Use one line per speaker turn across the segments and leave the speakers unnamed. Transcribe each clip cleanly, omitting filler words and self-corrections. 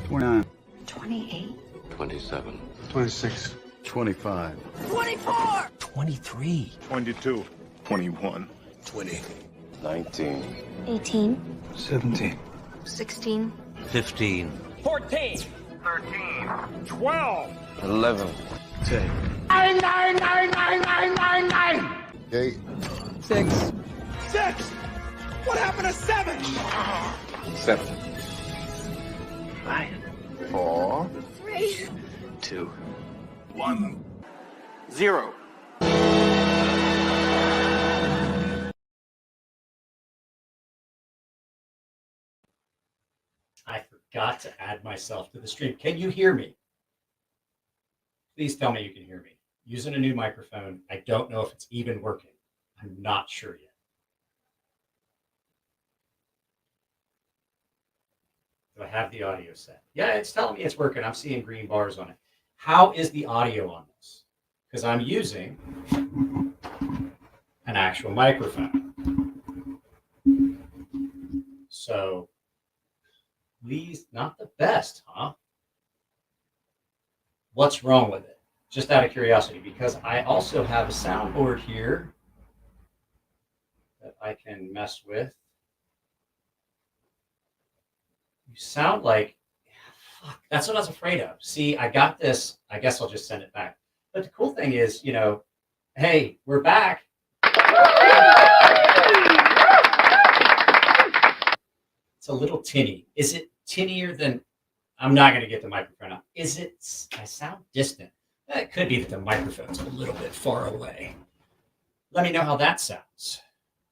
29.
28.
27.
26.
25.
24.
23.
22. 21.
20.
19.
18.
17.
16.
15.
14.
13. 12.
11.
10.
9, 9, 9, 9, 9, 9, 9.
8.
6.
6. What happened to 7?
7.
5.
4.
3.
2. 1.
0.
I forgot to add myself to the stream. Can you hear me? Please tell me you can hear me. Using a new microphone. I don't know if it's even working. I'm not sure yet. Do I have the audio set? Yeah, it's telling me it's working. I'm seeing green bars on it. How is the audio on this? Because I'm using an actual microphone. So, please, not the best, huh? What's wrong with it? Just out of curiosity, because I also have a soundboard here that I can mess with. You sound like, fuck, that's what I was afraid of. See, I got this. I guess I'll just send it back. But the cool thing is, you know, hey, we're back. It's a little tinny. Is it tinnier than, I'm not going to get the microphone up. Is it, I sound distant. It could be that the microphone's a little bit far away. Let me know how that sounds.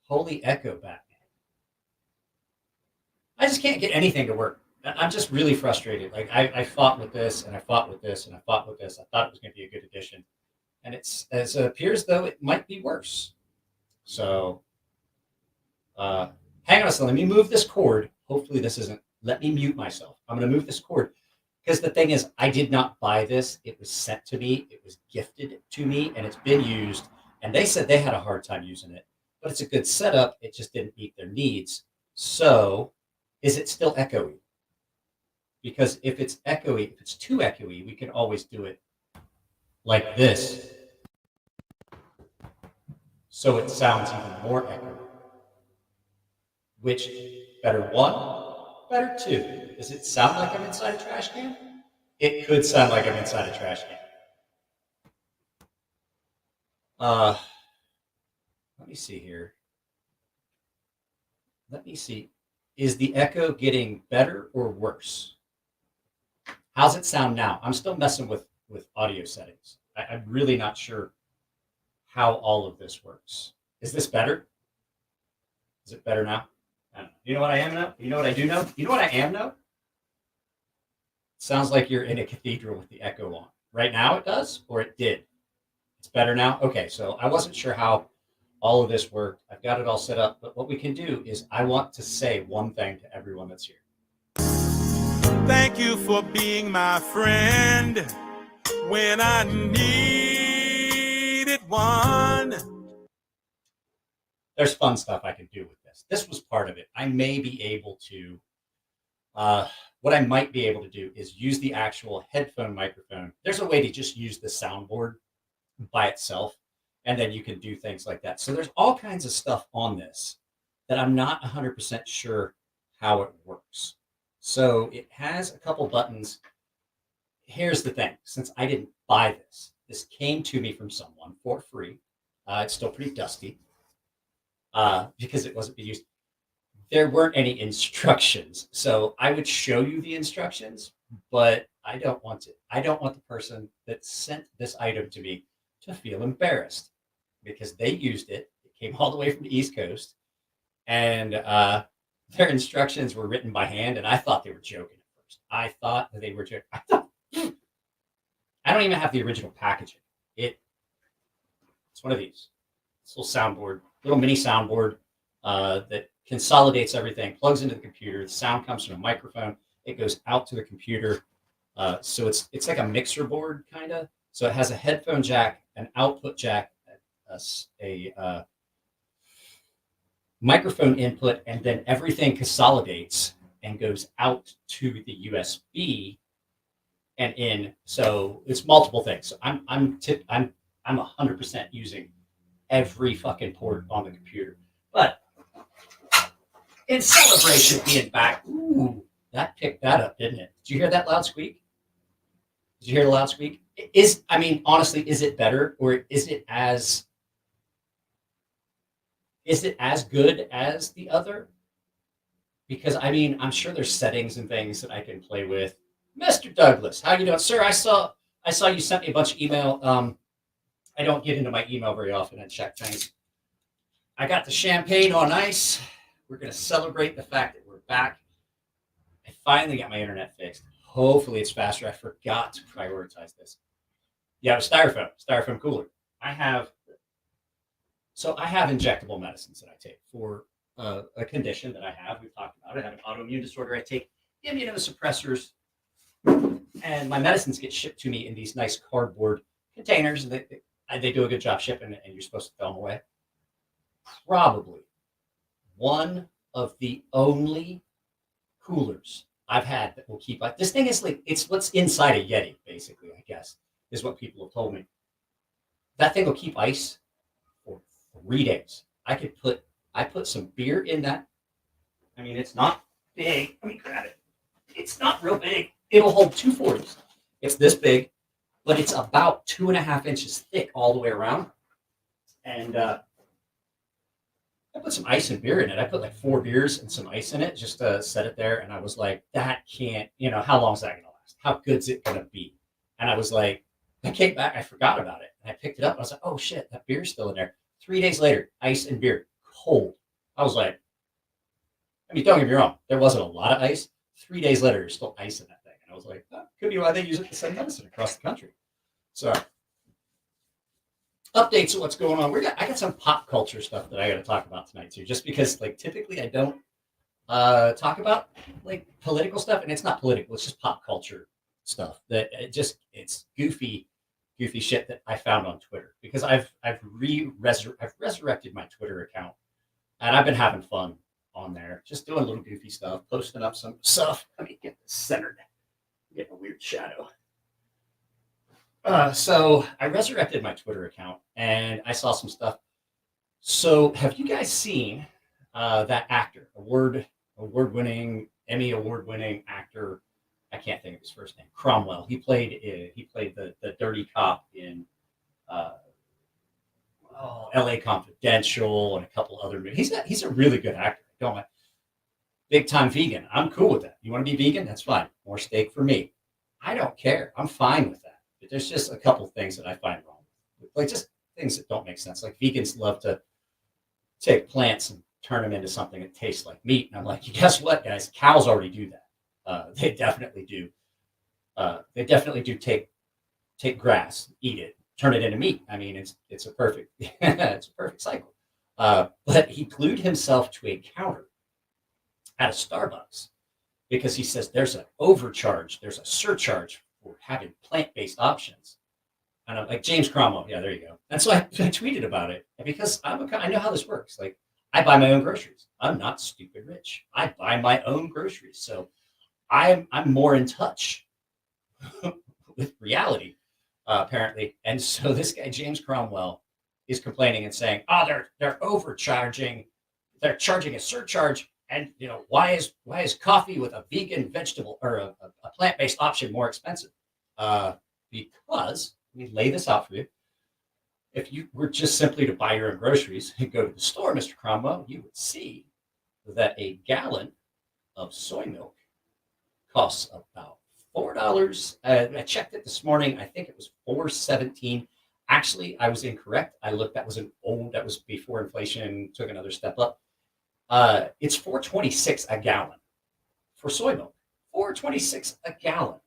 Holy echo, Batman. I just can't get anything to work. I'm just really frustrated. Like I fought with this and I fought with this and I fought with this. I thought it was going to be a good addition. And it appears though it might be worse. So hang on a second. Let me move this cord. Hopefully this isn't, let me mute myself. I'm going to move this cord. Because the thing is, I did not buy this. It was sent to me. It was gifted to me, and it's been used. And they said they had a hard time using it. But it's a good setup. It just didn't meet their needs. So is it still echoey? Because if it's echoey, if it's too echoey, we can always do it like this. So it sounds even more echoey. Which, better one, better two? Does it sound like I'm inside a trash can? It could sound like I'm inside a trash can. Let me see here. Let me see. Is the echo getting better or worse? How's it sound now? I'm still messing with audio settings. I'm really not sure how all of this works. Is this better? Is it better now? I don't know. You know what I am now? You know what I do know? You know what I am now? Sounds like you're in a cathedral with the echo on. Right now it does, or it did? It's better now? Okay, so I wasn't sure how all of this worked. I've got it all set up, but what we can do is I want to say one thing to everyone that's here.
Thank you for being my friend when I needed one.
There's fun stuff I can do with this. This was part of it. I may be able to, what I might be able to do is use the actual headphone microphone. There's a way to just use the soundboard by itself, and then you can do things like that. So there's all kinds of stuff on this that I'm not 100% sure how it works. So it has a couple buttons. Here's the thing. Since I didn't buy this, this came to me from someone for free. It's still pretty dusty because it wasn't being used. There weren't any instructions. So I would show you the instructions, but I don't want it. I don't want the person that sent this item to me to feel embarrassed because they used it. It came all the way from the East Coast, and their instructions were written by hand, and I thought they were joking at first. I thought that they were joking. I don't even have the original packaging. It's one of these. This little soundboard, little mini soundboard that consolidates everything, plugs into the computer. The sound comes from a microphone. It goes out to the computer. So it's like a mixer board, kind of. So it has a headphone jack, an output jack, a microphone input, and then everything consolidates and goes out to the USB and in. So it's multiple things. So I'm 100% using every fucking port on the computer. But in celebration of being back, ooh, that picked that up, didn't it? Did you hear that loud squeak? Did you hear the loud squeak? Honestly, is it better, or is it as good as the other? Because I'm sure there's settings and things that I can play with. Mr. Douglas, how you doing, sir? I saw you sent me a bunch of email. I don't get into my email very often and check things. I got the champagne on ice. We're going to celebrate the fact that we're back. I finally got my internet fixed. Hopefully it's faster. I forgot to prioritize this. Yeah, it was styrofoam cooler. I have injectable medicines that I take for a condition that I have. We've talked about it. I have an autoimmune disorder. I take immunosuppressors, and my medicines get shipped to me in these nice cardboard containers. And they do a good job shipping it, and you're supposed to throw them away. Probably one of the only coolers I've had that will keep this thing is like, it's what's inside a Yeti, basically, I guess, is what people have told me. That thing will keep ice for 3 days. I put some beer in that. It's not big. Let me grab it. It's not real big. It'll hold 240s. It's this big, but it's about 2.5 inches thick all the way around. And I put some ice and beer in it. I put like 4 beers and some ice in it just to set it there. And I was like, that can't, how long is that going to last? How good's it going to be? And I was like, I came back, I forgot about it. And I picked it up. I was like, oh shit, that beer's still in there. 3 days later, ice and beer, cold. I was like, don't get me wrong, there wasn't a lot of ice. 3 days later, there's still ice in that thing. And I was like, could be why they use it to send medicine across the country. So updates of what's going on. I got some pop culture stuff that I got to talk about tonight too, just because typically I don't talk about political stuff, and it's not political, it's just pop culture stuff that it's goofy shit that I found on Twitter, because I've resurrected my Twitter account, and I've been having fun on there, just doing little goofy stuff, posting up some stuff. Let me get this centered. I'm getting a weird shadow. So I resurrected my Twitter account, and I saw some stuff. So have you guys seen that actor, award-winning, Emmy award-winning actor? I can't think of his first name. Cromwell. He played the dirty cop in L.A. Confidential and a couple other movies. He's a really good actor. Don't I? Big time vegan. I'm cool with that. You want to be vegan? That's fine. More steak for me. I don't care. I'm fine with that. But there's just a couple things that I find wrong. Like just things that don't make sense. Like vegans love to take plants and turn them into something that tastes like meat. And I'm like, guess what, guys? Cows already do that. They definitely do. They definitely do take grass, eat it, turn it into meat. It's a perfect it's a perfect cycle. But he glued himself to a counter at a Starbucks because he says there's an overcharge, there's a surcharge for having plant-based options. And I'm like, James Cromwell, yeah, there you go. And so I tweeted about it because I know how this works. Like, I buy my own groceries. I'm not stupid rich. I buy my own groceries. So I'm more in touch with reality, apparently. And so this guy, James Cromwell, is complaining and saying, they're overcharging. They're charging a surcharge. And, why is coffee with a vegan vegetable or a plant-based option more expensive? Because, let me lay this out for you. If you were just simply to buy your own groceries and go to the store, Mr. Cromwell, you would see that a gallon of soy milk costs about $4. I checked it this morning. I think it was $4.17. Actually, I was incorrect. I looked. That was before inflation took another step up. It's $4.26 a gallon for soy milk. $4.26 a gallon.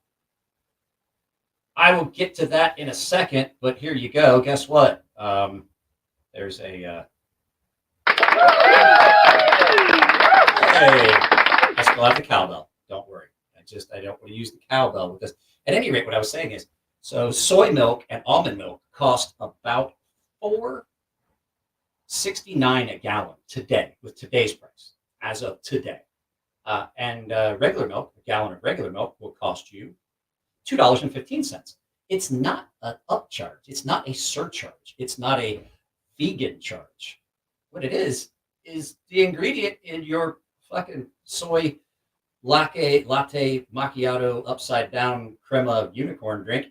I will get to that in a second, but here you go. Guess what? There's a. Hey, I still have the cowbell. Don't worry. I don't want to use the cowbell with this. At any rate, what I was saying is, so soy milk and almond milk cost about $4.69 a gallon today with today's price, as of today. And regular milk, a gallon of regular milk will cost you $2.15. It's not an upcharge. It's not a surcharge. It's not a vegan charge. What it is the ingredient in your fucking soy latte macchiato upside down crema unicorn drink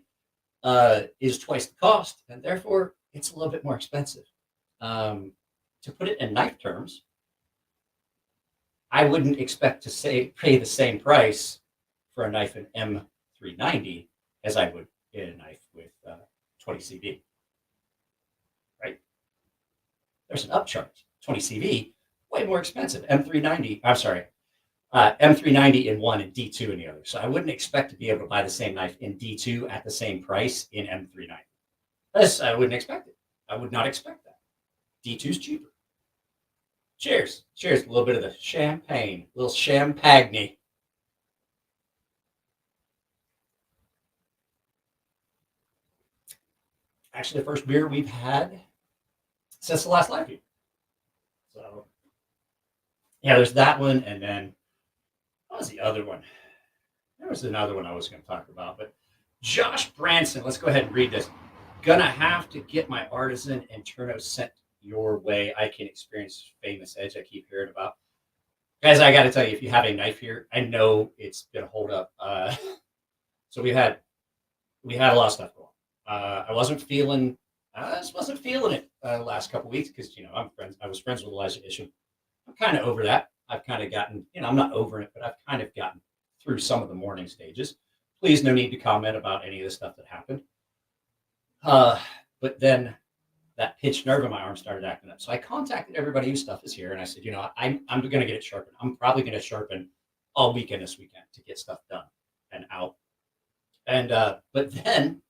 is twice the cost, and therefore it's a little bit more expensive. To put it in knife terms, I wouldn't expect to pay the same price for a knife in M390 as I would in a knife with 20 CV. Right? There's an upcharge. 20 CV, way more expensive. M390 in one and D2 in the other. So I wouldn't expect to be able to buy the same knife in D2 at the same price in M390. I wouldn't expect it. I would not expect that. D2's cheaper. Cheers. Cheers. A little bit of the champagne. A little champagne. Actually, the first beer we've had since the last live feed. So, yeah, there's that one. And then, what was the other one? There was another one I was going to talk about. But Josh Branson, let's go ahead and read this. Gonna have to get my artisan and Turno sent your way. I can experience famous edge I keep hearing about. Guys, I got to tell you, if you have a knife here, I know it's going to hold up. So we had a lot of stuff going on. I just wasn't feeling it last couple of weeks because, I was friends with Elijah Isham. I'm kind of over that. I've kind of gotten, I'm not over it, but I've kind of gotten through some of the morning stages. Please, no need to comment about any of the stuff that happened. But then that pinched nerve in my arm started acting up. So I contacted everybody whose stuff is here. And I said, I'm going to get it sharpened. I'm probably going to sharpen all weekend this weekend to get stuff done and out. And, but then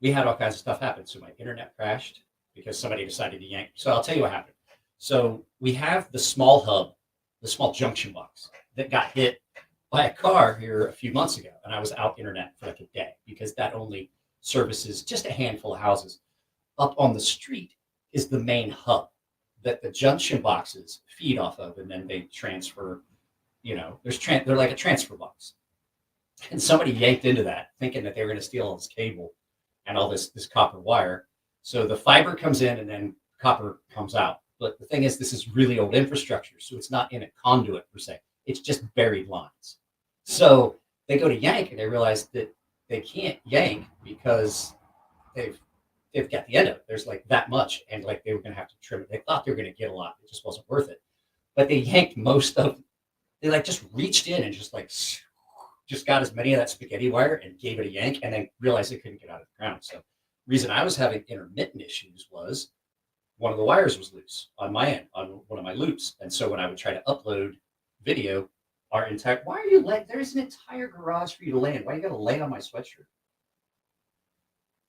we had all kinds of stuff happen. So my internet crashed because somebody decided to yank. So I'll tell you what happened. So we have the small hub, the small junction box that got hit by a car here a few months ago. And I was out internet for like a day because that only services just a handful of houses. Up on the street is the main hub that the junction boxes feed off of, and then they transfer. They're like a transfer box. And somebody yanked into that, thinking that they were going to steal all this cable and all this copper wire. So the fiber comes in, and then copper comes out. But the thing is, this is really old infrastructure, so it's not in a conduit per se. It's just buried lines. So they go to yank, and they realize that they can't yank because they've got the end of it. There's like that much, and like they were going to have to trim it. They thought they were going to get a lot. It just wasn't worth it. But they yanked they like just reached in and just got as many of that spaghetti wire and gave it a yank, and then realized they couldn't get out of the ground. So the reason I was having intermittent issues was one of the wires was loose on my end, on one of my loops. And so when I would try to upload video, why are you there's an entire garage for you to lay in. Why you got to lay on my sweatshirt?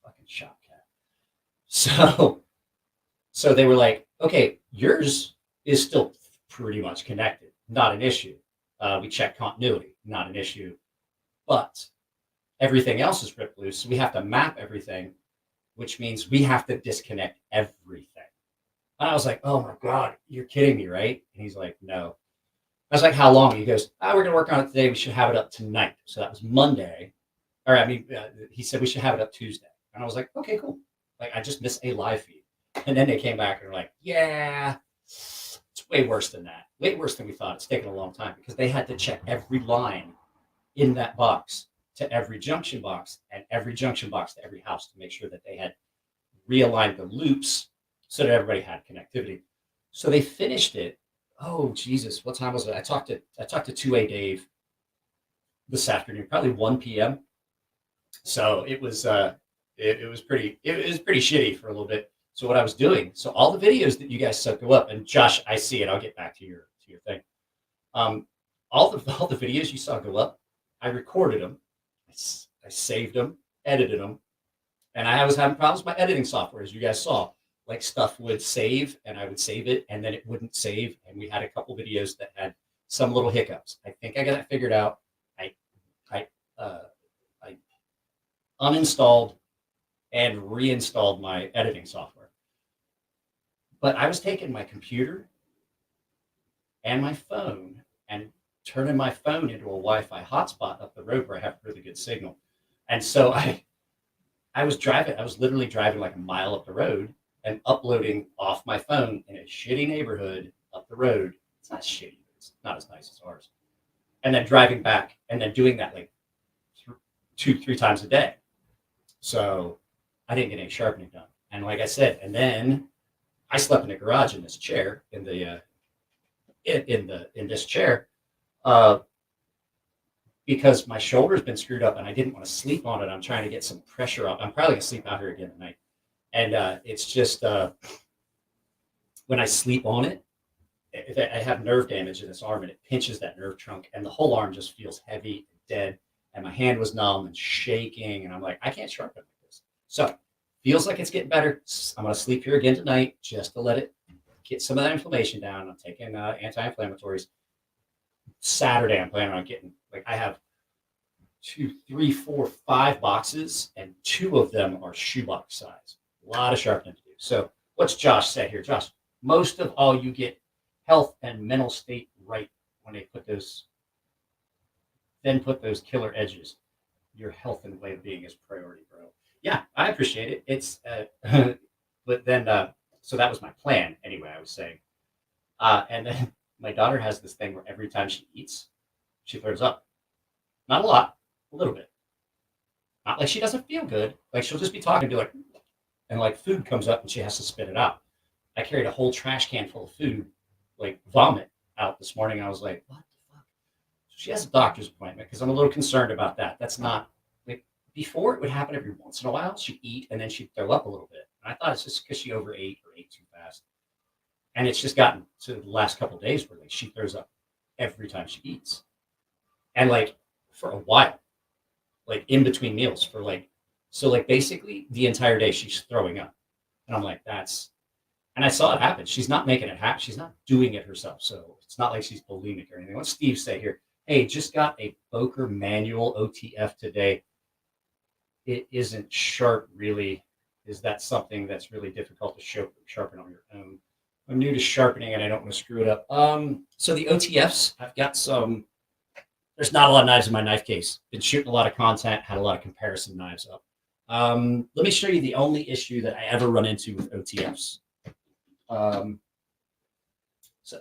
Fucking shop cat. So they were like, okay, yours is still pretty much connected. Not an issue. We checked continuity. Not an issue. But everything else is ripped loose. So we have to map everything, which means we have to disconnect everything. And I was like, oh my God, you're kidding me, right? And he's like, no. I was like, how long? He goes, we're going to work on it today. We should have it up tonight. So that was Monday. He said we should have it up Tuesday. And I was like, okay, cool. Like, I just missed a live feed. And then they came back and were like, yeah, it's way worse than that. Way worse than we thought. It's taken a long time because they had to check every line in that box to every junction box and every junction box to every house to make sure that they had realigned the loops so that everybody had connectivity. So they finished it. Oh, Jesus. What time was it? I talked to 2A Dave this afternoon, probably 1 p.m. So it was pretty shitty for a little bit. So what I was doing, so all the videos that you guys saw go up, and Josh, I see it. I'll get back to your thing. All the videos you saw go up, I recorded them, I saved them, edited them, and I was having problems with my editing software, as you guys saw. Like stuff would save, and I would save it, and then it wouldn't save, and we had a couple videos that had some little hiccups. I think I got it figured out. I uninstalled and reinstalled my editing software. But I was taking my computer and my phone and turning my phone into a Wi-Fi hotspot up the road where I have really good signal. And so I was driving. I was literally driving like a mile up the road and uploading off my phone in a shitty neighborhood up the road. It's not shitty. It's not as nice as ours. And then driving back and then doing that like 2-3 times a day. So I didn't get any sharpening done. And like I said, and then I slept in the garage in this chair, in this chair, because my shoulder's been screwed up and I didn't want to sleep on it. I'm trying to get some pressure up. I'm probably gonna sleep out here again tonight. And it's just when I sleep on it, I have nerve damage in this arm and it pinches that nerve trunk and the whole arm just feels heavy and dead. And my hand was numb and shaking. And I'm like, I can't sharpen like this. So feels like it's getting better. I'm going to sleep here again tonight just to let it get some of that inflammation down. I'm taking anti-inflammatories. Saturday, I'm planning on getting, like, I have 2, 3, 4, 5 boxes, and 2 of them are shoebox size. A lot of sharpening to do. So what's Josh say here? Josh, most of all, you get health and mental state right when they put those killer edges. Your health and well-being is priority, bro. Yeah, I appreciate it. It's, but then, so that was my plan anyway, I was saying. And then my daughter has this thing where every time she eats, she throws up. Not a lot, a little bit. Not like she doesn't feel good. Like she'll just be talking and be like, and like food comes up and she has to spit it out. I carried a whole trash can full of food, like vomit out this morning. I was like, what the fuck? So she has a doctor's appointment because I'm a little concerned about that. That's not, like, before it would happen every once in a while. She'd eat and then she'd throw up a little bit. And I thought it's just because she overate or ate too fast. And it's just gotten to the last couple of days where like she throws up every time she eats. And like for a while, like in between meals for like, so like basically the entire day she's throwing up. And I'm like, and I saw it happen. She's not making it happen. She's not doing it herself. So it's not like she's bulimic or anything. What's Steve say here? Hey, just got a Boker manual OTF today. It isn't sharp really. Is that something that's really difficult to sharpen on your own? I'm new to sharpening and I don't want to screw it up. So the OTFs, I've got some, there's not a lot of knives in my knife case. Been shooting a lot of content, had a lot of comparison knives up. Let me show you the only issue that I ever run into with OTFs. So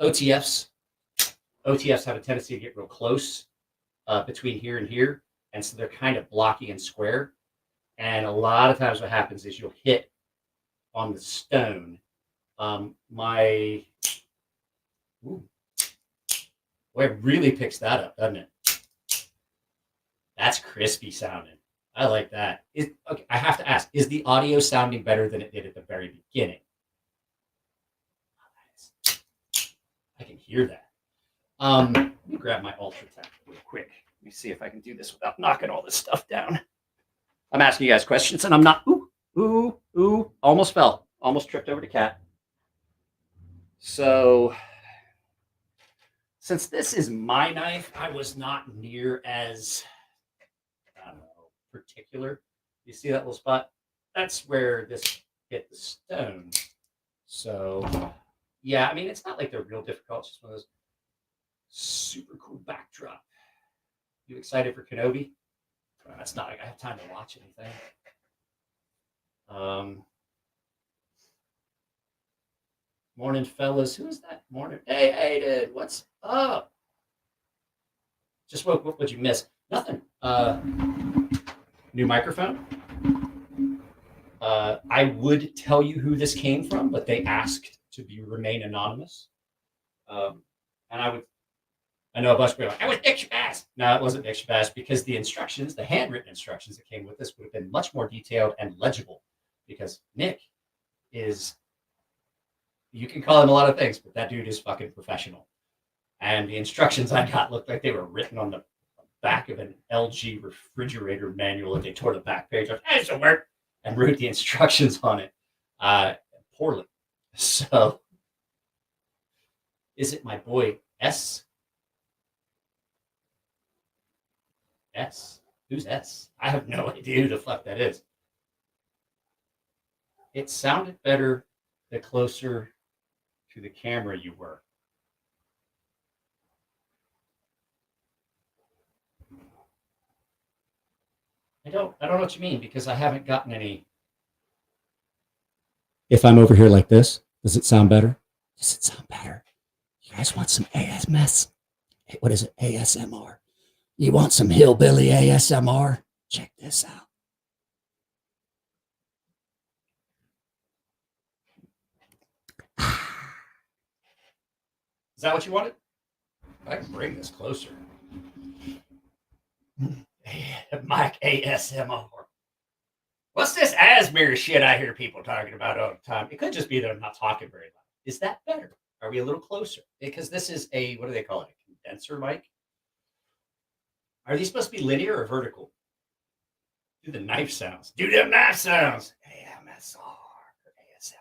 OTFs have a tendency to get real close between here and here. And so they're kind of blocky and square. And a lot of times what happens is you'll hit on the stone. Boy, it really picks that up, doesn't it? That's crispy sounding. I like that. Okay, I have to ask, is the audio sounding better than it did at the very beginning? I can hear that. Let me grab my Ultra Tech real quick. Let me see if I can do this without knocking all this stuff down. I'm asking you guys questions and I'm not, almost fell. Almost tripped over the cat. So, since this is my knife, I was not near as, I don't know, particular. You see that little spot? That's where this hit the stone. So, yeah, I mean, it's not like they're real difficult. It's just one of those super cool backdrop. You excited for Kenobi? That's not like I have time to watch anything. Morning, fellas. Who is that? Morning. Hey, Aiden. What's up? Just woke up. What'd you miss? Nothing. New microphone. I would tell you who this came from, but they asked to remain anonymous. And I know a bunch of people are like, I was Nick Shabazz. No, it wasn't Nick Shabazz because the instructions, the handwritten instructions that came with this would have been much more detailed and legible because Nick is, you can call him a lot of things, but that dude is fucking professional. And the instructions I got looked like they were written on the back of an LG refrigerator manual and they tore the back page off, this will work, and wrote the instructions on it poorly. So, is it my boy S? S? Who's S? I have no idea who the fuck that is. It sounded better the closer to the camera you were. I don't know what you mean because I haven't gotten any. If I'm over here like this, does it sound better? Does it sound better? You guys want some ASMS? What is it? ASMR. You want some hillbilly ASMR? Check this out. Is that what you wanted? I can bring this closer. Mike ASMR. What's this Asmir shit I hear people talking about all the time? It could just be that I'm not talking very loud. Is that better? Are we a little closer? Because this is a, what do they call it? A condenser mic? Are these supposed to be linear or vertical? Do the knife sounds. Do them knife sounds. AMSR or ASMR.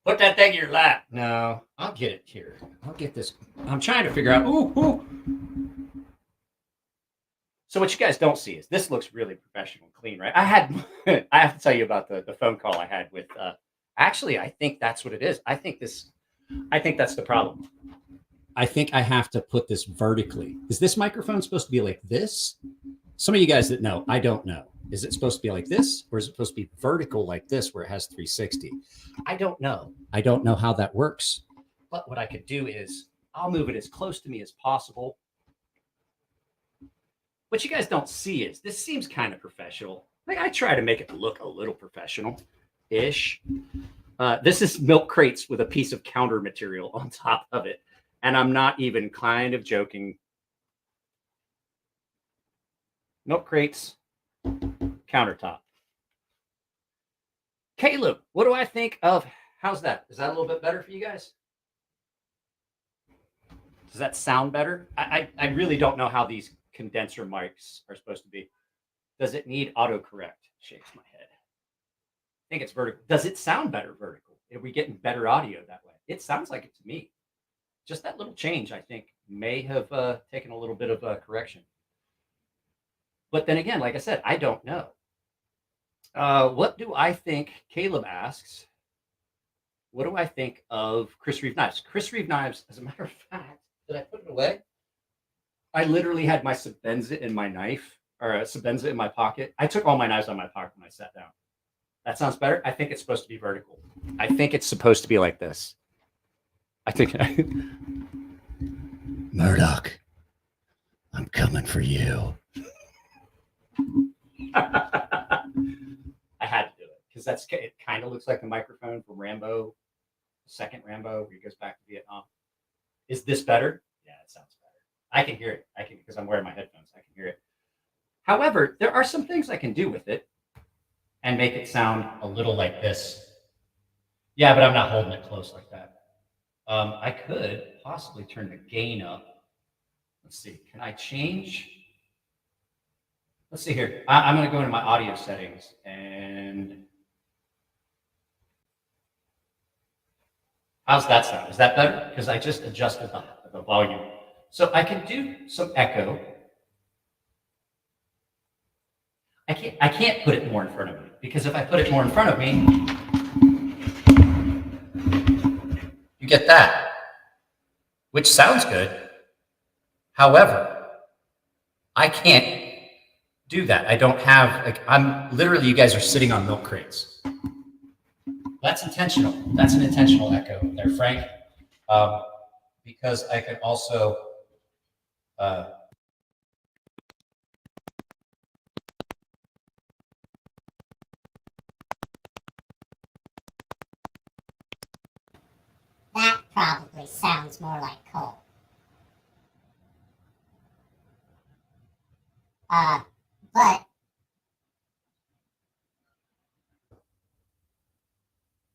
Put that thing in your lap. No, I'll get it here. I'll get this. I'm trying to figure out. Ooh. So what you guys don't see is this looks really professional and clean, right? I have to tell you about the phone call I had with, actually, I think that's what it is. I think that's the problem. I think I have to put this vertically. Is this microphone supposed to be like this? Some of you guys that know, I don't know. Is it supposed to be like this or is it supposed to be vertical like this where it has 360? I don't know. I don't know how that works. But what I could do is I'll move it as close to me as possible. What you guys don't see is this seems kind of professional. Like I try to make it look a little professional-ish. This is milk crates with a piece of counter material on top of it. And I'm not even kind of joking. Milk crates, countertop. Caleb, what do I think of? How's that? Is that a little bit better for you guys? Does that sound better? I really don't know how these condenser mics are supposed to be. Does it need autocorrect? Shakes my head. I think it's vertical. Does it sound better vertical? Are we getting better audio that way? It sounds like it to me. Just that little change, I think, may have taken a little bit of a correction. But then again, like I said, I don't know. What do I think? Caleb asks, what do I think of Chris Reeve knives? Chris Reeve knives, as a matter of fact, did I put it away? I literally had my Sebenza in my knife, or a Sebenza in my pocket. I took all my knives out of my pocket when I sat down. That sounds better. I think it's supposed to be vertical. I think it's supposed to be like this. I think Murdoch, I'm coming for you. I had to do it because it kind of looks like the microphone from Rambo, second Rambo, where he goes back to Vietnam. Is this better? Yeah, it sounds better. I can hear it. I can because I'm wearing my headphones. I can hear it. However, there are some things I can do with it and make it sound a little like this. Yeah, but I'm not holding it close like that. I could possibly turn the gain up. Let's see. Can I change? Let's see here. I'm going to go into my audio settings and how's that sound? Is that better? Because I just adjusted the volume. So I can do some echo. I can't put it more in front of me because if I put it more in front of me, you get that, which sounds good. However, I can't do that. I don't have, like, I'm literally, you guys are sitting on milk crates. That's intentional. That's an intentional echo there, Frank. Because I could also,
That probably sounds more like coal. But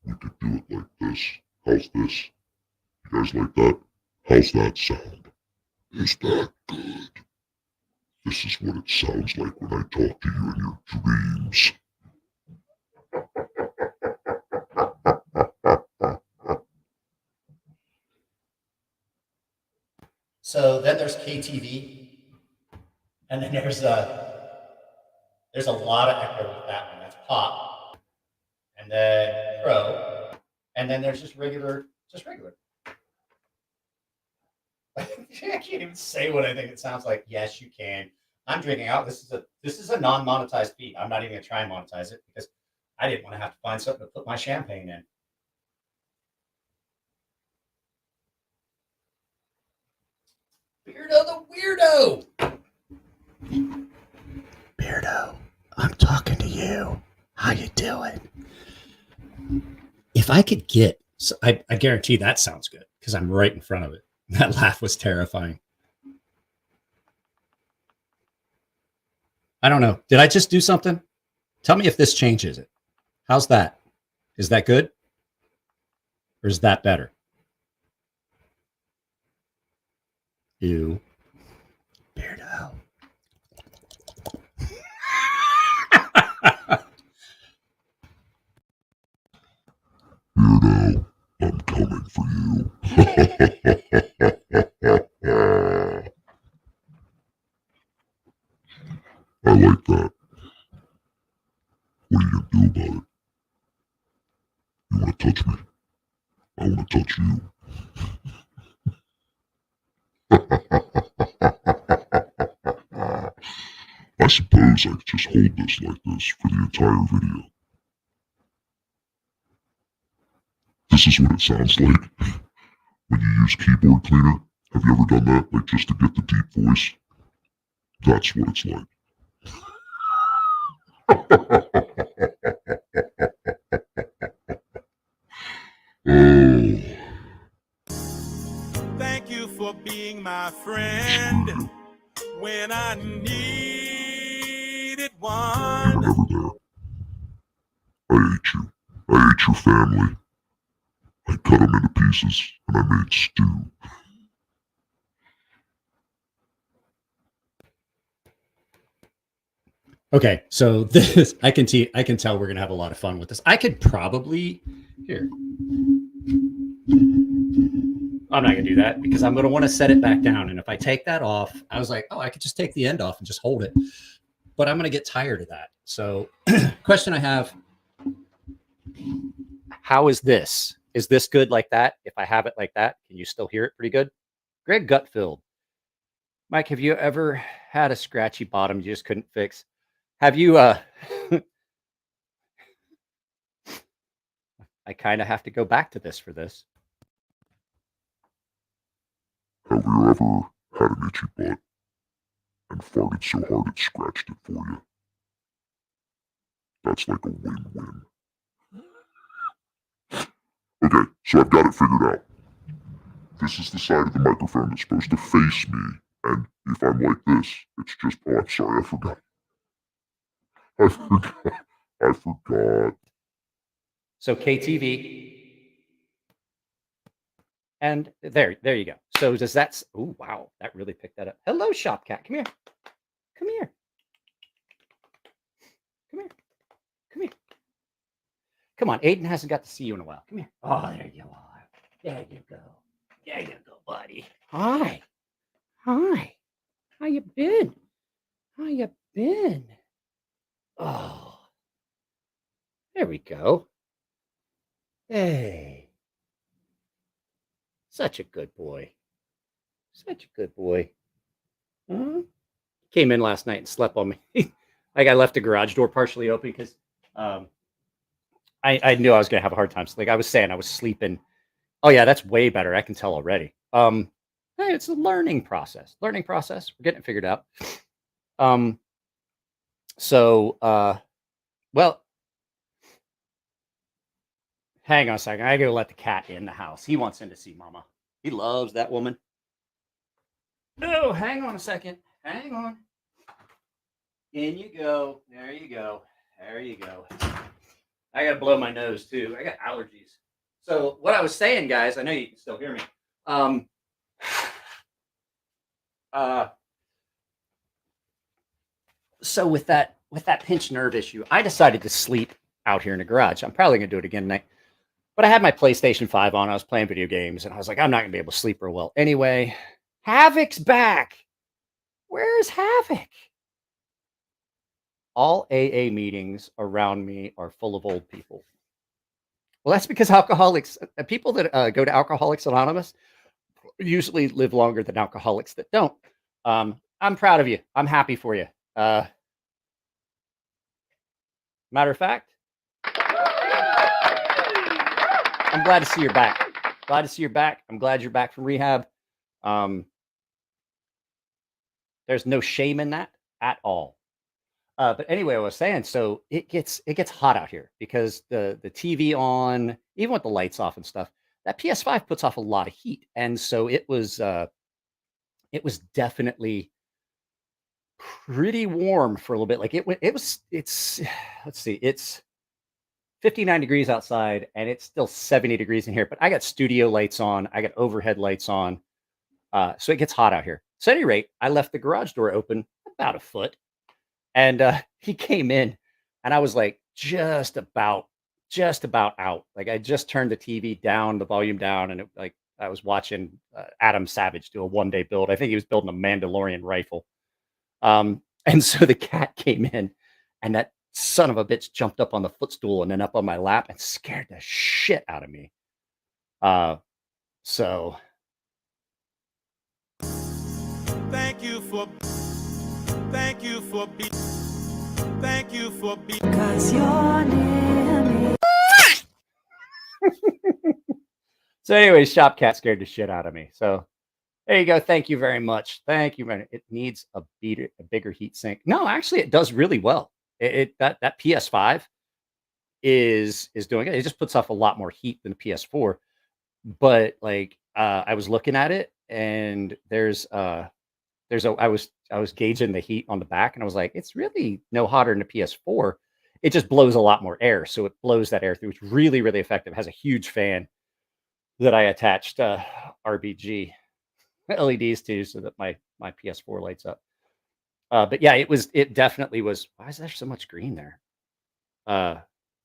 we could do it like this. How's this? You guys like that? How's that sound? Is that good? This is what it sounds like when I talk to you in your dreams.
so then there's KTV, and then there's a lot of echo with that one. That's pop, and then pro, and then there's just regular. I can't even say what I think it sounds like. Yes, you can. I'm drinking out. This is a non-monetized feed. I'm not even gonna try and monetize it because I didn't want to have to find something to put my champagne in. Beardo the weirdo. Beardo, I'm talking to you. How you doing? If I could get, so I guarantee that sounds good because I'm right in front of it. That laugh was terrifying. I don't know. Did I just do something? Tell me if this changes it. How's that? Is that good? Or is that better? Ew. Beardo.
Weirdo, I'm coming for you. I like that. What are you gonna do about it? You wanna touch me? I wanna touch you. I suppose I could just hold this like this for the entire video. This is what it sounds like when you use keyboard cleaner. Have you ever done that? Like just to get the deep voice? That's what it's like. Oh.
Thank you for being my friend when I needed
You were
one.
never there. I ate you. I ate your family. I cut them into pieces and I made stew.
Okay, so this I can tell we're gonna have a lot of fun with this. I could probably here. I'm not gonna do that because I'm gonna want to set it back down. And if I take that off, I was like, oh, I could just take the end off and just hold it. But I'm gonna get tired of that. So question I have. How is this? Is this good like that? If I have it like that, can you still hear it pretty good? Greg Gutfield. Mike, have you ever had a scratchy bottom you just couldn't fix? Have you I kind of have to go back to this for this.
Have you ever had an itchy butt and farted so hard it scratched it for you? That's like a win-win. Okay, so I've got it figured out. This is the side of the microphone that's supposed to face me, and if I'm like this, it's just, oh, I'm sorry, I forgot. I forgot.
So KTV. And there you go. So does that, oh, wow, that really picked that up. Hello, Shopcat. Come here. Come here. Come here. Come here. Come on, Aiden hasn't got to see you in a while. Come here. Oh, there you are. There you go. There you go, buddy. Hi. Hi. How you been? How you been? Oh. There we go. Hey. Such a good boy. Such a good boy. Huh? Came in last night and slept on me. Like I left the garage door partially open because I knew I was going to have a hard time. So like I was saying, I was sleeping. Oh yeah, that's way better. I can tell already. Hey, it's a learning process. Learning process. We're getting it figured out. Well, hang on a second. I gotta let the cat in the house. He wants in to see Mama. He loves that woman. No, hang on a second. Hang on. In you go. There you go. There you go. I gotta blow my nose too. I got allergies. So what I was saying, guys, I know you can still hear me. So with that pinched nerve issue, I decided to sleep out here in the garage. I'm probably gonna do it again tonight. But I had my PlayStation 5 on. I was playing video games, and I was like, I'm not gonna be able to sleep real well. Anyway, Havoc's back. Where's Havoc? All AA meetings around me are full of old people. Well, that's because alcoholics, people that go to Alcoholics Anonymous, usually live longer than alcoholics that don't. I'm proud of you. I'm happy for you. Matter of fact, I'm glad to see you're back. Glad to see you're back. I'm glad you're back from rehab. There's no shame in that at all. But anyway, I was saying, so it gets hot out here because the TV on, even with the lights off and stuff, that PS5 puts off a lot of heat, and so it was definitely pretty warm for a little bit. Like it's let's see, it's 59 degrees outside, and it's still 70 degrees in here. But I got studio lights on, I got overhead lights on, so it gets hot out here. So at any rate, I left the garage door open about a foot. And he came in, and I was like, just about out. Like I just turned the TV down, the volume down, and I was watching Adam Savage do a 1-day build. I think he was building a Mandalorian rifle. And so the cat came in, and that son of a bitch jumped up on the footstool and then up on my lap and scared the shit out of me. So
Thank you for being.
So anyway, Shop Cat scared the shit out of me. So there you go. Thank you very much. Thank you, man. It needs a bigger heat sink. No, actually, it does really well. That PS5 is doing it. It just puts off a lot more heat than the PS4. But like I was looking at it, and I was gauging the heat on the back, and I was like, it's really no hotter than the PS4. It just blows a lot more air, so it blows that air through. It's really, really effective. It has a huge fan that I attached RBG LEDs to, so that my PS4 lights up. But yeah, it definitely was. Why is there so much green there?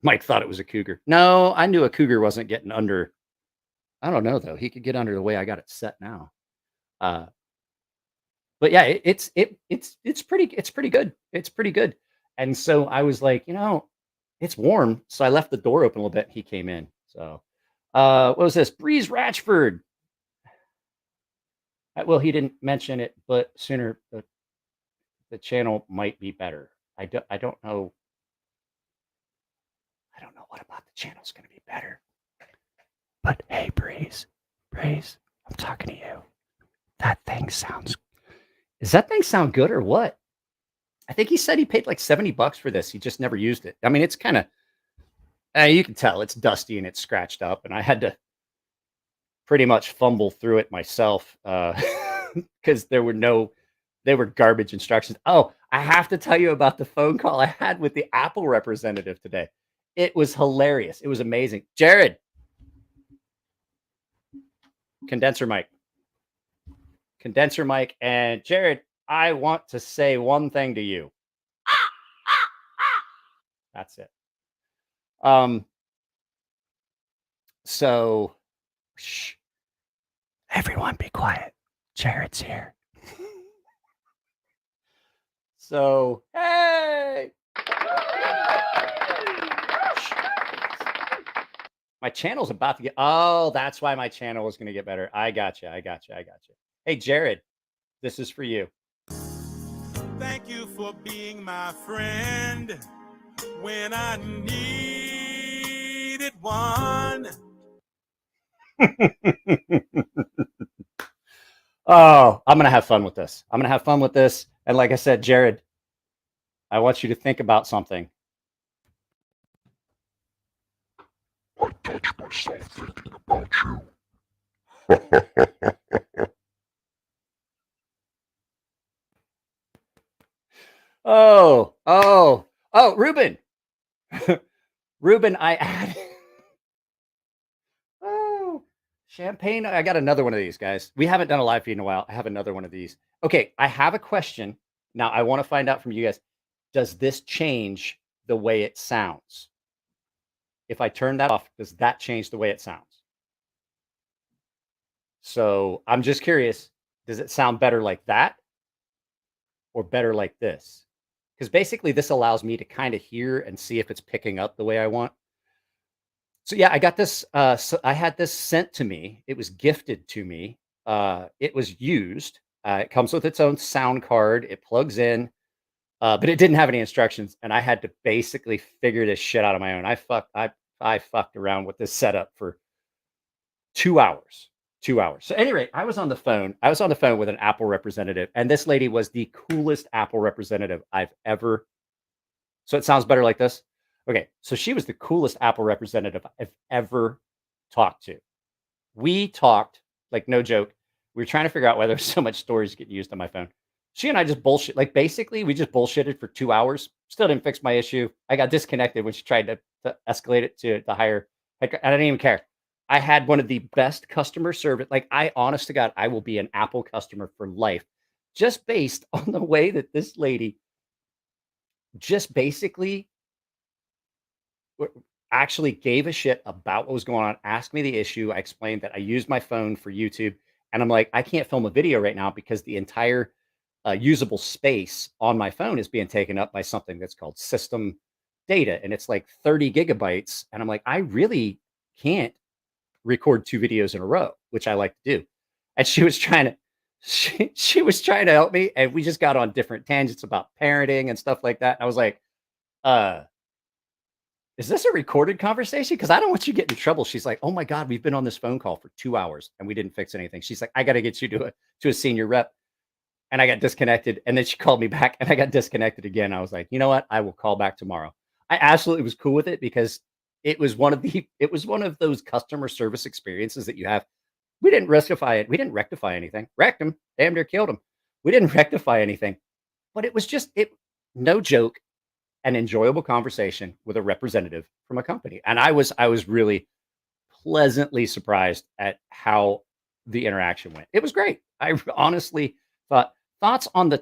Mike thought it was a cougar. No, I knew a cougar wasn't getting under. I don't know though. He could get under the way I got it set now. But yeah, it's pretty good. It's pretty good. And so I was like, it's warm. So I left the door open a little bit. He came in. So what was this? Breeze Ratchford. Well, he didn't mention it, but sooner the channel might be better. I don't know. I don't know what about the channel's going to be better. But hey, Breeze, I'm talking to you. That thing sounds. Does that thing sound good or what? I think he said he paid like $70 for this. He just never used it. I mean, it's kind of. You can tell it's dusty and it's scratched up, and I had to pretty much fumble through it myself because there were garbage instructions. Oh, I have to tell you about the phone call I had with the Apple representative today. It was hilarious. It was amazing. Jared, condenser mic, and Jared, I want to say one thing to you. That's it. So, shh. Everyone be quiet. Jared's here. So, hey! My channel's about to get. Oh, that's why my channel is going to get better. I got you. Hey, Jared, this is for you.
Thank you for being my friend when I needed one.
Oh, I'm going to have fun with this. And like I said, Jared, I want you to think about something.
I touch myself thinking about you.
Oh, Ruben. Ruben, I added. Oh, champagne. I got another one of these, guys. We haven't done a live feed in a while. I have another one of these. Okay, I have a question. Now, I want to find out from you guys. Does this change the way it sounds? If I turn that off, does that change the way it sounds? So I'm just curious. Does it sound better like that or better like this? Because basically this allows me to kind of hear and see if it's picking up the way I want. So yeah, I got this. So I had this sent to me. It was gifted to me
it was used. It comes with its own sound card. It plugs in, but it didn't have any instructions, and I had to basically figure this shit out on my own. I fucked around with this setup for 2 hours. 2 hours. So, at any rate, I was on the phone. I was on the phone with an Apple representative, and this lady was the coolest Apple representative I've ever. So it sounds better like this. Okay, so she was the coolest Apple representative I've ever talked to. We talked, like, no joke. We were trying to figure out why there's so much storage getting used on my phone. She and I just bullshit. Like, basically, we just bullshitted for 2 hours. Still didn't fix my issue. I got disconnected when she tried to escalate it to the higher. I didn't even care. I had one of the best customer service. Like, honest to God, I will be an Apple customer for life, just based on the way that this lady just basically actually gave a shit about what was going on, asked me the issue. I explained that I used my phone for YouTube, and I'm like, I can't film a video right now because the entire usable space on my phone is being taken up by something that's called system data, and it's like 30 gigabytes. And I'm like, I really can't record 2 videos in a row, which I like to do. And she was trying to she was trying to help me, and we just got on different tangents about parenting and stuff like that. And I was like, is this a recorded conversation? Because I don't want you to get in trouble. She's like, oh my God, we've been on this phone call for 2 hours and we didn't fix anything. She's like, I got to get you to a senior rep. And I got disconnected. And then she called me back and I got disconnected again. I was like, you know what? I will call back tomorrow. I absolutely was cool with it because it was one of those customer service experiences that you have. We didn't rectify it. We didn't rectify anything. Wrecked them. Damn near killed them. We didn't rectify anything. But it was just, no joke, an enjoyable conversation with a representative from a company. And I was really pleasantly surprised at how the interaction went. It was great. I honestly thought thoughts on the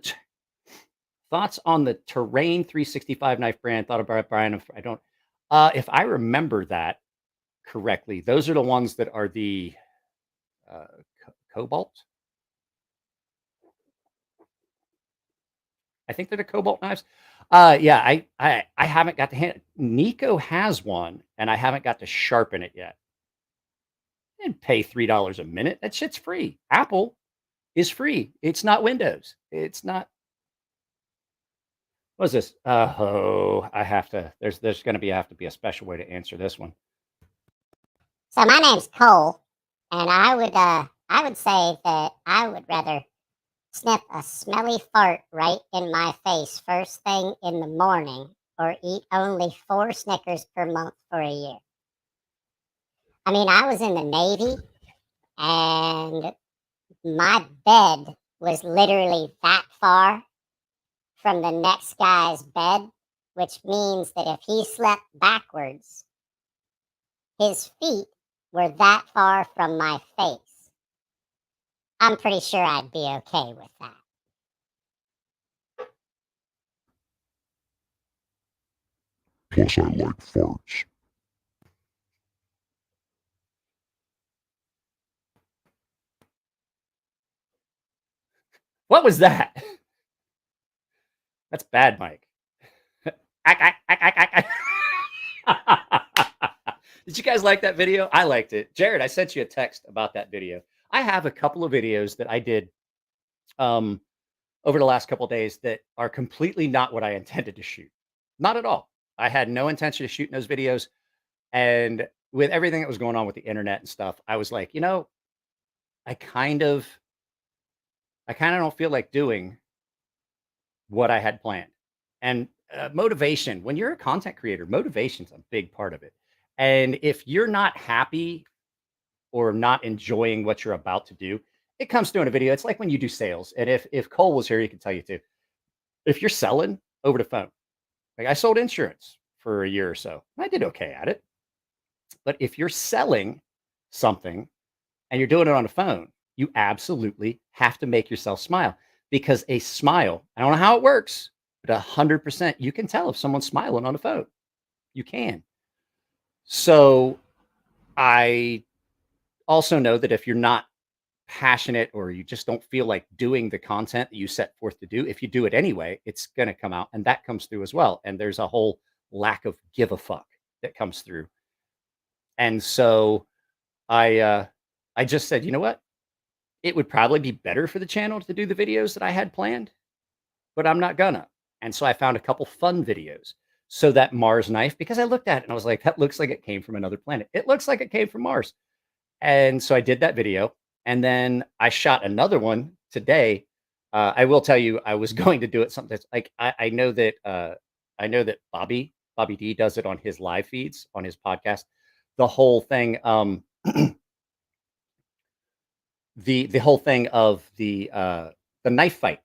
Terrain 365 knife brand. Thought about Brian. I don't. If I remember that correctly, those are the ones that are the Cobalt. I think they're the Cobalt knives. Yeah, I haven't got to hand. Nico has one, and I haven't got to sharpen it yet. I didn't pay $3 a minute. That shit's free. Apple is free. It's not Windows. It's not. What is this? I have to. There's going to have to be a special way to answer this one.
So my name's Cole, and I would say that I would rather sniff a smelly fart right in my face first thing in the morning, or eat only 4 Snickers per month for a year. I mean, I was in the Navy, and my bed was literally that far from the next guy's bed, which means that if he slept backwards, his feet were that far from my face. I'm pretty sure I'd be okay with that.
Plus, I like farts.
What was that? That's bad, Mike. Did you guys like that video? I liked it. Jared, I sent you a text about that video. I have a couple of videos that I did over the last couple of days that are completely not what I intended to shoot. Not at all. I had no intention of shooting those videos. And with everything that was going on with the internet and stuff, I was like, I kind of don't feel like doing what I had planned. And motivation, when you're a content creator, motivation's a big part of it. And if you're not happy or not enjoying what you're about to do, it comes through in a video. It's like when you do sales. And if Cole was here, he could tell you too. If you're selling over the phone, like I sold insurance for a year or so, I did okay at it. But if you're selling something and you're doing it on the phone, you absolutely have to make yourself smile, because a smile, I don't know how it works, but 100% you can tell if someone's smiling on the phone. You can. So I also know that if you're not passionate or you just don't feel like doing the content that you set forth to do, if you do it anyway, it's going to come out, and that comes through as well. And there's a whole lack of give a fuck that comes through. And so I just said, you know what? it would probably be better for the channel to do the videos that I had planned, but I'm not gonna. And so I found a couple fun videos. So that Mars knife, because I looked at it and I was like, that looks like it came from another planet. It looks like it came from Mars. And so I did that video. And then I shot another one today. I will tell you, I was going to do it something that's like I know that Bobby D does it on his live feeds on his podcast. The whole thing, the whole thing of the knife fight.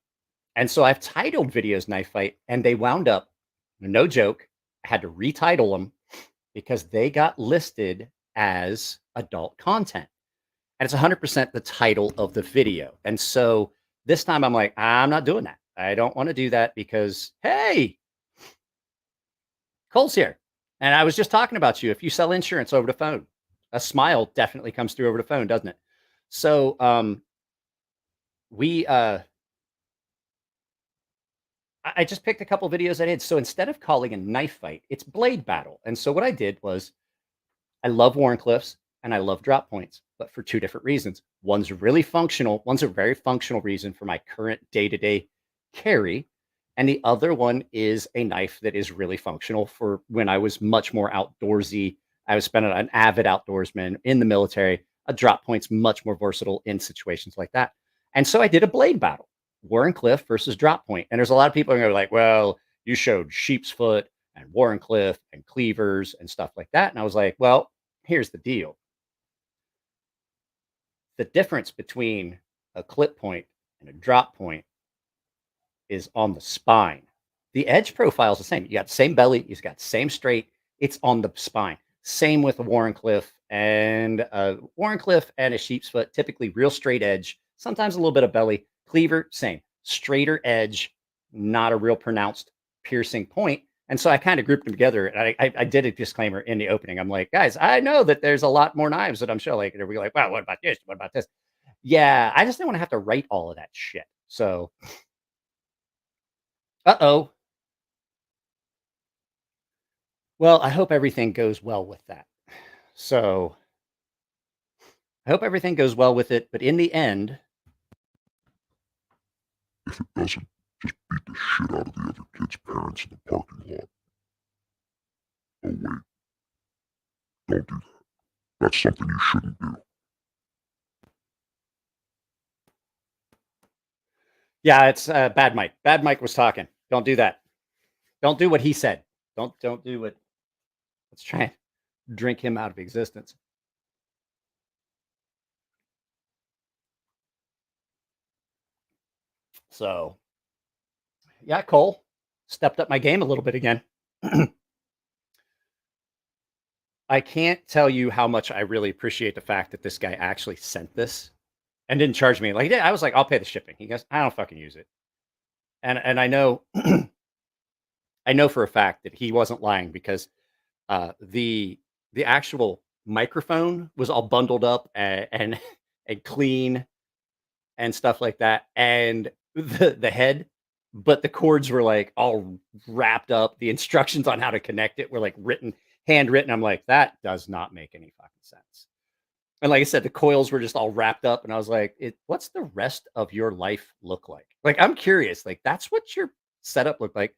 And so I've titled videos knife fight, and they wound up, no joke, I had to retitle them because they got listed as adult content. And it's 100% the title of the video. And so this time I'm like, I'm not doing that. I don't want to do that because, hey, Cole's here. And I was just talking about you. If you sell insurance over the phone, a smile definitely comes through over the phone, doesn't it? So I just picked a couple videos I did. So instead of calling a knife fight, it's blade battle. And so what I did was I love Warncliffs and I love drop points, but for two different reasons. One's really functional. One's a very functional reason for my current day-to-day carry. And the other one is a knife that is really functional for when I was much more outdoorsy. I was spending an avid outdoorsman in the military. A drop point's much more versatile in situations like that. And so I did a blade battle, Warncliffe versus drop point. And there's a lot of people who are like, well, you showed sheep's foot and Warncliffe and cleavers and stuff like that. And I was like, well, here's the deal. The difference between a clip point and a drop point is on the spine. The edge profile is the same. You got the same belly. You've got the same straight. It's on the spine. Same with a Warncliffe and a sheep's foot, typically real straight edge, sometimes a little bit of belly. Cleaver, same. Straighter edge, not a real pronounced piercing point. And so I kind of grouped them together. And I did a disclaimer in the opening. I'm like, guys, I know that there's a lot more knives that I'm showing. Like, we're like, wow, what about this? What about this? Yeah, I just didn't want to have to write all of that shit. So, uh-oh. Well, I hope everything goes well with that. So, I hope everything goes well with it. But in the end,
if it doesn't, just beat the shit out of the other kids' parents in the parking lot. Oh, wait. Don't do that. That's something you shouldn't do.
yeah, it's Bad Mike. Bad Mike was talking. Don't do that. Don't do what he said. Don't do what. Let's try and drink him out of existence. So, yeah, Cole stepped up my game a little bit again. I can't tell you how much I really appreciate the fact that this guy actually sent this and didn't charge me. Like he did. I was like, I'll pay the shipping. He goes, I don't fucking use it. And I know I know for a fact that he wasn't lying because the actual microphone was all bundled up and clean and stuff like that. And the head, but the cords were like all wrapped up. The instructions on how to connect it were like handwritten. I'm like, that does not make any fucking sense. And like I said, the coils were just all wrapped up. And I was like, what's the rest of your life look like? Like, I'm curious. Like, that's what your setup looked like.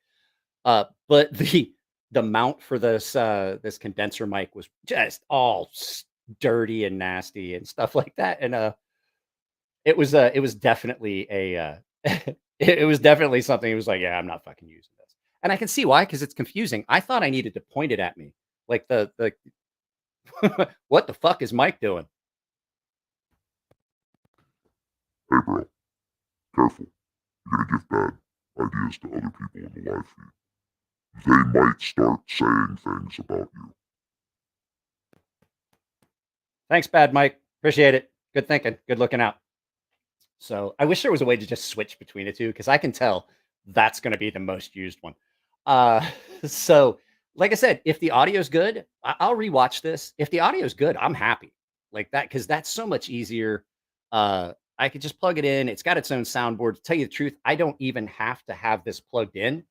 But the mount for this this condenser mic was just all dirty and nasty and stuff like that. And it was definitely a it was definitely something. It was like, yeah, I'm not fucking using this. And I can see why, because it's confusing. I thought I needed to point it at me. Like the what the fuck is Mike doing?
Hey, bro. Careful. You're gonna give bad ideas to other people in the live feed. They might start saying things about you.
Thanks, Bad Mike. Appreciate it. Good thinking. Good looking out. So I wish there was a way to just switch between the two, because I can tell that's going to be the most used one. So like I said, if the audio is good, I'll rewatch this. If the audio is good, I'm happy like that, because that's so much easier. I could just plug it in. It's got its own soundboard. To tell you the truth, I don't even have to have this plugged in.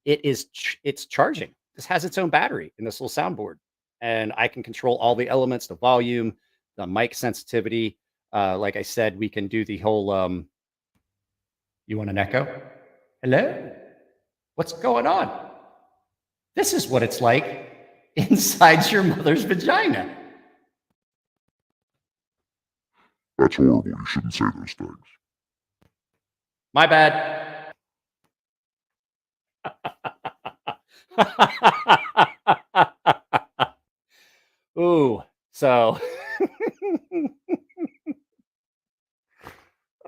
It's charging. This has its own battery in this little soundboard, and I can control all the elements, the volume, the mic sensitivity. like I said, we can do the whole you want an echo? Hello? What's going on? This is what it's like inside your mother's vagina.
That's horrible. You shouldn't say those things.
My bad. Ooh, so.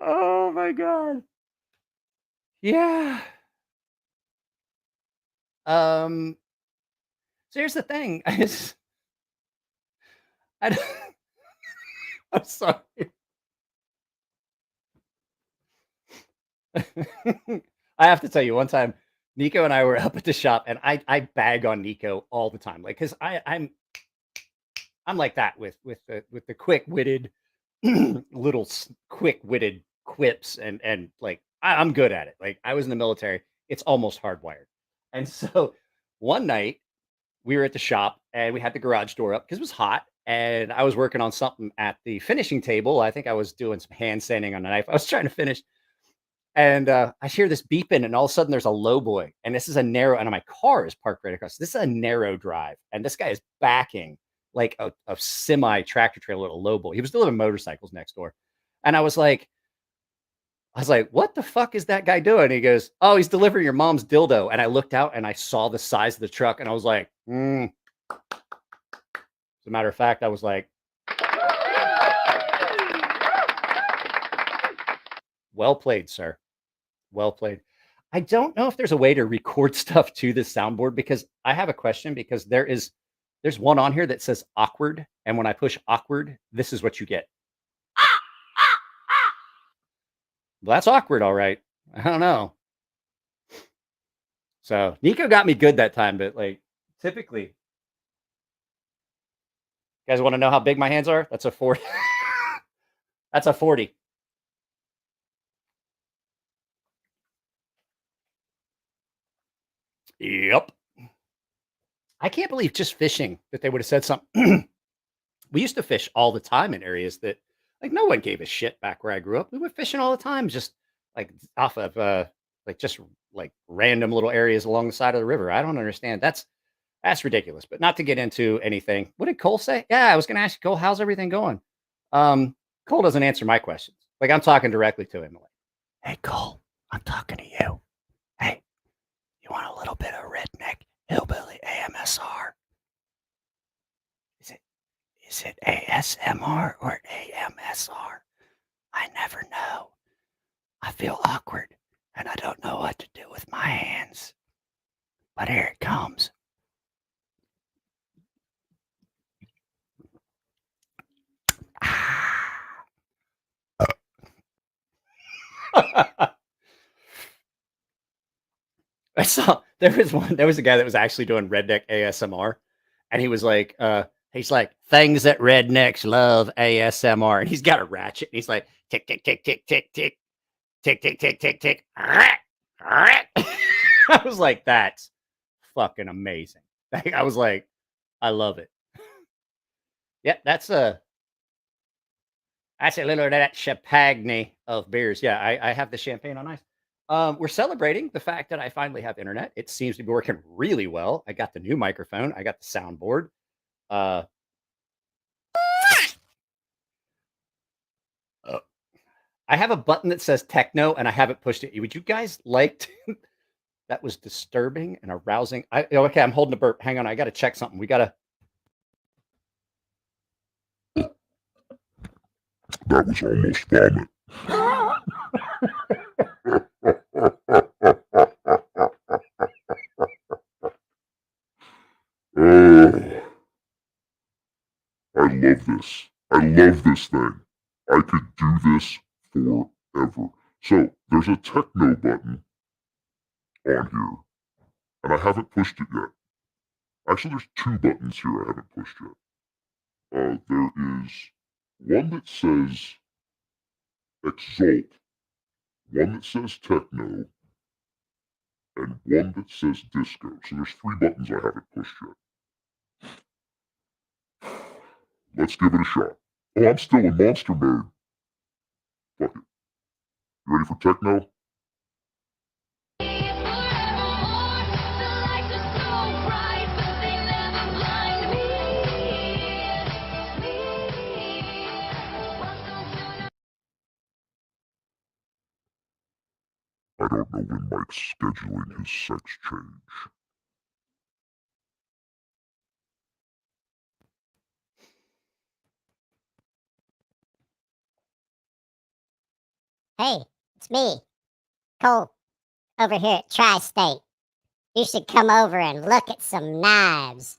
Oh my God. Yeah. So here's the thing. I don't- I'm sorry. I have to tell you, one time, Nico and I were up at the shop, and I bag on Nico all the time, like, because I'm like that with the quick-witted little quick-witted quips, and like I'm good at it. Like, I was in the military; it's almost hardwired. And so one night we were at the shop, and we had the garage door up because it was hot, and I was working on something at the finishing table. I think I was doing some hand sanding on a knife. I was trying to finish. And I hear this beeping, and all of a sudden there's a low boy, and this is a narrow, and my car is parked right across. This is a narrow drive, and this guy is backing like a semi tractor trailer at a low boy. He was delivering motorcycles next door, and I was like, what the fuck is that guy doing? And he goes, oh, he's delivering your mom's dildo. And I looked out, and I saw the size of the truck, and I was like, As a matter of fact, I was like, well played, sir. Well played. I don't know if there's a way to record stuff to the soundboard, because I have a question, because there's one on here that says awkward. And when I push awkward, this is what you get. Well, that's awkward. All right. I don't know. So Nico got me good that time, but like typically, you guys want to know how big my hands are? That's a 40. That's a 40. Yep. I can't believe just fishing that they would have said something. We used to fish all the time in areas that like no one gave a shit back where I grew up. We were fishing all the time, just like off of like just like random little areas along the side of the river. I don't understand. That's ridiculous. But not to get into anything. What did Cole say? Yeah, I was gonna ask you, Cole, how's everything going? Cole doesn't answer my questions. Like, I'm talking directly to him. Like, hey Cole, I'm talking to you. Hey, you want a little bit of redneck hillbilly AMSR? Is it ASMR or AMSR? I never know. I feel awkward, and I don't know what to do with my hands. But here it comes. I saw there was a guy that was actually doing redneck ASMR, and he was like, things that rednecks love ASMR, and he's got a ratchet, and he's like, tick tick tick tick tick tick tick tick tick tick tick. I was like, that's fucking amazing. I was like, I love it. Yeah, that's a little of that champagne of beers. Yeah, I have the champagne on ice. We're celebrating the fact that I finally have internet. It seems to be working really well. I got the new microphone. I got the soundboard. I have a button that says techno, and I haven't pushed it. Would you guys like to? That was disturbing and arousing. Okay, I'm holding a burp. Hang on, I got to check something. We got to.
That was almost vomit. I love this. I love this thing. I could do this forever. So, there's a techno button on here, and I haven't pushed it yet. Actually, there's two buttons here I haven't pushed yet. There is one that says exalt, one that says techno, and one that says disco. So there's three buttons I haven't pushed yet. Let's give it a shot. Oh, I'm still in monster mode. Fuck it. You ready for techno? I don't know when Mike's scheduling his sex change.
Hey, it's me, Cole, over here at Tri-State. You should come over and look at some knives.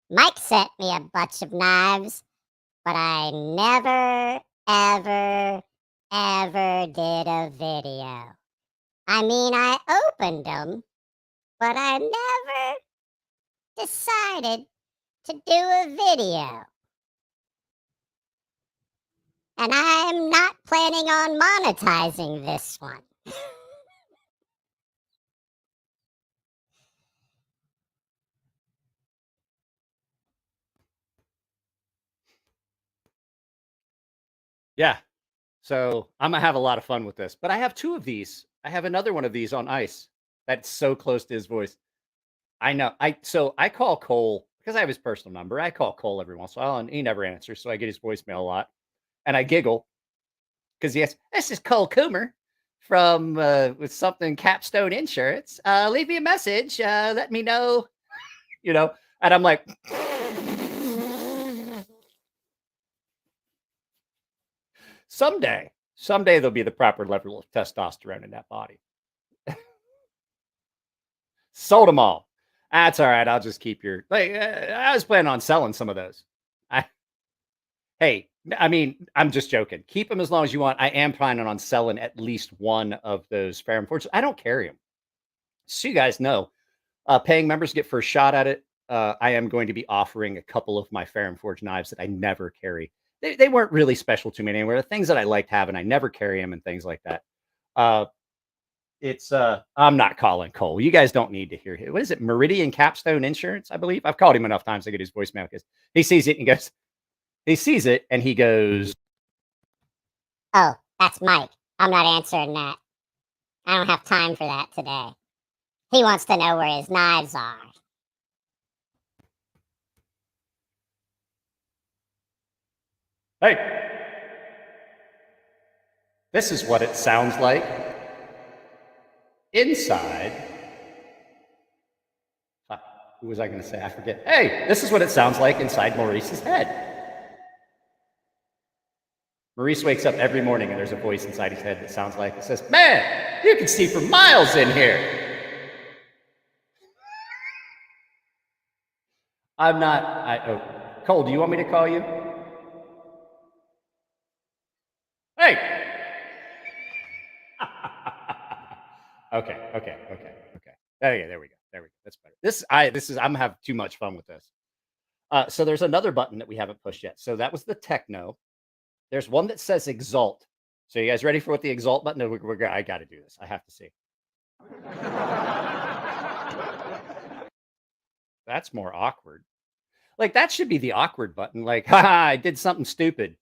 Mike sent me a bunch of knives, but I never, ever did a video. I mean, I opened them, but I never decided to do a video. And I'm not planning on monetizing this one.
Yeah. So I'm gonna have a lot of fun with this. But I have two of these. I have another one of these on ice that's so close to his voice. I know. I call Cole because I have his personal number. I call Cole every once in a while, and he never answers, so I get his voicemail a lot, and I giggle because he asks, "This is Cole Coomer from with something Capstone Insurance. Leave me a message. Let me know, you know." And I'm like, someday there'll be the proper level of testosterone in that body. Sold them all. That's all right. I'll just keep your. I was planning on selling some of those. Hey, I mean, I'm just joking. Keep them as long as you want. I am planning on selling at least one of those Fair and Fortunate. I don't carry them, so you guys know. Paying members get first shot at it. I am going to be offering a couple of my Fair and Forge knives that I never carry. They weren't really special to me anywhere. The things that I liked having, I never carry them and things like that. I'm not calling Cole. You guys don't need to hear it. What is it? Meridian Capstone Insurance, I believe. I've called him enough times to get his voicemail because he sees it and he goes,
Oh, that's Mike. I'm not answering that. I don't have time for that today. He wants to know where his knives are.
"Hey, this is what it sounds like inside." Who was I going to say? I forget. "Hey, this is what it sounds like inside Maurice's head." Maurice wakes up every morning and there's a voice inside his head that sounds like it says, "Man, you can see for miles in here." I'm not. Cole, do you want me to call you? Hey. Okay. There we go. That's better. I'm having too much fun with this. So there's another button that we haven't pushed yet. So that was the techno. There's one that says exalt. So you guys ready for what the exalt button? I got to do this. I have to see. That's more awkward. Like that should be the awkward button. Like, haha, I did something stupid.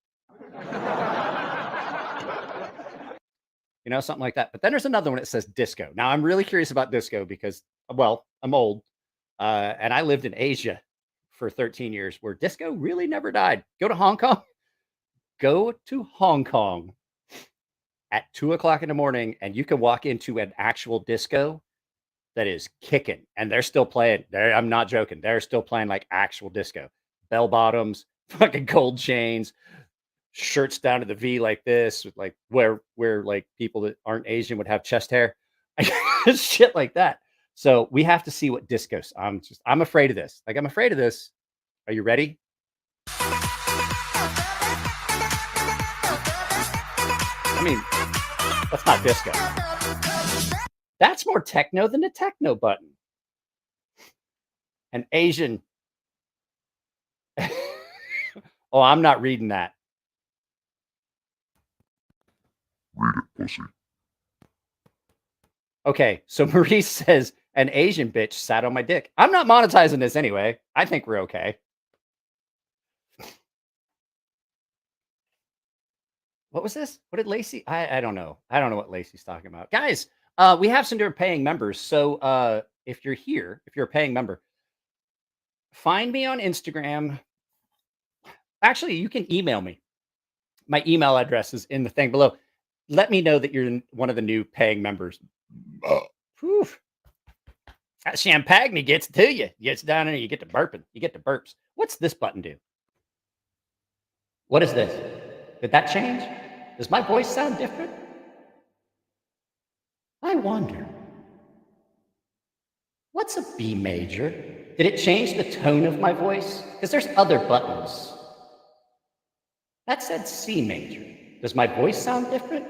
You know, something like that. But then there's another one that says disco. Now I'm really curious about disco because, well, I'm old. And I lived in Asia for 13 years where disco really never died. Go to Hong Kong. Go to Hong Kong at 2:00 in the morning and you can walk into an actual disco that is kicking and they're still playing. I'm not joking. They're still playing like actual disco. Bell bottoms, fucking gold chains, shirts down to the V like this, with like where like people that aren't Asian would have chest hair. Shit like that. So we have to see what discos. I'm afraid of this. Like I'm afraid of this. Are you ready? I mean, that's not disco. That's more techno than the techno button. An Asian. Oh, I'm not reading that.
Read it, pussy.
Okay, so Maurice says an Asian bitch sat on my dick. I'm not monetizing this anyway. I think we're okay. What was this? What did Lacey? I don't know. I don't know what Lacey's talking about. Guys, we have some different paying members. So if you're here, if you're a paying member, find me on Instagram. Actually, you can email me. My email address is in the thing below. Let me know that you're one of the new paying members. Whew. That champagne gets to you. Gets down there, you get to burping. You get to burps. What's this button do? What is this? Did that change? Does my voice sound different? I wonder. What's a B major? Did it change the tone of my voice? Because there's other buttons. That said C major. Does my voice sound different?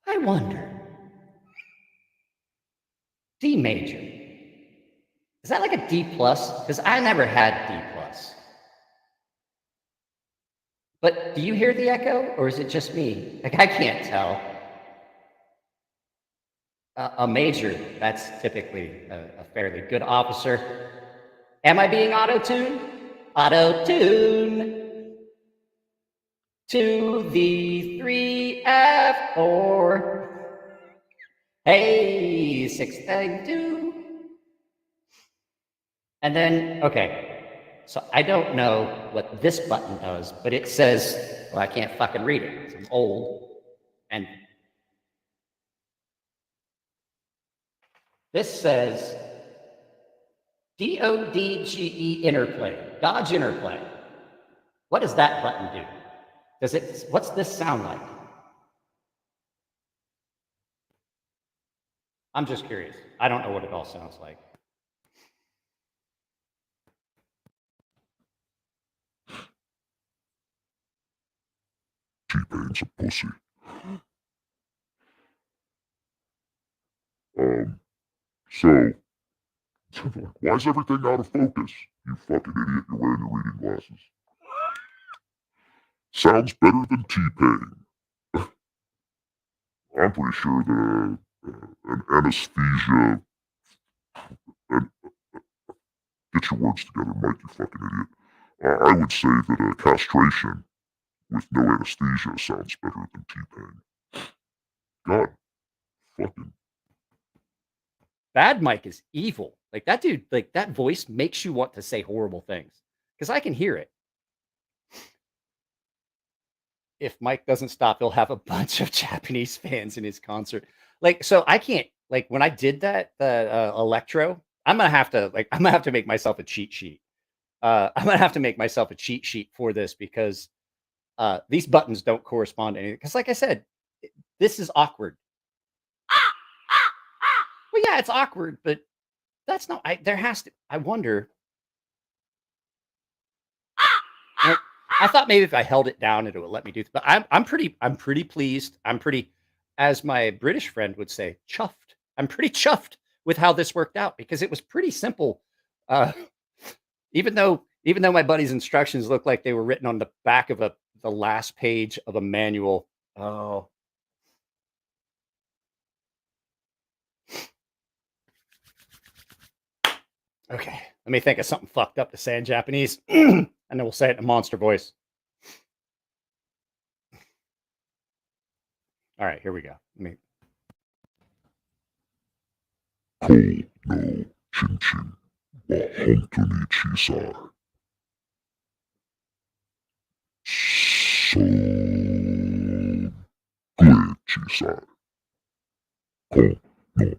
I wonder. D major. Is that like a D plus? Because I never had D plus. But do you hear the echo, or is it just me? Like, I can't tell. A major, that's typically a fairly good officer. Am I being auto-tuned? Auto-tune. To the 3F4. Hey, 632. And then, okay. So I don't know what this button does, but it says, well, I can't fucking read it because I'm old. And this says DODGE interplay, Dodge interplay. What does that button do? What's this sound like? I'm just curious. I don't know what it all sounds like.
T-Pain's a pussy. So, why is everything out of focus? You fucking idiot, you're wearing your reading glasses. Sounds better than T-Pain. I'm pretty sure that an anesthesia... get your words together, Mike, you fucking idiot. I would say that a castration with no anesthesia sounds better than T-Pain. God, fucking...
Bad Mike is evil. Like, that dude, like, that voice makes you want to say horrible things. Because I can hear it. If Mike doesn't stop, he'll have a bunch of Japanese fans in his concert. Like, so I can't, like, when I did that, the electro, I'm gonna have to make myself a cheat sheet. I'm gonna have to make myself a cheat sheet for this because these buttons don't correspond to anything. Because, like I said, this is awkward. Well, yeah, it's awkward, but that's not. I wonder. I thought maybe if I held it down, it would let me do it. But I'm pretty pleased. I'm pretty, as my British friend would say, chuffed. I'm pretty chuffed with how this worked out because it was pretty simple. Even though my buddy's instructions looked like they were written on the back of the last page of a manual. Oh. Okay, let me think of something fucked up to say in Japanese, and then we'll say it in a monster voice. All right, here we go.
Cold no chinchin wa hontoni chisai. So good chisai. Cold no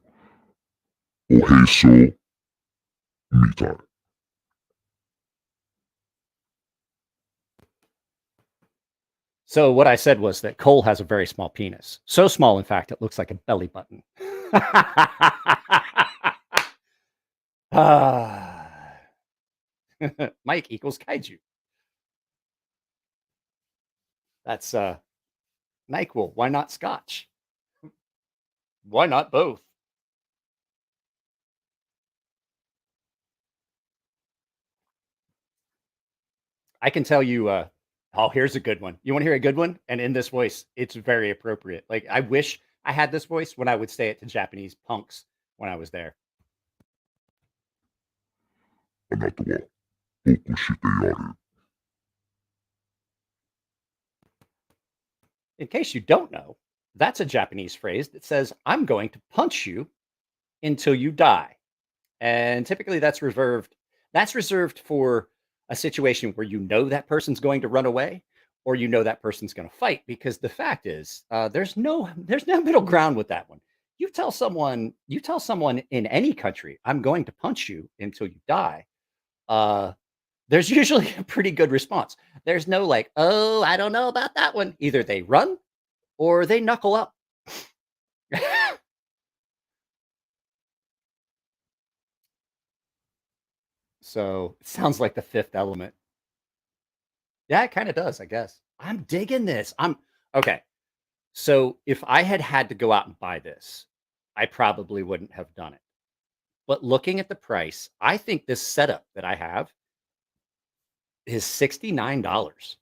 oheso mitai.
So what I said was that Cole has a very small penis. So small, in fact, it looks like a belly button. Mike equals kaiju. That's NyQuil. Why not Scotch? Why not both? I can tell you, oh, here's a good one. You want to hear a good one? And in this voice, it's very appropriate. Like, I wish I had this voice when I would say it to Japanese punks when I was there. in case you don't know, that's a Japanese phrase that says, I'm going to punch you until you die. And typically that's reserved for a situation where you know that person's going to run away or you know that person's going to fight, because the fact is there's no middle ground with that one. You tell someone in any country, I'm going to punch you until you die. There's usually a pretty good response. There's no like, oh, I don't know about that one. Either they run or they knuckle up. So it sounds like the Fifth Element. Yeah, it kind of does, I guess. I'm digging this. Okay. So if I had to go out and buy this, I probably wouldn't have done it. But looking at the price, I think this setup that I have is $69.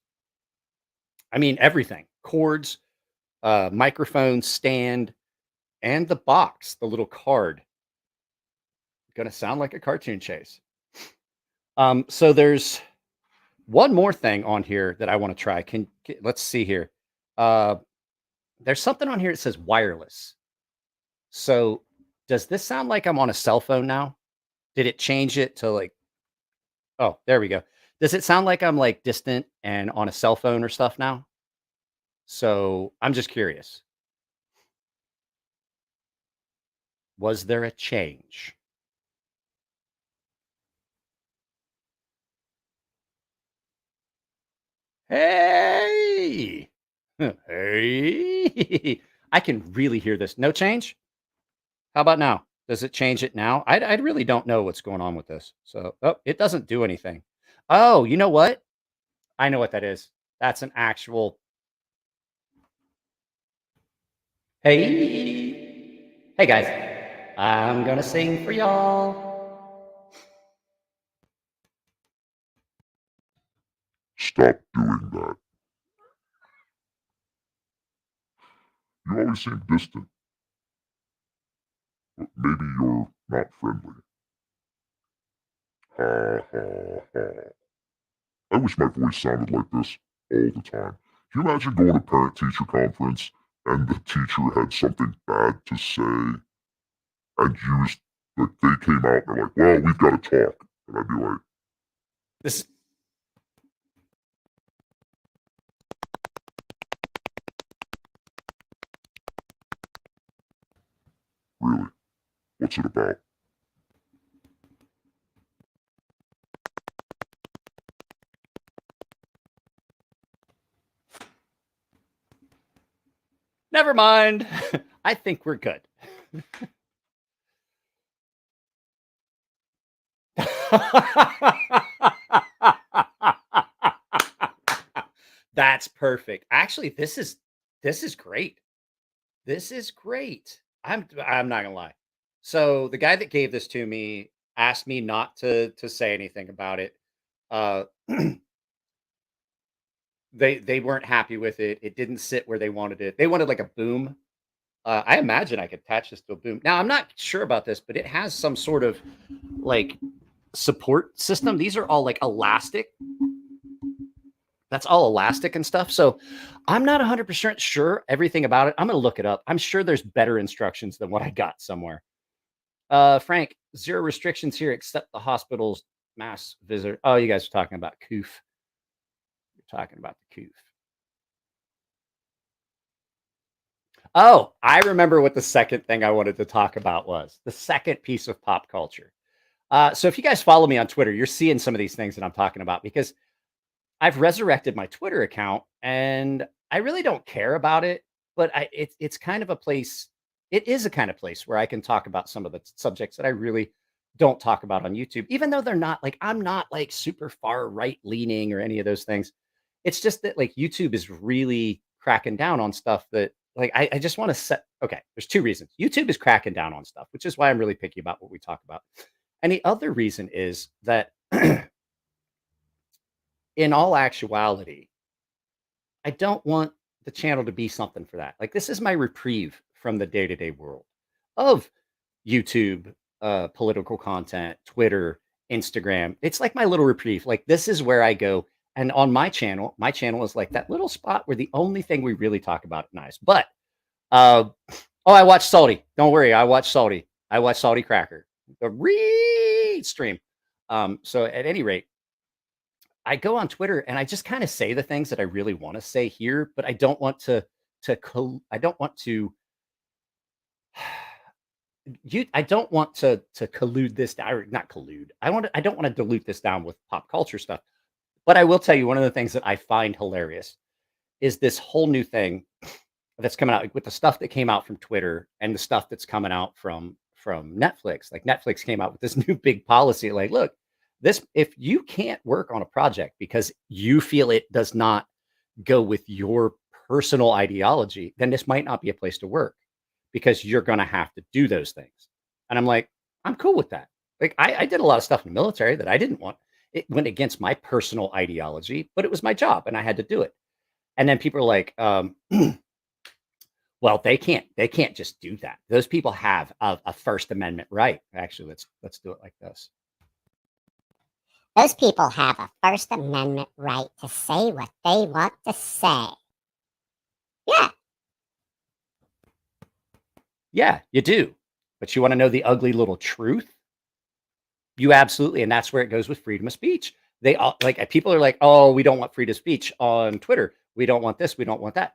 I mean, everything, cords, microphone stand, and the box, the little card. Gonna sound like a cartoon chase. So there's one more thing on here that I want to try. Let's see here. There's something on here that says wireless. So does this sound like I'm on a cell phone now? Did it change it to like, oh, there we go. Does it sound like I'm like distant and on a cell phone or stuff now? So I'm just curious. Was there a change? Hey, hey, I can really hear this. No change? How about now? Does it change it now? I really don't know what's going on with this. So, oh, it doesn't do anything. Oh, you know what? I know what that is. That's an actual. Hey, hey guys, I'm gonna sing for y'all.
Stop doing that. You always seem distant. But maybe you're not friendly. Ha ha ha. I wish my voice sounded like this all the time. Can you imagine going to parent-teacher conference and the teacher had something bad to say, and they came out and they're like, well, we've got to talk. And I'd be like,
This.
really? What's it about?
Never mind. I think we're good. That's perfect. Actually, this is great. This is great. I'm not gonna lie. So the guy that gave this to me asked me not to say anything about it. Uh, they weren't happy with it. It didn't sit where they wanted it. They wanted like a boom. I imagine I could attach this to a boom. Now I'm not sure about this, but it has some sort of like support system. These are all like elastic. That's all elastic and stuff. So I'm not 100% sure everything about it. I'm going to look it up. I'm sure there's better instructions than what I got somewhere. Frank, 0 restrictions here except the hospital's mass visit. Oh, you guys are talking about COOF. You're talking about the COOF. Oh, I remember what the second thing I wanted to talk about was. The second piece of pop culture. So if you guys follow me on Twitter, you're seeing some of these things that I'm talking about because I've resurrected my Twitter account and I really don't care about it, but it's kind of a place. It is a kind of place where I can talk about some of the subjects that I really don't talk about on YouTube, even though they're not like, I'm not like super far right leaning or any of those things. It's just that like YouTube is really cracking down on stuff that like, I just want to set, okay, there's 2 reasons. YouTube is cracking down on stuff, which is why I'm really picky about what we talk about. And the other reason is that in all actuality, I don't want the channel to be something for that. Like this is my reprieve from the day-to-day world of YouTube, political content, Twitter, Instagram. It's like my little reprieve. Like this is where I go And on my channel is like that little spot where the only thing we really talk about is nice. But oh, I watched Salty. Don't worry, I watched Salty. I watched Salty Cracker, the read stream. So at any rate, I go on Twitter and I just kind of say the things that I really want to say here, but I don't want to I don't want to I don't want to collude this down, or not collude. I don't want to dilute this down with pop culture stuff. But I will tell you, one of the things that I find hilarious is this whole new thing that's coming out with the stuff that came out from Twitter and the stuff that's coming out from Netflix. Like Netflix came out with this new big policy, like, look, this, if you can't work on a project because you feel it does not go with your personal ideology, then this might not be a place to work, because you're going to have to do those things. And I'm like, I'm cool with that. Like I did a lot of stuff in the military that I didn't want. It went against my personal ideology, but it was my job and I had to do it. And then people are like, well, they can't just do that. Those people have a First Amendment right. Actually, let's do it like this.
Those people have a First Amendment right to say what they want to say. Yeah.
Yeah, you do. But you want to know the ugly little truth? You absolutely, and that's where it goes with freedom of speech. They all, like, people are like, oh, we don't want freedom of speech on Twitter. We don't want this. We don't want that.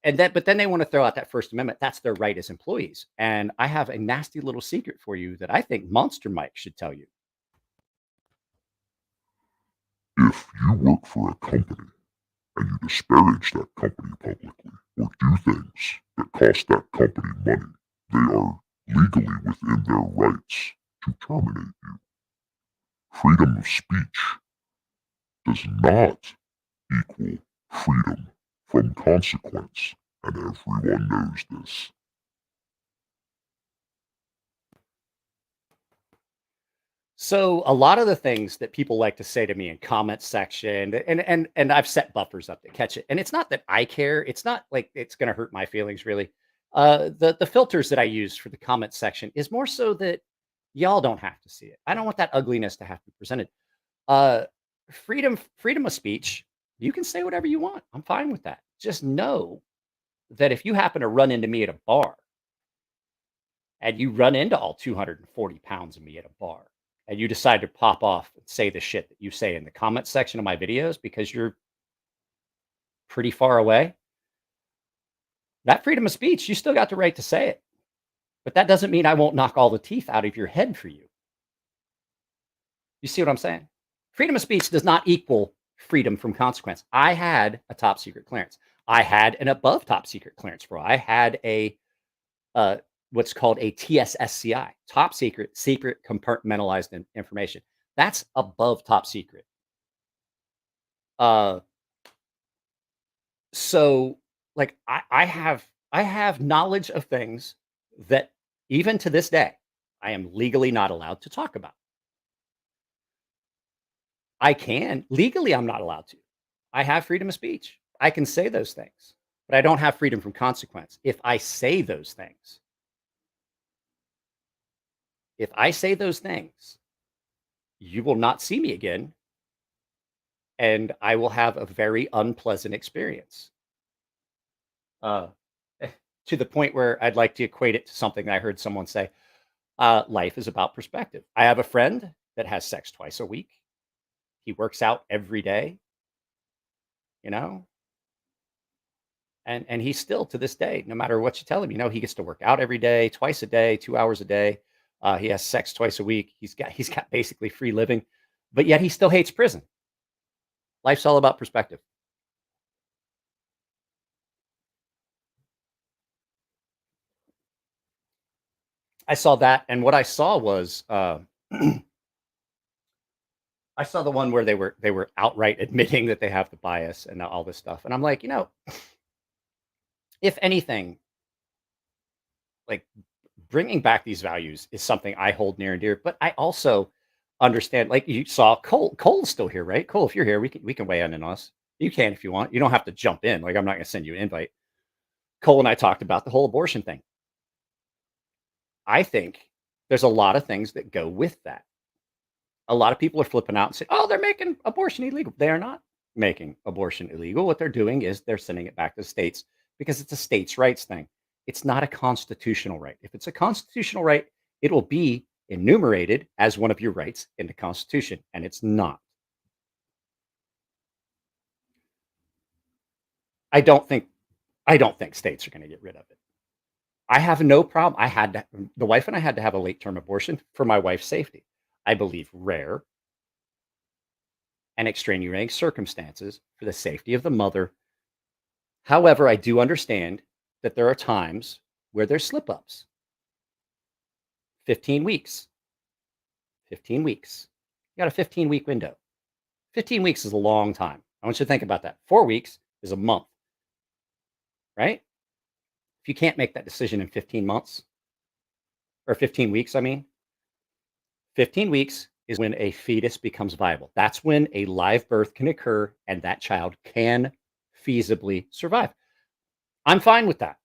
But then they want to throw out that First Amendment. That's their right as employees. And I have a nasty little secret for you that I think Monster Mike should tell you.
If you work for a company and you disparage that company publicly or do things that cost that company money, they are legally within their rights to terminate you. Freedom of speech does not equal freedom from consequence, and everyone knows this.
So a lot of the things that people like to say to me in comment section, and I've set buffers up to catch it. And it's not that I care. It's not like it's going to hurt my feelings, really. The filters that I use for the comment section is more so that y'all don't have to see it. I don't want that ugliness to have to be presented. Freedom of speech. You can say whatever you want. I'm fine with that. Just know that if you happen to run into me at a bar and you run into all 240 pounds of me at a bar, and you decide to pop off and say the shit that you say in the comment section of my videos because you're pretty far away, that freedom of speech, you still got the right to say it. But that doesn't mean I won't knock all the teeth out of your head for you. You see what I'm saying? Freedom of speech does not equal freedom from consequence. I had a top secret clearance. I had an above top secret clearance, bro. I had a what's called a TSSCI, top secret compartmentalized information. That's above top secret. So like I have knowledge of things that even to this day, I am legally not allowed to talk about. I can. Legally, I'm not allowed to. I have freedom of speech. I can say those things, but I don't have freedom from consequence. If I say those things, you will not see me again, and I will have a very unpleasant experience. To the point where I'd like to equate it to something I heard someone say, life is about perspective. I have a friend that has sex twice a week. He works out every day, you know, and he's still, to this day, no matter what you tell him, you know, he gets to work out every day, twice a day, 2 hours a day. He has sex twice a week. He's got basically free living, but yet he still hates prison. Life's all about perspective. I saw that, and what I saw was I saw the one where they were outright admitting that they have the bias and all this stuff, and I'm like, you know, if anything, like, bringing back these values is something I hold near and dear, but I also understand, like you saw Cole's still here, right? Cole, if you're here, we can weigh in on us. You can if you want. You don't have to jump in. Like, I'm not going to send you an invite. Cole and I talked about the whole abortion thing. I think there's a lot of things that go with that. A lot of people are flipping out and saying, oh, they're making abortion illegal. They are not making abortion illegal. What they're doing is they're sending it back to the states because it's a states' rights thing. It's not a constitutional right. If it's a constitutional right, it will be enumerated as one of your rights in the Constitution, and it's not. I don't think states are going to get rid of it. I have no problem. The wife and I had to have a late-term abortion for my wife's safety. I believe rare and extenuating circumstances for the safety of the mother. However, I do understand that there are times where there's slip-ups. 15 weeks. 15 weeks. You got a 15-week window. 15 weeks is a long time. I want you to think about that. 4 weeks is a month, right? If you can't make that decision in 15 months, or 15 weeks, 15 weeks is when a fetus becomes viable. That's when a live birth can occur and that child can feasibly survive. I'm fine with that.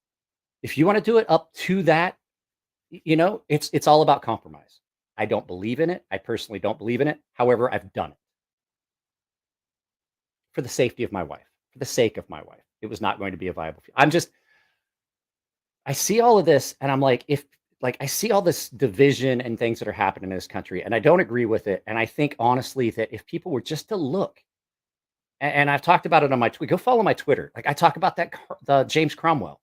If you want to do it up to that, it's all about compromise. I don't believe in it. I personally don't believe in it. However, I've done it for the safety of my wife, for the sake of my wife. It was not going to be a viable. I see all of this and I'm like, I see all this division and things that are happening in this country and I don't agree with it. And I think honestly that if people were just to look, and I've talked about it on my tweet, go follow my Twitter. Like I talk about the James Cromwell.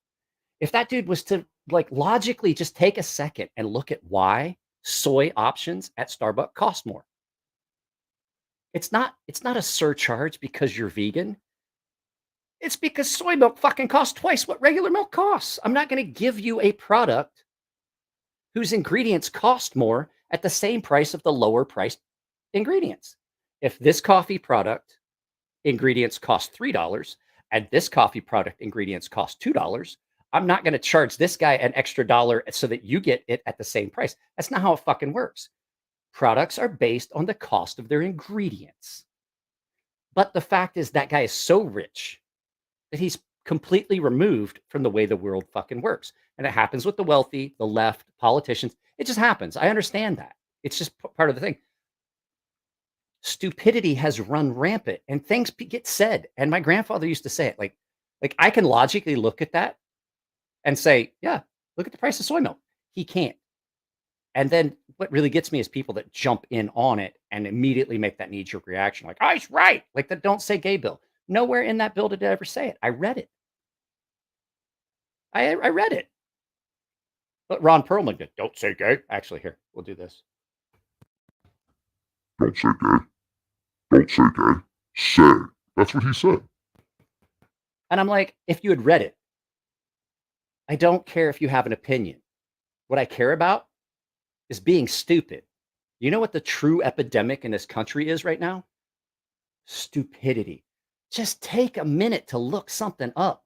If that dude was to logically just take a second and look at why soy options at Starbucks cost more. It's not a surcharge because you're vegan. It's because soy milk fucking costs twice what regular milk costs. I'm not going to give you a product whose ingredients cost more at the same price of the lower priced ingredients. If this coffee product ingredients cost $3 and this coffee product ingredients cost $2, I'm not going to charge this guy an extra dollar so that you get it at the same price. That's not how it fucking works. Products are based on the cost of their ingredients. But the fact is that guy is so rich that he's completely removed from the way the world fucking works. And it happens with the wealthy, the left, politicians. It just happens. I understand that. It's just part of the thing. Stupidity has run rampant and things get said. And my grandfather used to say it like I can logically look at that and say, yeah, look at the price of soy milk. He can't. And then what really gets me is people that jump in on it and immediately make that knee-jerk reaction. Like, oh, he's right. Like the Don't Say Gay bill. Nowhere in that bill did it ever say it. I read it. I read it. But Ron Perlman did. Don't say gay. Actually, here, we'll do this.
Don't say gay. Don't say gay. Say. That's what he said.
And I'm like, if you had read it, I don't care if you have an opinion. What I care about is being stupid. You know what the true epidemic in this country is right now? Stupidity. Just take a minute to look something up.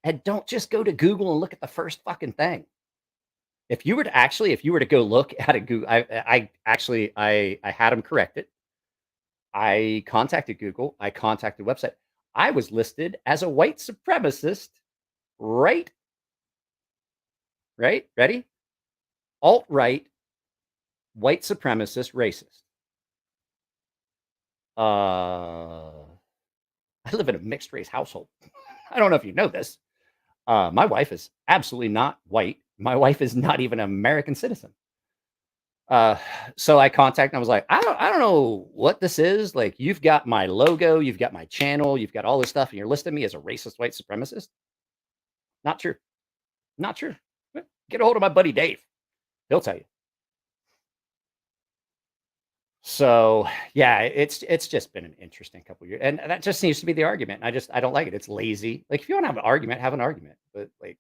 And don't just go to Google and look at the first fucking thing. If you were to go look at it, Google, I had them correct it. I contacted Google. I contacted the website. I was listed as a white supremacist, right? Ready? Alt-right, white supremacist, racist. I live in a mixed race household. I don't know if you know this. My wife is absolutely not white. My wife is not even an American citizen. So I contacted and I was like, I don't know what this is. Like, you've got my logo, you've got my channel, you've got all this stuff, and you're listing me as a racist white supremacist. Not true. Not true. Get a hold of my buddy Dave. He'll tell you. So yeah, it's just been an interesting couple of years, and that just seems to be the argument. I don't like it. It's lazy. Like, if you want to have an argument, have an argument. But like,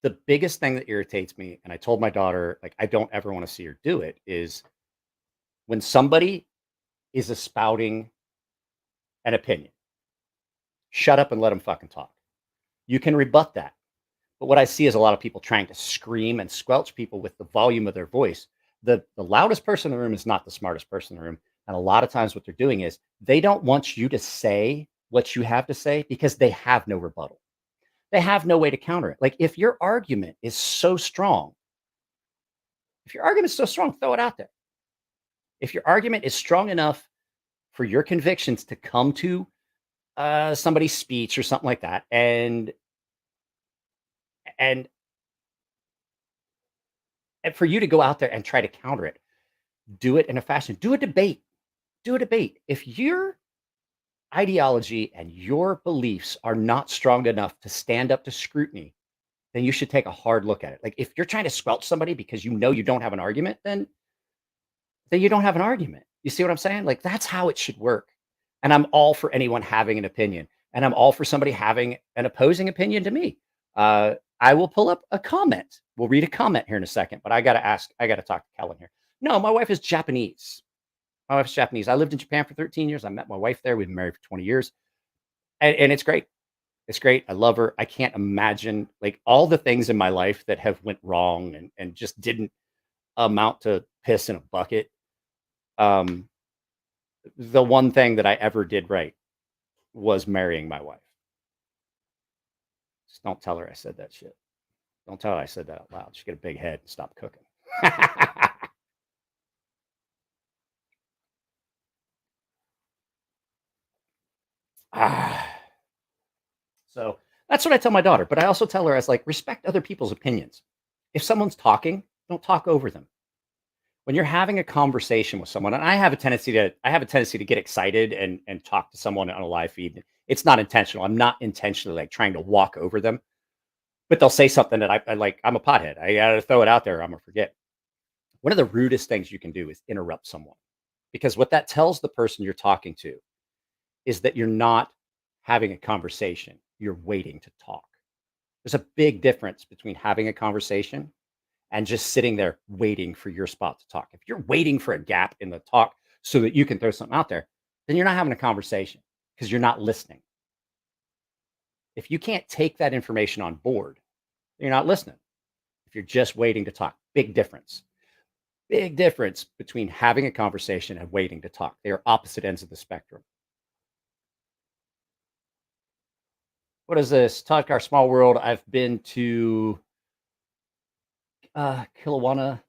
the biggest thing that irritates me, and I told my daughter, like, I don't ever want to see her do it, is when somebody is espouting an opinion. Shut up and let them fucking talk. You can rebut that. But what I see is a lot of people trying to scream and squelch people with the volume of their voice. The loudest person in the room is not the smartest person in the room. And a lot of times what they're doing is they don't want you to say what you have to say because they have no rebuttal. They have no way to counter it. Like, if your argument is so strong, throw it out there. If your argument is strong enough for your convictions to come to somebody's speech or something like that, and for you to go out there and try to counter it, do it in a fashion, do a debate. If your ideology and your beliefs are not strong enough to stand up to scrutiny, then you should take a hard look at it. Like if you're trying to squelch somebody because you know you don't have an argument, then you don't have an argument. You see what I'm saying? Like that's how it should work. And I'm all for anyone having an opinion, and I'm all for somebody having an opposing opinion to me. I will pull up a comment. We'll read a comment here in a second, but I got to talk to Kellen here. No, my wife is Japanese. My wife's Japanese. I lived in Japan for 13 years. I met my wife there. We've been married for 20 years. And it's great. It's great. I love her. I can't imagine like all the things in my life that have went wrong and just didn't amount to piss in a bucket. The one thing that I ever did right was marrying my wife. Just don't tell her I said that shit. Don't tell her I said that out loud. She get a big head and stop cooking. So that's what I tell my daughter. But I also tell her, as like, respect other people's opinions. If someone's talking, don't talk over them. When you're having a conversation with someone, and I have a tendency to get excited and talk to someone on a live feed. It's not intentional. I'm not intentionally like trying to walk over them, but they'll say something that I like. I'm a pothead. I got to throw it out there, or I'm gonna forget. One of the rudest things you can do is interrupt someone, because what that tells the person you're talking to is that you're not having a conversation. You're waiting to talk. There's a big difference between having a conversation and just sitting there waiting for your spot to talk. If you're waiting for a gap in the talk so that you can throw something out there, then you're not having a conversation because you're not listening. If you can't take that information on board, you're not listening. If you're just waiting to talk, big difference. Big difference between having a conversation and waiting to talk. They are opposite ends of the spectrum. What is this? Talk Our Small World. I've been to Kilowana.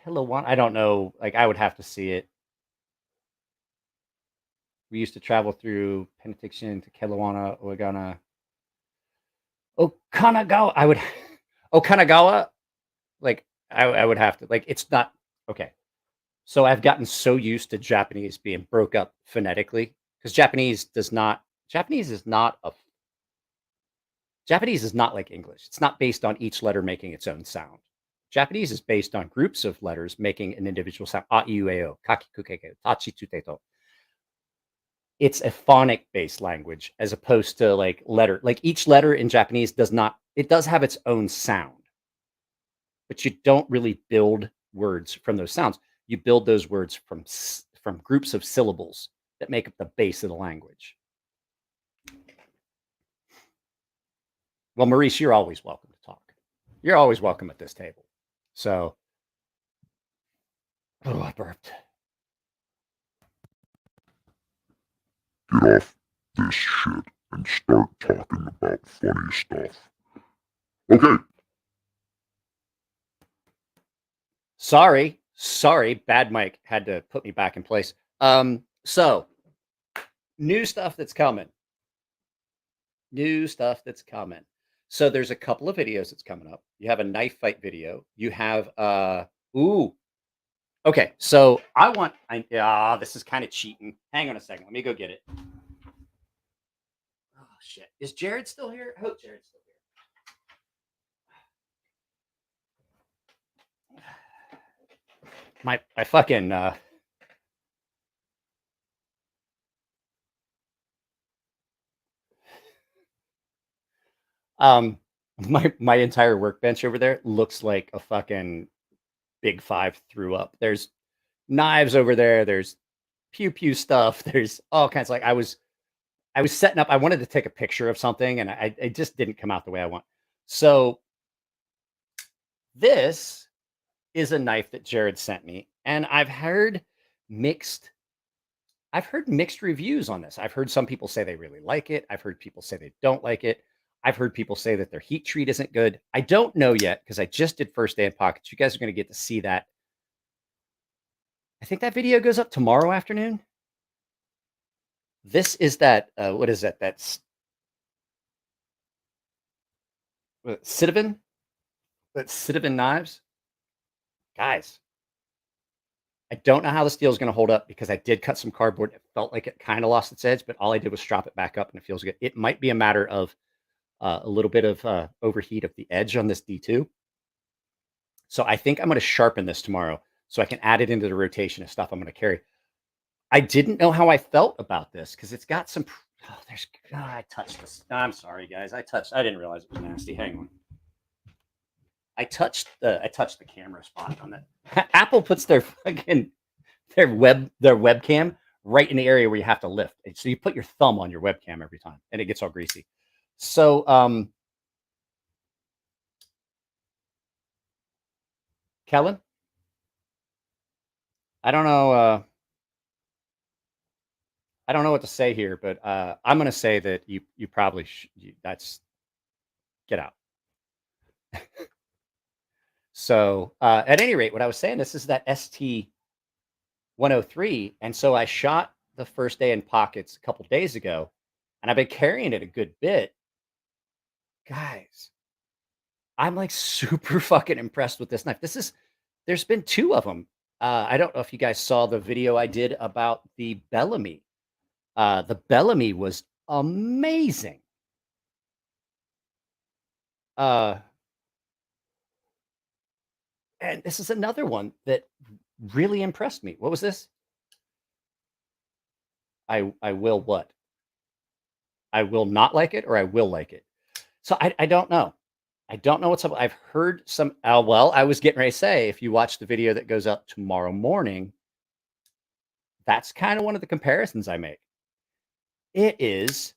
I don't know. Like, I would have to see it. We used to travel through Penticton to Kilowana, Okanagawa. Okanagawa. Like, I would have to, like, it's not, okay. So I've gotten so used to Japanese being broke up phonetically, because Japanese is not like English. It's not based on each letter making its own sound. Japanese is based on groups of letters making an individual sound. A, I, U, E, O, kaki, kukeke, tachi, tuteto. It's a phonic based language as opposed to like letter. Like each letter in Japanese does have its own sound, but you don't really build words from those sounds. You build those words from groups of syllables that make up the base of the language. Well, Maurice, you're always welcome to talk. You're always welcome at this table. So, oh, I burped.
Get off this shit and start talking about funny stuff. Okay.
Sorry, bad mic had to put me back in place. So new stuff that's coming. So there's a couple of videos that's coming up. You have a knife fight video. You have okay. So this is kind of cheating. Hang on a second. Let me go get it. Oh shit. Is Jared still here? I hope Jared's still here. My fucking my entire workbench over there looks like a fucking Big Five threw up. There's knives over there. There's pew stuff. There's all kinds. Like I was setting up. I wanted to take a picture of something, and it just didn't come out the way I want. So this is a knife that Jared sent me, and I've heard mixed reviews on this. I've heard some people say they really like it. I've heard people say they don't like it. I've heard people say that their heat treat isn't good. I don't know yet because I just did first day in pockets. You guys are going to get to see that I think that video goes up tomorrow afternoon. This is that, what is that? That's Citizen? That's Citizen knives. Guys, I don't know how the steel is going to hold up because I did cut some cardboard. It felt like it kind of lost its edge, but all I did was strop it back up and it feels good. It might be a matter of a little bit of overheat of the edge on this D2. So I think I'm going to sharpen this tomorrow so I can add it into the rotation of stuff I'm going to carry. I didn't know how I felt about this because it's got some. Oh, I touched this. I'm sorry, guys. I didn't realize it was nasty. Hang on. I touched the camera spot on that. Apple puts their webcam right in the area where you have to lift. So you put your thumb on your webcam every time, and it gets all greasy. So, Kellen, I don't know. I don't know what to say here, but I'm going to say that you probably get out. So at any rate, what I was saying, this is that ST 103. And so I shot the first day in pockets a couple days ago, and I've been carrying it a good bit. Guys, I'm like super fucking impressed with this knife. There's been two of them. I don't know if you guys saw the video I did about the Bellamy. The Bellamy was amazing. And this is another one that really impressed me. What was this? I will what? I will not like it or I will like it. So I don't know. I don't know what's up. I've heard some, well, I was getting ready to say, if you watch the video that goes up tomorrow morning, that's kind of one of the comparisons I make. It is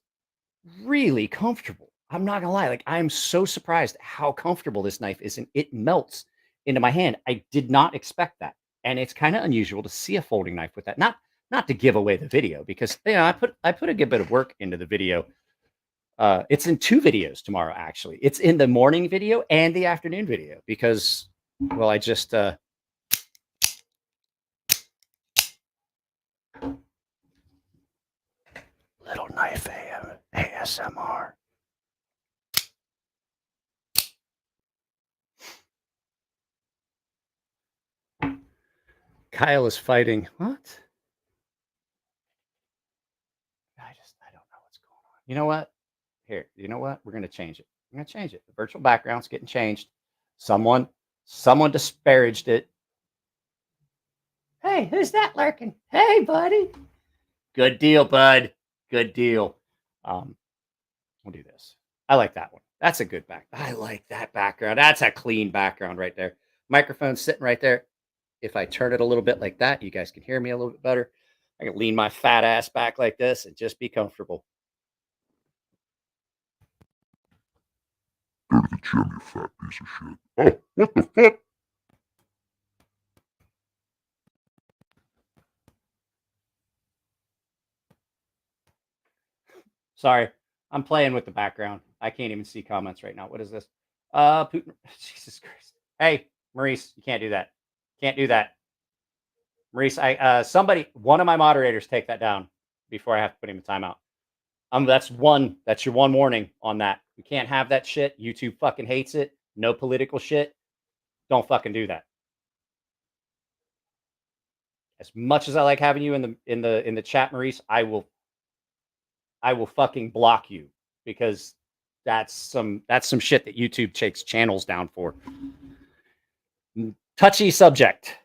really comfortable. I'm not gonna lie. Like, I'm so surprised at how comfortable this knife is, and it melts into my hand. I did not expect that. And it's kind of unusual to see a folding knife with that. Not to give away the video, because I put a good bit of work into the video. It's in two videos tomorrow, actually. It's in the morning video and the afternoon video because, well, I just little knife ASMR. Kyle is fighting. What? I don't know what's going on. You know what? Here, you know what? We're going to change it. We're going to change it. The virtual background's getting changed. Someone disparaged it. Hey, who's that lurking? Hey, buddy. Good deal, bud. Good deal. We'll do this. I like that one. That's a good back. I like that background. That's a clean background right there. Microphone's sitting right there. If I turn it a little bit like that, you guys can hear me a little bit better. I can lean my fat ass back like this and just be comfortable.
Go to the gym, you fat piece of shit. Oh, what the fuck?
Sorry, I'm playing with the background. I can't even see comments right now. What is this? Putin. Jesus Christ. Hey, Maurice, you can't do that. Can't do that. Maurice, one of my moderators take that down before I have to put him in timeout. That's your one warning on that. We can't have that shit. YouTube fucking hates it. No political shit. Don't fucking do that. As much as I like having you in the chat, Maurice, I will fucking block you because that's some shit that YouTube takes channels down for. Touchy subject.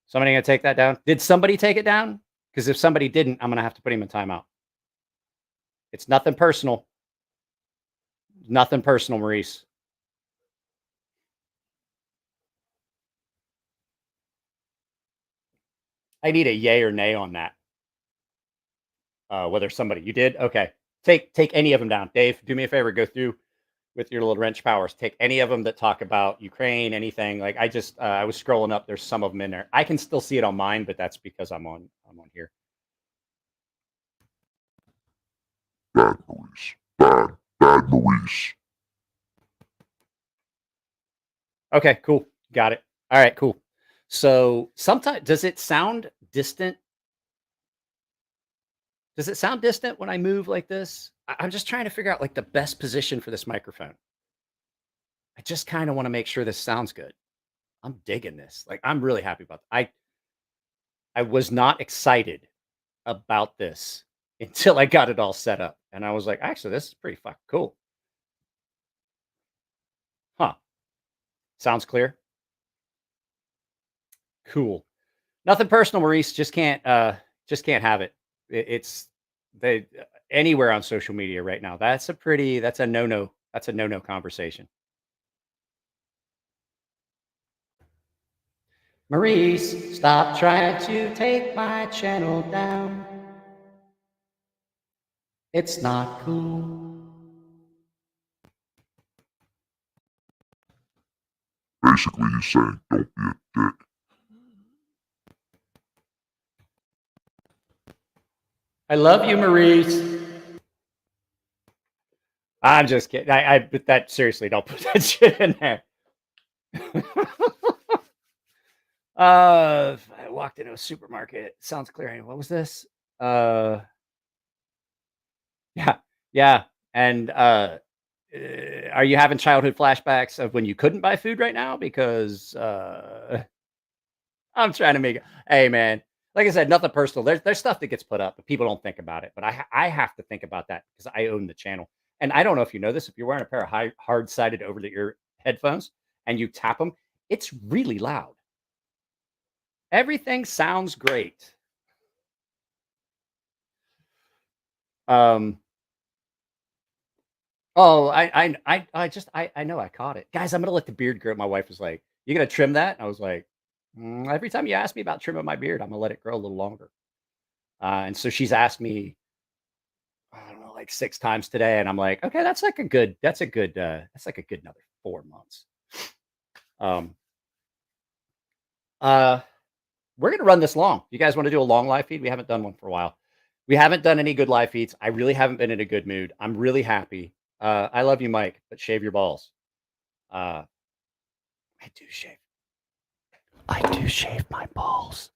Somebody gonna take that down? Did somebody take it down? Because if somebody didn't, I'm gonna have to put him in timeout. It's nothing personal. Nothing personal, Maurice. I need a yay or nay on that. Whether somebody you did, okay. Take any of them down. Dave, do me a favor. Go through with your little wrench powers. Take any of them that talk about Ukraine, anything. Like I was scrolling up. There's some of them in there. I can still see it on mine, but that's because I'm on here.
Bad Maurice. Bad Maurice.
Okay, cool. Got it. All right, cool. So sometimes, does it sound distant? Does it sound distant when I move like this? I'm just trying to figure out like the best position for this microphone. I just kind of want to make sure this sounds good. I'm digging this. Like, I'm really happy about I was not excited about this until I got it all set up. And I was like, actually, this is pretty fucking cool. Huh. Sounds clear. Cool. Nothing personal, Maurice. Just can't have it. It's they anywhere on social media right now. That's a no-no. That's a no-no conversation. Maurice, stop trying to take my channel down. It's not cool.
Basically, he's saying, don't be a dick.
I love you, Maurice. I'm just kidding. But that seriously, don't put that shit in there. I walked into a supermarket. Sounds clear. What was this? Yeah. And are you having childhood flashbacks of when you couldn't buy food right now? Because I'm trying to make it. Hey, man. Like I said, nothing personal. There's stuff that gets put up, but people don't think about it. But I have to think about that because I own the channel. And I don't know if you know this. If you're wearing a pair of hard-sided over-the-ear headphones and you tap them, it's really loud. Everything sounds great. Oh, I know I caught it. Guys, I'm going to let the beard grow. My wife was like, you going to trim that? I was like, every time you ask me about trimming my beard, I'm going to let it grow a little longer. And so she's asked me, I don't know, like 6 times today. And I'm like, okay, that's like a good another 4 months. We're going to run this long. You guys want to do a long live feed? We haven't done one for a while. We haven't done any good live feeds. I really haven't been in a good mood. I'm really happy. I love you, Mike, but shave your balls. I do shave. I do shave my balls.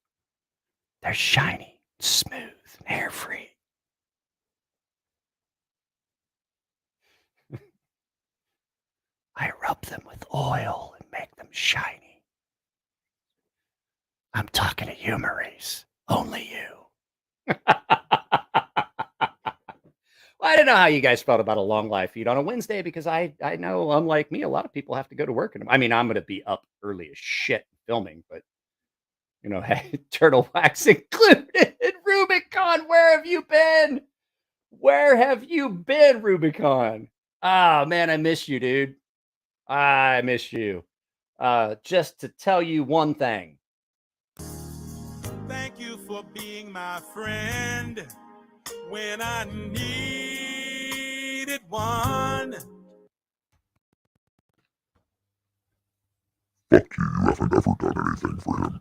They're shiny, smooth, and hair-free. I rub them with oil and make them shiny. I'm talking to you, Maurice. Only you. Well, I don't know how you guys felt about a long live feed on a Wednesday because I know, unlike me, a lot of people have to go to work. And I mean, I'm going to be up early as shit filming, but you know, hey, turtle wax included. Rubicon, where have you been? Where have you been, Rubicon? Ah, man, I miss you, dude. I miss you. Just to tell you one thing.
Thank you for being my friend when I needed one.
Fuck you, you haven't ever done anything for him.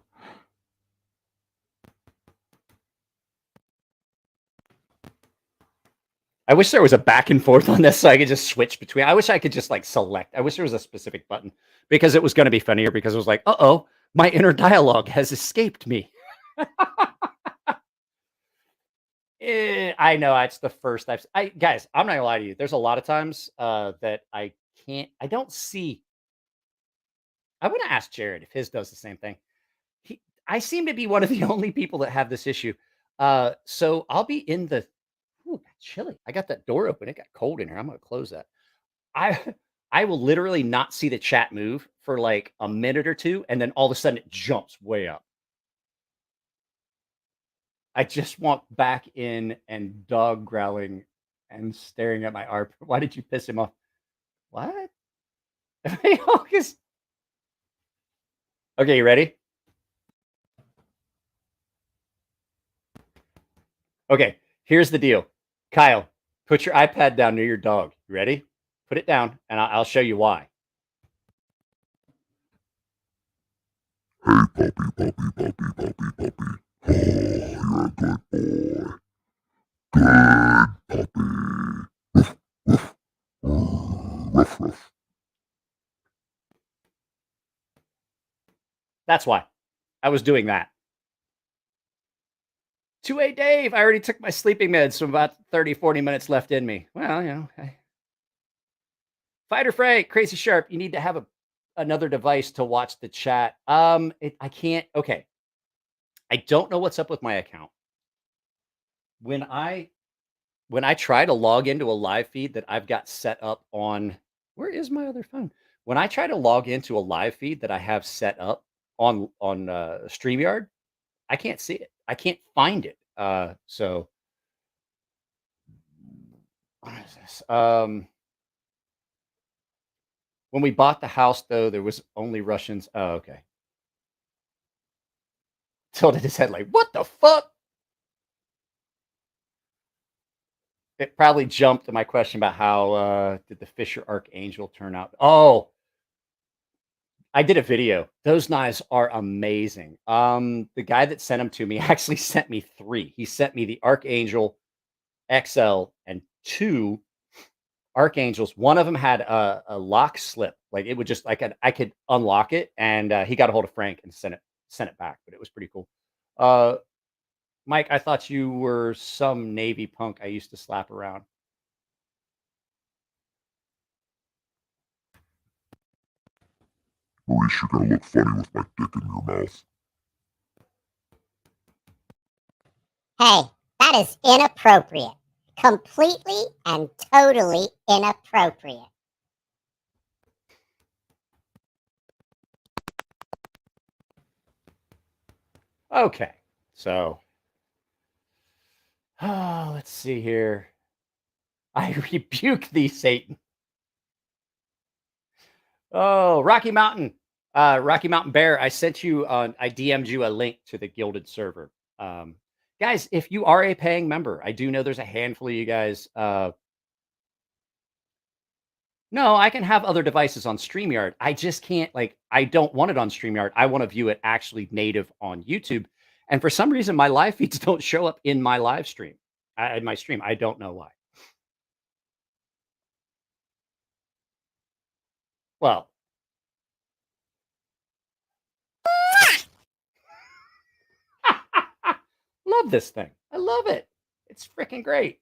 I wish there was a back and forth on this so I could just switch between. I wish I could just like select. I wish there was a specific button because it was going to be funnier because it was like, uh-oh, my inner dialogue has escaped me. I know it's the first guys, I'm not gonna lie to you. There's a lot of times that I don't see. I want to ask Jared if his does the same thing. I seem to be one of the only people that have this issue. So I'll be in the ooh, chilly. I got that door open. It got cold in here. I'm gonna close that. I will literally not see the chat move for like a minute or two, and then all of a sudden it jumps way up. I just walked back in and dog growling and staring at my arm. Why did you piss him off? What? Okay, you ready? Okay, here's the deal. Kyle, put your iPad down near your dog. You ready? Put it down, and I'll show you why.
Hey, puppy, puppy, puppy, puppy, puppy. Oh, you're a good boy. Good puppy. Ruff, ruff. Ruff, ruff.
That's why I was doing that. 2A Dave, I already took my sleeping meds from about 30, 40 minutes left in me. Well, you know. Fighter Frank, Crazy Sharp, you need to have another device to watch the chat. I can't. Okay. I don't know what's up with my account. When I try to log into a live feed that I've got set up on, where is my other phone? When I try to log into a live feed that I have set up on StreamYard, I can't see it. I can't find it. So what is this? When we bought the house, though, there was only Russians. Oh, okay. Tilted his head like, what the fuck? It probably jumped to my question about how did the Fisher Archangel turn out? Oh, I did a video. Those knives are amazing. The guy that sent them to me actually sent me 3. He sent me the Archangel XL and 2 Archangels. One of them had a lock slip. Like it would just, I could unlock it, and he got a hold of Frank and sent it back, but it was pretty cool. Mike, I thought you were some Navy punk I used to slap around.
Maurice, you're gonna look funny with my dick in your mouth.
Hey, that is inappropriate. Completely and totally inappropriate.
Okay, so let's see here. I rebuke thee, Satan. Oh, Rocky Mountain Bear. I sent you I DM'd you a link to the Gilded server. Guys, if you are a paying member, I do know there's a handful of you guys. No, I can have other devices on StreamYard. I just can't, I don't want it on StreamYard. I want to view it actually native on YouTube. And for some reason, my live feeds don't show up in my live stream, in my stream. I don't know why. Well, love this thing. I love it. It's freaking great.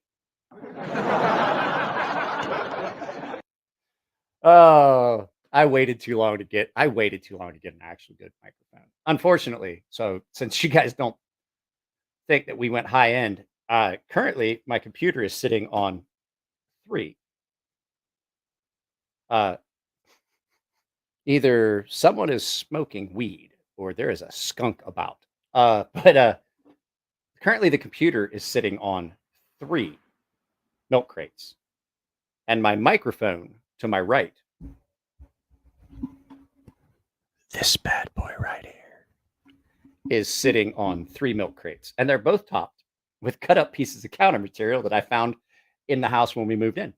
Oh, I waited too long to get an actually good microphone. Unfortunately. So since you guys don't think that we went high end, currently my computer is sitting on 3. Either someone is smoking weed or there is a skunk about. But currently the computer is sitting on 3 milk crates. And my microphone to my right, this bad boy right here, is sitting on 3 milk crates. And they're both topped with cut up pieces of counter material that I found in the house when we moved in.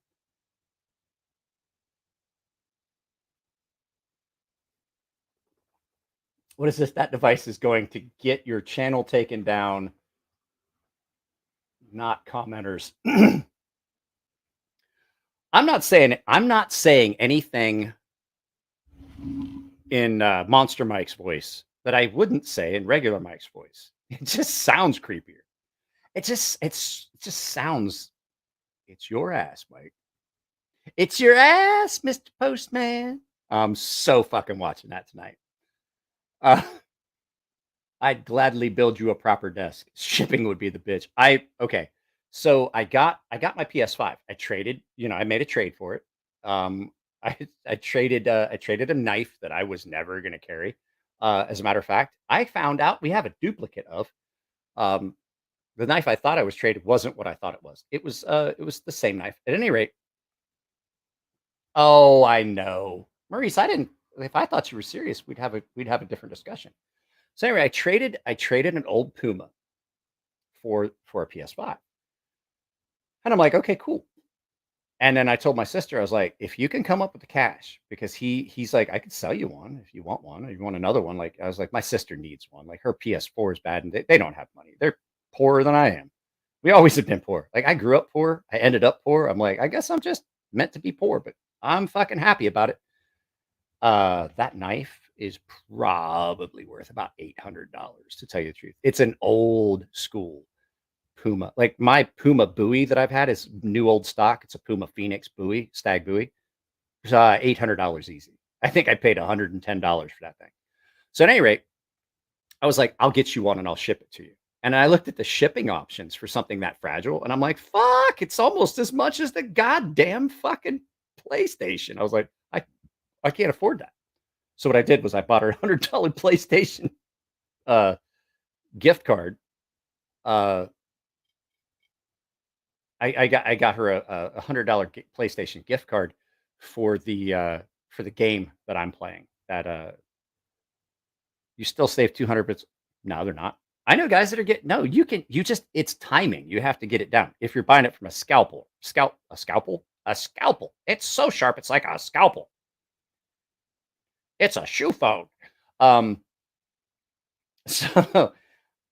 What is this? That device is going to get your channel taken down. Not commenters. I'm not saying anything in Monster Mike's voice that I wouldn't say in regular Mike's voice. It just sounds creepier. It just sounds. It's your ass, Mike. It's your ass, Mr. Postman. I'm so fucking watching that tonight. I'd gladly build you a proper desk. Shipping would be the bitch. Okay. So I got my PS5. I made a trade for it. I traded a knife that I was never going to carry. As a matter of fact, I found out we have a duplicate of the knife I thought I was traded wasn't what I thought it was. It was the same knife. At any rate. Oh, I know. Maurice, if I thought you were serious, we'd have a different discussion. So anyway, I traded an old Puma for a PS5. And I'm like, okay, cool. And then I told my sister, I was like, if you can come up with the cash, because he's like, I could sell you one if you want one, or you want another one. Like, I was like, my sister needs one. Like, her PS4 is bad and they don't have money. They're poorer than I am. We always have been poor. Like, I grew up poor. I ended up poor. I'm like, I guess I'm just meant to be poor, but I'm fucking happy about it. That knife is probably worth about $800, to tell you the truth. It's an old school Puma. Like my Puma buoy that I've had is new old stock. It's a Puma Phoenix buoy, stag buoy. It's $800 easy. I think I paid $110 for that thing. So at any rate, I was like, I'll get you one and I'll ship it to you. And I looked at the shipping options for something that fragile, and I'm like, fuck, it's almost as much as the goddamn fucking PlayStation. I was like, I can't afford that. So what I did was I bought her $100 PlayStation gift card. I got her a $100 PlayStation gift card for the game that I'm playing. That you still save 200 bits. No, they're not. I know guys that are getting, no, it's timing. You have to get it down. If you're buying it from a scalpel. It's so sharp. It's like a scalpel. It's a shoe phone. So,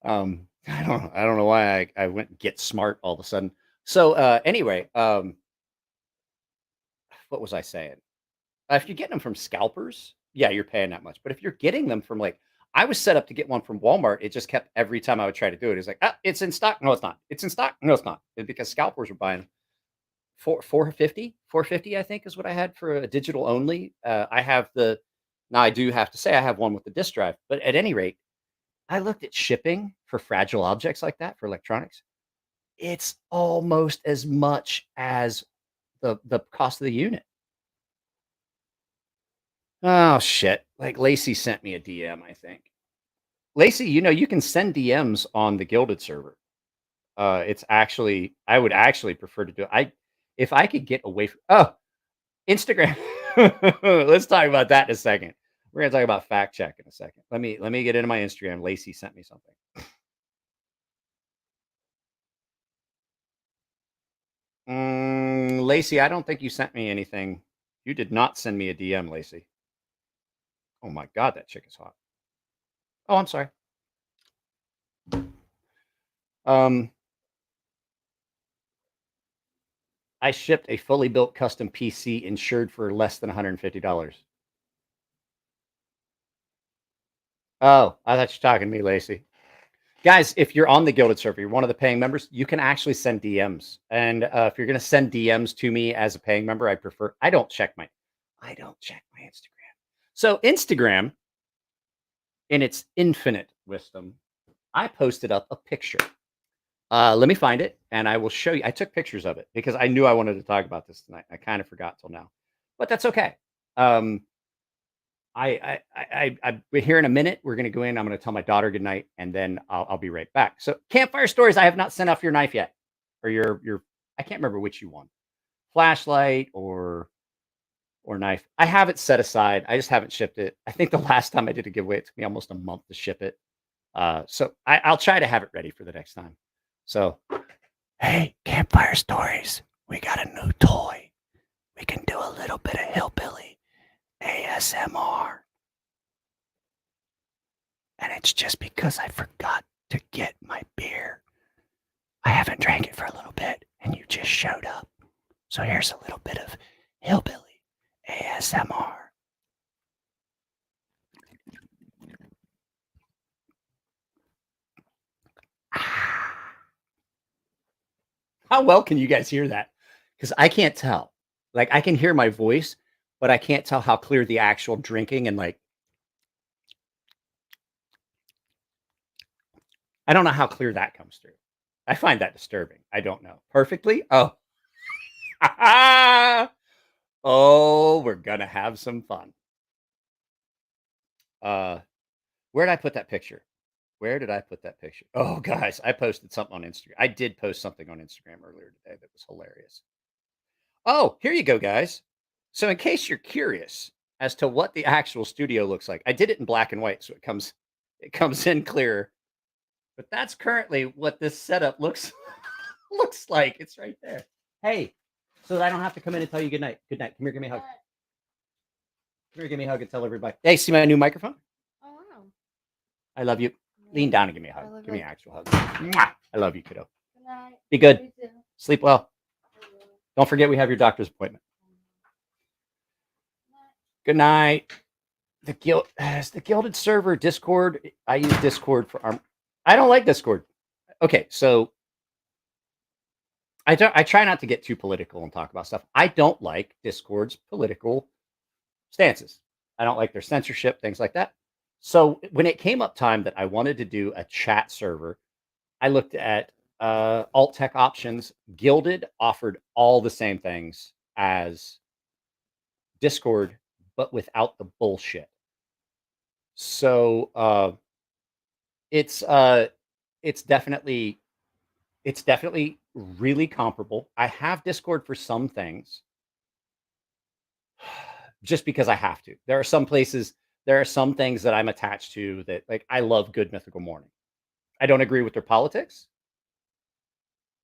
I don't know why I went and get smart all of a sudden. So, anyway, what was I saying? If you're getting them from scalpers, yeah, you're paying that much. But if you're getting them from like, I was set up to get one from Walmart. It just kept every time I would try to do it. It's like, it's in stock. No, it's not. It's in stock. No, it's not. Because scalpers were buying $450, I think is what I had for a digital only. Now I do have to say I have one with the disk drive, but at any rate, I looked at shipping for fragile objects like that for electronics. It's almost as much as the cost of the unit. Oh shit. Like Lacey sent me a DM, I think. Lacey, you can send DMs on the Gilded server. It's actually, I would actually prefer to do it. If I could get away from Instagram. Let's talk about that in a second. We're gonna talk about fact check in a second. Let me get into my Instagram. Lacey sent me something. Lacey, I don't think you sent me anything. You did not send me a DM, Lacey. Oh my God, that chick is hot. Oh, I'm sorry. I shipped a fully built custom PC insured for less than $150. Oh, I thought you were talking to me, Lacey. Guys, if you're on the Gilded server, you're one of the paying members, you can actually send DMs. And if you're going to send DMs to me as a paying member, I don't check my Instagram. So Instagram, in its infinite wisdom, I posted up a picture. Let me find it, and I will show you. I took pictures of it because I knew I wanted to talk about this tonight. I kind of forgot till now, but that's okay. Here in a minute, we're going to go in. I'm going to tell my daughter good night, and then I'll be right back. So campfire stories. I have not sent off your knife yet, or your I can't remember which you want, flashlight or knife. I have it set aside. I just haven't shipped it. I think the last time I did a giveaway, it took me almost a month to ship it. So I'll try to have it ready for the next time. So, hey, campfire stories. We got a new toy. We can do a little bit of hillbilly ASMR. And it's just because I forgot to get my beer. I haven't drank it for a little bit, and you just showed up. So here's a little bit of hillbilly ASMR. How well can you guys hear that? Because I can't tell. Like, I can hear my voice, but I can't tell how clear the actual drinking and like, I don't know how clear that comes through. I find that disturbing. I don't know. Perfectly? Oh. Oh, we're going to have some fun. Where did I put that picture? Where did I put that picture? Oh, guys, I posted something on Instagram. I did post something on Instagram earlier today that was hilarious. Oh, here you go, guys. So in case you're curious as to what the actual studio looks like, I did it in black and white, so it comes in clearer. But that's currently what this setup looks like. It's right there. Hey, so that I don't have to come in and tell you good night. Good night. Come here, give me a hug. Come here, give me a hug and tell everybody. Hey, see my new microphone?
Oh, wow.
I love you. Lean down and give me a hug. Give me an actual hug. Mwah! I love you, kiddo.
Good night.
Be good. Sleep well. Don't forget we have your doctor's appointment. Good night. the Gilded server Discord. I use Discord for arm. I don't like Discord. Okay, so I try not to get too political and talk about stuff. I don't like Discord's political stances. I don't like their censorship, things like that. So when it came up time that I wanted to do a chat server, I looked at alt tech options. Gilded offered all the same things as Discord, but without the bullshit. So it's definitely really comparable. I have Discord for some things just because I have to. There are some things that I'm attached to that, like, I love Good Mythical Morning. I don't agree with their politics,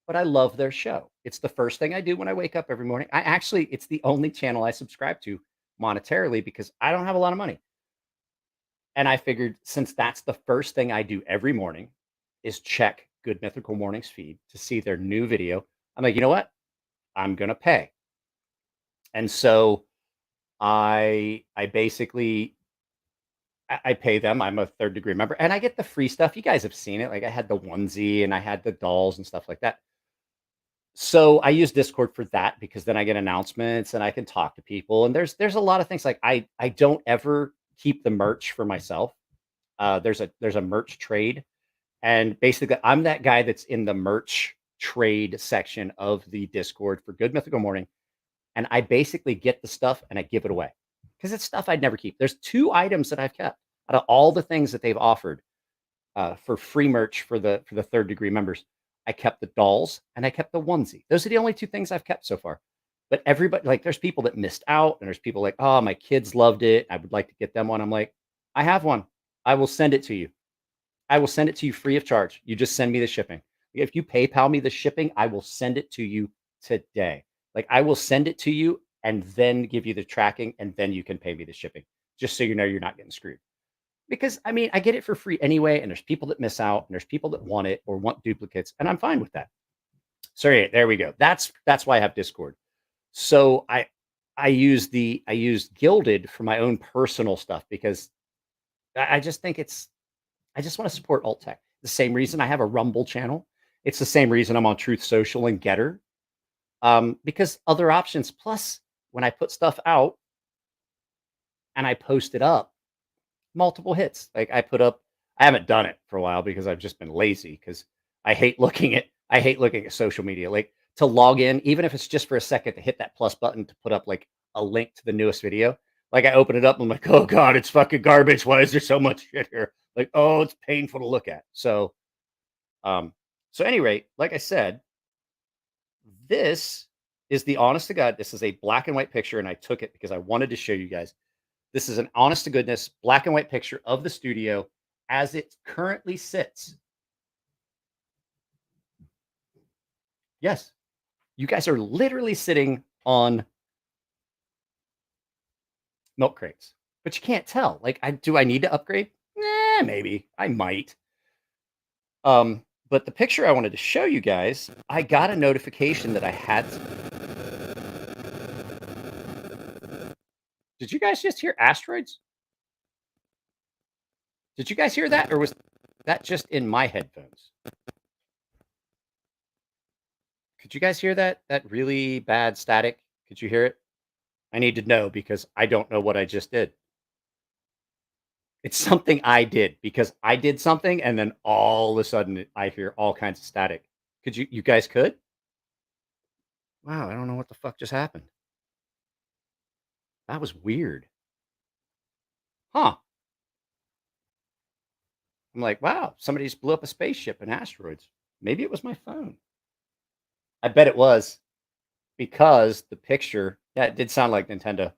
but I love their show. It's the first thing I do when I wake up every morning. It's the only channel I subscribe to monetarily because I don't have a lot of money. And I figured, since that's the first thing I do every morning is check Good Mythical Morning's feed to see their new video, I'm like, you know what? I'm going to pay. And so I basically I pay them. I'm a third degree member and I get the free stuff. You guys have seen it. Like, I had the onesie and I had the dolls and stuff like that. So I use Discord for that because then I get announcements and I can talk to people. And there's a lot of things, like I don't ever keep the merch for myself. There's a merch trade, and basically I'm that guy that's in the merch trade section of the Discord for Good Mythical Morning, and I basically get the stuff and I give it away because it's stuff I'd never keep. There's 2 items that I've kept out of all the things that they've offered for free merch for the third degree members. I kept the dolls and I kept the onesie. Those are the only 2 things I've kept so far. But everybody, like, there's people that missed out, and there's people like, oh, my kids loved it, I would like to get them one. I'm like, I have one. I will send it to you. I will send it to you free of charge. You just send me the shipping. If you PayPal me the shipping, I will send it to you today. Like, I will send it to you and then give you the tracking, and then you can pay me the shipping, just so you know you're not getting screwed. Because, I mean, I get it for free anyway, and there's people that miss out, and there's people that want it or want duplicates, and I'm fine with that. So yeah, there we go. That's why I have Discord. So I use Gilded for my own personal stuff because I just think I just want to support alt tech. The same reason I have a Rumble channel. It's the same reason I'm on Truth Social and Getter. Because other options. Plus, when I put stuff out and I post it up, multiple hits. Like, I haven't done it for a while because I've just been lazy because I hate looking at social media. Like, to log in, even if it's just for a second, to hit that plus button to put up like a link to the newest video. Like, I open it up and I'm like, oh God, it's fucking garbage. Why is there so much shit here? Like, oh, it's painful to look at. So any rate, like I said, this is the honest to God. This is a black and white picture, and I took it because I wanted to show you guys. This is an honest to goodness black and white picture of the studio as it currently sits. Yes, you guys are literally sitting on milk crates, but you can't tell. Like, do I need to upgrade? Maybe I might. But the picture I wanted to show you guys, I got a notification that I had. Did you guys just hear asteroids? Did you guys hear that, or was that just in my headphones? Could you guys hear that really bad static? Could you hear it? I need to know because I don't know what I just did. It's something I did because I did something, and then all of a sudden I hear all kinds of static. Could you guys could? Wow, I don't know what the fuck just happened. That was weird. Huh. I'm like, wow, somebody just blew up a spaceship in asteroids. Maybe it was my phone. I bet it was, because the picture, yeah, it did sound like Nintendo.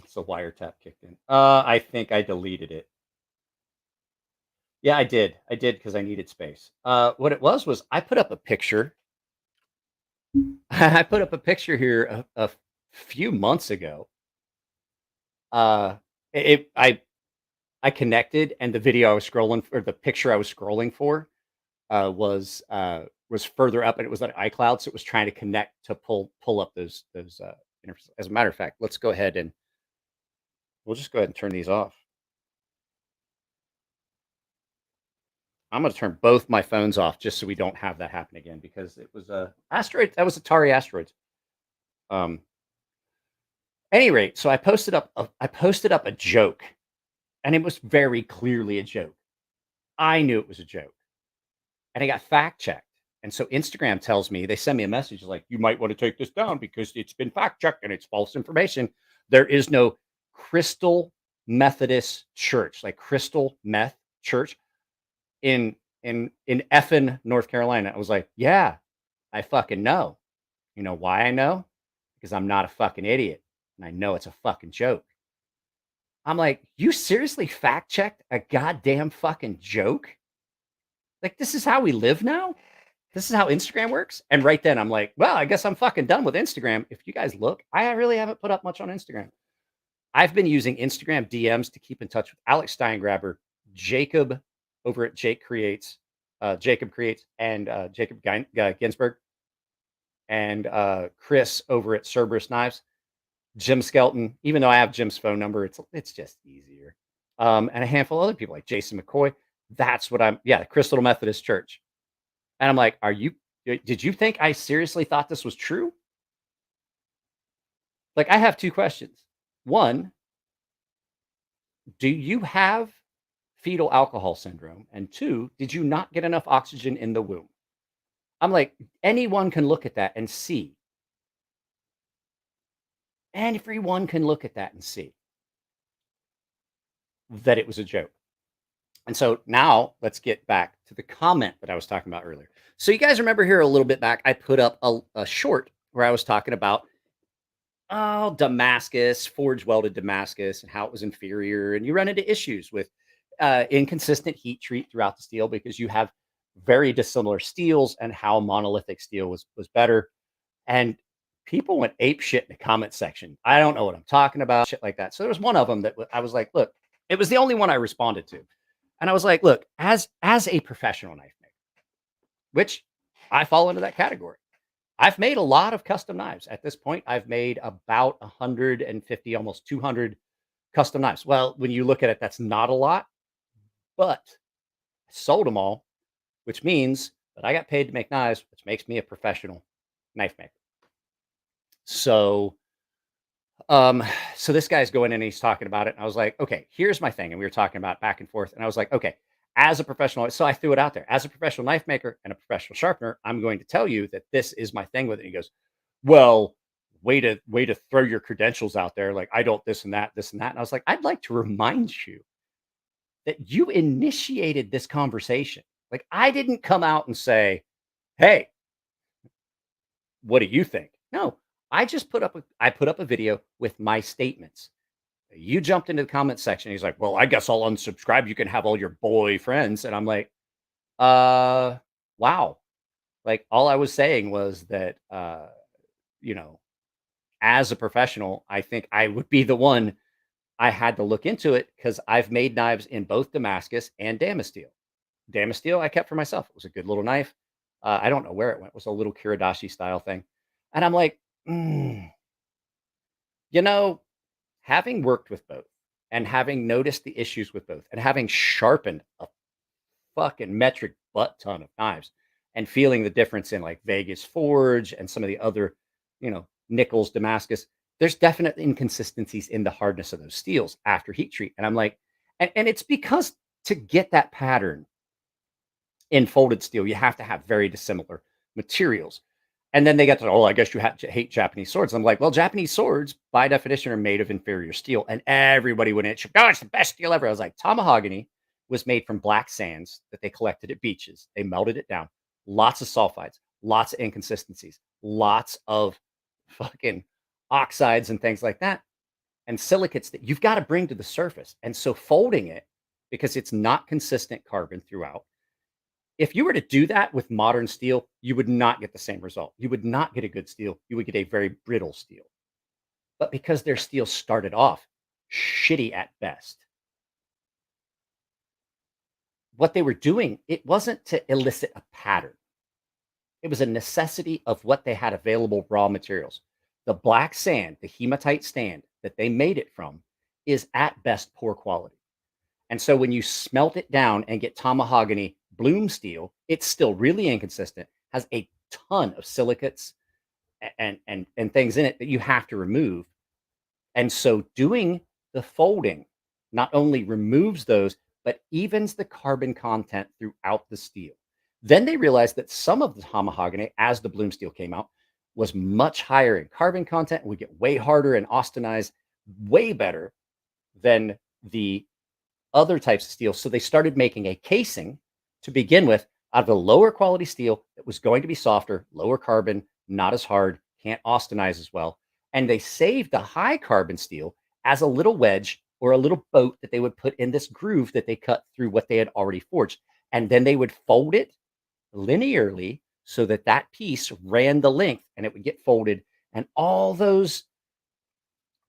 So wiretap kicked in. I think I deleted it. Yeah, I did because I needed space. What it was I put up a picture. I put up a picture here a few months ago. I connected, and the video I was scrolling, or the picture I was scrolling for, was further up, and it was on iCloud, so it was trying to connect to pull up those As a matter of fact, let's go ahead and we'll just go ahead and turn these off. I'm going to turn both my phones off just so we don't have that happen again, because it was a asteroid. That was Atari asteroids. Any rate, so I posted up a joke, and it was very clearly a joke. I knew it was a joke, and I got fact checked. And so Instagram tells me, they send me a message like, you might want to take this down because it's been fact checked and it's false information. There is no Crystal Methodist Church, like Crystal Meth Church in effing North Carolina. I was like, yeah, I fucking know. You know why I know? Because I'm not a fucking idiot. And I know it's a fucking joke. I'm like, you seriously fact checked a goddamn fucking joke? Like, this is how we live now? This is how Instagram works? And right then I'm like, well, I guess I'm fucking done with Instagram. If you guys look, I really haven't put up much on Instagram. I've been using Instagram DMs to keep in touch with Alex Steingraber, Jacob over at Jacob Creates, and Jacob Ginsberg, and Chris over at Cerberus Knives, Jim Skelton. Even though I have Jim's phone number, it's just easier. And a handful of other people like Jason McCoy. That's what the Crystal Methodist Church. And I'm like, did you think I seriously thought this was true? Like, I have two questions. One, do you have fetal alcohol syndrome? And two, did you not get enough oxygen in the womb? I'm like, anyone can look at that and see. And everyone can look at that and see that it was a joke. And so now let's get back to the comment that I was talking about earlier. So you guys remember here a little bit back, I put up a short where I was talking about Damascus, forge welded Damascus, and how it was inferior. And you run into issues with inconsistent heat treat throughout the steel because you have very dissimilar steels, and how monolithic steel was better. And people went ape shit in the comment section. I don't know what I'm talking about, shit like that. So there was one of them that I was like, look, it was the only one I responded to. And I was like, look, as a professional knife maker, which I fall into that category, I've made a lot of custom knives. At this point, I've made about 150, almost 200 custom knives. Well, when you look at it, that's not a lot, but I sold them all, which means that I got paid to make knives, which makes me a professional knife maker. So, so this guy's going in and he's talking about it. And I was like, okay, here's my thing. And we were talking about back and forth. And I was like, okay, as a professional, so I threw it out there. As a professional knife maker and a professional sharpener, I'm going to tell you that this is my thing with it. He goes, well, way to throw your credentials out there. Like, I don't this and that. And I was like, I'd like to remind you that you initiated this conversation. Like, I didn't come out and say, hey, what do you think? No, I just put up a video with my statements. You jumped into the comment section. He's like, well, I guess I'll unsubscribe. You can have all your boyfriends. And I'm like, wow. Like, all I was saying was that, as a professional, I think I would be the one. I had to look into it because I've made knives in both Damascus and Damasteel. Damasteel I kept for myself. It was a good little knife. I don't know where it went. It was a little Kiradashi style thing. And I'm like, having worked with both and having noticed the issues with both and having sharpened a fucking metric butt ton of knives and feeling the difference in like Vegas Forge and some of the other, Nichols, Damascus, there's definite inconsistencies in the hardness of those steels after heat treat. And I'm like, and it's because to get that pattern in folded steel, you have to have very dissimilar materials. And then they get to, I guess you hate Japanese swords. I'm like, well, Japanese swords, by definition, are made of inferior steel. And everybody went in, oh, it's the best steel ever. I was like, Tomahogany was made from black sands that they collected at beaches. They melted it down. Lots of sulfides, lots of inconsistencies, lots of fucking oxides and things like that. And silicates that you've got to bring to the surface. And so folding it, because it's not consistent carbon throughout, if you were to do that with modern steel, you would not get the same result. You would not get a good steel. You would get a very brittle steel. But because their steel started off shitty at best, what they were doing, it wasn't to elicit a pattern. It was a necessity of what they had available raw materials. The black sand, the hematite sand that they made it from, is at best poor quality. And so when you smelt it down and get tomahogany bloom steel, it's still really inconsistent, has a ton of silicates and things in it that you have to remove. And so doing the folding not only removes those, but evens the carbon content throughout the steel. Then they realized that some of the tomahogany, as the bloom steel came out, was much higher in carbon content and would get way harder and austenized way better than the other types of steel. So they started making a casing to begin with out of a lower quality steel that was going to be softer, lower carbon, not as hard, can't austenize as well. And they saved the high carbon steel as a little wedge or a little boat that they would put in this groove that they cut through what they had already forged. And then they would fold it linearly so that that piece ran the length and it would get folded. And all those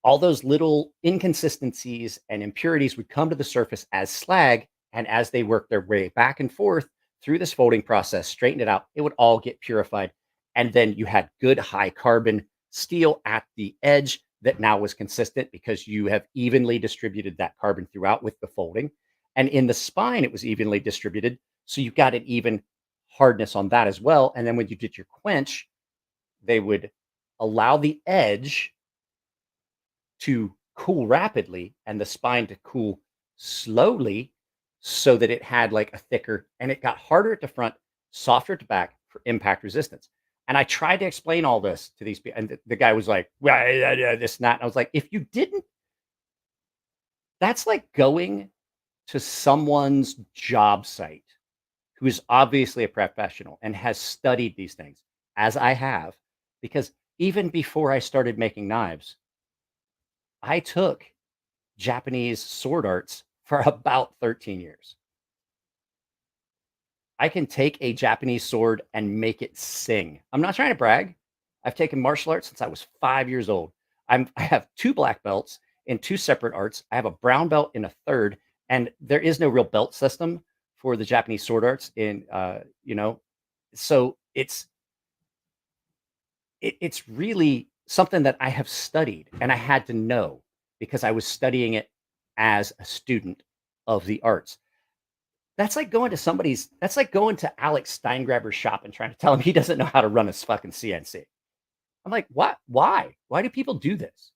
little inconsistencies and impurities would come to the surface as slag. And as they worked their way back and forth through this folding process, straighten it out, it would all get purified. And then you had good high carbon steel at the edge that now was consistent because you have evenly distributed that carbon throughout with the folding. And in the spine, it was evenly distributed. So you got an even hardness on that as well. And then when you did your quench, they would allow the edge to cool rapidly and the spine to cool slowly so that it had like a thicker, and it got harder at the front, softer at the back for impact resistance. And I tried to explain all this to these people, and the guy was like, well, this, not. And I was like, if you didn't, that's like going to someone's job site who is obviously a professional and has studied these things, as I have, because even before I started making knives, I took Japanese sword arts for about 13 years. I can take a Japanese sword and make it sing. I'm not trying to brag. I've taken martial arts since I was 5 years old. I have 2 black belts in 2 separate arts. I have a brown belt in a third, and there is no real belt system for the Japanese sword arts in, so it's really something that I have studied and I had to know because I was studying it as a student of the arts. That's like going to Alex Steingraber's shop and trying to tell him he doesn't know how to run his fucking CNC. I'm like, what? Why? Why do people do this?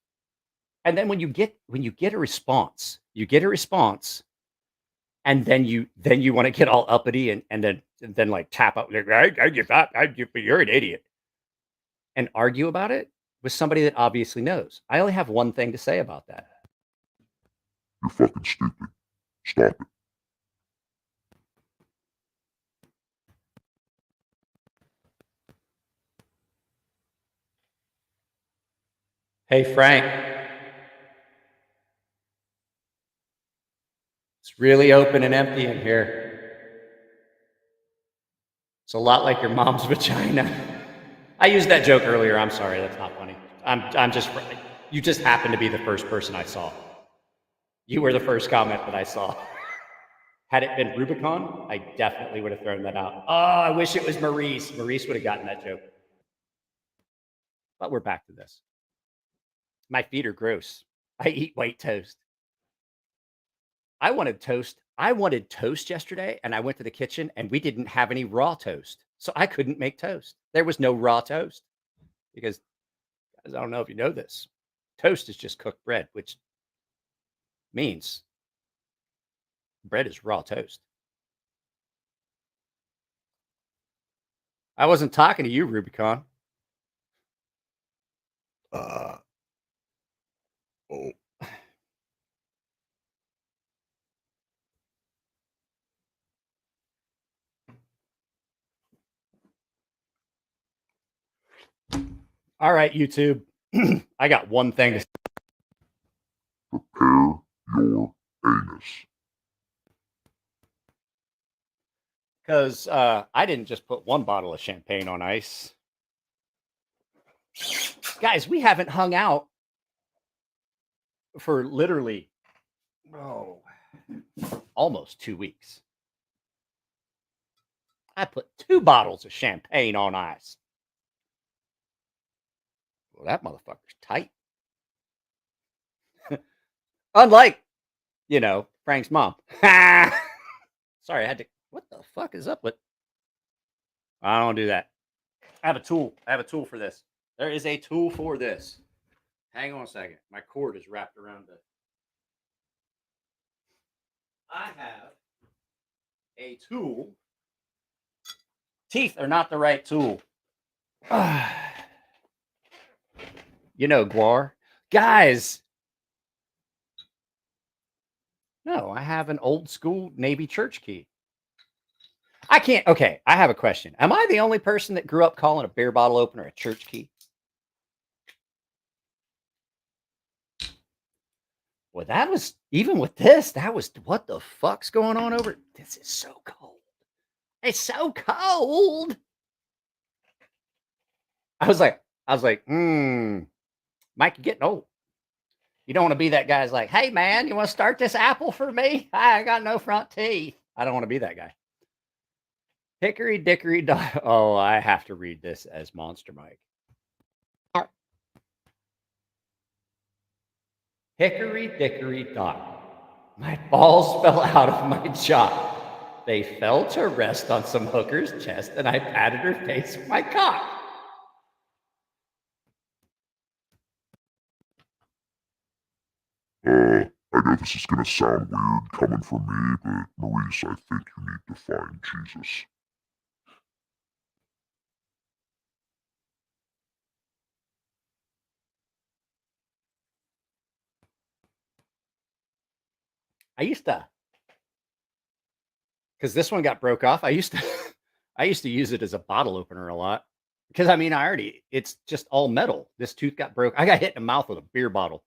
And then when you get a response, and then you want to get all uppity and then like tap out, like, you're an idiot, and argue about it with somebody that obviously knows. I only have one thing to say about that.
You're fucking stupid. Stop it.
Hey, Frank. It's really open and empty in here. It's a lot like your mom's vagina. I used that joke earlier. I'm sorry. That's not funny. You just happened to be the first person I saw. You were the first comment that I saw. Had it been Rubicon, I definitely would have thrown that out. Oh, I wish it was Maurice. Maurice would have gotten that joke. But we're back to this. My feet are gross. I eat white toast. I wanted toast yesterday, and I went to the kitchen, and we didn't have any raw toast. So I couldn't make toast. There was no raw toast. Because, guys, I don't know if you know this. Toast is just cooked bread, which means bread is raw toast. I wasn't talking to you, Rubicon.
Oh.
All right, YouTube. I got one thing to say.
Prepare your anus.
Because I didn't just put one bottle of champagne on ice. Guys, we haven't hung out for literally almost 2 weeks. I put 2 bottles of champagne on ice. Well, that motherfucker's tight. Unlike, Frank's mom. Sorry, I had to. What the fuck is up with? I don't do that. I have a tool. I have a tool for this. There is a tool for this. Hang on a second. My cord is wrapped around the. I have a tool. Teeth are not the right tool. Guar. Guys. No, I have an old school Navy church key. I can't. Okay, I have a question. Am I the only person that grew up calling a beer bottle opener a church key? Well, that was, even with this, that was, what the fuck's going on over? This is so cold. It's so cold. I was like, Mike, you're getting old. You don't want to be that guy's like, hey, man, you want to start this apple for me? I got no front teeth. I don't want to be that guy. Hickory dickory dock. Oh, I have to read this as Monster Mike.
Oh.
Hickory dickory dock. My balls fell out of my jock. They fell to rest on some hooker's chest, and I patted her face with my cock.
I know this is gonna sound weird coming from me, but Maurice, I think you need to find Jesus.
I used to, because this one got broke off. I used to use it as a bottle opener a lot. Because it's just all metal. This tooth got broke. I got hit in the mouth with a beer bottle.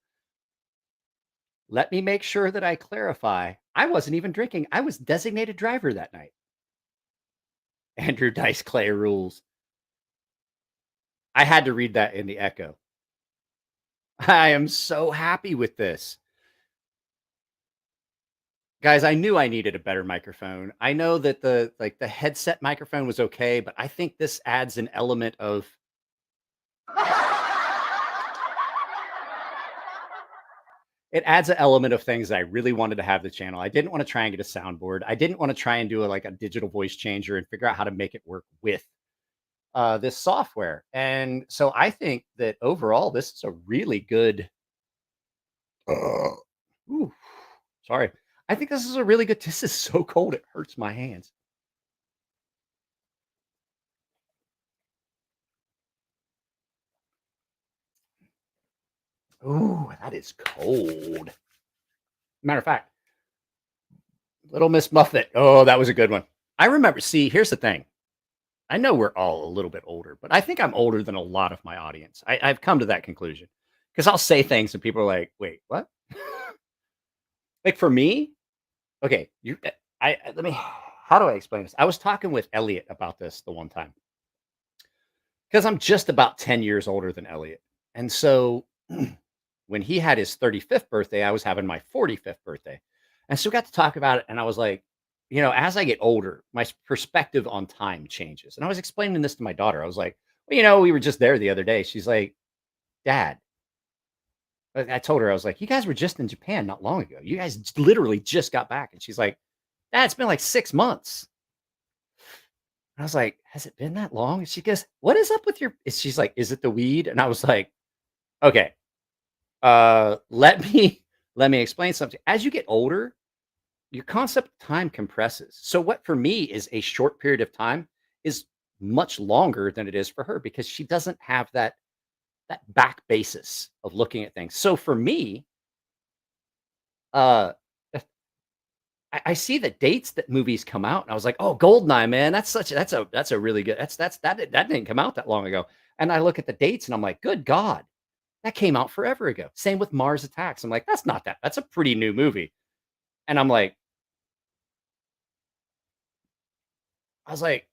Let me make sure that I clarify. I wasn't even drinking. I was designated driver that night. Andrew Dice Clay rules. I had to read that in the echo. I am so happy with this. Guys, I knew I needed a better microphone. I know that the headset microphone was okay, but I think this adds an element of it adds an element of things that I really wanted to have the channel. I didn't want to try and get a soundboard. I didn't want to try and do a digital voice changer and figure out how to make it work with this software. And so I think that overall, this is a really good. Sorry. I think this is a really good. This is so cold. It hurts my hands. Ooh, that is cold. Matter of fact, Little Miss Muffet. Oh, that was a good one. I remember. See, here's the thing. I know we're all a little bit older, but I think I'm older than a lot of my audience. I've come to that conclusion because I'll say things and people are like, wait, what? Like for me, okay, how do I explain this? I was talking with Elliot about this the one time because I'm just about 10 years older than Elliot. And so when he had his 35th birthday, I was having my 45th birthday. And so we got to talk about it. And I was like, as I get older, my perspective on time changes. And I was explaining this to my daughter. I was like, well, we were just there the other day. She's like, Dad. I told her, I was like, you guys were just in Japan not long ago. You guys literally just got back. And she's like, Dad, it's been like 6 months. And I was like, has it been that long? And she goes, what is up with your, she's like, is it the weed? And I was like, okay, let me explain something. As you get older, your concept of time compresses. So what for me is a short period of time is much longer than it is for her because she doesn't have that back basis of looking at things. So for me, I see the dates that movies come out, and I was like, "Oh, Goldeneye, man, that's a really good. That didn't come out that long ago." And I look at the dates, and I'm like, "Good God, that came out forever ago." Same with Mars Attacks. I'm like, "That's not that. That's a pretty new movie." And I'm like, I was like,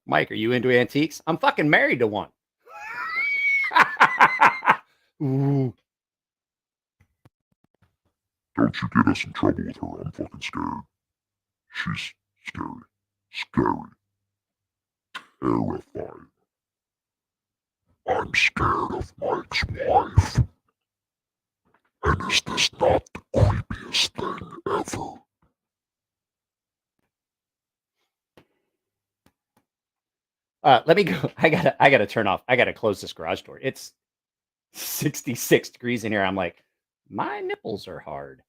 Mike, are you into antiques? I'm fucking married to one. Ooh.
Don't you get us in trouble with her. I'm fucking scared. She's scary. Scary. terrifying. I'm scared of Mike's wife. And is this not the creepiest thing ever?
Let me go. I gotta turn off. I gotta close this garage door. It's 66 degrees in here. I'm like, my nipples are hard.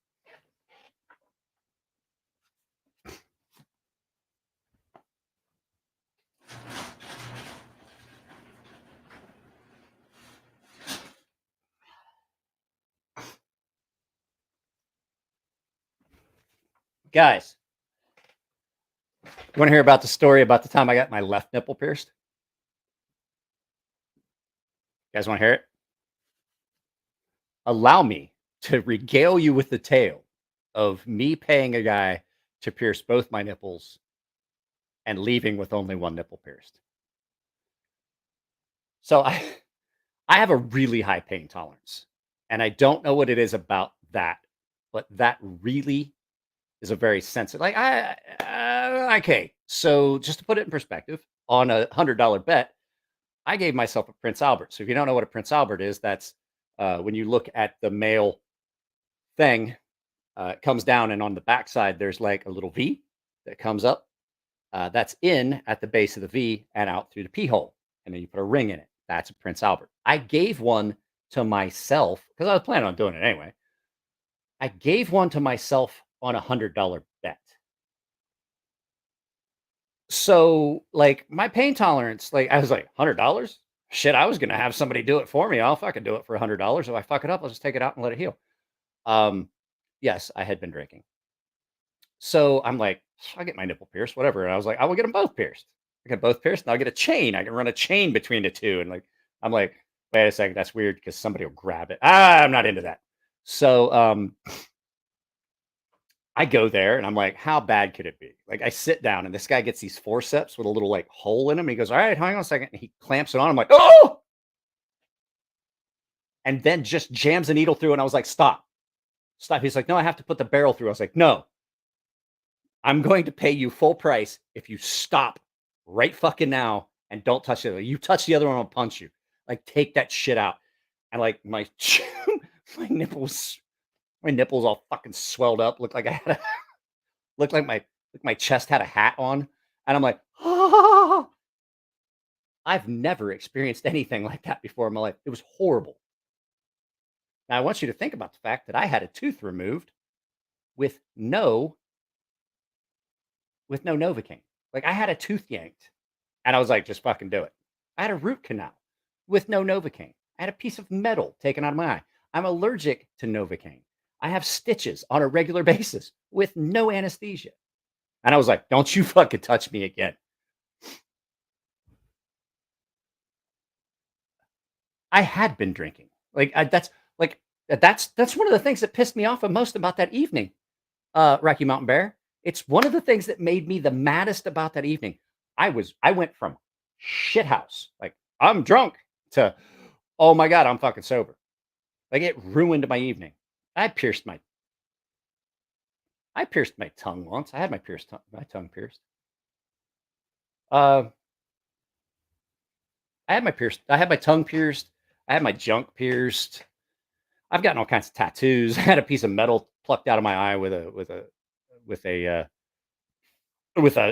Guys, you want to hear about the story about the time I got my left nipple pierced? You guys want to hear it? Allow me to regale you with the tale of me paying a guy to pierce both my nipples and leaving with only one nipple pierced. So I have a really high pain tolerance, and I don't know what it is about that, but that really is a very sensitive. Like okay. So just to put it in perspective, on a $100 bet, I gave myself a Prince Albert. So if you don't know what a Prince Albert is, that's when you look at the male thing, it comes down, and on the backside there's like a little V that comes up. That's in at the base of the V and out through the pee hole, and then you put a ring in it. That's a Prince Albert. I gave one to myself because I was planning on doing it anyway. I gave one to myself on a $100 bet. So, like, my pain tolerance, like, I was like, $100? Shit, I was gonna have somebody do it for me. I'll fucking do it for $100. If I fuck it up, I'll just take it out and let it heal. Yes, I had been drinking. So I'm like, I'll get my nipple pierced, whatever. And I was like, I will get them both pierced. I get both pierced, and I'll get a chain. I can run a chain between the two. And like, I'm like, wait a second, that's weird because somebody will grab it. I'm not into that. So I go there and I'm like, how bad could it be? Like, I sit down and this guy gets these forceps with a little like hole in them. He goes, all right, hang on a second. And he clamps it on. I'm like, oh! And then just jams a needle through. And I was like, stop. He's like, no, I have to put the barrel through. I was like, no, I'm going to pay you full price if you stop right fucking now and don't touch the other. You touch the other one, I'll punch you. Like, take that shit out. And like my my nipples all fucking swelled up. Looked like I had looked like my chest had a hat on. And I'm like, oh. I've never experienced anything like that before in my life. It was horrible. Now I want you to think about the fact that I had a tooth removed with no Novocaine. Like, I had a tooth yanked and I was like, just fucking do it. I had a root canal with no Novocaine. I had a piece of metal taken out of my eye. I'm allergic to Novocaine. I have stitches on a regular basis with no anesthesia. And I was like, don't you fucking touch me again. I had been drinking. That's one of the things that pissed me off most about that evening, Rocky Mountain Bear. It's one of the things that made me the maddest about that evening. I went from shithouse, like, I'm drunk, to, oh my God, I'm fucking sober. Like, it ruined my evening. I pierced my tongue once. I had my tongue pierced. I had my tongue pierced. I had my junk pierced. I've gotten all kinds of tattoos. I had a piece of metal plucked out of my eye with a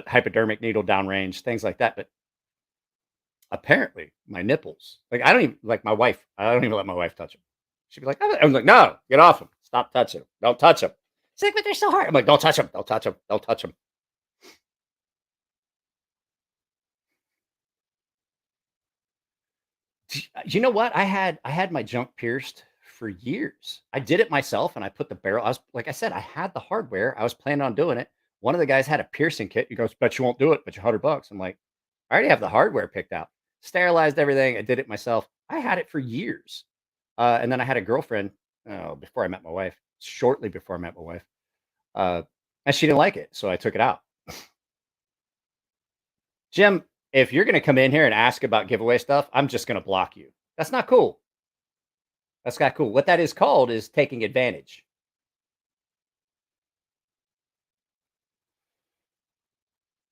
hypodermic needle downrange, things like that. But apparently my nipples, like, I don't even let my wife touch them. She'd be like, I'm like, no, get off them. Stop touching them. Don't touch them. She's like, but they're so hard. I'm like, don't touch them. Don't touch them. Don't touch them. You know what? I had my junk pierced for years. I did it myself, and I put the barrel. Like I said, I had the hardware. I was planning on doing it. One of the guys had a piercing kit. He goes, bet you won't do it, but you're $100. I'm like, I already have the hardware picked out. Sterilized everything. I did it myself. I had it for years. And then I had a girlfriend before I met my wife, shortly before I met my wife. And she didn't like it, so I took it out. Jim, if you're going to come in here and ask about giveaway stuff, I'm just going to block you. That's not cool. That's not cool. What that is called is taking advantage.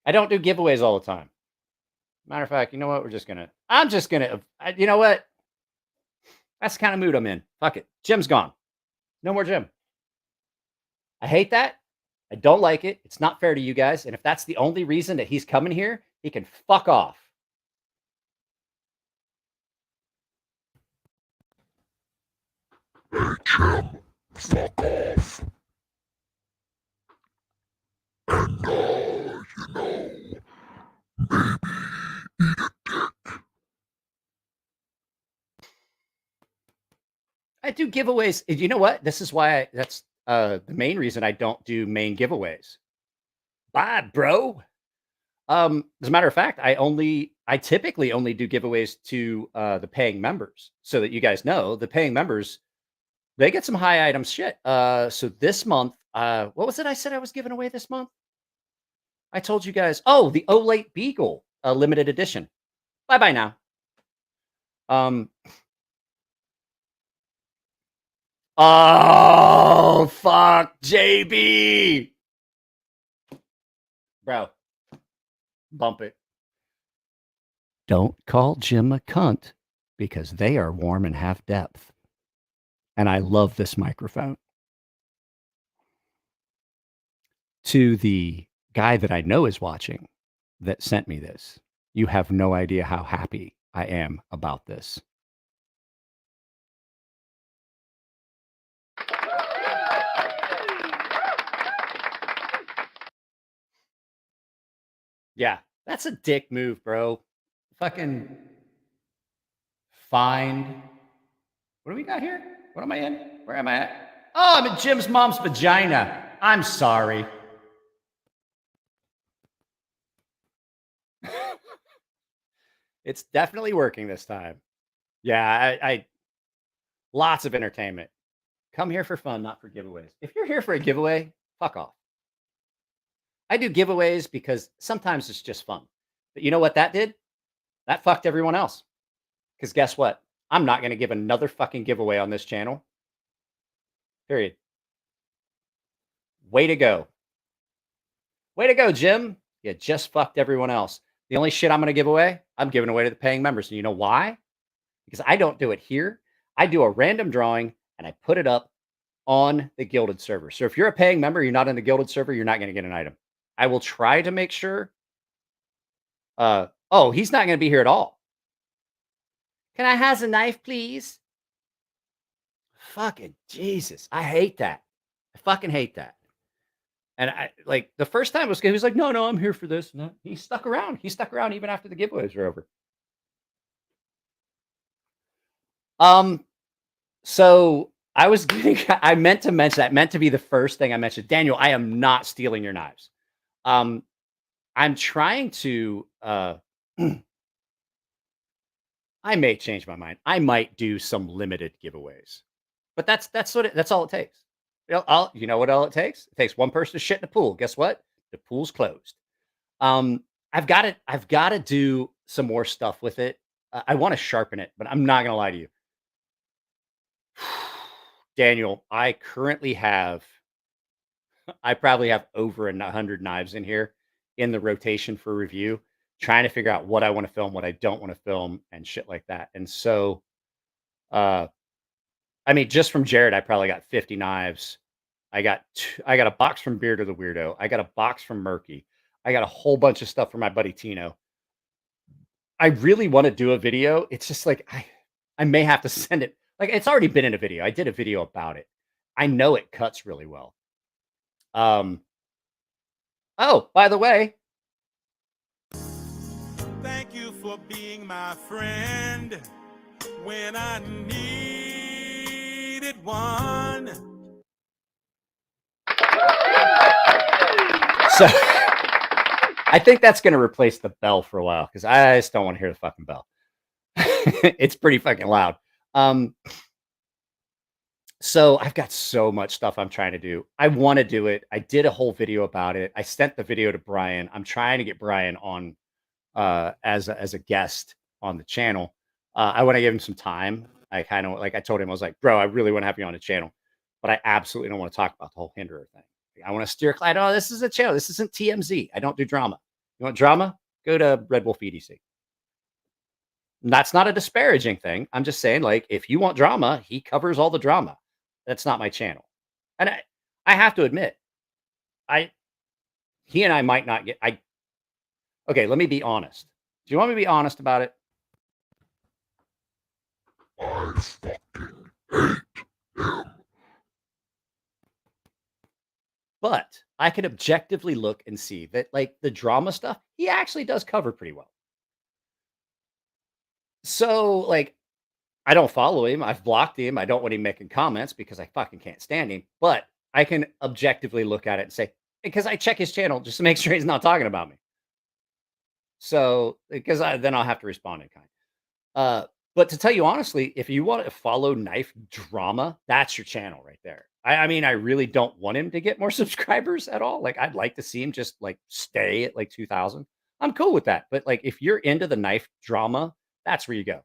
I don't do giveaways all the time. Matter of fact, you know what? I'm just gonna, you know what? That's the kind of mood I'm in. Fuck it. Jim's gone. No more Jim. I hate that. I don't like it. It's not fair to you guys. And if that's the only reason that he's coming here, he can fuck off.
Hey, Jim, fuck off. And, you know, maybe eat a dick.
I do giveaways. You know what? This is why that's the main reason I don't do main giveaways. Bye, bro. As a matter of fact, I typically only do giveaways to the paying members, so that you guys know the paying members, they get some high item shit. So this month, what was it I said I was giving away this month? I told you guys, oh, the Olate Beagle limited edition. Bye now. Oh, fuck, JB. Bro, bump it. Don't call Jim a cunt, because they are warm and have depth. And I love this microphone. To the guy that I know is watching that sent me this, you have no idea how happy I am about this. Yeah, that's a dick move, bro. Fucking find. What do we got here? What am I in? Where am I at? Oh, I'm in Jim's mom's vagina. I'm sorry. It's definitely working this time. Yeah, I lots of entertainment. Come here for fun, not for giveaways. If you're here for a giveaway, fuck off. I do giveaways because sometimes it's just fun. But you know what that did? That fucked everyone else. Because guess what? I'm not going to give another fucking giveaway on this channel. Period. Way to go. Way to go, Jim. You just fucked everyone else. The only shit I'm going to give away, I'm giving away to the paying members. And you know why? Because I don't do it here. I do a random drawing and I put it up on the Gilded server. So if you're a paying member, you're not in the Gilded server, you're not going to get an item. I will try to make sure. Oh, he's not going to be here at all. Can I have a knife, please? Fucking Jesus. I hate that. I fucking hate that. And I like the first time he was like, no, I'm here for this. No, he stuck around. He stuck around even after the giveaways were over. So I meant to mention that, meant to be the first thing I mentioned. Daniel, I am not stealing your knives. I'm trying to, I may change my mind. I might do some limited giveaways, but that's all it takes. You know what all it takes? It takes one person to shit in the pool. Guess what? The pool's closed. I've got to do some more stuff with it. I want to sharpen it, but I'm not going to lie to you. Daniel, I probably have over 100 knives in here in the rotation for review, trying to figure out what I want to film, what I don't want to film, and shit like that. And so, I mean, just from Jared, I probably got 50 knives. I got a box from Beard of the Weirdo. I got a box from Murky. I got a whole bunch of stuff from my buddy Tino. I really want to do a video. It's just like, I may have to send it. Like, it's already been in a video. I did a video about it. I know it cuts really well. Oh, by the way.
Thank you for being my friend when I needed one.
So I think that's going to replace the bell for a while because I just don't want to hear the fucking bell. It's pretty fucking loud. So I've got so much stuff I'm trying to do. I want to do it. I did a whole video about it. I sent the video to Brian. I'm trying to get Brian on as a guest on the channel. I want to give him some time. I kind of like I told him, I was like, bro, I really want to have you on the channel, but I absolutely don't want to talk about the whole Hinderer thing. I want to steer Clyde. Oh, this is a channel. This isn't TMZ. I don't do drama. You want drama? Go to Red Wolf EDC. That's not a disparaging thing. I'm just saying, like, if you want drama, he covers all the drama. That's not my channel. And I have to admit, he and I might not get, okay, let me be honest. Do you want me to be honest about it?
I fucking hate him.
But I can objectively look and see that, like, the drama stuff, he actually does cover pretty well. So, like, I don't follow him. I've blocked him. I don't want him making comments because I fucking can't stand him. But I can objectively look at it and say, because I check his channel just to make sure he's not talking about me. So, because then I'll have to respond in kind. But to tell you honestly, if you want to follow knife drama, that's your channel right there. I mean, I really don't want him to get more subscribers at all. Like, I'd like to see him just like stay at like 2,000. I'm cool with that. But like, if you're into the knife drama, that's where you go.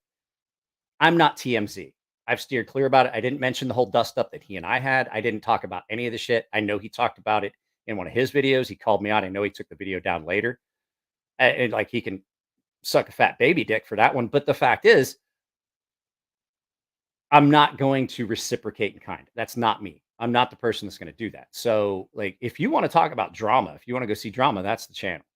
I'm not TMZ. I've steered clear about it. I didn't mention the whole dust up that he and I had. I didn't talk about any of the shit. I know he talked about it in one of his videos. He called me out. I know he took the video down later. And like, he can suck a fat baby dick for that one. But the fact is, I'm not going to reciprocate in kind. That's not me. I'm not the person that's going to do that. So, like, if you want to talk about drama, if you want to go see drama, that's the channel.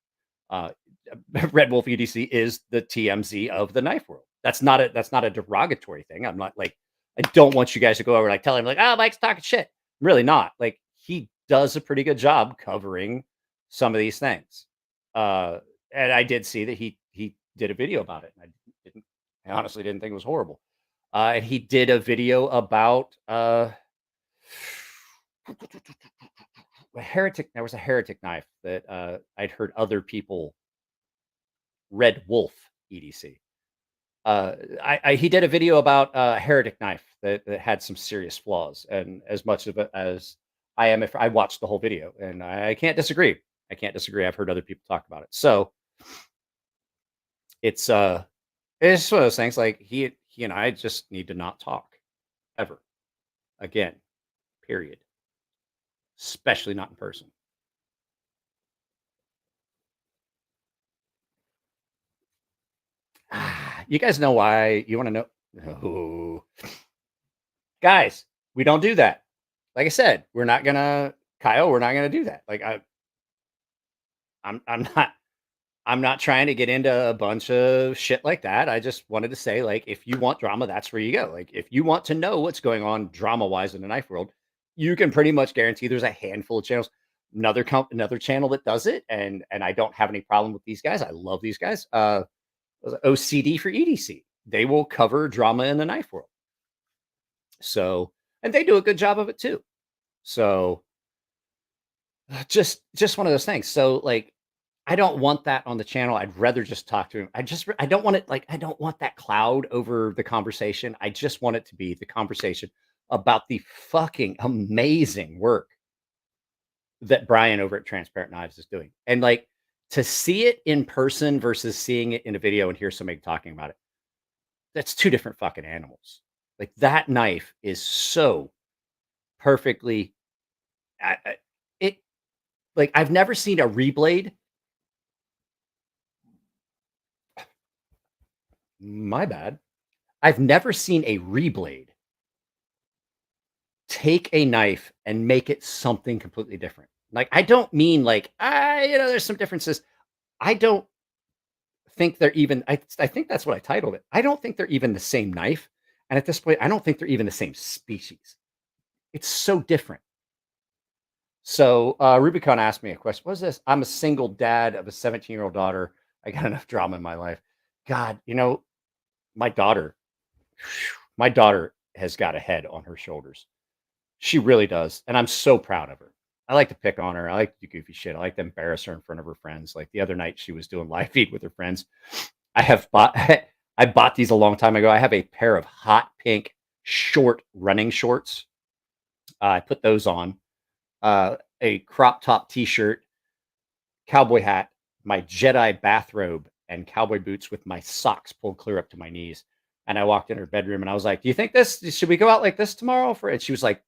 Red Wolf EDC is the TMZ of the knife world. That's not a derogatory thing. I'm not like, I don't want you guys to go over like tell him like, oh, Mike's talking shit. I'm really not. Like, he does a pretty good job covering some of these things. And I did see that he did a video about it. And I honestly didn't think it was horrible. And he did a video about a heretic. There was a heretic knife that I'd heard other people. Red Wolf EDC. He did a video about a heretic knife that had some serious flaws, and as much of it as I am, if I watched the whole video, and I can't disagree. I've heard other people talk about it, so it's one of those things. Like, he and I just need to not talk ever again. Period. Especially not in person. You guys know why? You want to know? No. Guys, we don't do that. Like I said, we're not gonna do that. Like, I'm not trying to get into a bunch of shit like that. I just wanted to say, like, if you want drama, that's where you go. Like, if you want to know what's going on drama wise in the knife world, you can pretty much guarantee there's a handful of channels. Another channel that does it, and I don't have any problem with these guys. I love these guys. OCD for EDC. They will cover drama in the knife world. So, and they do a good job of it too. So, just one of those things. So, like, I don't want that on the channel. I'd rather just talk to him. I don't want it, like, I don't want that cloud over the conversation. I just want it to be the conversation about the fucking amazing work that Brian over at Transparent Knives is doing. And like, to see it in person versus seeing it in a video and hear somebody talking about it, that's two different fucking animals. Like, that knife is so perfectly, like, I've never seen a reblade. My bad. I've never seen a reblade take a knife and make it something completely different. Like, I don't mean like, there's some differences. I don't think they're even, I think that's what I titled it. I don't think they're even the same knife. And at this point, I don't think they're even the same species. It's so different. So Rubicon asked me a question. What is this? I'm a single dad of a 17-year-old daughter. I got enough drama in my life. God, my daughter has got a head on her shoulders. She really does. And I'm so proud of her. I like to pick on her. I like to do goofy shit. I like to embarrass her in front of her friends. Like, the other night, she was doing live feed with her friends. I bought these a long time ago. I have a pair of hot pink short running shorts. I put those on. A crop top t-shirt, cowboy hat, my Jedi bathrobe, and cowboy boots with my socks pulled clear up to my knees. And I walked in her bedroom and I was like, do you think should we go out like this tomorrow? And she was like,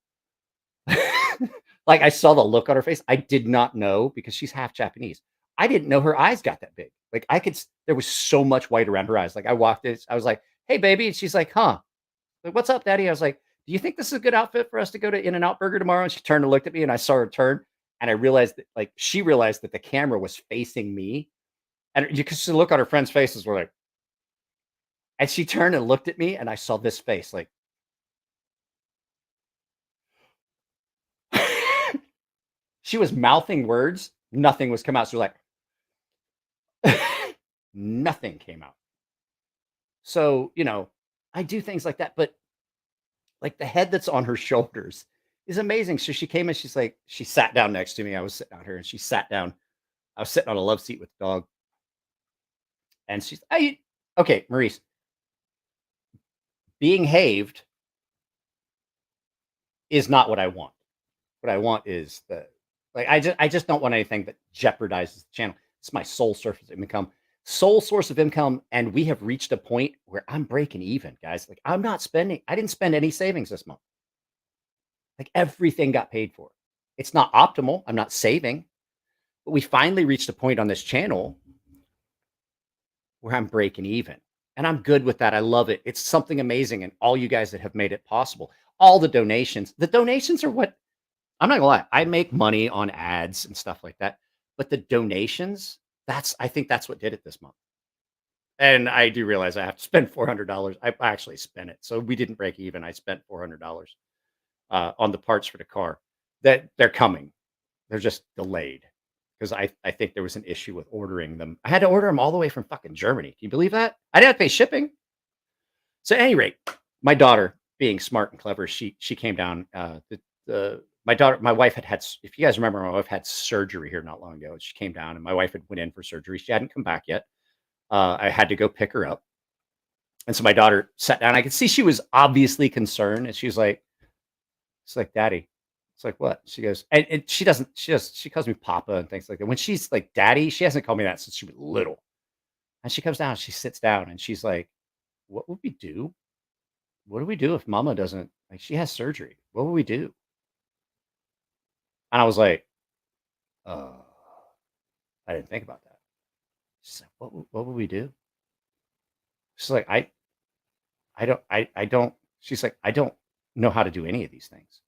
like, I saw the look on her face. I did not know, because she's half Japanese. I didn't know her eyes got that big. Like there was so much white around her eyes. Like I walked in, I was like, "Hey, baby," and she's like, "Huh? Like, what's up, Daddy?" I was like, "Do you think this is a good outfit for us to go to In-N-Out Burger tomorrow?" And she turned and looked at me, and I saw her turn, and I realized that, like, she realized that the camera was facing me, and you could see the look on her friends' faces were like, and she turned and looked at me, and I saw this face, like, she was mouthing words, nothing was coming out. She was like, nothing came out. So, I do things like that, but like the head that's on her shoulders is amazing. So she came and she's like, she sat down next to me. I was sitting out here and she sat down. I was sitting on a love seat with the dog. And she's, hey, okay, Maurice, being haved is not what I want. What I want is I just don't want anything that jeopardizes the channel. It's my sole source of income. And we have reached a point where I'm breaking even, guys. Like I didn't spend any savings this month. Like everything got paid for. It's not optimal. I'm not saving, but we finally reached a point on this channel where I'm breaking even, and I'm good with that. I love it. It's something amazing. And all you guys that have made it possible, all the donations are what, I'm not gonna lie. I make money on ads and stuff like that, but the donations, I think that's what did it this month. And I do realize I have to spend $400. I actually spent it. So we didn't break even. I spent $400 on the parts for the car that they're coming. They're just delayed because I think there was an issue with ordering them. I had to order them all the way from fucking Germany. Can you believe that? I didn't have to pay shipping. So at any rate, my daughter, being smart and clever, she came down. My wife had, if you guys remember, my wife had surgery here not long ago. She came down and my wife had went in for surgery. She hadn't come back yet. I had to go pick her up. And so my daughter sat down. I could see she was obviously concerned. And she's like, Daddy. It's like, what? She goes, and she calls me Papa and things like that. When she's like, Daddy, she hasn't called me that since she was little. And she comes down, she sits down and she's like, what would we do? What do we do if Mama doesn't, like, she has surgery? What would we do? And I was like, I didn't think about that. She's like, what would we do? She's like, I don't, she's like, I don't know how to do any of these things.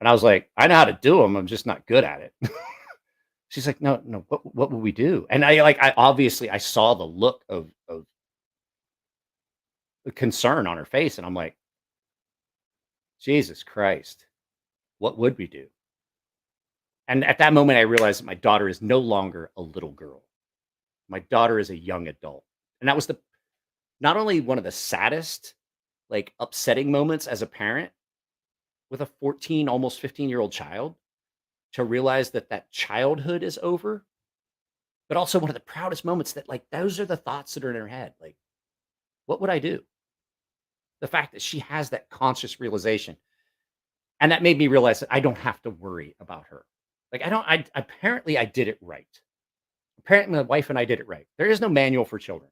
And I was like, I know how to do them. I'm just not good at it. She's like, no, what would we do? And I obviously I saw the look of concern on her face. And I'm like, Jesus Christ, what would we do? And at that moment, I realized that my daughter is no longer a little girl. My daughter is a young adult. And that was not only one of the saddest, like upsetting moments as a parent with a 14, almost 15-year-old child, to realize that childhood is over, but also one of the proudest moments that, like, those are the thoughts that are in her head. Like, what would I do? The fact that she has that conscious realization. And that made me realize that I don't have to worry about her. Like, apparently I did it right. Apparently my wife and I did it right. There is no manual for children.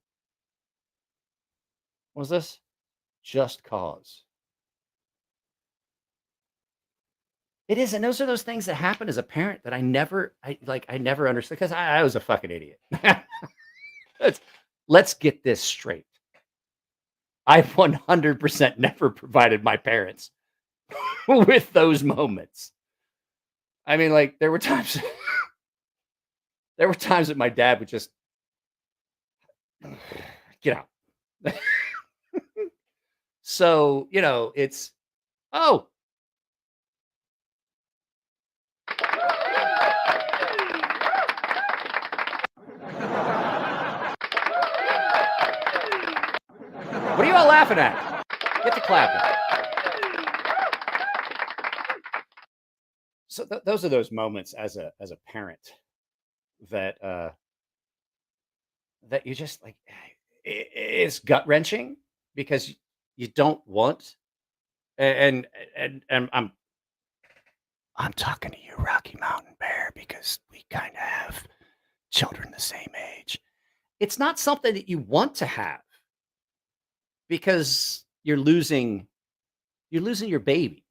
What was this? Just cause. It is. And those are those things that happen as a parent that I never understood because I was a fucking idiot. Let's get this straight. I 100% never provided my parents with those moments. I mean, like, there were times that my dad would just get out. So, it's, oh. What are you all laughing at? Get to clapping. So those are those moments as a parent that you just like, it's gut wrenching because you don't want, and I'm talking to you, Rocky Mountain Bear, because we kind of have children the same age. It's not something that you want to have because you're losing your baby,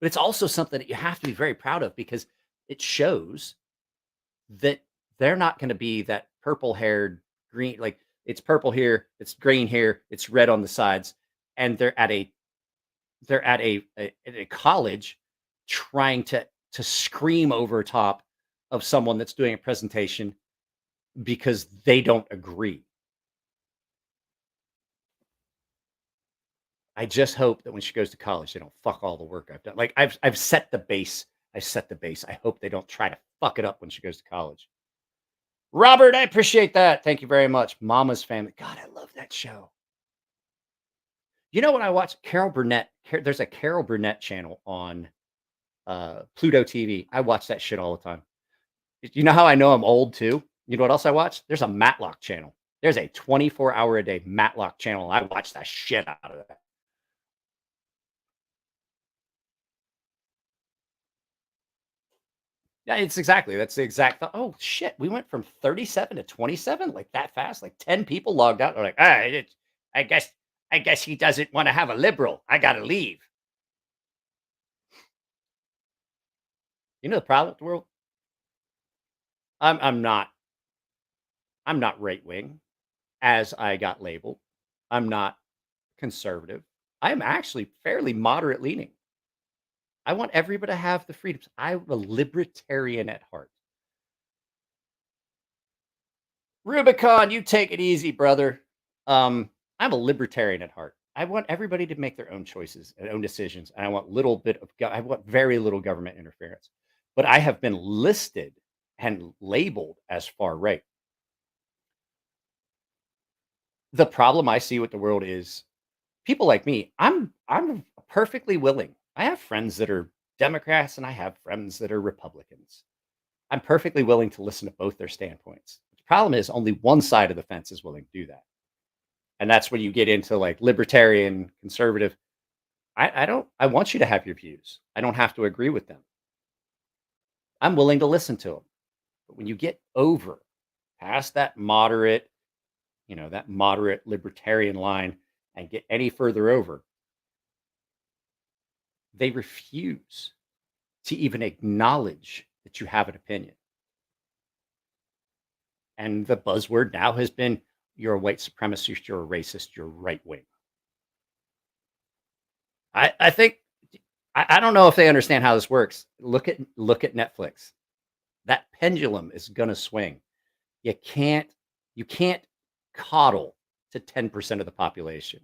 but it's also something that you have to be very proud of because it shows that they're not going to be that purple haired, green, like it's purple here, it's green here, it's red on the sides, and they're at a college trying to scream over top of someone that's doing a presentation because they don't agree. I just hope that when she goes to college, they don't fuck all the work I've done. Like I've set the base. I set the base. I hope they don't try to fuck it up when she goes to college. Robert, I appreciate that. Thank you very much. Mama's Family. God, I love that show. You know what I watch? Carol Burnett. There's a Carol Burnett channel on Pluto TV. I watch that shit all the time. You know how I know I'm old too? You know what else I watch? There's a Matlock channel. There's a 24-hour-a-day Matlock channel. I watch that shit out of that. Yeah, it's exactly. That's the exact. Oh shit, we went from 37 to 27 like that fast. Like 10 people logged out. They're like, I guess he doesn't want to have a liberal. I gotta leave. You know the problem with the world? I'm not right wing, as I got labeled. I'm not conservative. I am actually fairly moderate leaning. I want everybody to have the freedoms. I'm a libertarian at heart. Rubicon, you take it easy, brother. I'm a libertarian at heart. I want everybody to make their own choices and own decisions. And I want I want very little government interference. But I have been listed and labeled as far right. The problem I see with the world is people like me. I'm perfectly willing. I have friends that are Democrats and I have friends that are Republicans. I'm perfectly willing to listen to both their standpoints. The problem is only one side of the fence is willing to do that. And that's when you get into like libertarian, conservative. I want you to have your views. I don't have to agree with them. I'm willing to listen to them. But when you get over past that moderate libertarian line and get any further over, they refuse to even acknowledge that you have an opinion. And the buzzword now has been, you're a white supremacist, you're a racist, you're right wing. I think, I don't know if they understand how this works. Look at Netflix. That pendulum is going to swing. You can't coddle to 10% of the population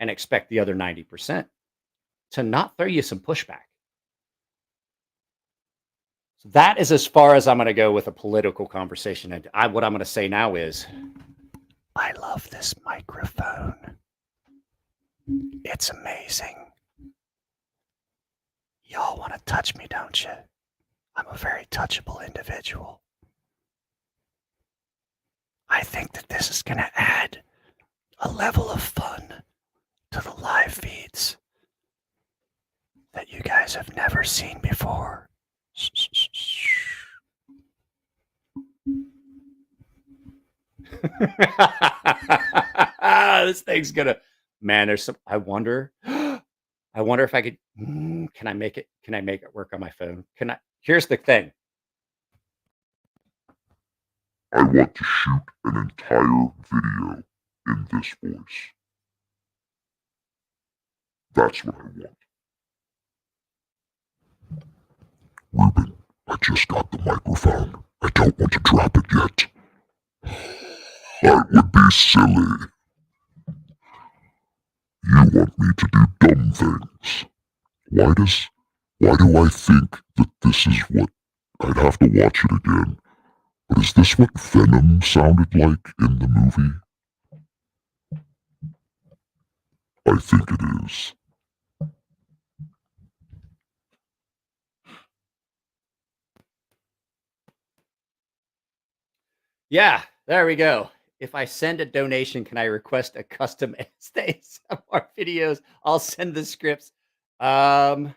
and expect the other 90% to not throw you some pushback. So that is as far as I'm going to go with a political conversation. And what I'm going to say now is, I love this microphone. It's amazing. Y'all want to touch me, don't you? I'm a very touchable individual. I think that this is going to add a level of fun to the live feeds that you guys have never seen before. This thing's gonna, man, there's some, I wonder if I could, can I make it work on my phone? Here's the thing.
I want to shoot an entire video in this voice. That's what I want. Ruben, I just got the microphone. I don't want to drop it yet. That would be silly. You want me to do dumb things. Why do I think that this is what, I'd have to watch it again, but is this what Venom sounded like in the movie? I think it is.
Yeah, there we go. If I send a donation, can I request a custom ASMR videos? I'll send the scripts. Kyle,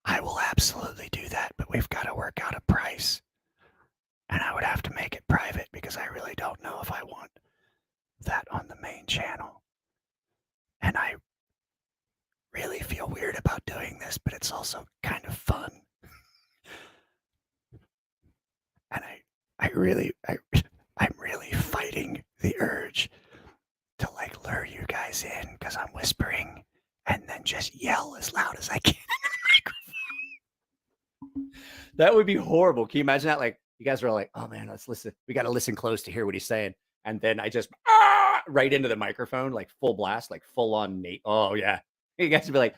I will absolutely do that, but we've got to work out a price. And I would have to make it private because I really don't know if I want that on the main channel. And I really feel weird about doing this, but it's also kind of fun. And I'm really fighting the urge to like lure you guys in because I'm whispering and then just yell as loud as I can in the microphone. That would be horrible. Can you imagine that? Like you guys are like, oh man, let's listen. We got to listen close to hear what he's saying. And then I just right into the microphone, like full blast, like full on Nate. Oh yeah. You guys would be like,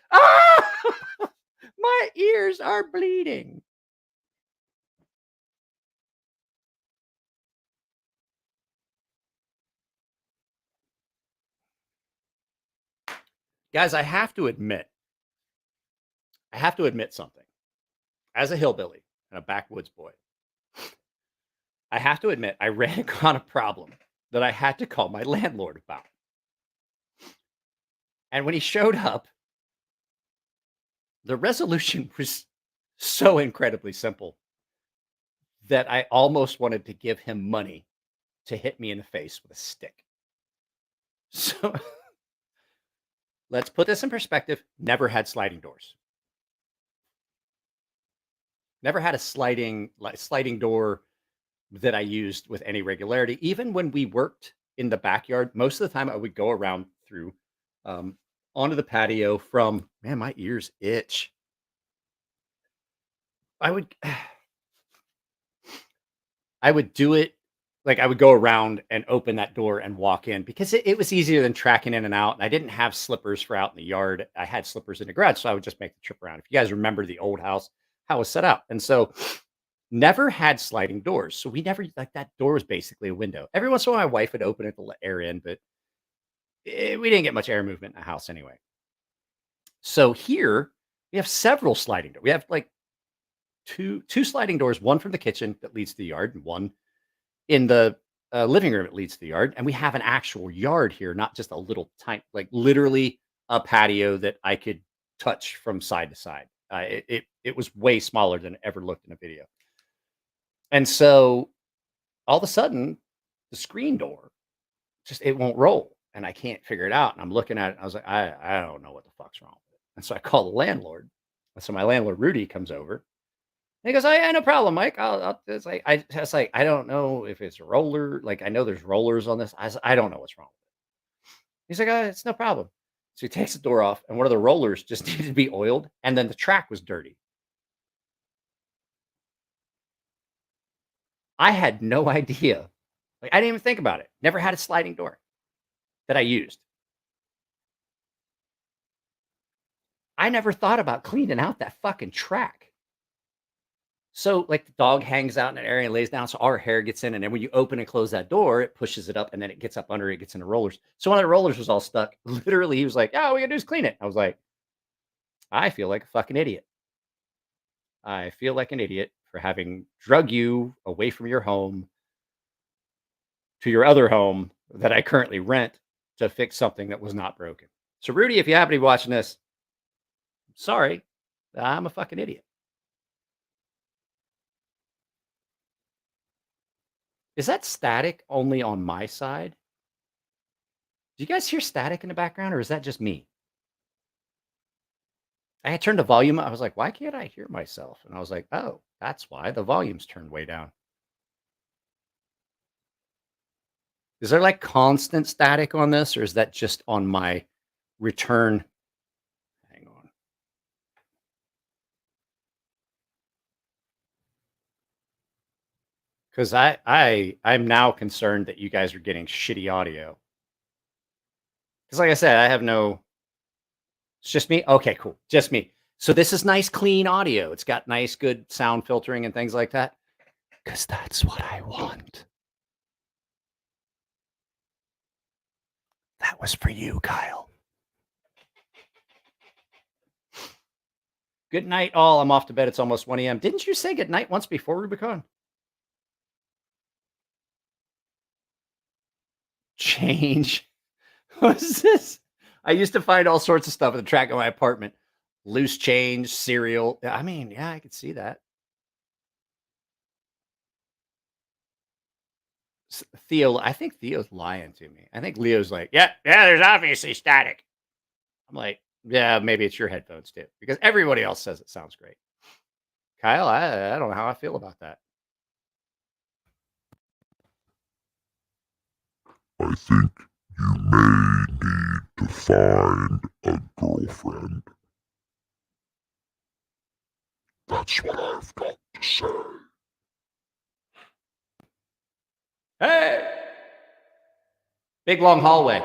my ears are bleeding. Guys, I have to admit something. As a hillbilly and a backwoods boy, I have to admit I ran across a problem that I had to call my landlord about. And when he showed up, the resolution was so incredibly simple that I almost wanted to give him money to hit me in the face with a stick. So let's put this in perspective. Never had sliding doors. Never had a sliding door that I used with any regularity. Even when we worked in the backyard, most of the time I would go around through onto the patio from, man, my ears itch. I would do it like I would go around and open that door and walk in because it was easier than tracking in and out. And I didn't have slippers for out in the yard. I had slippers in the garage, so I would just make the trip around. If you guys remember the old house, how it was set up. And so never had sliding doors. So we never, like that door was basically a window. Every once in a while, my wife would open it to let air in, but we didn't get much air movement in the house anyway. So here we have several sliding doors. We have like two sliding doors, one from the kitchen that leads to the yard and one in the living room that leads to the yard. And we have an actual yard here, not just a little tiny, like literally a patio that I could touch from side to side. It was way smaller than it ever looked in a video. And so all of a sudden, the screen door just it won't roll, and I can't figure it out. And I'm looking at it, and I was like, I don't know what the fuck's wrong with it. And so I call the landlord. And so my landlord Rudy comes over. And he goes, "Oh yeah, no problem, Mike. It's like I don't know if it's a roller. Like I know there's rollers on this. I don't know what's wrong with it." He's like, "It's no problem." So he takes the door off, and one of the rollers just needed to be oiled, and then the track was dirty. I had no idea. Like I didn't even think about it. Never had a sliding door that I used. I never thought about cleaning out that fucking track. So like the dog hangs out in an area and lays down, so our hair gets in, and then when you open and close that door, it pushes it up, and then it gets up under it, gets in the rollers. So one of the rollers was all stuck. Literally, he was like, "Oh, all we gotta do is clean it." I was like, I feel like a fucking idiot. I feel like an idiot for having drug you away from your home to your other home that I currently rent to fix something that was not broken. So Rudy, if you happen to be watching this, sorry, I'm a fucking idiot. Is that static only on my side? Do you guys hear static in the background, or is that just me? I had turned the volume up. I was like, why can't I hear myself? And I was like, oh, that's why the volume's turned way down. Is there like constant static on this, or is that just on my return? Hang on. Because I'm now concerned that you guys are getting shitty audio. Because like I said, I have no. It's just me. Okay, cool. Just me. So this is nice, clean audio. It's got nice, good sound filtering and things like that. Because that's what I want. That was for you, Kyle. Good night, all. I'm off to bed. It's almost 1 a.m. Didn't you say good night once before, Rubicon? Change. What's this? I used to find all sorts of stuff in the track of my apartment. Loose change, cereal. I mean, yeah, I could see that. Theo, I think Theo's lying to me. I think Leo's like, yeah, there's obviously static. I'm like, yeah, maybe it's your headphones too, because everybody else says it sounds great. Kyle, I don't know how I feel about that.
think you may need to find a girlfriend. That's what I've got to say.
Hey! Big long hallway.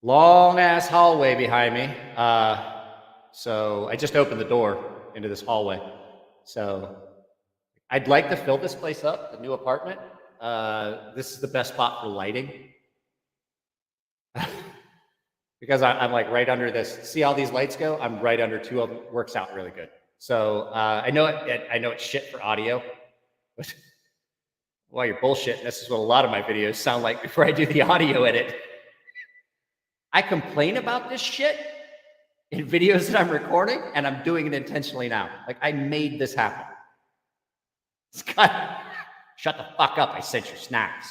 Long ass hallway behind me. So I just opened the door into this hallway. So I'd like to fill this place up, the new apartment. This is the best spot for lighting. Because I'm like right under this. See how these lights go? I'm right under two of them. Works out really good. So I know it's shit for audio. But while you're bullshitting, this is what a lot of my videos sound like before I do the audio edit. I complain about this shit in videos that I'm recording, and I'm doing it intentionally now. Like, I made this happen. Scott, shut the fuck up. I sent you snacks.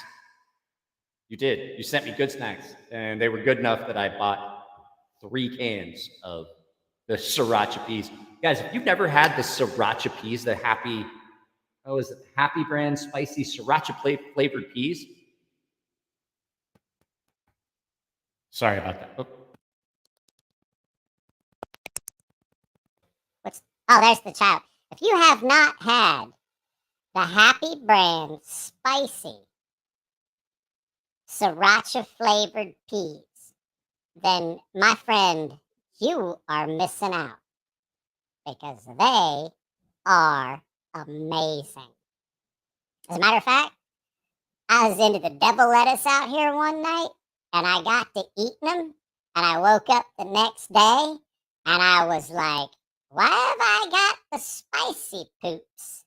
You did. You sent me good snacks, and they were good enough that I bought 3 cans of the sriracha peas. Guys, if you've never had the sriracha peas, the Happy brand spicy sriracha flavored peas? Sorry about that. Oh.
Oh, there's the child. If you have not had the Happy brand spicy sriracha flavored peas, then my friend, you are missing out because they are amazing. As a matter of fact, I was into the devil lettuce out here one night and I got to eating them and I woke up the next day and I was like, why have I got the spicy poops?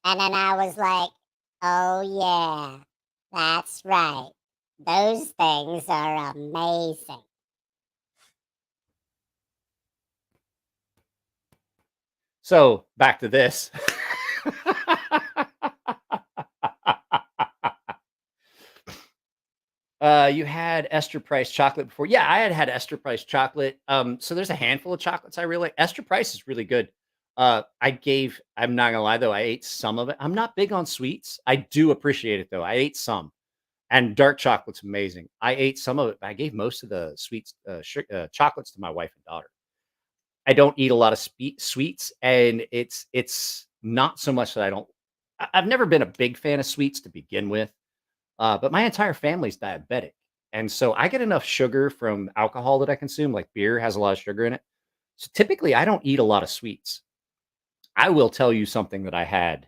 And then I was like, oh yeah, that's right. Those things are amazing.
So back to this. You had Esther Price chocolate before. Yeah, I had Esther Price chocolate. So there's a handful of chocolates I really like. Esther Price is really good. I'm not gonna lie though, I ate some of it. I'm not big on sweets. I do appreciate it though. I ate some. And dark chocolate's amazing. I ate some of it, but I gave most of the sweets, chocolates to my wife and daughter. I don't eat a lot of sweets, and it's not so much that I've never been a big fan of sweets to begin with, but my entire family's diabetic. And so I get enough sugar from alcohol that I consume, like beer has a lot of sugar in it. So typically I don't eat a lot of sweets. I will tell you something that I had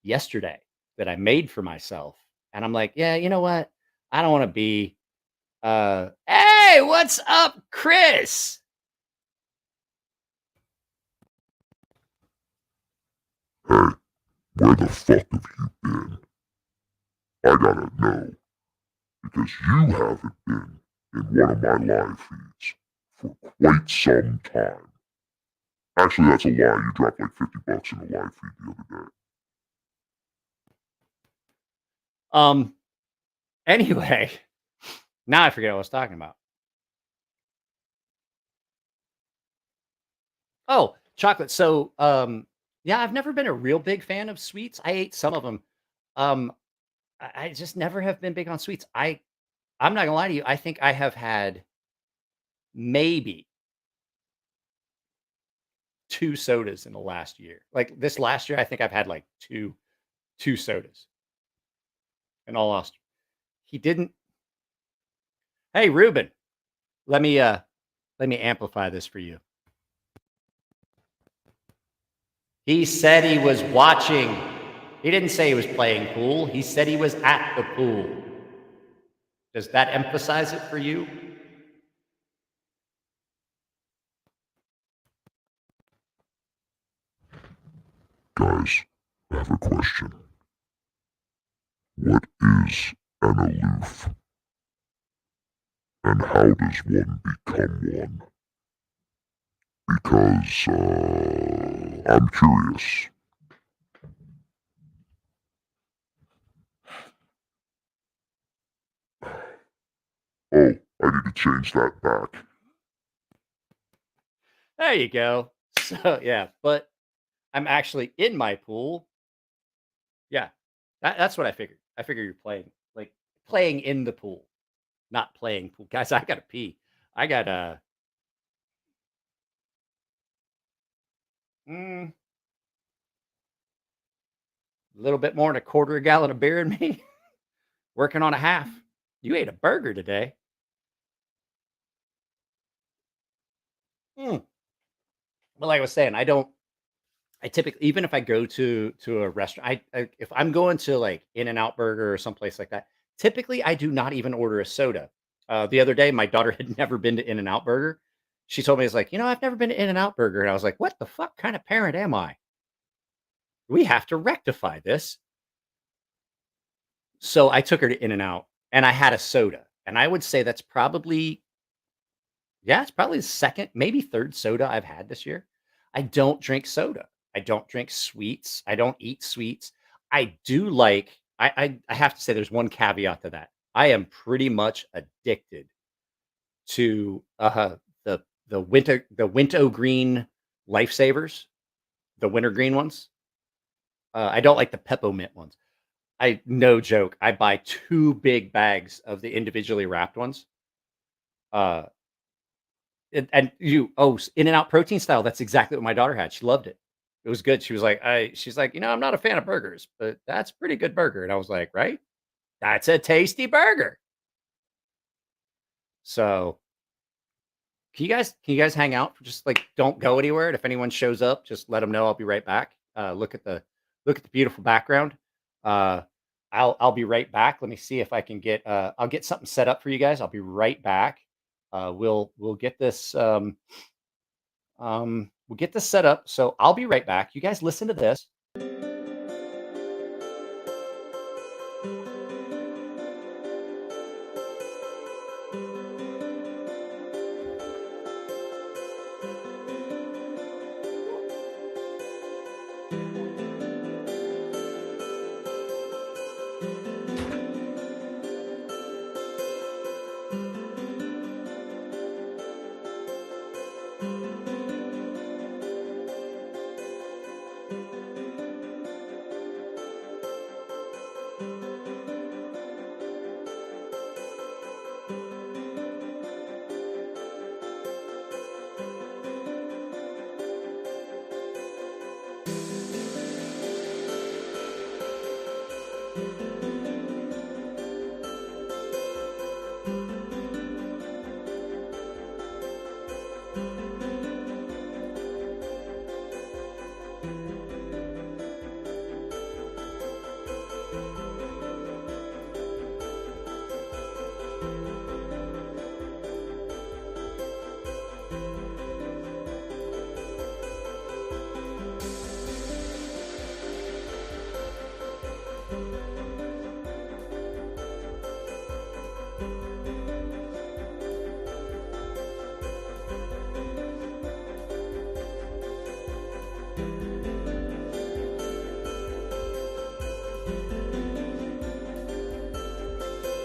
yesterday that I made for myself. And I'm like, yeah, you know what? I don't want to be, hey, what's up, Chris?
Hey, where the fuck have you been? I gotta know, because you haven't been in one of my live feeds for quite some time. Actually, that's a lie. You dropped like $50 in the live feed the other day.
Anyway, now I forget what I was talking about. Oh, chocolate. So, yeah, I've never been a real big fan of sweets. I ate some of them. I just never have been big on sweets. I'm not gonna lie to you. I think I have had maybe 2 sodas in the last year. Like this last year, I think I've had like two sodas. In all honesty, he didn't. Hey, Ruben, let me amplify this for you. He said he was watching. He didn't say he was playing pool. He said he was at the pool. Does that emphasize it for you?
Guys, I have a question. What is an aloof? And how does one become one? Because, I'm curious. Oh, I need to change that back.
There you go. So yeah, but I'm actually in my pool. Yeah, that's what I figured. I figured you're playing. Like playing in the pool, not playing pool. Guys, I gotta pee. I got a little bit more than a quarter a gallon of beer in me. Working on a half. You ate a burger today. But like I was saying, I typically, even if I go to a restaurant, if I'm going to like In-N-Out Burger or someplace like that, typically I do not even order a soda. The other day, my daughter had never been to In-N-Out Burger. She told me, it's like, I've never been to In-N-Out Burger. And I was like, what the fuck kind of parent am I? We have to rectify this. So I took her to In-N-Out and I had a soda. And I would say that's probably, it's probably the second, maybe third soda I've had this year. I don't drink soda. I don't drink sweets. I don't eat sweets. I do like, I have to say there's one caveat to that. I am pretty much addicted to the winter green lifesavers, the wintergreen ones. I don't like the peppermint ones. No joke. I buy 2 big bags of the individually wrapped ones. And In-N-Out protein style. That's exactly what my daughter had. She loved it. It was good. She was like, she's like, I'm not a fan of burgers, but that's a pretty good burger. And I was like, right? That's a tasty burger. So can you guys hang out? Just like, don't go anywhere. And if anyone shows up, just let them know. I'll be right back. Look at the beautiful background. I'll be right back. Let me see if I can get, I'll get something set up for you guys. I'll be right back. We'll get this, we'll get this set up. So I'll be right back. You guys listen to this.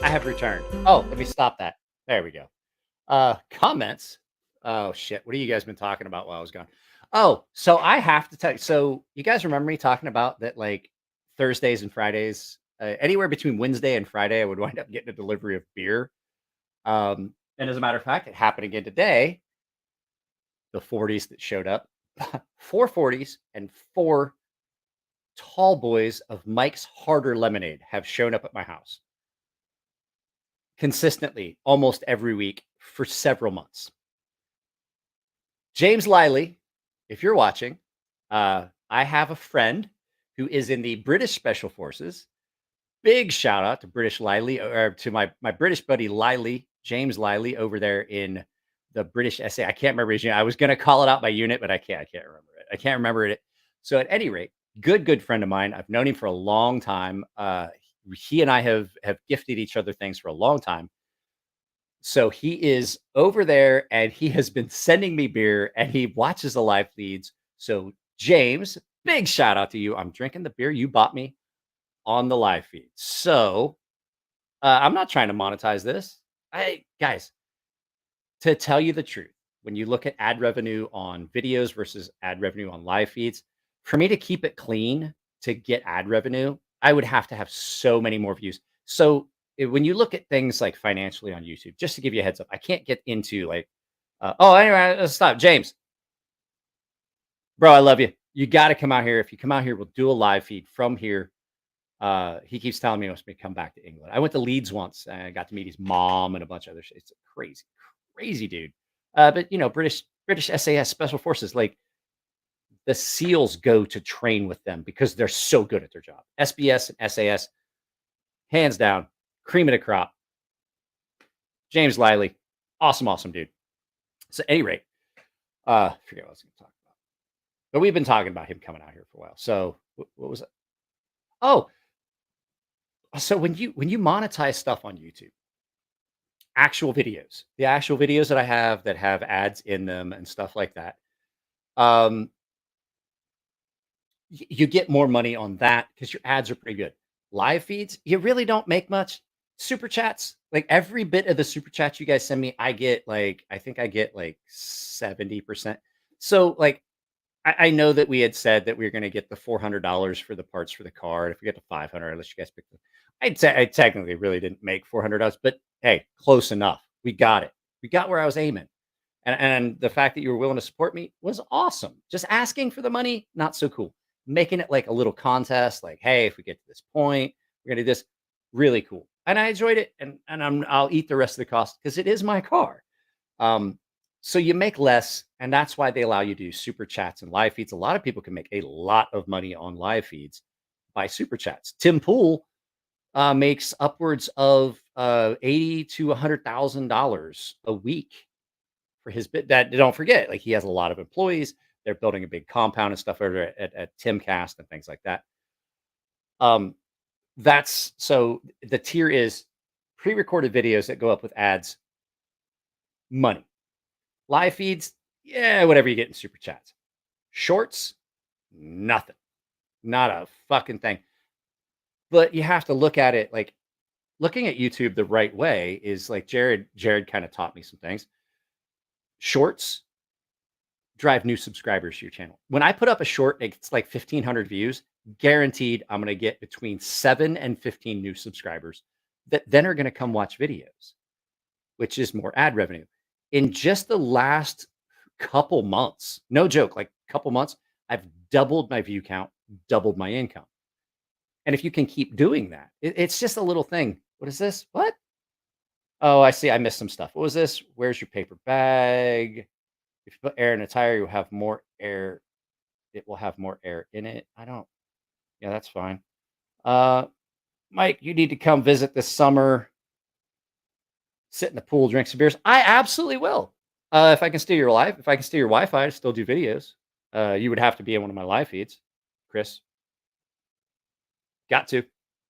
I have returned. Oh, let me stop that. There we go. Comments. Oh shit. What have you guys been talking about while I was gone? Oh, so I have to tell you. So you guys remember me talking about that, like Thursdays and Fridays, anywhere between Wednesday and Friday, I would wind up getting a delivery of beer. And as a matter of fact, it happened again today. The 40s that showed up, 4 40s and 4 tall boys of Mike's Harder Lemonade have shown up at my house consistently almost every week for several months. James Liley, if you're watching, I have a friend who is in the British Special Forces. Big shout out to British Liley, or to my British buddy Liley, James Liley, over there in the British SA. I can't remember his unit. I was going to call it out by unit, but I can't remember it. I can't remember it. So at any rate, good friend of mine. I've known him for a long time. He and I have gifted each other things for a long time. So he is over there and he has been sending me beer and he watches the live feeds. So James, big shout out to you. I'm drinking the beer you bought me on the live feed. So I'm not trying to monetize this. Guys, to tell you the truth, when you look at ad revenue on videos versus ad revenue on live feeds, for me to keep it clean to get ad revenue, I would have to have so many more views. So when you look at things like financially on YouTube, just to give you a heads up, I can't get into like, oh, anyway, let's stop. James, bro, I love you. You got to come out here. If you come out here, we'll do a live feed from here. He keeps telling me he wants me to come back to England. I went to Leeds once and I got to meet his mom and a bunch of other shit. It's a crazy, crazy dude. But you know, British SAS Special Forces, like the SEALs go to train with them because they're so good at their job. SBS and SAS, hands down, cream of the crop. James Lively, awesome dude. So at any rate, I forget what I was going to talk about. But we've been talking about him coming out here for a while. So what was it? Oh, so when you monetize stuff on YouTube, actual videos, the actual videos that I have that have ads in them and stuff like that, you get more money on that because your ads are pretty good. Live feeds, you really don't make much. Super chats, like every bit of the super chats you guys send me, I get like, I think I get like 70%. So like, I know that we had said that we were going to get the $400 for the parts for the car. If we get to 500, unless you guys pick them, I technically really didn't make $400, but hey, close enough. We got it. We got where I was aiming. And the fact that you were willing to support me was awesome. Just asking for the money, not so cool. Making it like a little contest, like, hey, if we get to this point, we're gonna do this, really cool. And I enjoyed it, and I'll eat the rest of the cost because it is my car. So you make less, and that's why they allow you to do super chats and live feeds. A lot of people can make a lot of money on live feeds by super chats. Tim Pool makes upwards of $80,000 to $100,000 a week for his bit. That, don't forget, like he has a lot of employees. They're building a big compound and stuff over at Timcast and things like that. That's so the tier is pre-recorded videos that go up with ads, money. Live feeds, yeah, whatever you get in super chats. Shorts, nothing. Not a fucking thing. But you have to look at it like looking at YouTube the right way is like Jared kind of taught me some things. Shorts drive new subscribers to your channel. When I put up a short, it's like 1,500 views, guaranteed I'm going to get between 7 and 15 new subscribers that then are going to come watch videos, which is more ad revenue. In just the last couple months, no joke, like couple months, I've doubled my view count, doubled my income. And if you can keep doing that, it's just a little thing. What is this? What? Oh, I see. I missed some stuff. What was this? Where's your paper bag? If you put air in a tire, you'll have more air. It will have more air in it. I don't. Yeah, that's fine. Mike, you need to come visit this summer. Sit in the pool, drink some beers. I absolutely will. If I can steal your live, if I can steal your Wi-Fi to still do videos, you would have to be in one of my live feeds, Chris. Got to.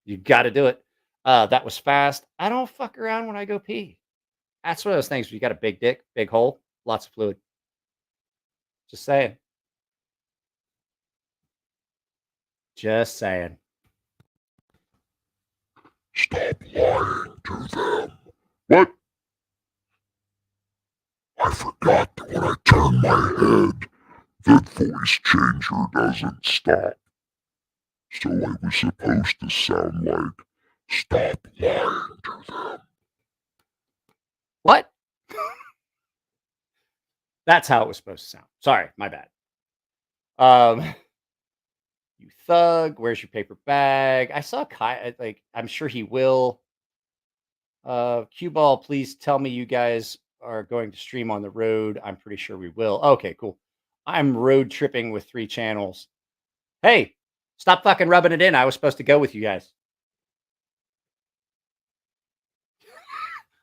You got to do it. That was fast. I don't fuck around when I go pee. That's one of those things where you got a big dick, big hole, lots of fluid. Just saying. Just saying.
Stop lying to them. What? I forgot that when I turn my head, that voice changer doesn't stop. So I was supposed to sound like, stop lying to them.
What? That's how it was supposed to sound. Sorry, my bad. You thug, where's your paper bag? I saw Kai, like, I'm sure he will. Cue Ball, please tell me you guys are going to stream on the road. I'm pretty sure we will. Okay, cool. I'm road tripping with 3 channels. Hey, stop fucking rubbing it in. I was supposed to go with you guys.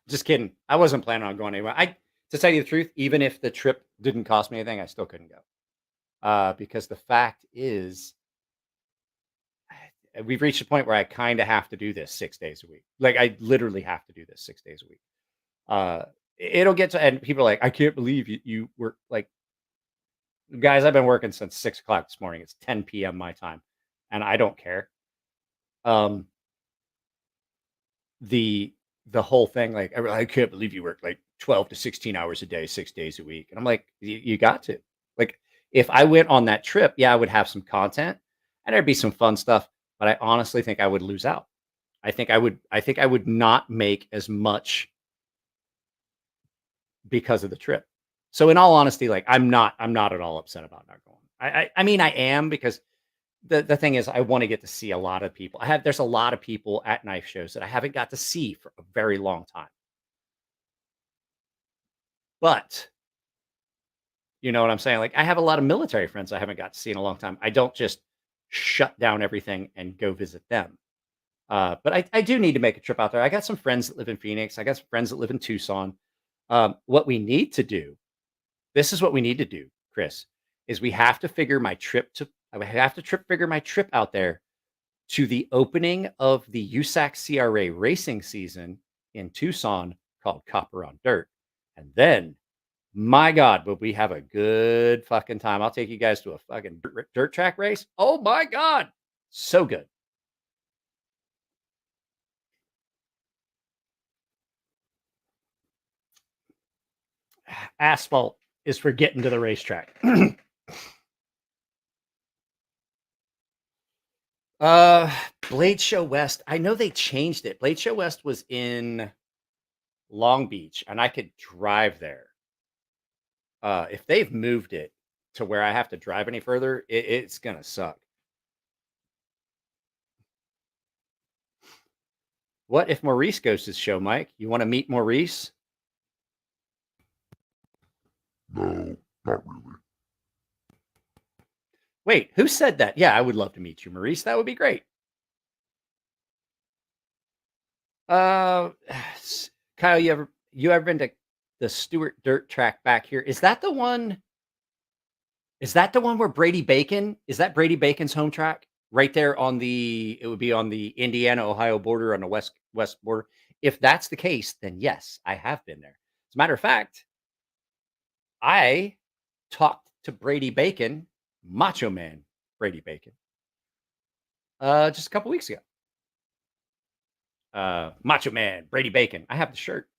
Just kidding. I wasn't planning on going anywhere. To tell you the truth, even if the trip didn't cost me anything, I still couldn't go. Because the fact is, we've reached a point where I kind of have to do this 6 days a week. Like I literally have to do this 6 days a week. It'll get to, and people are like, I can't believe you work. Like, guys, I've been working since 6 o'clock this morning. It's 10 p.m. my time, and I don't care. The whole thing, like, I can't believe you work like 12 to 16 hours a day, 6 days a week. And I'm like, you got to. Like, if I went on that trip, yeah, I would have some content and there'd be some fun stuff. But I honestly think I would lose out. I think I would not make as much because of the trip. So in all honesty, like I'm not at all upset about not going. I mean I am, because the thing is I want to get to see a lot of people. There's a lot of people at knife shows that I haven't got to see for a very long time. But you know what I'm saying? Like I have a lot of military friends I haven't got to see in a long time. I don't just shut down everything and go visit them. But I do need to make a trip out there. I got some friends that live in Phoenix. I got some friends that live in Tucson. What we need to do, this is what we need to do, Chris, is we have to figure my trip to, I have to figure my trip out there to the opening of the USAC CRA racing season in Tucson called Copper on Dirt. And then, my God, would we have a good fucking time. I'll take you guys to a fucking dirt track race. Oh my God. So good. Asphalt is for getting to the racetrack. Blade Show West. I know they changed it. Blade Show West was in Long Beach, and I could drive there. If they've moved it to where I have to drive any further, it's gonna suck. What if Maurice goes to the show, Mike? You want to meet Maurice?
No, not really.
Wait, who said that? Yeah, I would love to meet you, Maurice. That would be great. Kyle, you ever been to the Stewart Dirt Track back here? Is that the one? Is that the one where Brady Bacon? Is that Brady Bacon's home track? Right there on the, it would be on the Indiana-Ohio border, on the west border. If that's the case, then yes, I have been there. As a matter of fact, I talked to Brady Bacon, Macho Man Brady Bacon, just a couple weeks ago. Macho Man Brady Bacon. I have the shirt.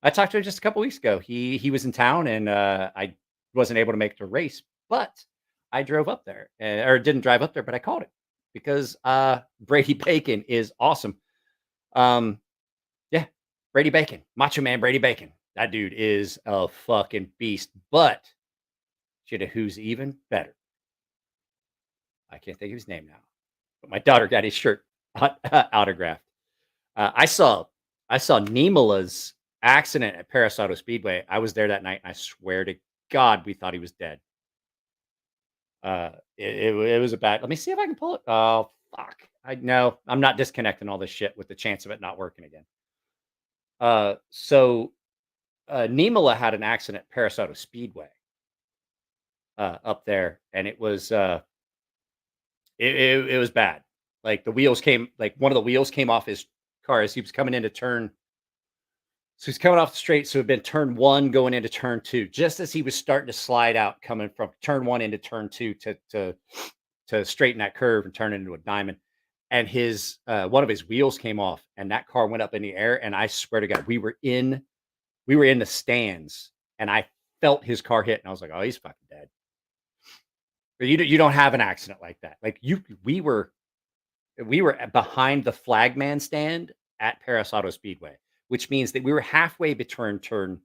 I talked to him just a couple weeks ago. He was in town, and I wasn't able to make the race, but I drove up there, or didn't drive up there, but I called it because Brady Bacon is awesome. Yeah, Brady Bacon, Macho Man Brady Bacon. That dude is a fucking beast. But you know who's even better? I can't think of his name now, but my daughter got his shirt autographed. I saw Nimala's accident at Paris Auto Speedway. I was there that night, and I swear to God, we thought he was dead. It was a bad. Let me see if I can pull it. Oh fuck! No, I'm not disconnecting all this shit with the chance of it not working again. So Nimala had an accident at Paris Auto Speedway up there, and it was it was bad. Like the wheels came, like one of the wheels came off his car as he was coming into turn. So he's coming off the straight. So it'd been turn one going into turn two, just as he was starting to slide out, coming from turn one into turn two to straighten that curve and turn it into a diamond. And his one of his wheels came off, and that car went up in the air. And I swear to God, we were in the stands, and I felt his car hit, and I was like, "Oh, he's fucking dead." But you don't have an accident like that. Like we were behind the flagman stand at Paris Auto Speedway, which means that we were halfway between turn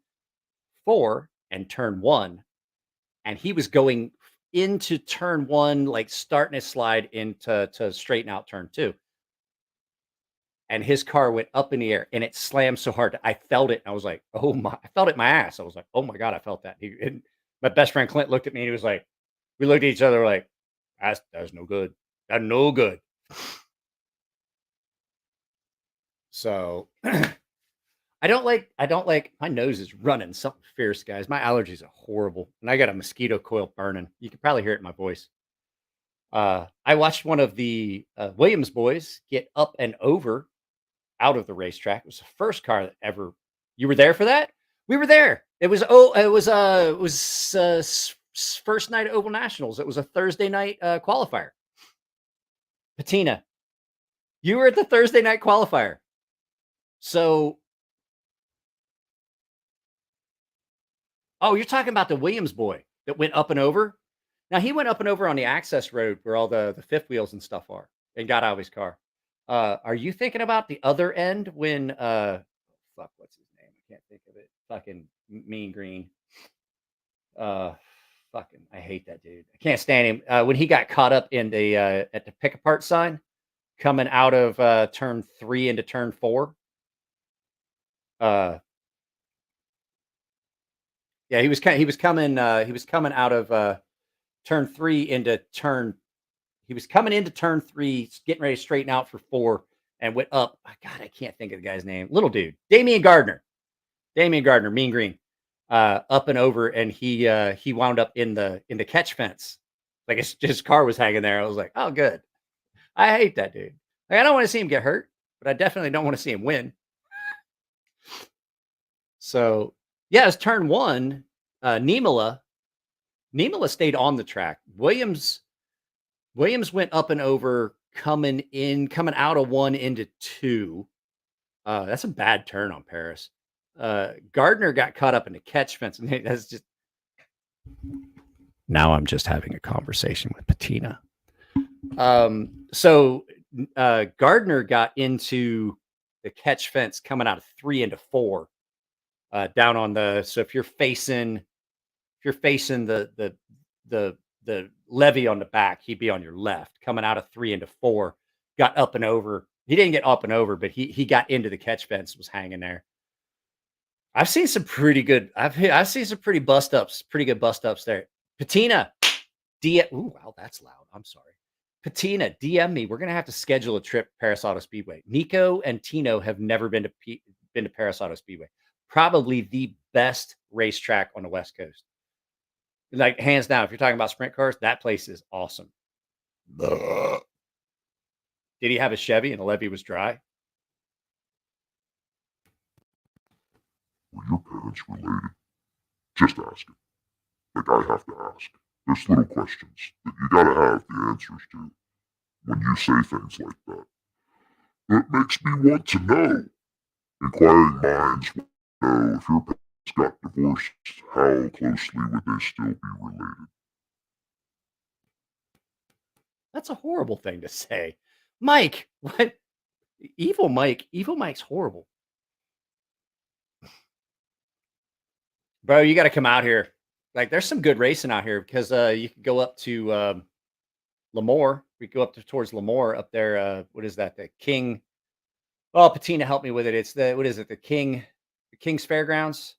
4 and turn 1, and he was going into turn 1, like starting to slide into to straighten out turn 2. And his car went up in the air, and it slammed so hard that I felt it. And I was like, "Oh my!" I felt it in my ass. I was like, "Oh my God!" I felt that. And my best friend Clint looked at me, and he was like, we looked at each other like, "That's no good. That's no good." So I don't like my nose is running something fierce, guys. My allergies are horrible, and I got a mosquito coil burning. You can probably hear it in my voice. I watched one of the Williams boys get up and over out of the racetrack. It was the first car that ever. You were there for that? We were there. It was first night at Oval Nationals. It was a Thursday night qualifier. Patina, you were at the Thursday night qualifier. So, oh, you're talking about the Williams boy that went up and over? Now, he went up and over on the access road where all the fifth wheels and stuff are, and got out of his car. Are you thinking about the other end when fuck, what's his name? I can't think of it. Fucking Mean Green. Fucking, I hate that dude. I can't stand him. When he got caught up in the at the pick apart sign coming out of turn 3 into turn 4. Yeah, he was coming out of turn 3 into turn. He was coming into turn 3, getting ready to straighten out for 4, and went up. God, I can't think of the guy's name. Little dude, Damian Gardner, Mean Green, up and over, and he wound up in the catch fence. Like his car was hanging there. I was like, oh, good. I hate that dude. Like, I don't want to see him get hurt, but I definitely don't want to see him win. So yeah, it's turn 1. Niemela stayed on the track. Williams went up and over, coming out of 1 into 2. That's a bad turn on Paris. Gardner got caught up in the catch fence, and that's just. Now I'm just having a conversation with Patina. So Gardner got into the catch fence coming out of 3 into 4. Down on the, so if you're facing the levee on the back, he'd be on your left. Coming out of 3 into 4, got up and over. He didn't get up and over, but he got into the catch fence, was hanging there. I've seen some pretty good. I've seen some pretty good bust ups there. Patina, ooh, wow, that's loud. I'm sorry. Patina, DM me. We're gonna have to schedule a trip to Paris Auto Speedway. Nico and Tino have never been to Paris Auto Speedway. Probably the best racetrack on the West Coast. Like, hands down, if you're talking about sprint cars, that place is awesome. Did he have a Chevy and the levee was dry?
Were your parents related? Just asking. Like, I have to ask. There's little questions that you gotta have the answers to when you say things like that. It makes me want to know. Inquiring minds want to know if your parents got divorced, how closely would they still be related?
That's a horrible thing to say. Mike, what? Evil Mike's horrible. Bro, you got to come out here. Like, there's some good racing out here, because you could go up to Lemoore. We go up towards Lemoore up there. What is that? The King. Oh, Patina, help me with it. It's the, what is it? The King's Fairgrounds.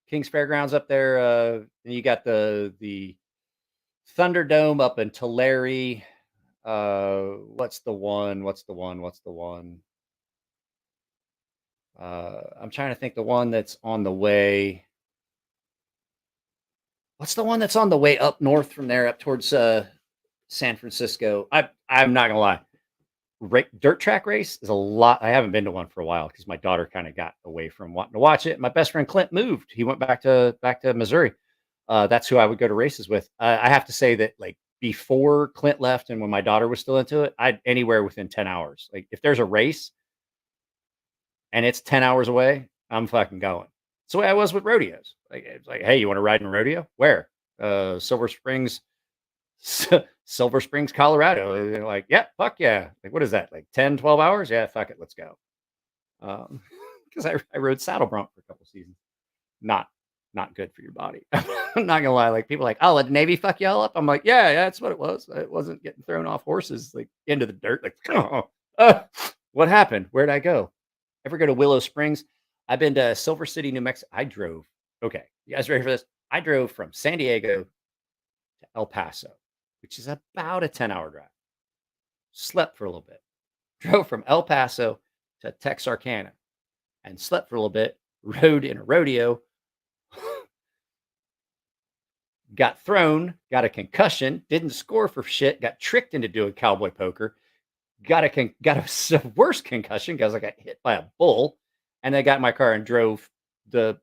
King's Fairgrounds up there. And you got the Thunderdome up in Tulare. What's the one? I'm trying to think the one that's on the way. What's the one that's on the way up north from there, up towards San Francisco? I'm not gonna lie. Dirt track race is a lot. I haven't been to one for a while because my daughter kind of got away from wanting to watch it. My best friend Clint moved. He went back to Missouri. That's who I would go to races with. I have to say that, like, before Clint left and when my daughter was still into it, I'd anywhere within 10 hours. Like, if there's a race and it's 10 hours away, I'm fucking going. It's the way I was with rodeos. Like, it's like, hey, you want to ride in a rodeo? Where? Silver Springs, Colorado. And they're like, yeah, fuck yeah. Like, what is that? Like 10, 12 hours? Yeah, fuck it. Let's go. Because I rode saddle bronc for a couple seasons. Not good for your body. I'm not gonna lie. Like, people are like, oh, let the Navy fuck y'all up. I'm like, yeah, that's what it was. It wasn't getting thrown off horses, like, into the dirt. Like, what happened? Where'd I go? Ever go to Willow Springs? I've been to Silver City, New Mexico. I drove. Okay, you guys ready for this? I drove from San Diego to El Paso, which is about a 10-hour drive. Slept for a little bit. Drove from El Paso to Texarkana and slept for a little bit. Rode in a rodeo. Got thrown, got a concussion, didn't score for shit, got tricked into doing cowboy poker, got a worse concussion because I got hit by a bull, and I got in my car and drove the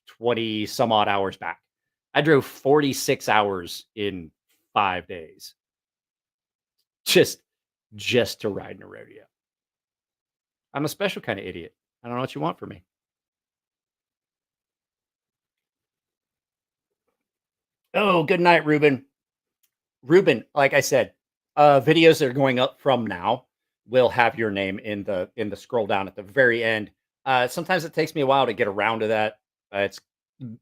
20 some odd hours back. I drove 46 hours in 5 days just to ride in a rodeo. I'm a special kind of idiot. I don't know what you want from me. Oh, good night, Ruben. Ruben, like I said, videos that are going up from now. will have your name in the scroll down at the very end. Sometimes it takes me a while to get around to that. It's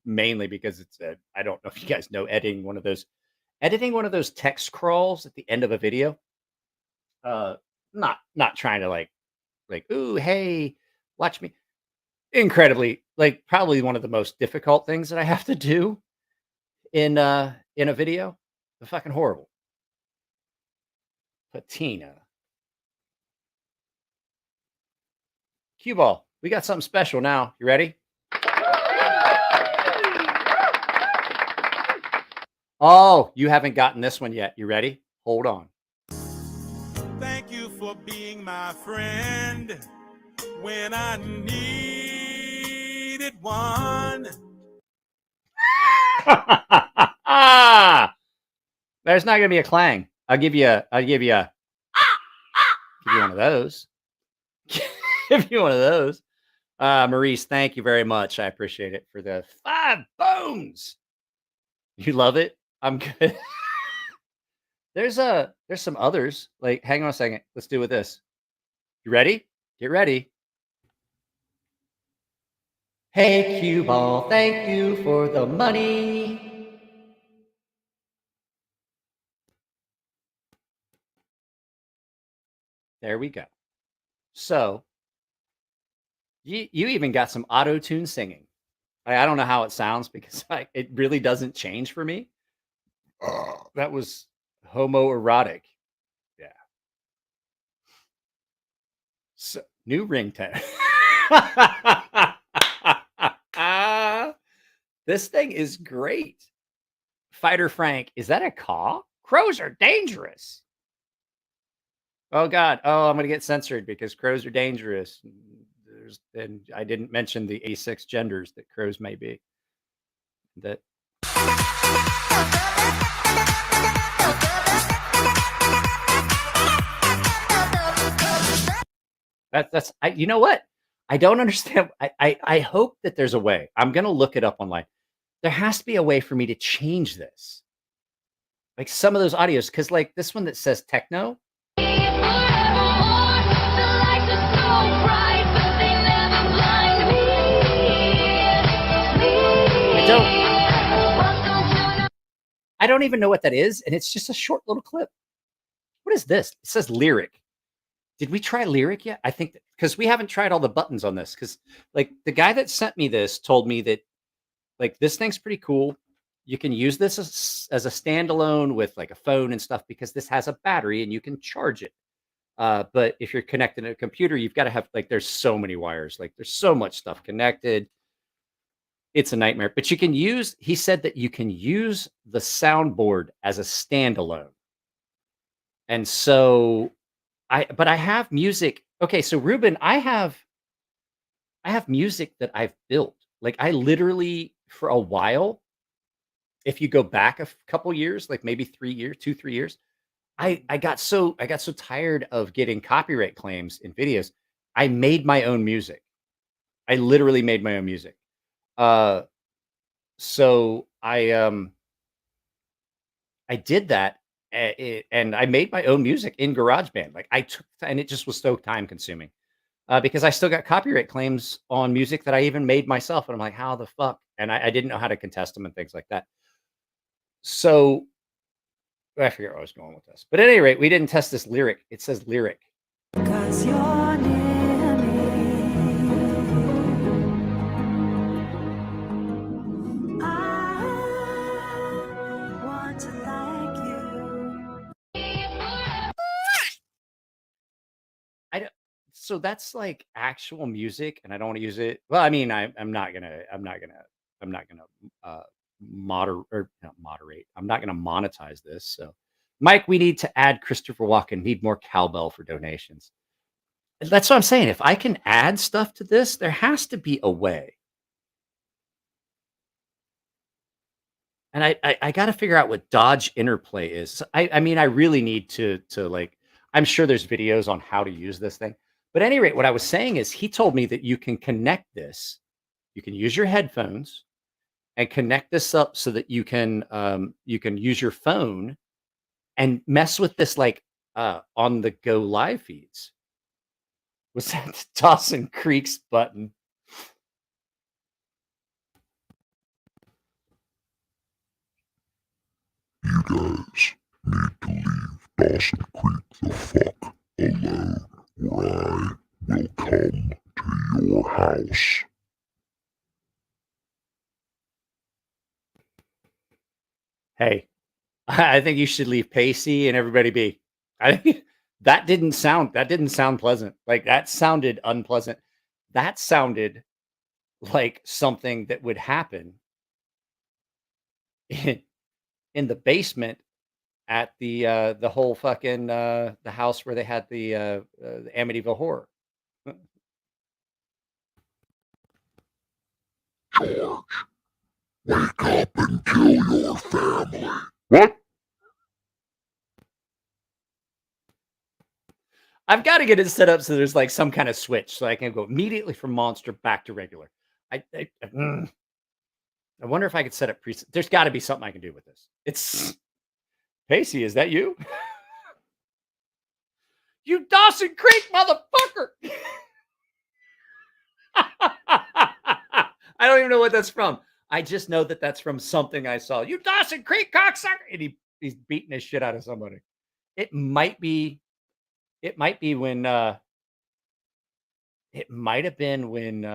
mainly because it's I don't know if you guys know editing one of those text crawls at the end of a video. Not trying to like ooh, hey, watch me. Incredibly, like probably one of the most difficult things that I have to do in a video. Fucking horrible. Patina. Cue ball. We got something special now. You ready? Oh, you haven't gotten this one yet. You ready? Hold on.
Thank you for being my friend when I needed one.
There's not gonna be a clang. I'll give you one of those. Give you one of those. Maurice, thank you very much. I appreciate it for the 5 bones. You love it? I'm good. There's some others. Like, hang on a second. Let's do with this. You ready? Get ready. Hey, cue ball, thank you for the money. There we go. So you even got some auto-tune singing. I don't know how it sounds because it really doesn't change for me. That was homoerotic. Yeah. So, new ringtone. This thing is great. Fighter Frank, is that a caw? Crows are dangerous. Oh God. Oh, I'm gonna get censored because crows are dangerous. And I didn't mention the A6 genders that crows may be. That that's you know what? I don't understand. I hope that there's a way. I'm gonna look it up online. There has to be a way for me to change this. Like some of those audios, because like this one that says techno. I don't even know what that is, and it's just a short little clip. What is this? It says lyric. Did we try lyric yet? I think because we haven't tried all the buttons on this. Because like the guy that sent me this told me that like this thing's pretty cool. You can use this as a standalone with like a phone and stuff because this has a battery and you can charge it. But if you're connected to a computer, you've got to have like there's so many wires. Like there's so much stuff connected. It's a nightmare. But you can use. He said that you can use the soundboard as a standalone. And so I have music. Okay, so Ruben, I have music that I've built. Like I literally for a while, if you go back a couple years, like maybe 3 years, 2-3 years, I got so tired of getting copyright claims in videos. I made my own music. I literally made my own music. So I did that. And I made my own music in GarageBand. Like and it just was so time consuming because I still got copyright claims on music that I even made myself. And I'm like, how the fuck? And I didn't know how to contest them and things like that. So I forget where I was going with this. But at any rate, we didn't test this lyric. It says lyric. Because you're near me. I want to like you. So that's like actual music, and I don't want to use it. Well, I mean, I'm not gonna moderate. I'm not gonna monetize this. So, Mike, we need to add Christopher Walken. Need more cowbell for donations. That's what I'm saying. If I can add stuff to this, there has to be a way. And I got to figure out what Dodge interplay is. I mean, I really need to like. I'm sure there's videos on how to use this thing. But at any rate, what I was saying is he told me that you can connect this. You can use your headphones and connect this up so that you can use your phone and mess with this like on the go live feeds. Was that the Dawson Creek's button?
You guys need to leave Dawson Creek the fuck alone, or I will come to your house.
Hey, I think you should leave Pacey and everybody be. I think that didn't sound pleasant. Like that sounded unpleasant. That sounded like something that would happen in the basement at the whole fucking the house where they had the Amityville Horror.
George, wake up and kill your family. What?
I've got to get it set up so there's like some kind of switch so I can go immediately from monster back to regular. I wonder if I could set up preset. There's got to be something I can do with this. It's Pacey, is that you? You Dawson Creek motherfucker! I don't even know what that's from. I just know that that's from something I saw. You Dawson Creek cocksucker! And he's beating his shit out of somebody. It might be when it might have been when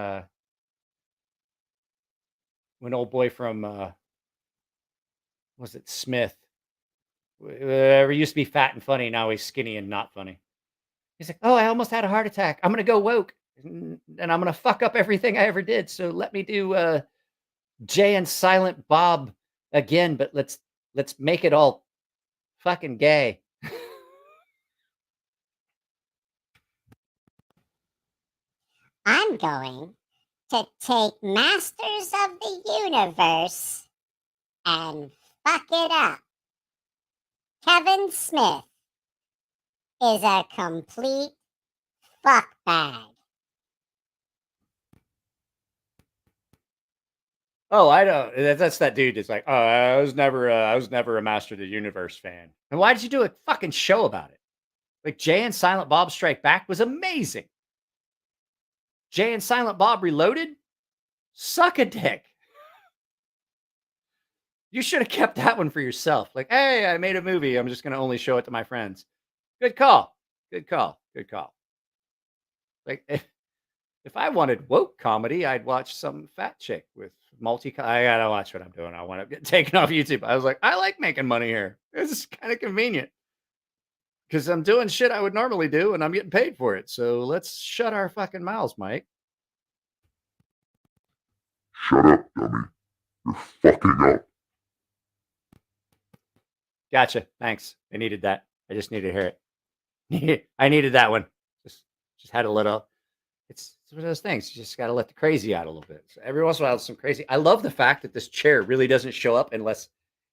old boy from was it Smith? Whoever used to be fat and funny, now he's skinny and not funny. He's like, oh, I almost had a heart attack. I'm gonna go woke, and I'm gonna fuck up everything I ever did. So let me do Jay and Silent Bob again, but let's make it all fucking gay.
I'm going to take Masters of the Universe and fuck it up. Kevin Smith is a complete fuckbag.
Oh, I don't. That's that dude. That's like, oh, I was never a Master of the Universe fan. And why did you do a fucking show about it? Like Jay and Silent Bob Strike Back was amazing. Jay and Silent Bob Reloaded, suck a dick. You should have kept that one for yourself. Like, hey, I made a movie. I'm just going to only show it to my friends. Good call. Good call. Good call. Like, if I wanted woke comedy, I'd watch some fat chick with I gotta watch what I'm doing. I want to get taken off YouTube. I was like, I like making money here. This is kind of convenient because I'm doing shit I would normally do and I'm getting paid for it. So let's shut our fucking mouths, Mike.
Shut up, dummy. You're fucking up.
Gotcha. Thanks. I needed that. I just needed to hear it. I needed that one. Just had a little. It's one of those things. You just got to let the crazy out a little bit. So every once in a while, some crazy. I love the fact that this chair really doesn't show up unless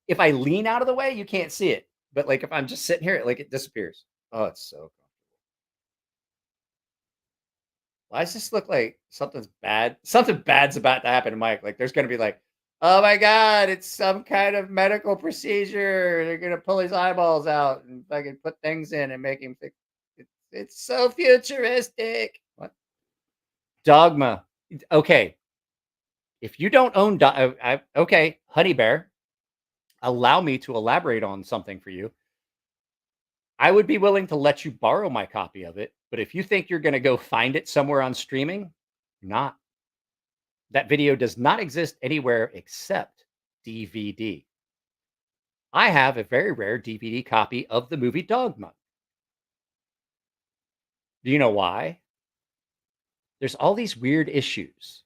if I lean out of the way, you can't see it. But like if I'm just sitting here, like it disappears. Oh, it's so comfortable. Why does this look like something's bad? Something bad's about to happen to Mike. Like there's going to be like, oh my God, it's some kind of medical procedure. They're going to pull his eyeballs out and fucking put things in and make him think it's so futuristic. What? Dogma. Okay. If you don't own, okay, Honey Bear, allow me to elaborate on something for you. I would be willing to let you borrow my copy of it. But if you think you're going to go find it somewhere on streaming, you're not. That video does not exist anywhere except DVD. I have a very rare DVD copy of the movie Dogma. Do you know why? There's all these weird issues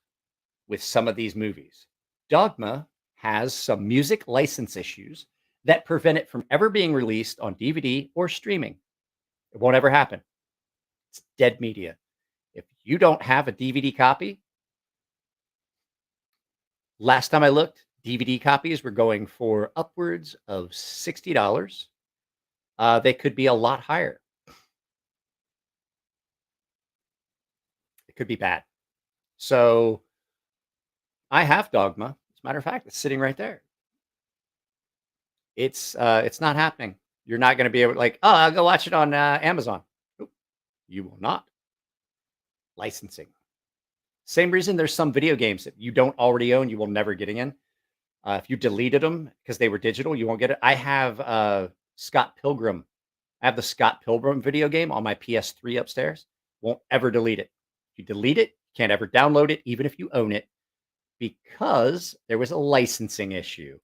with some of these movies. Dogma has some music license issues that prevent it from ever being released on DVD or streaming. It won't ever happen. It's dead media. If you don't have a DVD copy, last time I looked, DVD copies were going for upwards of $60. They could be a lot higher. It could be bad. So I have Dogma. As a matter of fact, it's sitting right there. It's not happening. You're not going to be able to like, oh, I'll go watch it on Amazon. Nope, you will not. licensing. Same reason there's some video games that you don't already own, you will never get in. If you deleted them because they were digital, you won't get it. I have Scott Pilgrim. I have the Scott Pilgrim video game on my PS3 upstairs. Won't ever delete it. If you delete it, you can't ever download it, even if you own it, because there was a licensing issue.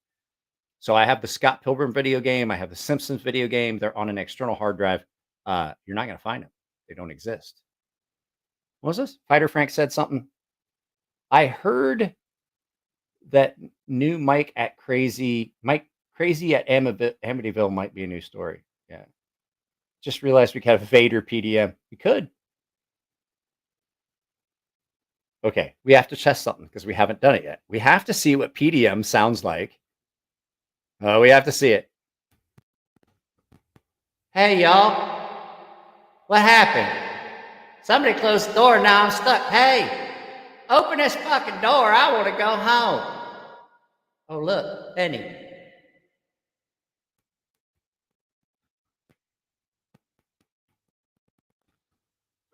So I have the Scott Pilgrim video game. I have the Simpsons video game. They're on an external hard drive. You're not going to find them. They don't exist. What was this? Fighter Frank said something. I heard that new Mike Crazy at Amityville might be a new story. Yeah. Just realized we could have Vader PDM. We could. Okay. We have to test something because we haven't done it yet. We have to see what PDM sounds like. Oh, we have to see it. Hey, y'all. What happened? Somebody closed the door. Now I'm stuck. Hey, open this fucking door. I want to go home. Oh, look, Penny.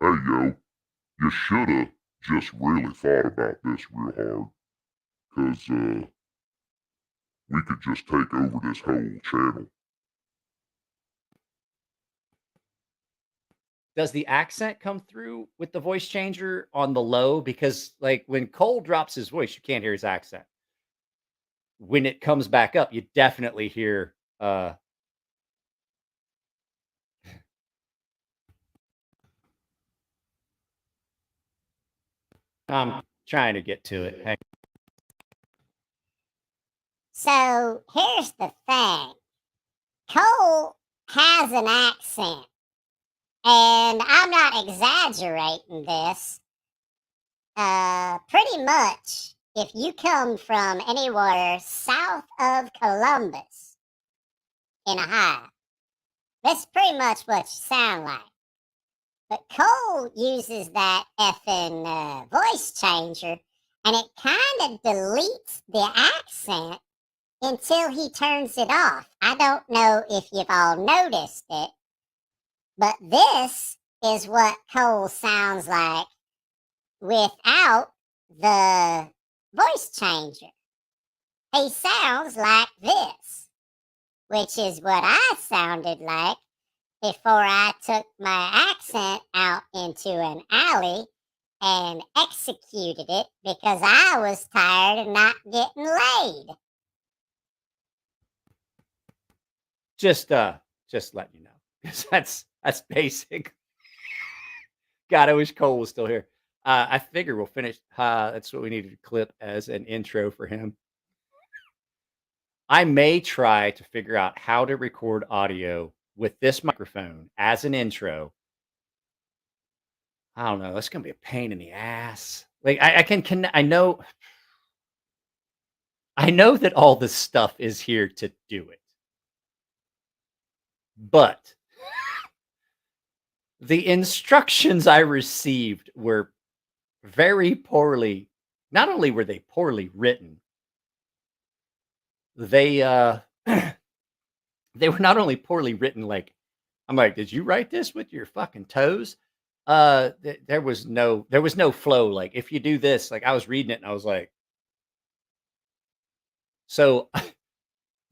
Hey, yo, you should have just really thought about this real hard. Because, we could just take over this whole channel.
Does the accent come through with the voice changer on the low? Because, like, when Cole drops his voice, you can't hear his accent. When it comes back up, you definitely hear I'm trying to get to it. Hang-
So here's the thing. Cole has an accent. And I'm not exaggerating this. Pretty much, if you come from anywhere south of Columbus in Ohio, that's pretty much what you sound like. But Cole uses that effing voice changer, and it kind of deletes the accent until he turns it off. I don't know if you've all noticed it, but this is what Cole sounds like without the voice changer. He sounds like this, which is what I sounded like before I took my accent out into an alley and executed it because I was tired of not getting laid.
Just letting you know. 'Cause that's basic. God, I wish Cole was still here. I figure we'll finish. That's what we needed to clip as an intro for him. I may try to figure out how to record audio with this microphone as an intro. I don't know. That's gonna be a pain in the ass. Like I know that all this stuff is here to do it. But the instructions I received were very poorly. Not only were they poorly written, they they were not only poorly written. Like, I'm like, did you write this with your fucking toes? There was no flow. Like, if you do this, like, I was reading it and I was like, so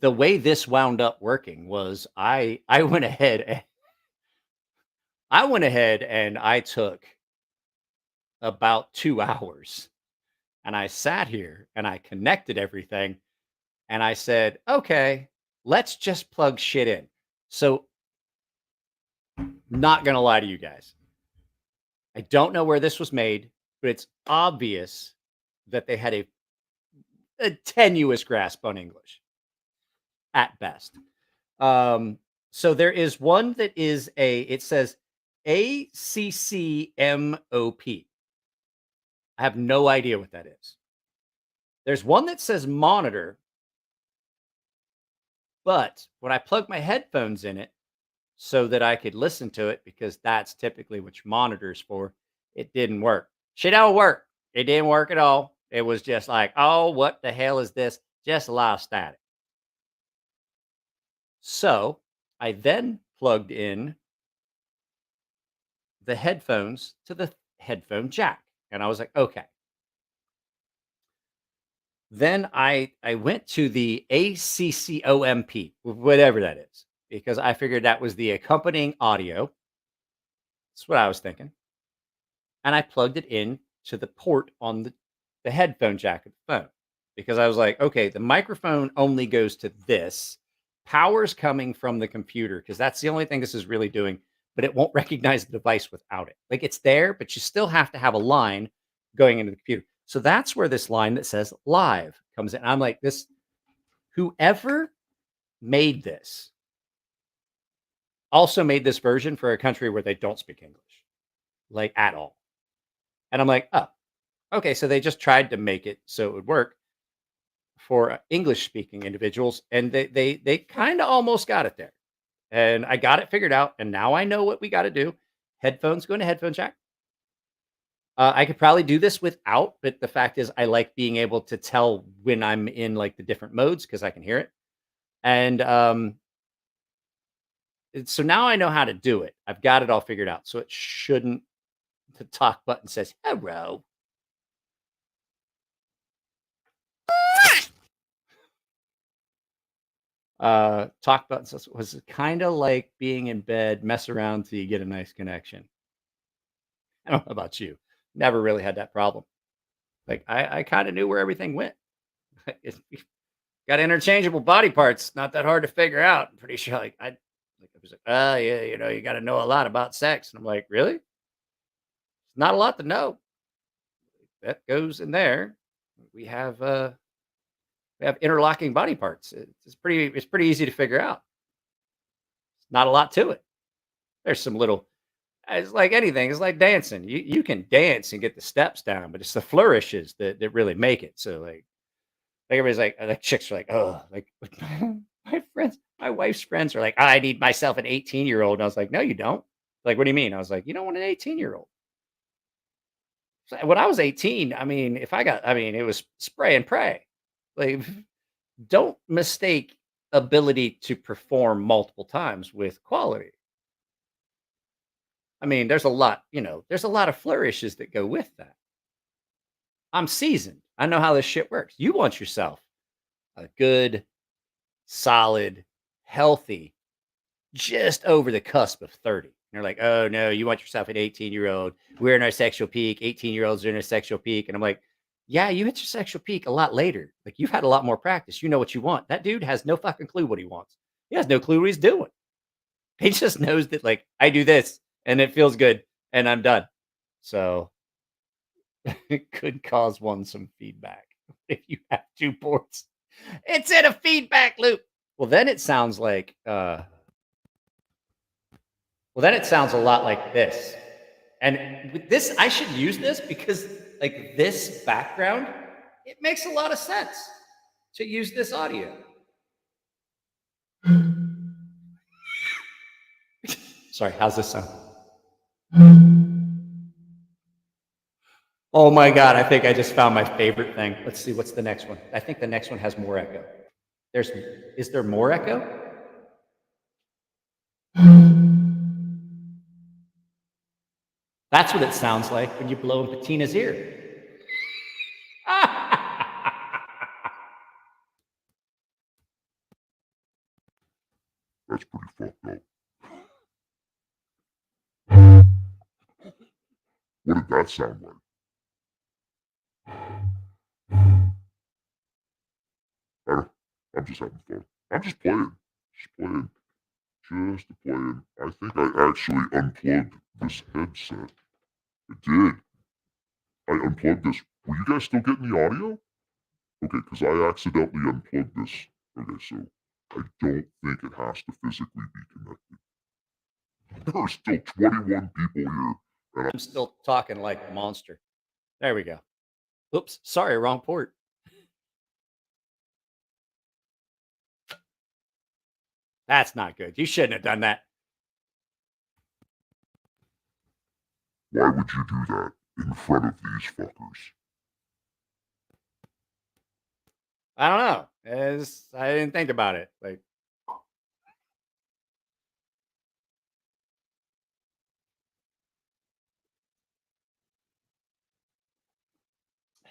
the way this wound up working was I went ahead and I took about 2 hours and I sat here and I connected everything and I said, okay, let's just plug shit in. So, not going to lie to you guys. I don't know where this was made, but it's obvious that they had a tenuous grasp on English at best. So there is one that is it says ACCMOP. I have no idea what that is. There's one that says monitor, but when I plugged my headphones in it so that I could listen to it, because that's typically what your monitor is for, it didn't work. Shit don't work. It didn't work at all. It was just like, oh, what the hell is this? Just a lot of static. So I then plugged in the headphones to the headphone jack. And I was like, okay. Then I went to the ACCOMP, whatever that is, because I figured that was the accompanying audio. That's what I was thinking. And I plugged it in to the port on the headphone jack of the phone, because I was like, okay, the microphone only goes to this. Power's coming from the computer, because that's the only thing this is really doing, but it won't recognize the device without it. Like, it's there, but you still have to have a line going into the computer. So that's where this line that says live comes in. I'm like, whoever made this also made this version for a country where they don't speak English, like, at all. And I'm like, oh, okay. So they just tried to make it so it would work for English speaking individuals. And they kind of almost got it there. And I got it figured out. And now I know what we got to do. Headphones go into headphone jack. I could probably do this without, but the fact is I like being able to tell when I'm in like the different modes, because I can hear it. And so now I know how to do it. I've got it all figured out. So it shouldn't, the talk button says, hello. Talk button says, was kind of like being in bed, mess around till you get a nice connection. I don't know about you. Never really had that problem. Like, I kind of knew where everything went. Got interchangeable body parts. Not that hard to figure out. I'm pretty sure. I was like, oh yeah, you got to know a lot about sex. And I'm like, really? It's not a lot to know. That goes in there. We have interlocking body parts. It's pretty easy to figure out. It's not a lot to it. There's some little. It's like anything. It's like dancing. You can dance and get the steps down, but it's the flourishes that really make it. So like everybody's like chicks are like, oh, like my wife's friends are like, I need myself an 18-year-old. And I was like, no, you don't. Like, what do you mean? I was like, you don't want an 18-year-old. So when I was 18, it was spray and pray. Like, don't mistake ability to perform multiple times with quality. I mean, there's a lot of flourishes that go with that. I'm seasoned. I know how this shit works. You want yourself a good, solid, healthy, just over the cusp of 30. And you're like, oh no, you want yourself an 18-year-old. We're in our sexual peak. 18-year-olds are in a sexual peak. And I'm like, yeah, you hit your sexual peak a lot later. Like, you've had a lot more practice. You know what you want. That dude has no fucking clue what he wants. He has no clue what he's doing. He just knows that, like, I do this and it feels good and I'm done. So it could cause one some feedback if you have two ports. It's in a feedback loop. Well, then it sounds like a lot like this. And with this, I should use this because, like, this background, it makes a lot of sense to use this audio. Sorry, how's this sound? Oh my God, I think I just found my favorite thing. Let's see, what's the next one? I think the next one has more echo. Is there more echo? That's what it sounds like when you blow in Patina's ear.
That's pretty fucked up. What did that sound like? I'm just having fun. I'm just playing. Just playing. I think I actually unplugged this headset. I did. I unplugged this. Were you guys still getting the audio? Okay, because I accidentally unplugged this. Okay, so I don't think it has to physically be connected. There are still 21 people here. And
I'm still talking like a monster. There we go. Oops, sorry, wrong port. That's not good. You shouldn't have done that.
Why would you do that in front of these fuckers?
I don't know. I didn't think about it. Like,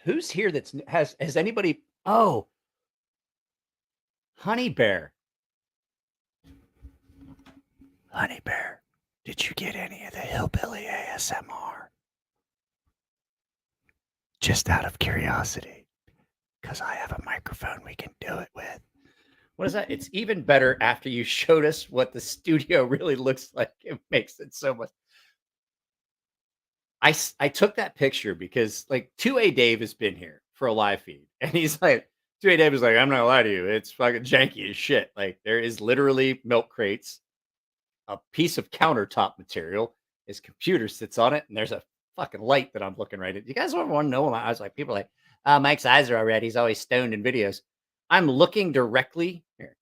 Who's here that's has anybody? Oh, Honey Bear. Honey Bear, did you get any of the hillbilly ASMR? Just out of curiosity, because I have a microphone we can do it with. What is that? It's even better after you showed us what the studio really looks like. It makes it so much. I took that picture because like 2A Dave has been here for a live feed, and he's like, 2A Dave is like, I'm not gonna lie to you, it's fucking janky as shit. Like there is literally milk crates, a piece of countertop material, his computer sits on it, and there's a fucking light that I'm looking right at. You guys ever want to know? I was like, people are like, Mike's eyes are already. He's always stoned in videos. I'm looking directly here.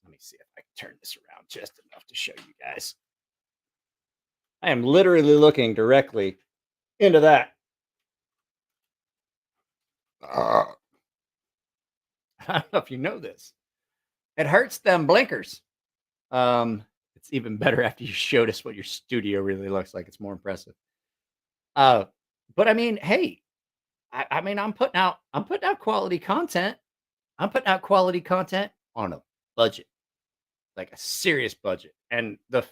Let me see if I can turn this around just enough to show you guys. I am literally looking directly into that. I don't know if you know this. It hurts them blinkers. It's even better after you showed us what your studio really looks like. It's more impressive. But I mean, hey, I mean, I'm putting out quality content. I'm putting out quality content on a budget, like a serious budget. And the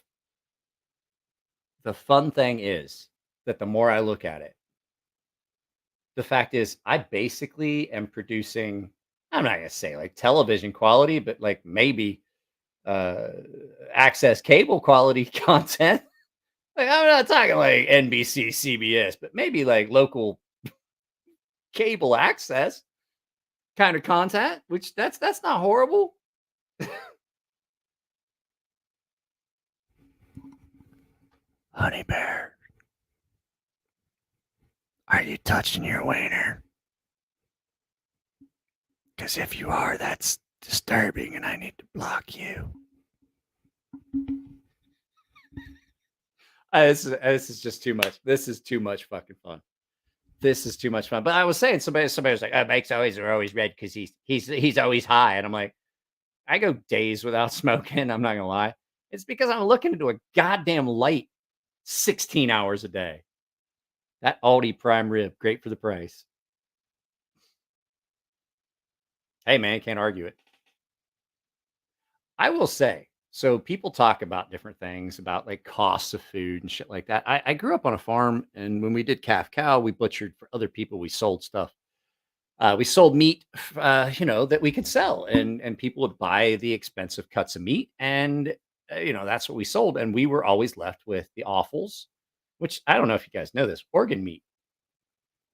fun thing is that the more I look at it, the fact is I basically am producing, I'm not going to say like television quality, but like maybe access cable quality content. Like I'm not talking like NBC, CBS, but maybe like local cable access kind of content, which that's not horrible. Honey Bear, are you touching your wiener? Because if you are, that's disturbing and I need to block you. This is just too much. This is too much fucking fun. This is too much fun. But I was saying, somebody was like, Mike's always red because he's always high. And I'm like, I go days without smoking. I'm not gonna lie. It's because I'm looking into a goddamn light 16 hours a day. That Aldi prime rib, great for the price. Hey man, can't argue it. I will say, so people talk about different things about like costs of food and shit like that. I grew up on a farm, and when we did calf cow, we butchered for other people. We sold stuff. We sold meat, that we could sell, and people would buy the expensive cuts of meat, and that's what we sold. And we were always left with the offals, which I don't know if you guys know this. Organ meat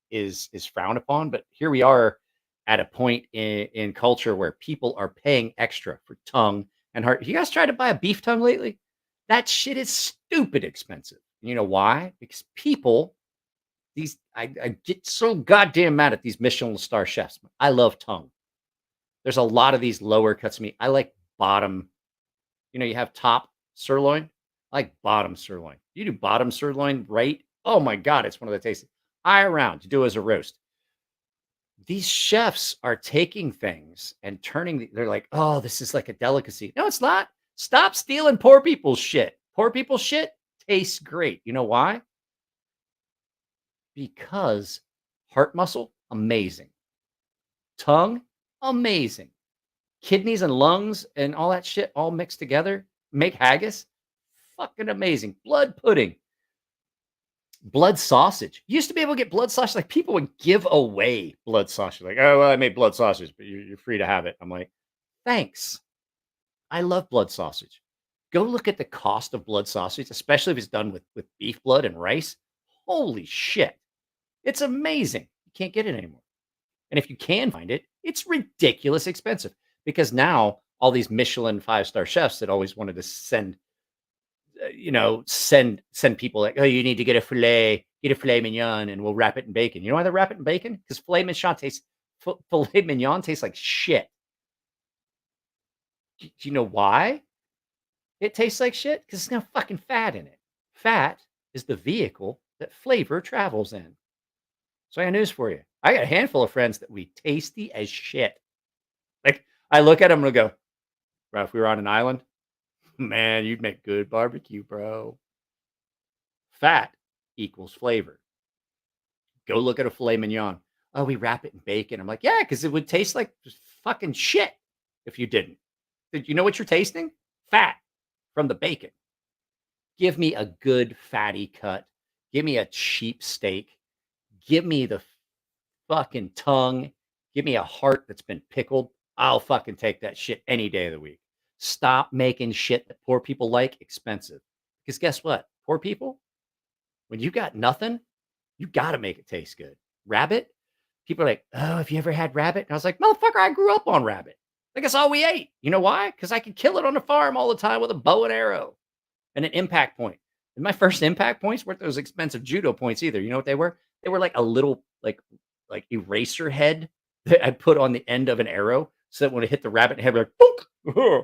is frowned upon, but here we are at a point in culture where people are paying extra for tongue and heart. You guys tried to buy a beef tongue lately? That shit is stupid expensive. You know why? Because people, I get so goddamn mad at these Michelin star chefs. I love tongue. There's a lot of these lower cuts of meat. I like bottom. You have top sirloin. I like bottom sirloin. You do bottom sirloin right. Oh my God, it's one of the tastiest. Eye around to do as a roast. These chefs are taking things and they're like, oh, this is like a delicacy. No, it's not. Stop stealing poor people's shit. Poor people's shit tastes great. You know why? Because heart muscle, amazing. Tongue, amazing. Kidneys and lungs and all that shit all mixed together make haggis, fucking amazing. Blood pudding. Blood sausage. You used to be able to get blood sausage. Like people would give away blood sausage. Like, oh, well, I made blood sausage, but you're free to have it. I'm like, thanks. I love blood sausage. Go look at the cost of blood sausage, especially if it's done with beef blood and rice. Holy shit. It's amazing. You can't get it anymore. And if you can find it, it's ridiculous expensive because now all these Michelin 5-star chefs that always wanted to send people like, oh, you need to get a filet mignon and we'll wrap it in bacon. You know why they wrap it in bacon? Because filet mignon tastes like shit. Do you know why it tastes like shit? Because it's got fucking fat in it. Fat is the vehicle that flavor travels in. So I got news for you. I got a handful of friends that we tasty as shit. Like I look at them and I go, bro, if we were on an island, man, you'd make good barbecue, bro. Fat equals flavor. Go look at a filet mignon. oh, we wrap it in bacon. I'm like, yeah, because it would taste like fucking shit if you didn't. Did you know what you're tasting? Fat from the bacon. Give me a good fatty cut. Give me a cheap steak. Give me the fucking tongue. Give me a heart that's been pickled. I'll fucking take that shit any day of the week. Stop making shit that poor people like expensive. Because guess what? Poor people, when you got nothing, you got to make it taste good. Rabbit, people are like, oh, have you ever had rabbit? And I was like, motherfucker, I grew up on rabbit. Like, that's all we ate. You know why? Because I could kill it on the farm all the time with a bow and arrow and an impact point. And my first impact points weren't those expensive judo points either. You know what they were? They were like a little like eraser head that I put on the end of an arrow so that when it hit the rabbit head, like, boom.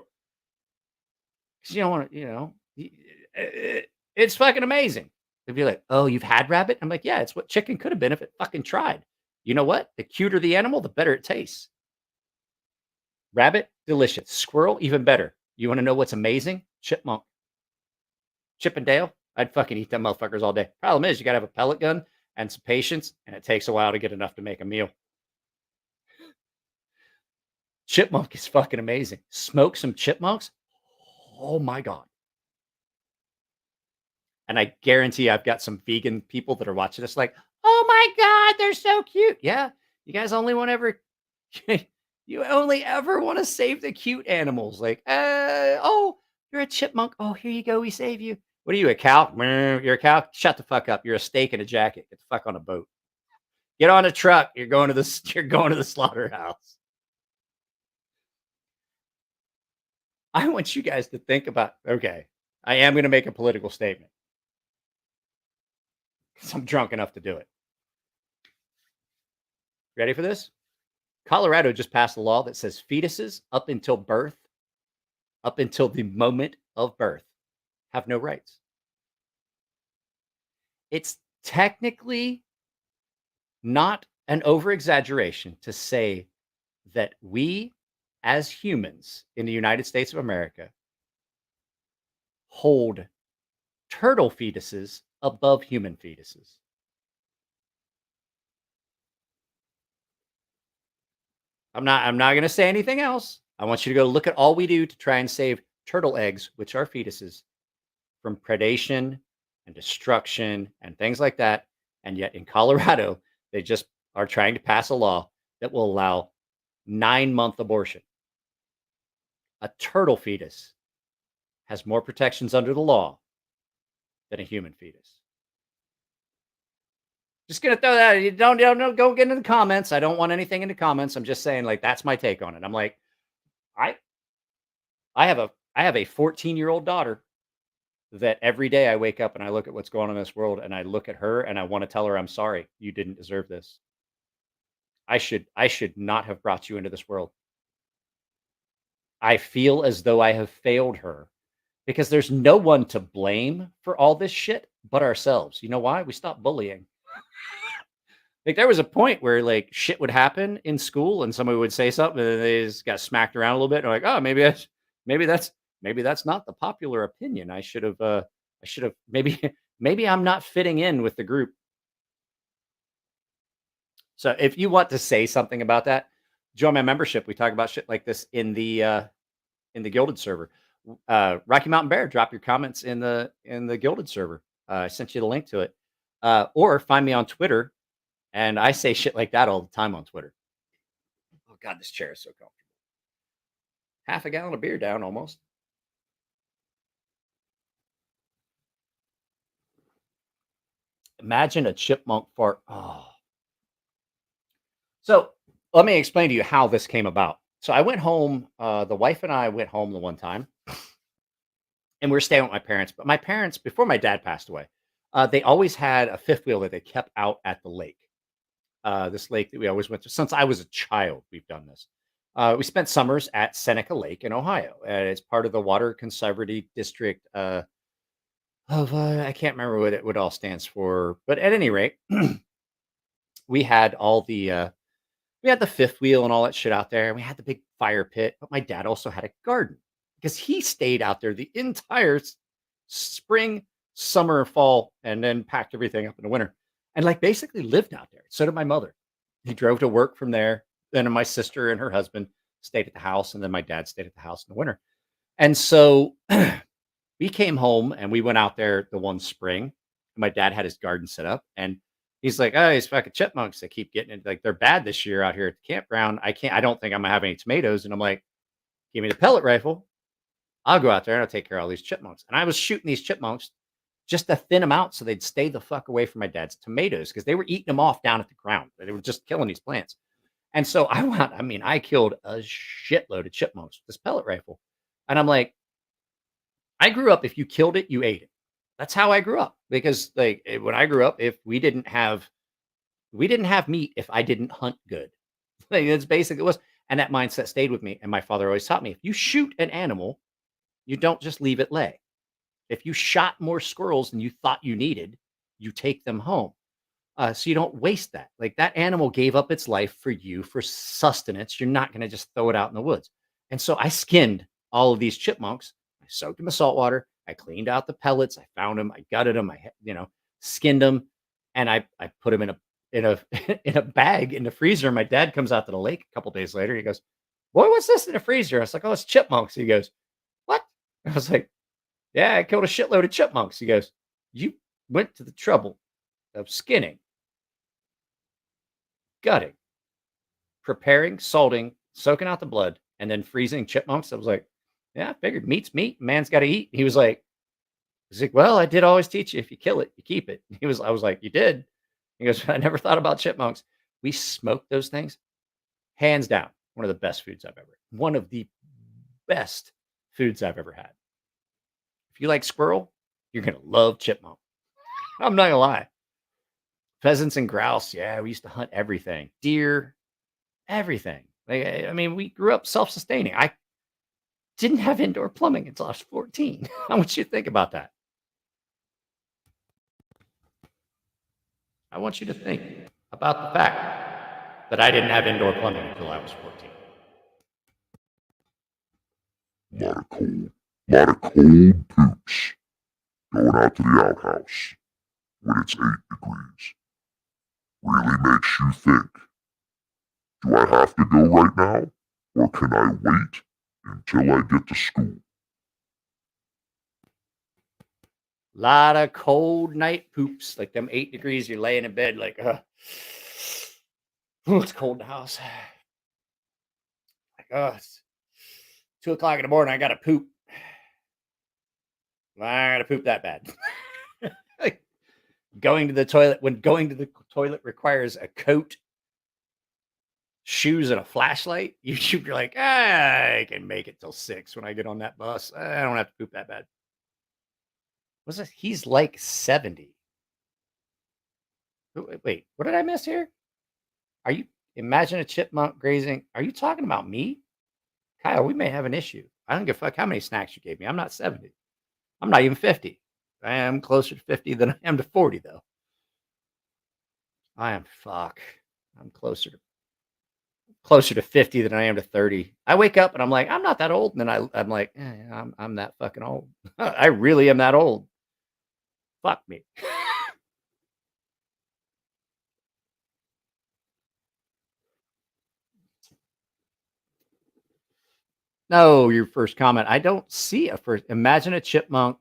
Because you don't want to, you know, it's fucking amazing. They'd be like, oh, you've had rabbit? I'm like, yeah, it's what chicken could have been if it fucking tried. You know what? The cuter the animal, the better it tastes. Rabbit, delicious. Squirrel, even better. You want to know what's amazing? Chipmunk. Chip and Dale, I'd fucking eat them motherfuckers all day. Problem is, you got to have a pellet gun and some patience, and it takes a while to get enough to make a meal. Chipmunk is fucking amazing. Smoke some chipmunks. Oh my God. And I guarantee I've got some vegan people that are watching this like, oh my God, they're so cute. Yeah. You guys only want to ever, you only ever want to save the cute animals. Like, oh, you're a chipmunk. Oh, here you go. We save you. What are you, a cow? You're a cow? Shut the fuck up. You're a steak in a jacket. Get the fuck on a boat. Get on a truck. You're going to the slaughterhouse. I want you guys to think about, okay, I am going to make a political statement. Because I'm drunk enough to do it. Ready for this? Colorado just passed a law that says fetuses up until birth, up until the moment of birth, have no rights. It's technically not an over-exaggeration to say that we, as humans in the United States of America, hold turtle fetuses above human fetuses. I'm not going to say anything else. I want you to go look at all we do to try and save turtle eggs, which are fetuses, from predation and destruction and things like that. And yet in Colorado, they just are trying to pass a law that will allow 9-month abortion. A turtle fetus has more protections under the law than a human fetus. Just gonna throw that. You don't go get into the comments. I don't want anything in the comments. I'm just saying, like, that's my take on it. I'm like, I have a 14-year-old daughter that every day I wake up and I look at what's going on in this world and I look at her and I want to tell her, I'm sorry, you didn't deserve this. I should not have brought you into this world. I feel as though I have failed her because there's no one to blame for all this shit but ourselves. You know why? We stopped bullying. Like, there was a point where like shit would happen in school and somebody would say something and they just got smacked around a little bit. And like, oh, maybe that's not the popular opinion. I should have maybe I'm not fitting in with the group. So if you want to say something about that, join my membership. We talk about shit like this in the Gilded server. Rocky Mountain Bear, drop your comments in the Gilded server. I sent you the link to it. Or find me on Twitter. And I say shit like that all the time on Twitter. Oh God, this chair is so comfortable. Half a gallon of beer down almost. Imagine a chipmunk fart. Oh. So let me explain to you how this came about. So I went home. The wife and I went home the one time. And we were staying with my parents. But my parents, before my dad passed away, they always had a fifth wheel that they kept out at the lake. This lake that we always went to. Since I was a child, we've done this. We spent summers at Seneca Lake in Ohio. It's part of the Water Conservancy District of, I can't remember what it all stands for. But at any rate, we had we had the fifth wheel and all that shit out there. And we had the big fire pit. But my dad also had a garden because he stayed out there the entire spring, summer, fall, and then packed everything up in the winter. And like basically lived out there. So did my mother. he drove to work from there. Then my sister and her husband stayed at the house, and then my dad stayed at the house in the winter. And so we came home and we went out there the one spring. My dad had his garden set up, and he's like, "Oh, these fucking chipmunks, they keep getting it. Like, they're bad this year out here at the campground. I don't think I'm gonna have any tomatoes." And I'm like, "Give me the pellet rifle. I'll go out there and I'll take care of all these chipmunks." And I was shooting these chipmunks just to thin them out so they'd stay the fuck away from my dad's tomatoes, because they were eating them off down at the ground. They were just killing these plants. And so I killed a shitload of chipmunks with this pellet rifle. And I'm like, I grew up, if you killed it, you ate it. That's how I grew up. Because like when I grew up, if we didn't have meat if I didn't hunt good. Like, that's basically it was. And that mindset stayed with me. And my father always taught me, if you shoot an animal, you don't just leave it lay. If you shot more squirrels than you thought you needed, you take them home. So you don't waste that. Like, that animal gave up its life for you for sustenance. You're not going to just throw it out in the woods. And so I skinned all of these chipmunks. I soaked them in salt water. I cleaned out the pellets. I found them. I gutted them. I skinned them, and I put them in a bag in the freezer. My dad comes out to the lake a couple days later. He goes, "Boy, what's this in the freezer?" I was like, "Oh, it's chipmunks." He goes, "What?" I was like, "Yeah, I killed a shitload of chipmunks." He goes, "You went to the trouble of skinning, gutting, preparing, salting, soaking out the blood, and then freezing chipmunks?" I was like, "Yeah, I figured meat's meat. Man's got to eat." He was like, "Well, I did always teach you, if you kill it, you keep it." I was like, "You did?" He goes, "I never thought about chipmunks." We smoked those things. Hands down, one of the best foods I've ever had. If you like squirrel, you're going to love chipmunk. I'm not going to lie. Pheasants and grouse. Yeah, we used to hunt everything. Deer, everything. We grew up self-sustaining. I didn't have indoor plumbing until I was 14. I want you to think about that. I want you to think about the fact that I didn't have indoor plumbing until I was 14.
Lot of cold poops going out to the outhouse when it's 8 degrees. Really makes you think, do I have to go right now, or can I wait until I get to school?
Lot of cold night poops, like them 8 degrees. You're laying in bed like, it's cold in the house. Like, it's 2 o'clock in the morning. I got to poop. I got to poop that bad. Like, going to the toilet requires a coat, shoes, and a flashlight. You're like, I can make it till 6 when I get on that bus. I don't have to poop that bad. What's this? He's like 70. Wait, what did I miss here? Imagine a chipmunk grazing? Are you talking about me? Kyle, we may have an issue. I don't give a fuck how many snacks you gave me. I'm not 70. I'm not even 50. I am closer to 50 than I am to 40, though. I'm closer to 50 than I am to 30. I wake up and I'm like, I'm not that old. And then I'm like, I'm that fucking old. I really am that old. Fuck me. No, your first comment. I don't see a first. Imagine a chipmunk.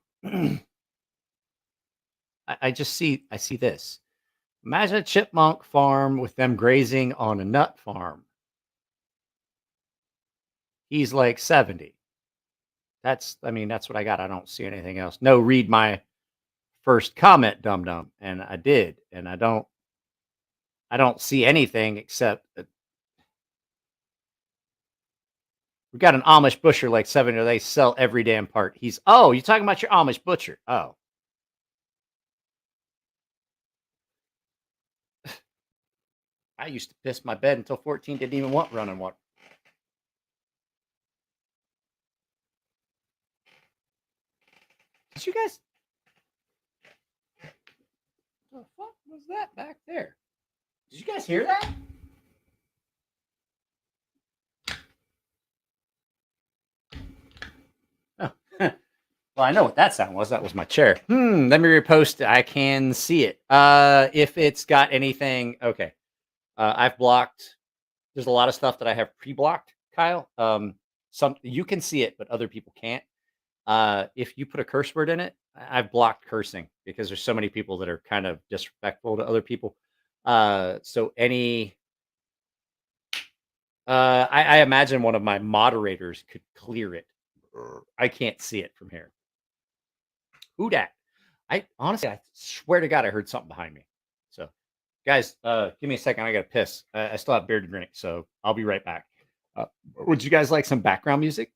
I see this. Imagine a chipmunk farm with them grazing on a nut farm. He's like 70. That's what I got. I don't see anything else. No, read my first comment, dum-dum. And I did. And I don't see anything except that we got an Amish butcher like 70. They sell every damn part. You're talking about your Amish butcher. Oh. I used to piss my bed until 14, didn't even want running water. Did you guys? What the fuck was that back there? Did you guys hear that? Oh. Well, I know what that sound was. That was my chair. Let me repost it. I can see it. If it's got anything. Okay. I've blocked. There's a lot of stuff that I have pre-blocked, Kyle. Some you can see it, but other people can't. If you put a curse word in it, I've blocked cursing because there's so many people that are kind of disrespectful to other people. So any, I imagine one of my moderators could clear it. I can't see it from here. Who dat? I honestly, I swear to God, I heard something behind me. So, guys, give me a second. I got to piss. I still have beer to drink, so I'll be right back. Would you guys like some background music?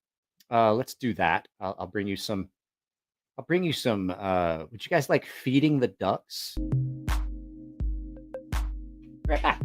Let's do that. I'll bring you some. I'll bring you some. Would you guys like feeding the ducks? Right back.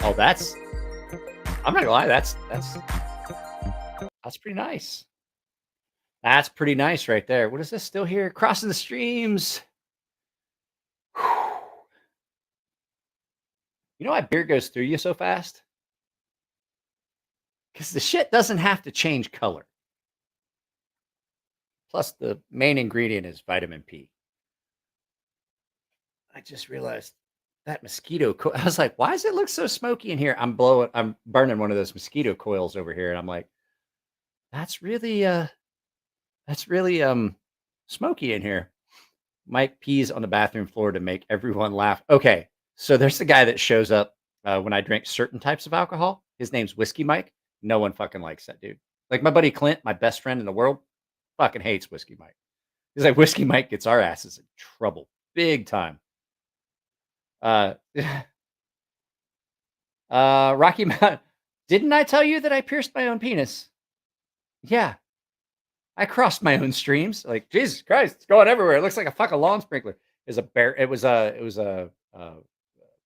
Oh, that's. I'm not gonna lie. That's pretty nice. That's pretty nice right there. What is this still here? Crossing the streams. You know why beer goes through you so fast? Because the shit doesn't have to change color. Plus, the main ingredient is vitamin P. I just realized that mosquito coil. I was like, why does it look so smoky in here? I'm burning one of those mosquito coils over here, and I'm like, that's really smoky in here. Mike pees on the bathroom floor to make everyone laugh. Okay, so there's the guy that shows up when I drink certain types of alcohol. His name's Whiskey Mike. No one fucking likes that dude. Like my buddy Clint, my best friend in the world, fucking hates Whiskey Mike. He's like, Whiskey Mike gets our asses in trouble big time. Rocky Mountain. Didn't I tell you that I pierced my own penis? Yeah. I crossed my own streams. Like, Jesus Christ, it's going everywhere. It looks like a fucking lawn sprinkler. It was a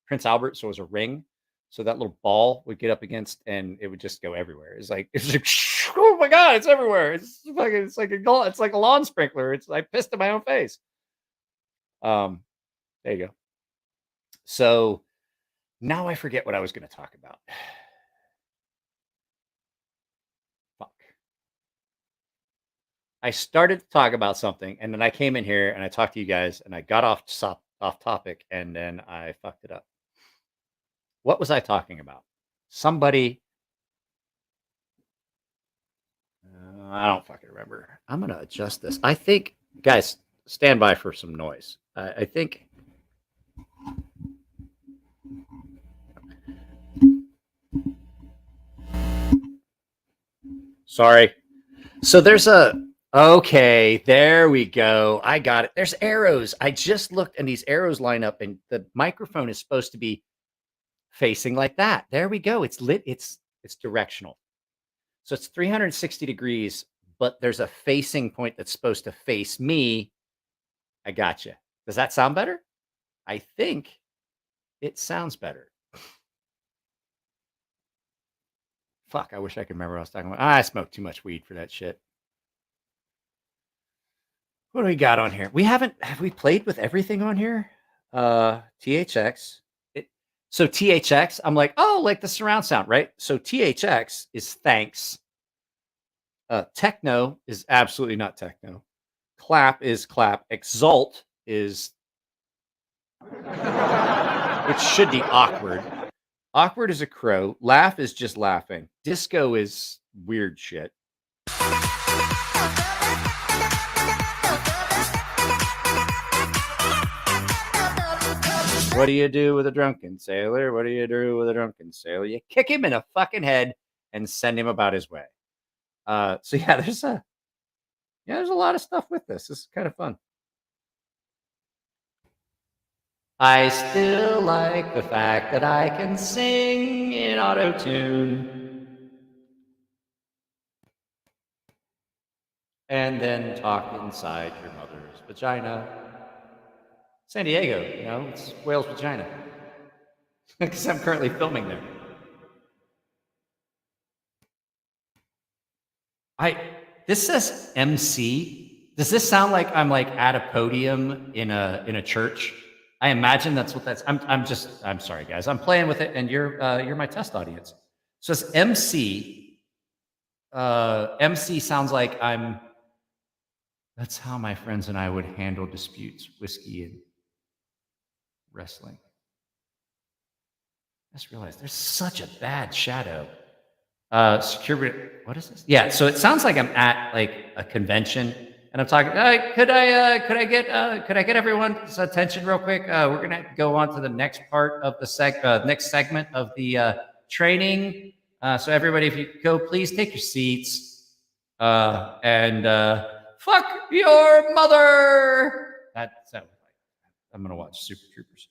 Prince Albert, so it was a ring. So that little ball would get up against, and it would just go everywhere. It's like oh my God, it's everywhere. It's like a lawn sprinkler. I pissed in my own face. There you go. So now I forget what I was going to talk about. Fuck. I started to talk about something, and then I came in here and I talked to you guys, and I got off topic, and then I fucked it up. What was I talking about? Somebody. I don't fucking remember. I'm going to adjust this. I think, guys, stand by for some noise. I think. Sorry. So there's okay, there we go. I got it. There's arrows. I just looked and these arrows line up, and the microphone is supposed to be facing like that. There we go. It's lit. It's directional. So it's 360 degrees, but there's a facing point that's supposed to face me. I got you. Does that sound better? I think it sounds better. Fuck, I wish I could remember what I was talking about. I smoked too much weed for that shit. What do we got on here? Have we played with everything on here? THX. So THX, I'm like, oh, like the surround sound, right? So THX is thanks. Techno is absolutely not techno. Clap is clap. Exalt is, which should be awkward. Awkward is a crow. Laugh is just laughing. Disco is weird shit. What do you do with a drunken sailor? What do you do with a drunken sailor? You kick him in the fucking head and send him about his way. So yeah, there's a lot of stuff with this. This is kind of fun. I still like the fact that I can sing in auto-tune and then talk inside your mother's vagina. San Diego, it's whale's vagina. Because I'm currently filming there. This says MC. Does this sound like I'm like at a podium in a church? I imagine that's what that's. I'm sorry, guys. I'm playing with it, and you're my test audience. So it's MC. MC sounds like I'm. That's how my friends and I would handle disputes: whiskey and wrestling. I just realized there's such a bad shadow. Security. What is this? Yeah. So it sounds like I'm at like a convention, and I'm talking. Could I get everyone's attention real quick? We're gonna go on to the next part of the next segment of the training. So everybody, if you go, please take your seats. And fuck your mother. That's that. I'm gonna watch Super Troopers.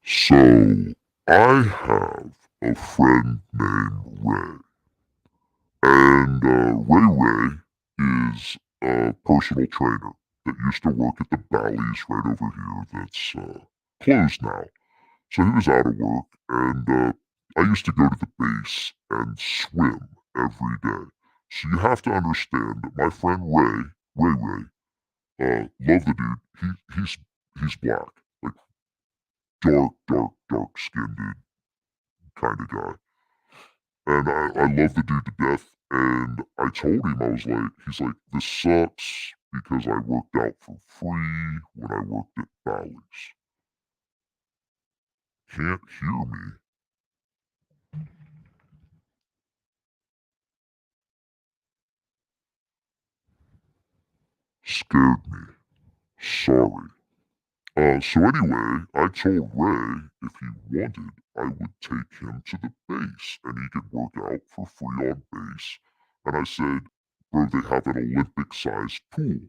So, I have a friend named Ray. And Ray is a personal trainer that used to work at the Bally's right over here that's closed now. So he was out of work, and I used to go to the base and swim every day. So you have to understand that my friend Ray, love the dude. He's black, like dark skinned dude kind of guy. And I love the dude to death. And I told him, I was like, he's like, this sucks because I worked out for free when I worked at Bally's. Can't hear me. Scared me. Sorry. So anyway, I told Ray if he wanted, I would take him to the base and he could work out for free on base. And I said, bro, they have an Olympic-sized pool.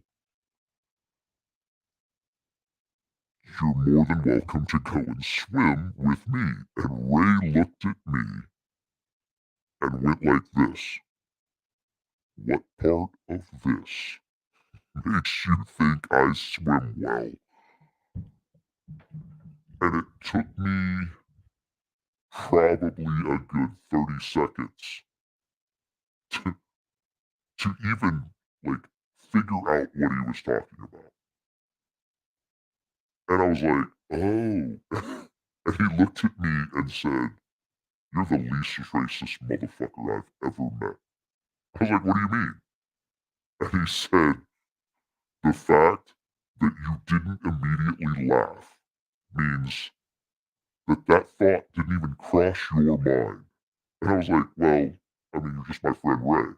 You're more than welcome to go and swim with me. And Ray looked at me and went like this. What part of this makes you think I swim well? And it took me probably a good 30 seconds to even, like, figure out what he was talking about. And I was like, oh. And he looked at me and said, "You're the least racist motherfucker I've ever met." I was like, "What do you mean?" And he said, "The fact that you didn't immediately laugh means that thought didn't even cross your mind." And I was like, "Well, I mean, you're just my friend Ray."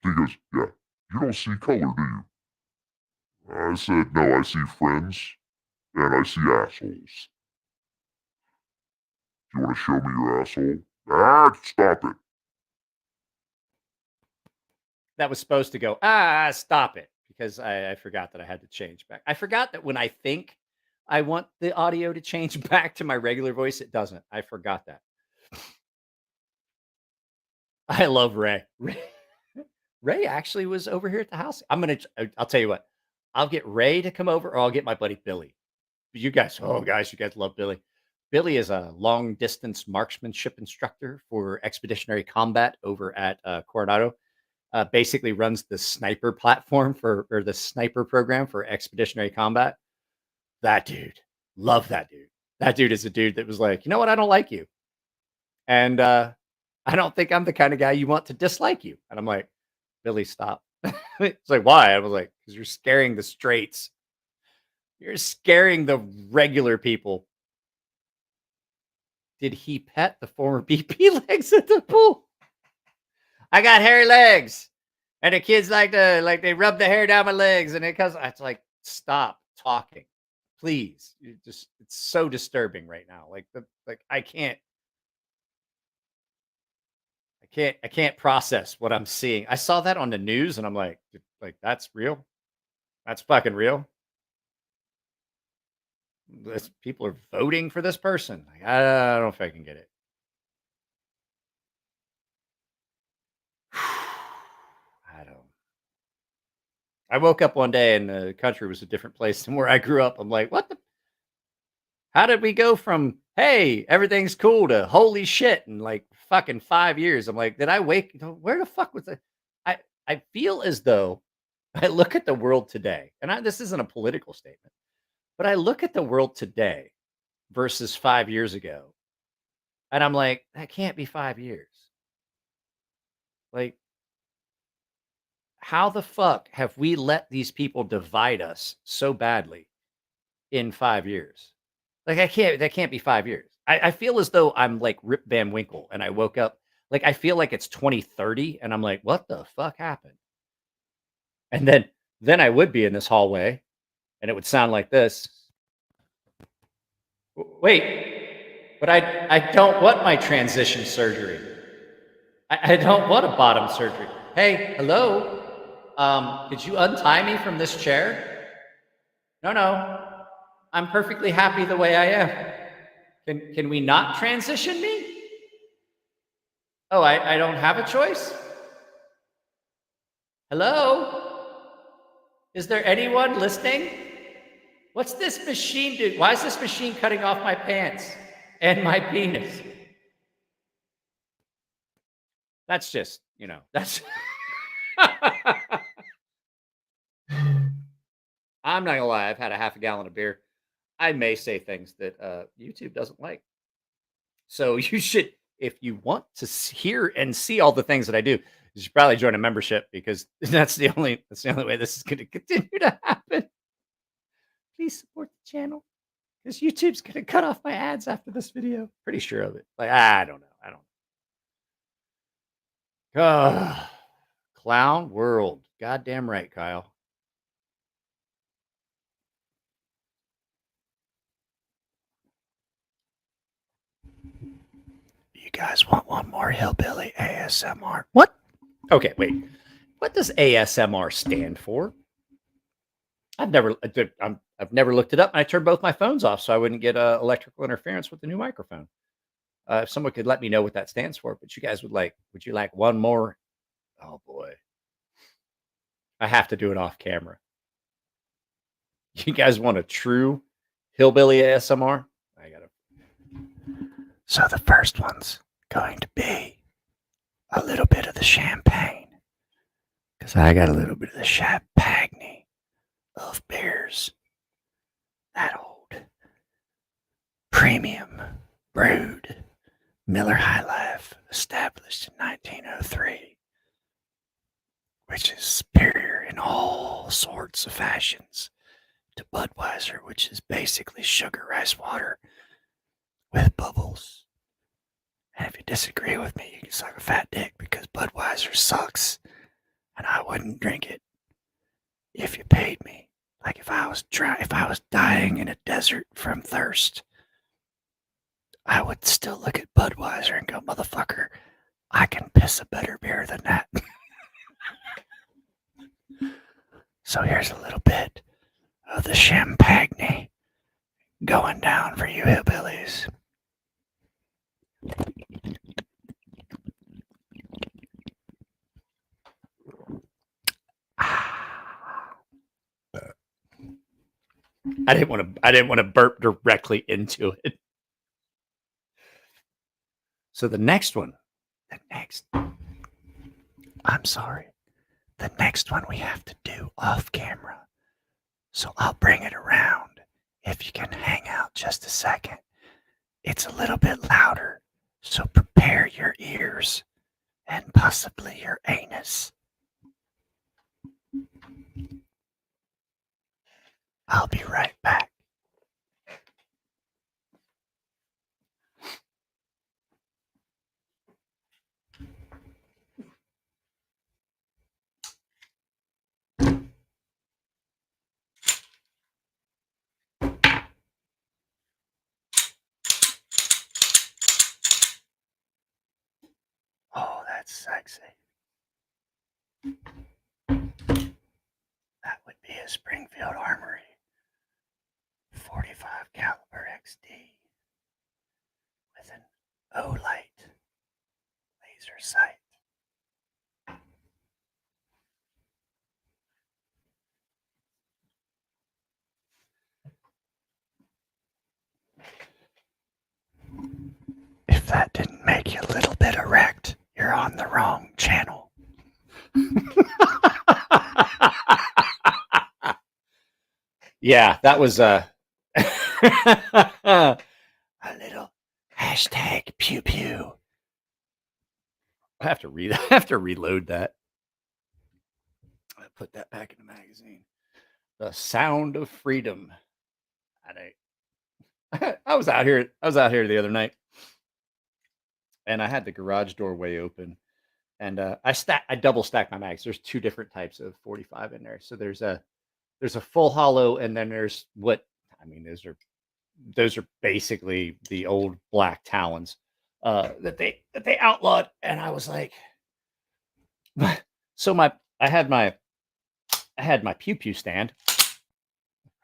He goes, "Yeah, you don't see color, do you?" I said, "No, I see friends and I see assholes. Do you want to show me your asshole?" "Ah, stop it."
That was supposed to go, stop it, because I forgot that I had to change back. I forgot that when I think I want the audio to change back to my regular voice, it doesn't. I forgot that. I love Ray. Ray actually was over here at the house. I'll tell you what, I'll get Ray to come over, or I'll get my buddy Billy. You guys, you guys love Billy. Billy is a long distance marksmanship instructor for expeditionary combat over at Coronado. Basically runs the sniper platform or the sniper program for expeditionary combat. That dude, love that dude. That dude is a dude that was like, you know what? I don't like you. And I don't think I'm the kind of guy you want to dislike you. And I'm like, Billy, stop. It's like, why? I was like, because you're scaring the straights. You're scaring the regular people. Did he pet the former BP legs at the pool? I got hairy legs, and the kids they rub the hair down my legs, and it's like, stop talking, please. It's so disturbing right now. I can't process what I'm seeing. I saw that on the news, and I'm like that's real. That's fucking real. People are voting for this person. I don't know if I can get it. I woke up one day and the country was a different place than where I grew up. I'm like, what the? How did we go from, hey, everything's cool to holy shit in like fucking 5 years? I'm like, did I wake? Where the fuck was it? I feel as though I look at the world today, and this isn't a political statement, but I look at the world today versus 5 years ago, and I'm like, that can't be 5 years. Like, how the fuck have we let these people divide us so badly in 5 years? Like, that can't be 5 years. I feel as though I'm like Rip Van Winkle and I woke up, like, I feel like it's 2030 and I'm like, what the fuck happened? And then I would be in this hallway and it would sound like this. Wait, but I don't want my transition surgery. I don't want a bottom surgery. Hey, hello? Could you untie me from this chair? No. I'm perfectly happy the way I am. Can we not transition me? Oh, I don't have a choice? Hello? Is there anyone listening? What's this machine do? Why is this machine cutting off my pants and my penis? That's just, that's... I'm not gonna lie, I've had a half a gallon of beer. I may say things that YouTube doesn't like. So you should, if you want to hear and see all the things that I do, you should probably join a membership, because that's the only way this is going to continue to happen. Please support the channel, because YouTube's going to cut off my ads after this video. Pretty sure of it. Like, I don't know. Clown world. Goddamn right, Kyle. You guys want one more hillbilly ASMR? What? Okay, wait. What does ASMR stand for? I've never looked it up, and I turned both my phones off so I wouldn't get electrical interference with the new microphone. If someone could let me know what that stands for, but you guys would you like one more? Oh boy. I have to do it off camera. You guys want a true hillbilly ASMR? I So the first one's going to be a little bit of the champagne. Because I got a little bit of the champagne of beers. That old premium brewed Miller High Life, established in 1903, which is superior in all sorts of fashions to Budweiser, which is basically sugar rice water with bubbles. And if you disagree with me, you can suck a fat dick, because Budweiser sucks, and I wouldn't drink it if you paid me. Like if I was dying in a desert from thirst, I would still look at Budweiser and go, motherfucker, I can piss a better beer than that. So here's a little bit of the champagne going down for you hillbillies. I didn't want to burp directly into it. So the next one we have to do off camera. So I'll bring it around if you can hang out just a second. It's a little bit louder, so prepare your ears and possibly your anus. I'll be right back. Oh, that's sexy. That would be a Springfield Armory 45 caliber XD with an O-light laser sight. If that didn't make you a little bit erect, you're on the wrong channel. Yeah, that was a little hashtag pew pew. I have to reload that. I put that back in the magazine. The Sound of Freedom. I was out here the other night, and I had the garage doorway open, and I double stack my mags. There's two different types of 45 in there. So there's a full hollow, and then there's those are basically the old black Talons that they outlawed. And I was like, so I had my pew pew stand.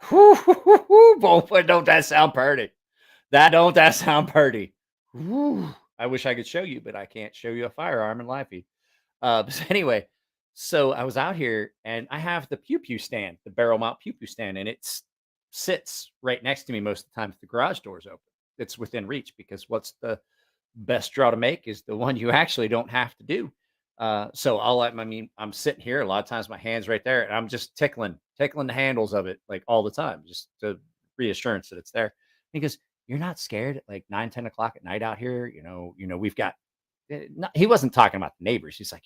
Boy, don't that sound pretty? That sound pretty? I wish I could show you, but I can't show you a firearm in live feed. But anyway, so I was out here, and I have the pew pew stand, the barrel mount pew pew stand, and it sits right next to me most of the time if the garage door's open. It's within reach, because what's the best draw to make is the one you actually don't have to do. So I'm sitting here, a lot of times my hand's right there, and I'm just tickling the handles of it like all the time, just to reassurance that it's there. Because you're not scared at like 9-10 o'clock at night out here. You know, we've got, he wasn't talking about the neighbors. He's like,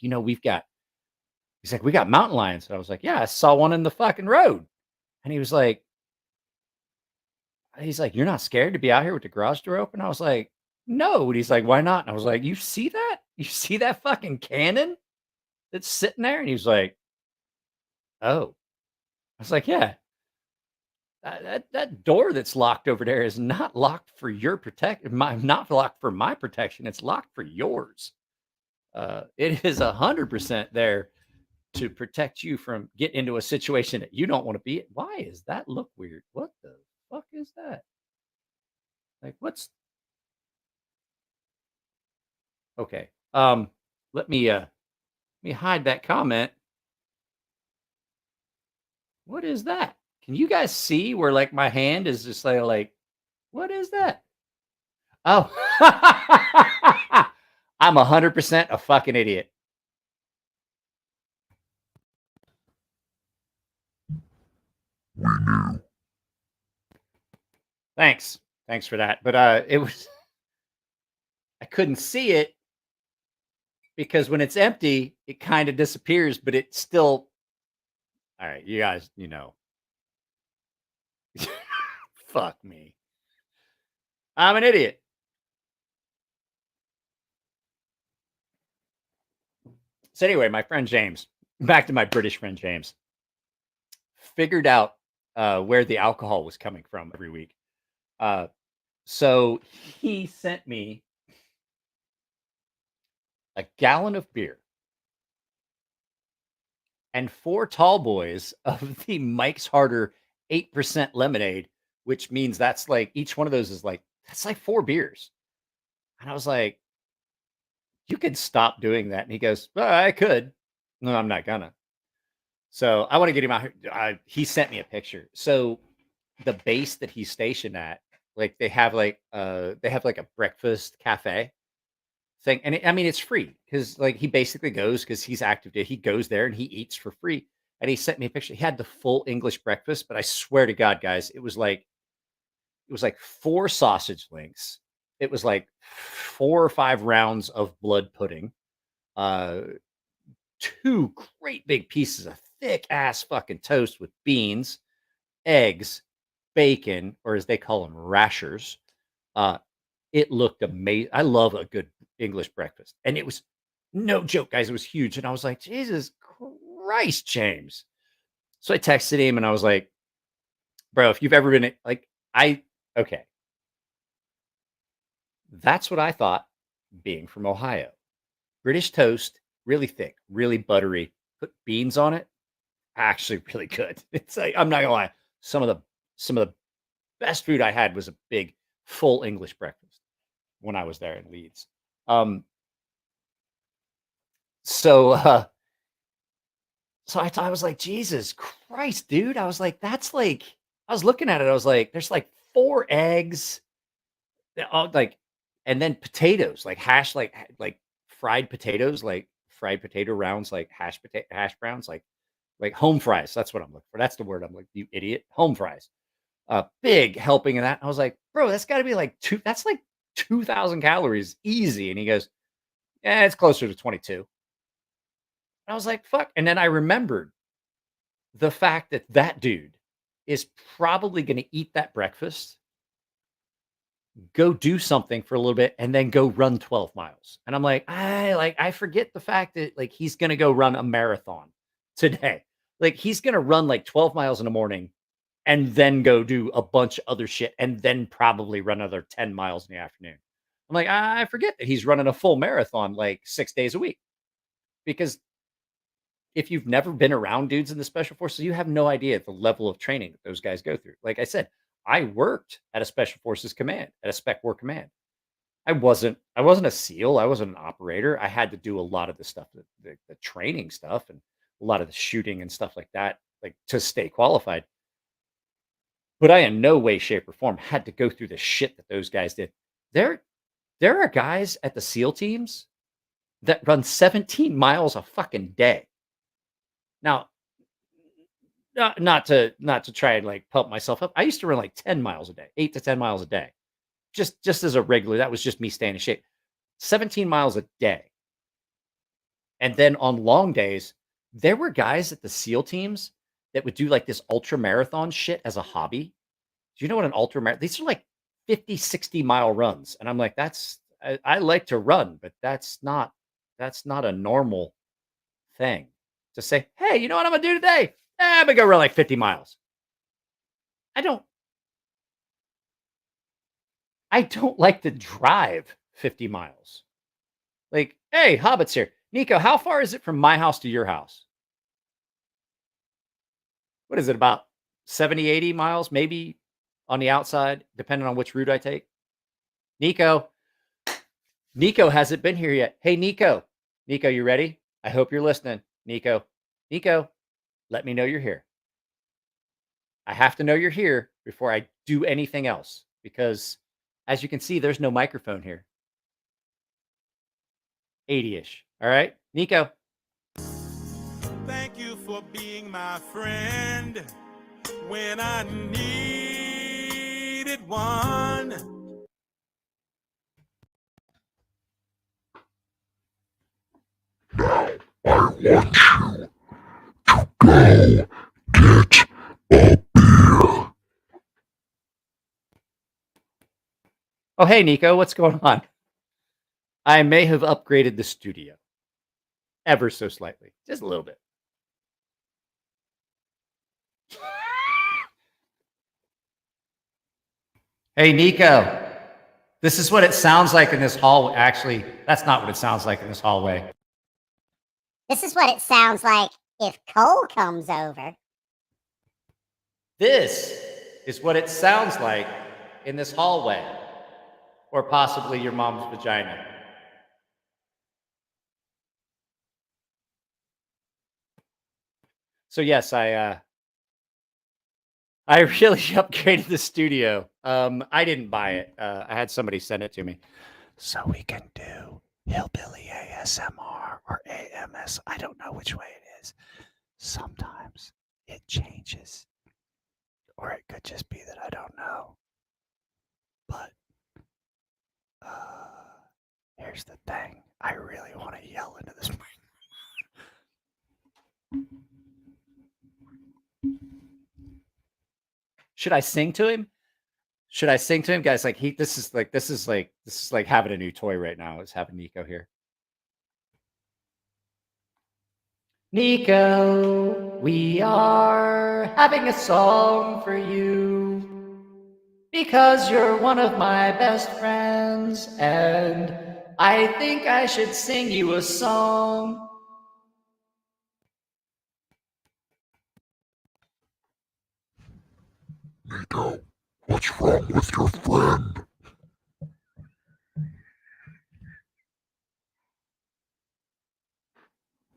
we got mountain lions. And I was like, yeah, I saw one in the fucking road. And he's like, you're not scared to be out here with the garage door open? I was like, no. And he's like, why not? And I was like, you see that? You see that fucking cannon that's sitting there? And he was like, oh. I was like, yeah. That door that's locked over there is not locked for your not locked for my protection. It's locked for yours. It is 100% there to protect you from getting into a situation that you don't want to be in. Why is that look weird? What the fuck is that? Like, what's okay? Let me hide that comment. What is that? Can you guys see where like my hand is just like what is that? Oh, I'm 100% a fucking idiot.
We knew.
Thanks for that. But it was, I couldn't see it because when it's empty, it kind of disappears, but it's still. All right, you guys, fuck me. I'm an idiot. So anyway, my friend James, back to my British friend James, figured out where the alcohol was coming from every week. So he sent me a gallon of beer and 4 tall boys of the Mike's Harder 8% lemonade, which means that's like each one of those is like, that's like 4 beers. And I was like, you could stop doing that. And he goes, well, I could. No, I'm not gonna. So I want to get him out here. He sent me a picture. So the base that he's stationed at, like they have like a breakfast cafe thing. And I mean, it's free because like he basically goes because he's active. He goes there and he eats for free. And he sent me a picture. He had the full English breakfast, but I swear to God, guys, it was like 4 sausage links. It was like 4 or 5 rounds of blood pudding. 2 great big pieces of thick ass fucking toast with beans, eggs, bacon, or as they call them, rashers. It looked amazing. I love a good English breakfast. And it was no joke, guys. It was huge. And I was like, Jesus Christ, James. So I texted him and I was like, bro, if you've ever been like, okay. That's what I thought being from Ohio. British toast, really thick, really buttery. Put beans on it. Actually really good. It's like, I'm not gonna lie. Some of the best food I had was a big full English breakfast when I was there in Leeds. So I was like, Jesus Christ, dude. I was like, that's like, I was looking at it. I was like, there's like 4 eggs, like, and then potatoes, like hash, like fried potatoes, like fried potato rounds, like hash browns, like home fries. That's what I'm looking for. That's the word I'm like, you idiot. Home fries. Big helping of that. I was like, bro, that's got to be like that's like 2,000 calories easy. And he goes, yeah, it's closer to 22. And I was like, fuck. And then I remembered the fact that that dude is probably going to eat that breakfast, go do something for a little bit, and then go run 12 miles. And I'm like, I forget the fact that like he's going to go run a marathon today. Like he's going to run like 12 miles in the morning and then go do a bunch of other shit and then probably run another 10 miles in the afternoon. I'm like, I forget that he's running a full marathon like 6 days a week. Because if you've never been around dudes in the special forces, you have no idea the level of training that those guys go through. Like I said, I worked at a special forces command, at a spec war command. I wasn't a SEAL. I wasn't an operator. I had to do a lot of the stuff, the training stuff and a lot of the shooting and stuff like that, like to stay qualified. But I in no way, shape, or form had to go through the shit that those guys did. There are guys at the SEAL teams that run 17 miles a fucking day. Now, not to try and like pump myself up. I used to run like 10 miles a day, 8 to 10 miles a day. Just as a regular, that was just me staying in shape. 17 miles a day. And then on long days, there were guys at the SEAL teams that would do like this ultra marathon shit as a hobby. Do you know what an ultra marathon? These are like 50, 60-mile runs. And I'm like, I like to run, but that's not a normal thing to say, hey, you know what I'm gonna do today? I'm gonna go run like 50 miles. I don't like to drive 50 miles. Like, hey, Hobbit's here. Nico, how far is it from my house to your house? What is it, about 70, 80 miles, maybe on the outside, depending on which route I take? Nico hasn't been here yet. Hey, Nico, you ready? I hope you're listening. Nico, let me know you're here. I have to know you're here before I do anything else, because As you can see, there's no microphone here. 80-ish. All right, Nico.
Thank you for being my friend when I needed one.
Now, I want you to go get a beer.
Oh, hey, Nico, what's going on? I may have upgraded the studio ever so slightly, just a little bit. Hey, Nico, this is what it sounds like in this hallway. Actually, that's not what it sounds like in this hallway.
This is what it sounds like if Cole comes over.
This is what it sounds like in this hallway, or possibly your mom's vagina. So yes, I really upgraded the studio. I didn't buy it. I had somebody send it to me, so we can do hillbilly ASMR or AMS. I don't know which way it is. Sometimes it changes, or it could just be that I don't know. But here's the thing: I really want to yell into this microphone. Should I sing to him? Should I sing to him, guys? Like this is like having a new toy right now. Is having Nico here. Nico, we are having a song for you because you're one of my best friends, and I think I should sing you a song.
Nico, what's wrong with your friend?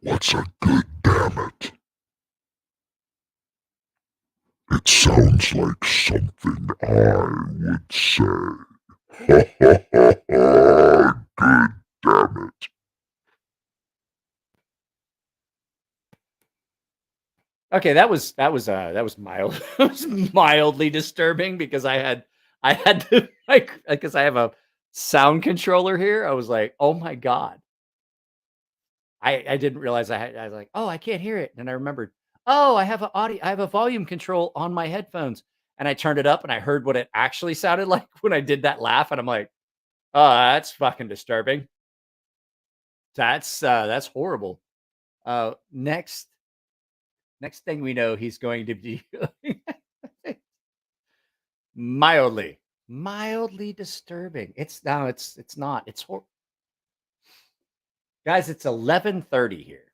What's a good damn it? It sounds like something I would say. Ha ha ha ha, good damn it.
Okay, that was mild. That was mildly disturbing because I had to because I have a sound controller here. I was like, oh my god. I didn't realize I was like, oh, I can't hear it. And I remembered, oh, I have a volume control on my headphones. And I turned it up and I heard what it actually sounded like when I did that laugh. And I'm like, oh, that's fucking disturbing. That's horrible. Next thing we know, he's going to be mildly disturbing. It's not. It's horrible. Guys, it's 11:30 here.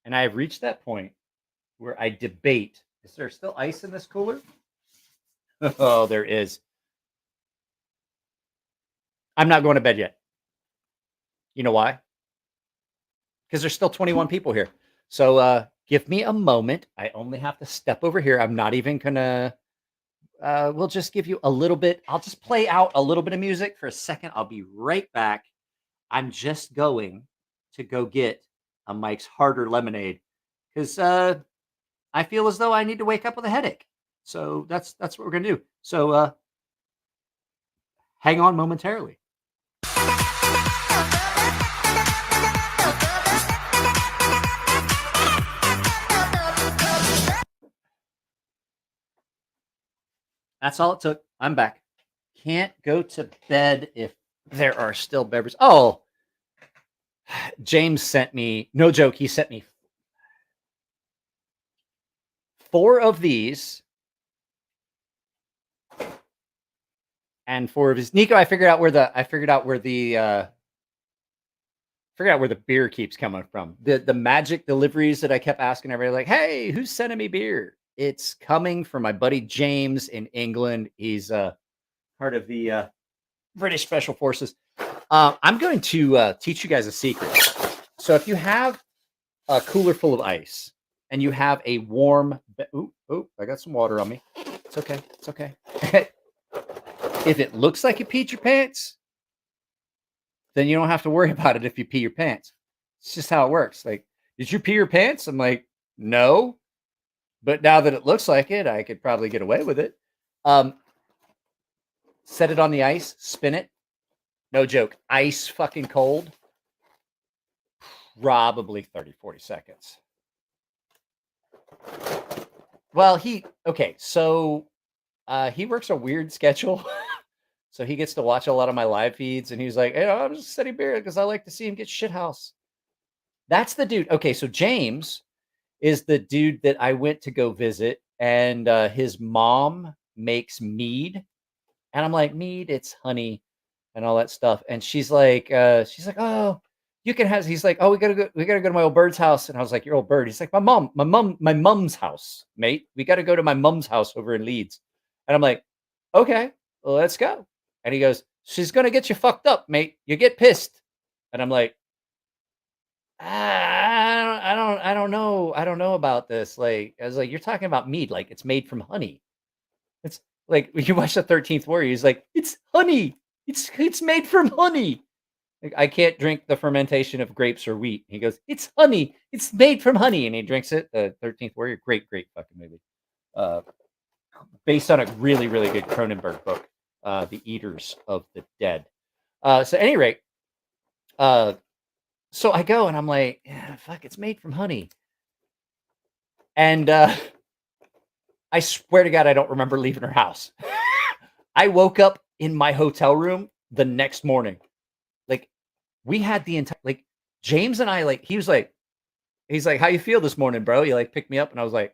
And I have reached that point where I debate, is there still ice in this cooler? Oh, there is. I'm not going to bed yet. You know why? Because there's still 21 people here. So give me a moment. I only have to step over here. I'm not even gonna we'll just give you a little bit. I'll just play out a little bit of music for a second. I'll be right back. I'm just going to go get a Mike's Harder Lemonade because I feel as though I need to wake up with a headache. So that's what we're gonna do. So hang on momentarily. That's all it took. I'm back. Can't go to bed if there are still beverages. Oh, James sent me, no joke, he sent me 4 of these and 4 of his. Nico, I figured out where the beer keeps coming from. The magic deliveries that I kept asking everybody, like, hey, who's sending me beer? It's coming from my buddy James in England. He's part of the British Special Forces. I'm going to teach you guys a secret. So if you have a cooler full of ice and you have a warm... I got some water on me. It's okay. It's okay. if it looks like you peed your pants, then you don't have to worry about it if you pee your pants. It's just how it works. Like, did you pee your pants? I'm like, no. But now that it looks like it, I could probably get away with it. Set it on the ice, spin it. No joke. Ice fucking cold. Probably 30, 40 seconds. Well, so he works a weird schedule. So he gets to watch a lot of my live feeds, and he's like, hey, I'm just sitting here because I like to see him get shithouse. That's the dude. Okay, so James is the dude that I went to go visit, and his mom makes mead. And I'm like, mead, it's honey and all that stuff. And she's like, oh, you can have, he's like, oh, we gotta go to my old bird's house. And I was like, your old bird? He's like, my mom's house, mate. We got to go to my mom's house over in Leeds. And I'm like, okay, well, let's go. And he goes, she's gonna get you fucked up, mate. You get pissed. And I'm like, I don't know about this. Like, I was like, you're talking about mead, like it's made from honey. It's like when you watch the 13th Warrior, he's like, it's honey. It's made from honey. Like, I can't drink the fermentation of grapes or wheat. He goes, it's honey. It's made from honey, and he drinks it. The 13th Warrior, great fucking movie. Based on a really, really good Cronenberg book, The Eaters of the Dead. So at any rate, so I go and I'm like, yeah, fuck, it's made from honey. And I swear to God, I don't remember leaving her house. I woke up in my hotel room the next morning. Like, we had the entire, like, James and I, like, he's like, how you feel this morning, bro? You like picked me up, and I was like,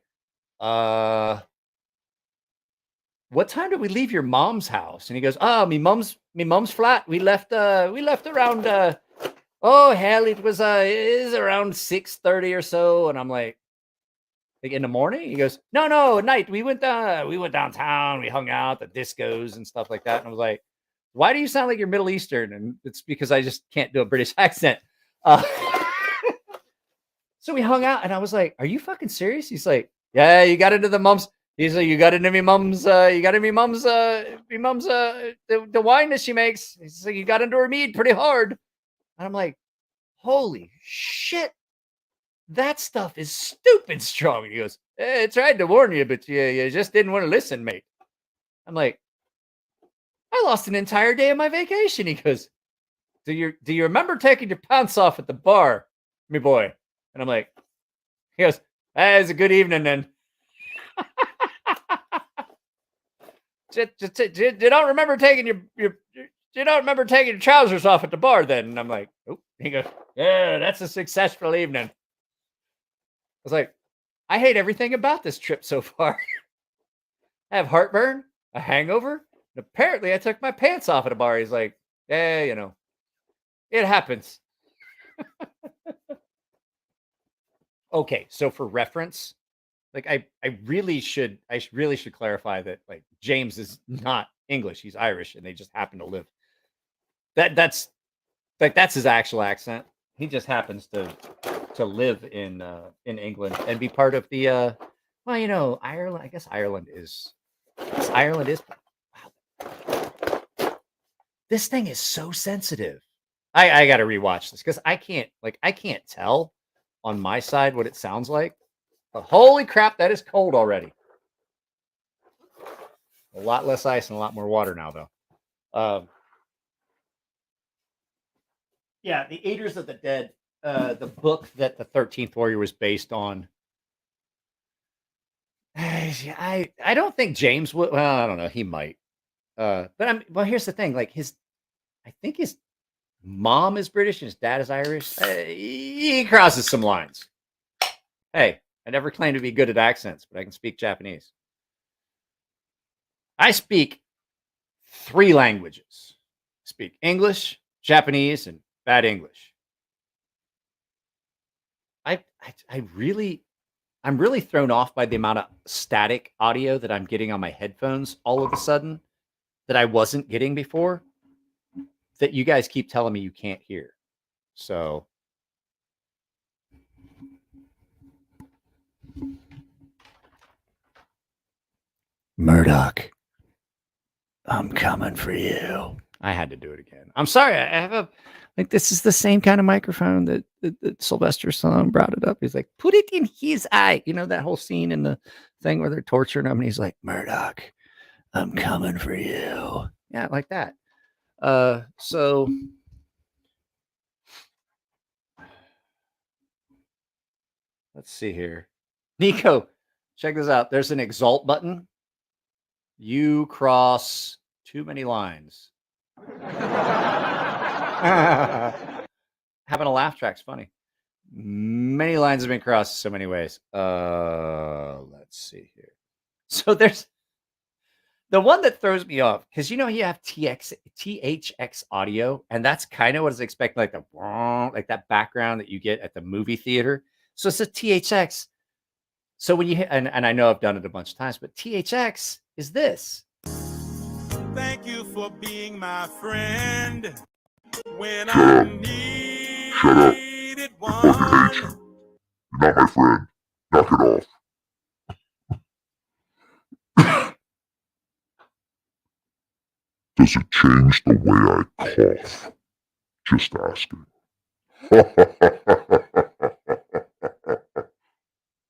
what time did we leave your mom's house? And he goes, oh, me mom's flat. We left around oh hell, it was around 6:30 or so. And I'm like in the morning? He goes, no, at night. We went downtown, we hung out, the discos and stuff like that. And I was like, why do you sound like you're Middle Eastern? And it's because I just can't do a British accent. So we hung out, and I was like, are you fucking serious? He's like, yeah, you got into the mom's. He's like, you got into me mom's, the wine that she makes. He's like, you got into her mead pretty hard. And I'm like, holy shit. That stuff is stupid strong. He goes, I tried to warn you, but you just didn't want to listen, mate. I'm like, I lost an entire day of my vacation. He goes, do you remember taking your pants off at the bar, me boy? And I'm like, he goes, it was a good evening then. You don't remember taking your trousers off at the bar then? And I'm like, oh. He goes, yeah, that's a successful evening. I was like, I hate everything about this trip so far. I have heartburn, a hangover, and apparently I took my pants off at a bar. He's like, yeah, it happens. Okay, so for reference, like I really should clarify that like James is not English, he's Irish, and they just happen to live. That's his actual accent. He just happens to live in England and be part of the Ireland. I guess Ireland is. Wow. This thing is so sensitive. I got to rewatch this because I can't tell on my side what it sounds like. But holy crap, that is cold already. A lot less ice and a lot more water now, though. Yeah, The Eaters of the Dead, the book that the 13th Warrior was based on. I don't think James would. Well, I don't know. He might. But here's the thing. Like I think his mom is British and his dad is Irish. He crosses some lines. Hey, I never claimed to be good at accents, but I can speak Japanese. I speak 3 languages. I speak English, Japanese, and bad English. I'm really thrown off by the amount of static audio that I'm getting on my headphones all of a sudden that I wasn't getting before, that you guys keep telling me you can't hear. So Murdoch. I'm coming for you. I had to do it again. I'm sorry. I have a like this is the same kind of microphone that Sylvester Stallone brought it up. He's like, put it in his eye. You know that whole scene in the thing where they're torturing him, and he's like, Murdoch, I'm coming for you. Yeah, like that. So let's see here. Nico, check this out. There's an exalt button. You cross too many lines. Having a laugh track's funny. Many lines have been crossed so many ways. Let's see here. So there's the one that throws me off because you have THX audio, and that's kind of what I was expecting, like like that background that you get at the movie theater. So it's a THX. So when you hit, and I know I've done it a bunch of times, but THX is this.
Thank you for being my friend when I needed one.
You're not my friend. Knock it off. Does it change the way I cough? Just asking.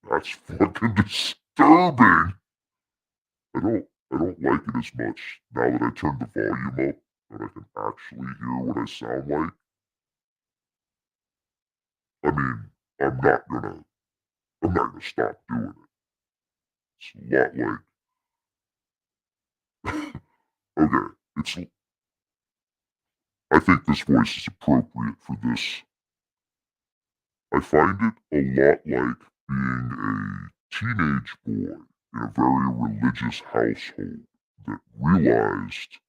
That's fucking disturbing. I don't like it as much now that I turned the volume up and I can actually hear what I sound like. I mean, I'm not gonna stop doing it. It's a lot like okay, I think this voice is appropriate for this. I find it a lot like being a teenage boy in a very religious household that realized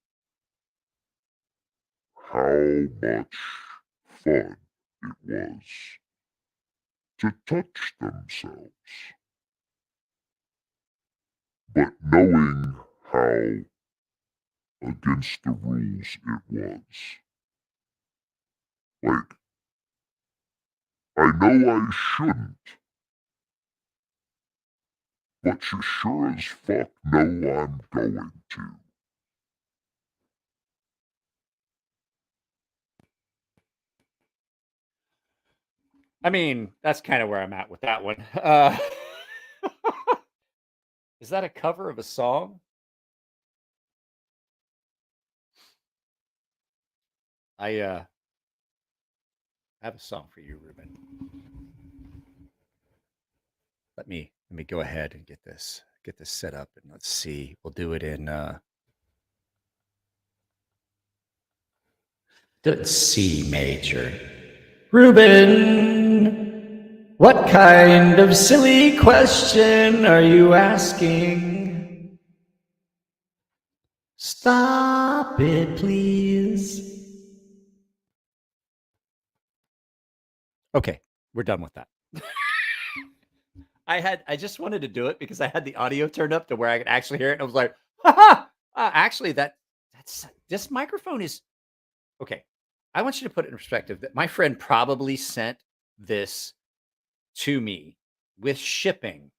how much fun it was to touch themselves, but knowing how against the rules it was. Like, I know I shouldn't, but you sure as fuck know I'm going to.
I mean, that's kind of where I'm at with that one. Is that a cover of a song? I have a song for you, Ruben. Let me go ahead and get this set up, and let's see. We'll do it in C major. Ruben, what kind of silly question are you asking? Stop it, please. Okay, we're done with that. I just wanted to do it because I had the audio turned up to where I could actually hear it. And I was like, haha, actually this microphone is okay. I want you to put it in perspective that my friend probably sent this to me with shipping.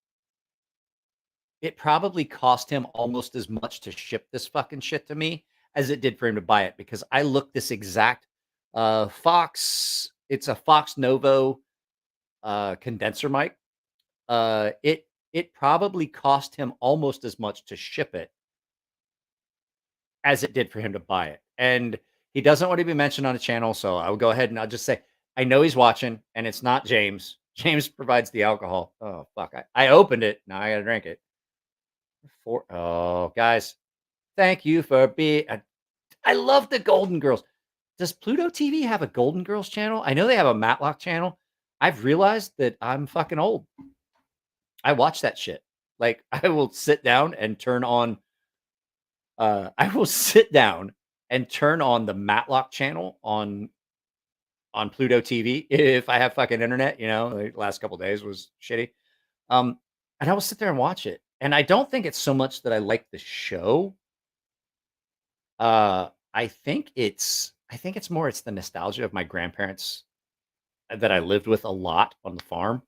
It probably cost him almost as much to ship this fucking shit to me as it did for him to buy it, because I looked this exact Fox. It's a Fox Novo condenser mic. It probably cost him almost as much to ship it as it did for him to buy it. And he doesn't want to be mentioned on the channel, so I'll go ahead and I'll just say, I know he's watching, and it's not James. James provides the alcohol. Oh, fuck. I opened it. Now I got to drink it. Oh, guys, thank you for being... I love the Golden Girls. Does Pluto TV have a Golden Girls channel? I know they have a Matlock channel. I've realized that I'm fucking old. I watch that shit. Like, I will sit down and turn on... I will sit down and turn on the Matlock channel on Pluto TV if I have fucking internet. The last couple of days was shitty. And I will sit there and watch it. And I don't think it's so much that I like the show. I think it's more it's the nostalgia of my grandparents that I lived with a lot on the farm.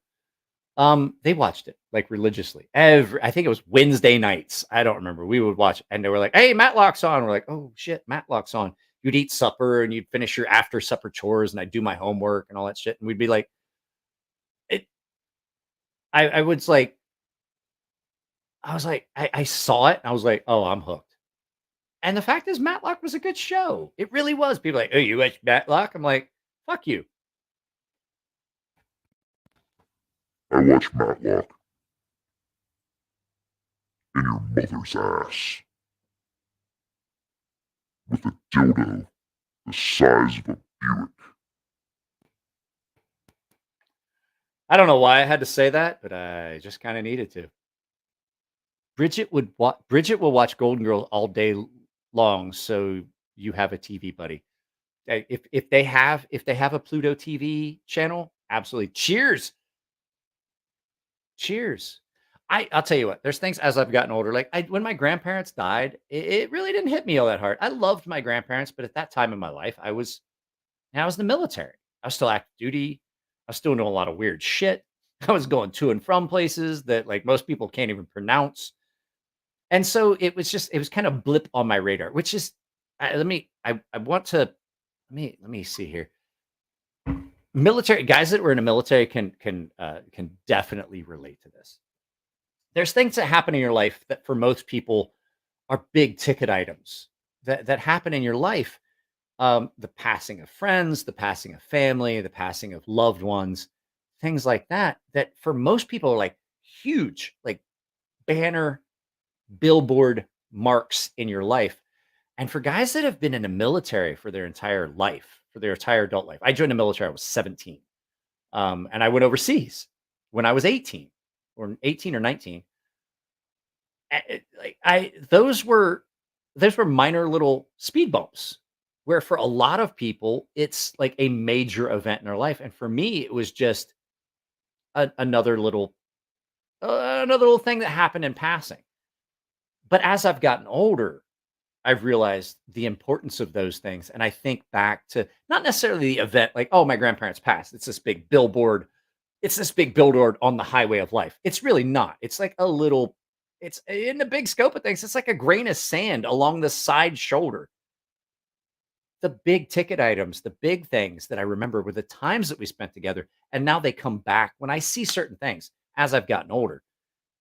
They watched it like religiously. I think it was Wednesday nights. I don't remember. We would watch, and they were like, "Hey, Matlock's on." We're like, "Oh shit, Matlock's on." You'd eat supper and you'd finish your after supper chores, and I'd do my homework and all that shit, and we'd be like, "It." I was like, I saw it, and I was like, "Oh, I'm hooked." And the fact is, Matlock was a good show. It really was. People are like, "Oh, you watch Matlock?" I'm like, "Fuck you."
I watch Matlock in your mother's ass with a dildo the size of a Buick.
I don't know why I had to say that, but I just kind of needed to. Bridget will watch Golden Girls all day long, so you have a TV buddy. If they have a Pluto TV channel, absolutely. Cheers. I'll tell you what, there's things as I've gotten older, like when my grandparents died, it really didn't hit me all that hard. I loved my grandparents, but at that time in my life, I was in the military. I was still active duty. I was still doing a lot of weird shit. I was going to and from places that like most people can't even pronounce. And so it was kind of blip on my radar, which is I want to let me see here. Military guys that were in the military can definitely relate to this. There's things that happen in your life that for most people are big ticket items that happen in your life. The passing of friends, the passing of family, the passing of loved ones, things like that, that for most people are like huge, like banner billboard marks in your life. And for guys that have been in the military for their entire life, for their entire adult life, I joined the military, I was 17. And I went overseas when I was 18 or 18 or 19. Those were minor little speed bumps where for a lot of people, it's like a major event in their life. And for me, it was just another little thing that happened in passing. But as I've gotten older, I've realized the importance of those things. And I think back to not necessarily the event like, oh, my grandparents passed. It's this big billboard. It's this big billboard on the highway of life. It's really not. It's like it's in the big scope of things. It's like a grain of sand along the side shoulder. The big ticket items, the big things that I remember were the times that we spent together. And now they come back when I see certain things as I've gotten older.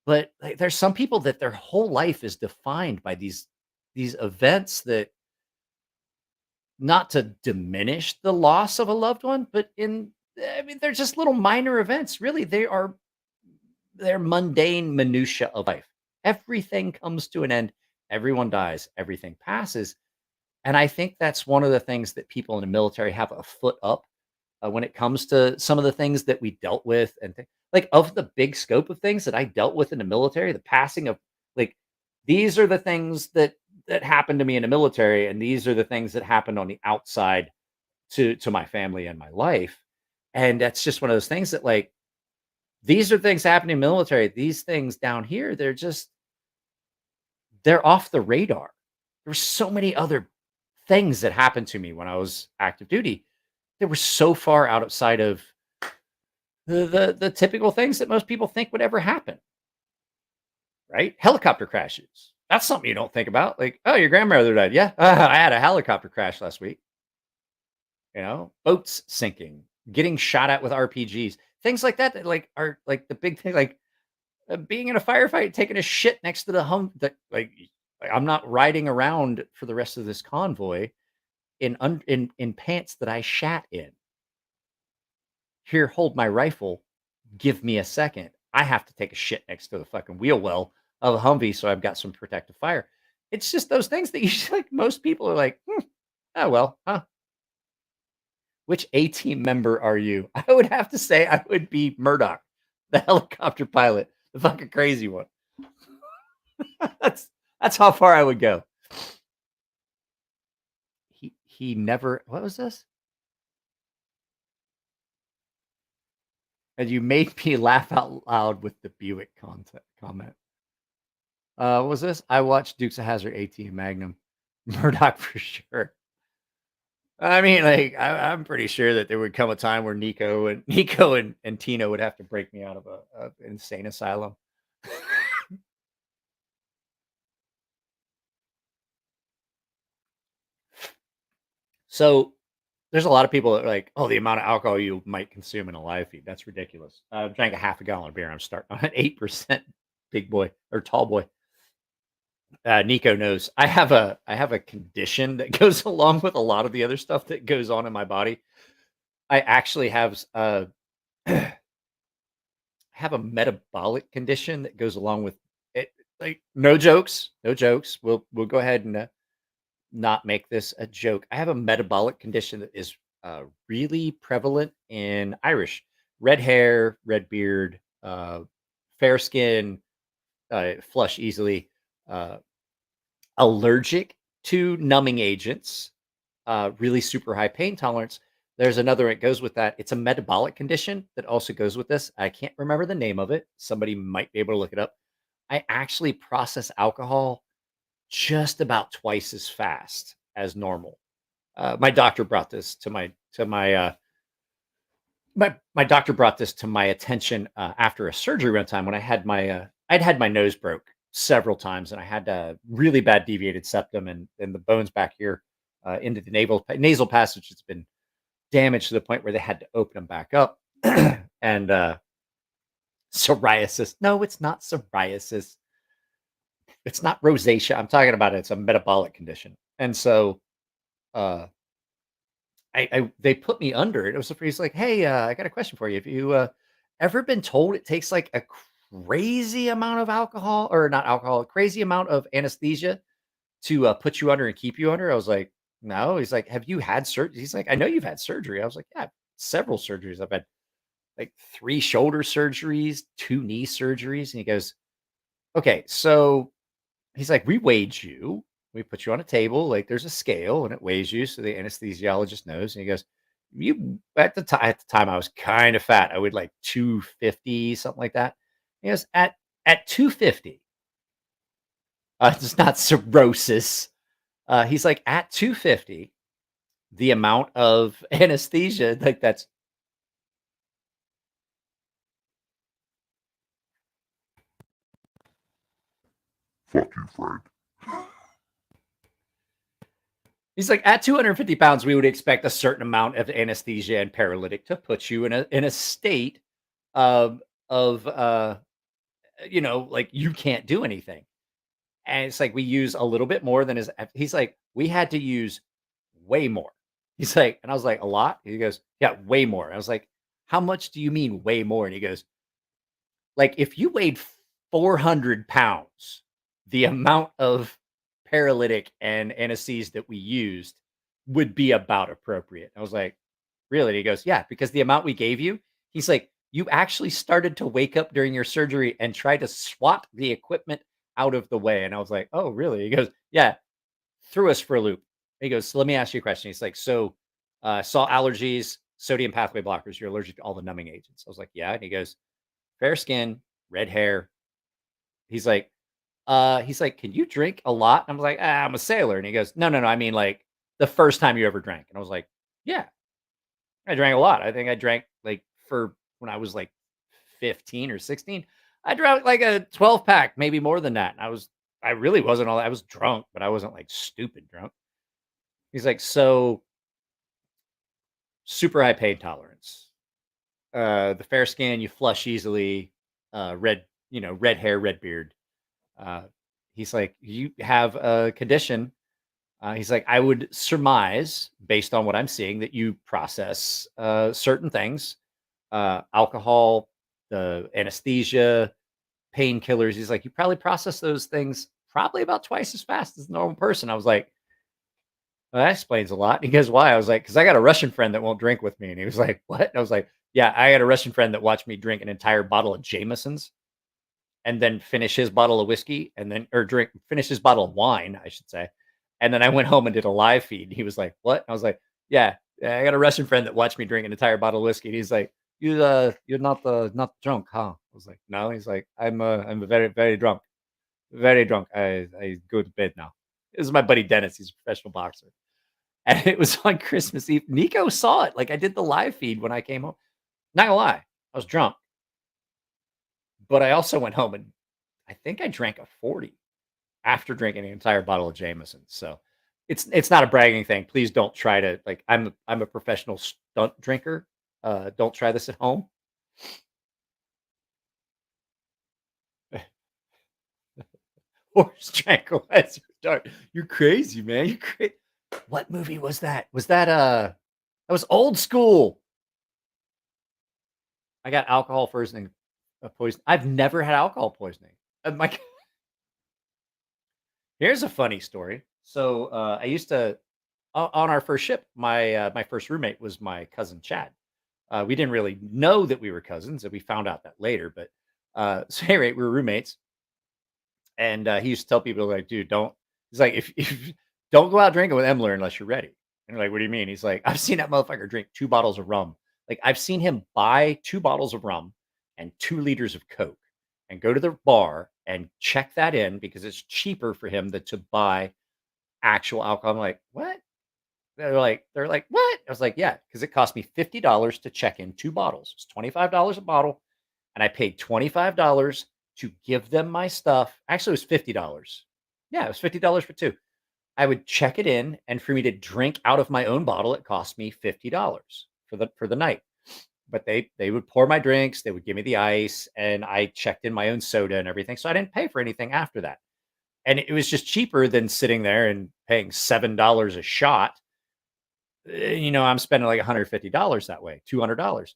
But like, there's some people that their whole life is defined by these events that, not to diminish the loss of a loved one, but they're just little minor events. Really, they're mundane minutia of life. Everything comes to an end. Everyone dies. Everything passes. And I think that's one of the things that people in the military have a foot up when it comes to some of the things that we dealt with. And like of the big scope of things that I dealt with in the military, the passing of like, these are the things that happened to me in the military. And these are the things that happened on the outside to my family and my life. And that's just one of those things that like, these are things happening in the military. These things down here, they're off the radar. There's so many other things that happened to me when I was active duty. They were so far outside of the typical things that most people think would ever happen. Right? Helicopter crashes. That's something you don't think about. Like, oh, your grandmother died. Yeah, I had a helicopter crash last week. Boats sinking, getting shot at with RPGs, things like that. That like are like the big thing. Like being in a firefight, taking a shit next to the hum. That like I'm not riding around for the rest of this convoy in pants that I shat in. Here, hold my rifle. Give me a second. I have to take a shit next to the fucking wheel well of a Humvee, so I've got some protective fire. It's just those things that you like. Most people are like, oh well, huh? Which A-team member are you? I would have to say I would be Murdoch, the helicopter pilot, the fucking crazy one. That's how far I would go. He never. What was this? And you made me laugh out loud with the Buick comment. What was this? I watched Dukes of Hazzard, AT Magnum, Murdoch for sure. I mean, like, I'm pretty sure that there would come a time where Nico and Tino would have to break me out of a insane asylum. So there's a lot of people that are like, oh, the amount of alcohol you might consume in a live feed. That's ridiculous. I drank a half a gallon of beer. I'm starting on an 8% big boy or tall boy. Nico knows I have a condition that goes along with a lot of the other stuff that goes on in my body. I actually have a metabolic condition that goes along with it. Like, no jokes, no jokes. We'll go ahead and not make this a joke. I have a metabolic condition that is really prevalent in Irish. Red hair, red beard, fair skin, flush easily, allergic to numbing agents, really super high pain tolerance. There's another that goes with that. It's a metabolic condition that also goes with this. I can't remember the name of it. Somebody might be able to look it up. I actually process alcohol just about twice as fast as normal. My doctor brought this to my doctor brought this to my attention after a surgery one time when I'd had my nose broke several times and I had a really bad deviated septum and the bones back here into the nasal passage has been damaged to the point where they had to open them back up. And psoriasis. No, it's not psoriasis. It's not rosacea. I'm talking about it. It's a metabolic condition. And so they put me under it. It was he's like, hey, I got a question for you. Have you ever been told it takes like a crazy amount of alcohol or not alcohol, a crazy amount of anesthesia to put you under and keep you under? I was like, no. He's like, have you had surgery? He's like, I know you've had surgery. I was like, yeah, several surgeries. I've had like 3 shoulder surgeries, 2 knee surgeries. And he goes, okay, so he's like, we weighed you. We put you on a table, like there's a scale and it weighs you. So the anesthesiologist knows. And he goes, you at the time I was kind of fat. I would like 250, something like that. He goes, at 250, it's not cirrhosis. He's like, at 250, the amount of anesthesia, like that's
Fuck you, Frank.
he's like, at 250 pounds, we would expect a certain amount of anesthesia and paralytic to put you in a state of like you can't do anything. And it's like we use a little bit more than he's like, we had to use way more. He's like, and I was like, a lot? He goes, yeah, way more. I was like, how much do you mean way more? And he goes, like, if you weighed 400 pounds, the amount of paralytic and anesthesia that we used would be about appropriate. I was like, really? And he goes, yeah, because the amount we gave you, he's like, you actually started to wake up during your surgery and try to swat the equipment out of the way. And I was like, oh, really? He goes, yeah, threw us for a loop. He goes, so let me ask you a question. He's like, so saw allergies, sodium pathway blockers. You're allergic to all the numbing agents. I was like, yeah. And he goes, fair skin, red hair. He's like, can you drink a lot? And I'm like, I'm a sailor. And he goes, no. I mean, like the first time you ever drank. And I was like, yeah, I drank a lot. I think I drank like for when I was like 15 or 16, I drank like a 12 pack, maybe more than that. And I really wasn't I was drunk, but I wasn't like stupid drunk. He's like, so super high pain tolerance. The fair skin, you flush easily, red hair, red beard. He's like, you have a condition. He's like, I would surmise, based on what I'm seeing, that you process certain things, alcohol, the anesthesia, painkillers. He's like, you probably process those things probably about twice as fast as a normal person. I was like, well, that explains a lot. He goes, why? I was like, because I got a Russian friend that won't drink with me. And he was like, what? And I was like, yeah, I had a Russian friend that watched me drink an entire bottle of Jameson's and then finish his bottle of whiskey and then, finish his bottle of wine, I should say. And then I went home and did a live feed. He was like, what? I was like, yeah, I got a Russian friend that watched me drink an entire bottle of whiskey. And he's like, you're not drunk, huh? I was like, no. He's like, I'm very, very drunk. Very drunk. I go to bed now. This is my buddy Dennis. He's a professional boxer. And it was on Christmas Eve. Nico saw it. Like I did the live feed when I came home. Not gonna lie, I was drunk. But I also went home and I think I drank a 40 after drinking an entire bottle of Jameson. So it's not a bragging thing. Please don't try to like I'm a professional stunt drinker. Don't try this at home. Horse tranquilizer dart. You're crazy, man. You're crazy. What movie was that? Was that was Old School. I got alcohol poisoning. I've never had alcohol poisoning. Here's a funny story. So I used to on our first ship. My first roommate was my cousin Chad. We didn't really know that we were cousins, and we found out that later. But so anyway, we were roommates, and he used to tell people like, "Dude, don't." He's like, "If don't go out drinking with Emler unless you're ready." And they're like, "What do you mean?" He's like, "I've seen that motherfucker drink 2 bottles of rum. Like I've seen him buy 2 bottles of rum and 2 liters of Coke, and go to the bar and check that in because it's cheaper for him than to buy actual alcohol." I'm like, "What?" They're like, "What?" I was like, "Yeah, because it cost me $50 to check in 2 bottles. It's $25 a bottle, and I paid $25 to give them my stuff. Actually, it was $50. Yeah, it was $50 for 2. I would check it in, and for me to drink out of my own bottle, it cost me $50 for the night. But they would pour my drinks, they would give me the ice, and I checked in my own soda and everything. So I didn't pay for anything after that. And it was just cheaper than sitting there and paying $7 a shot. I'm spending like $150 that way, $200.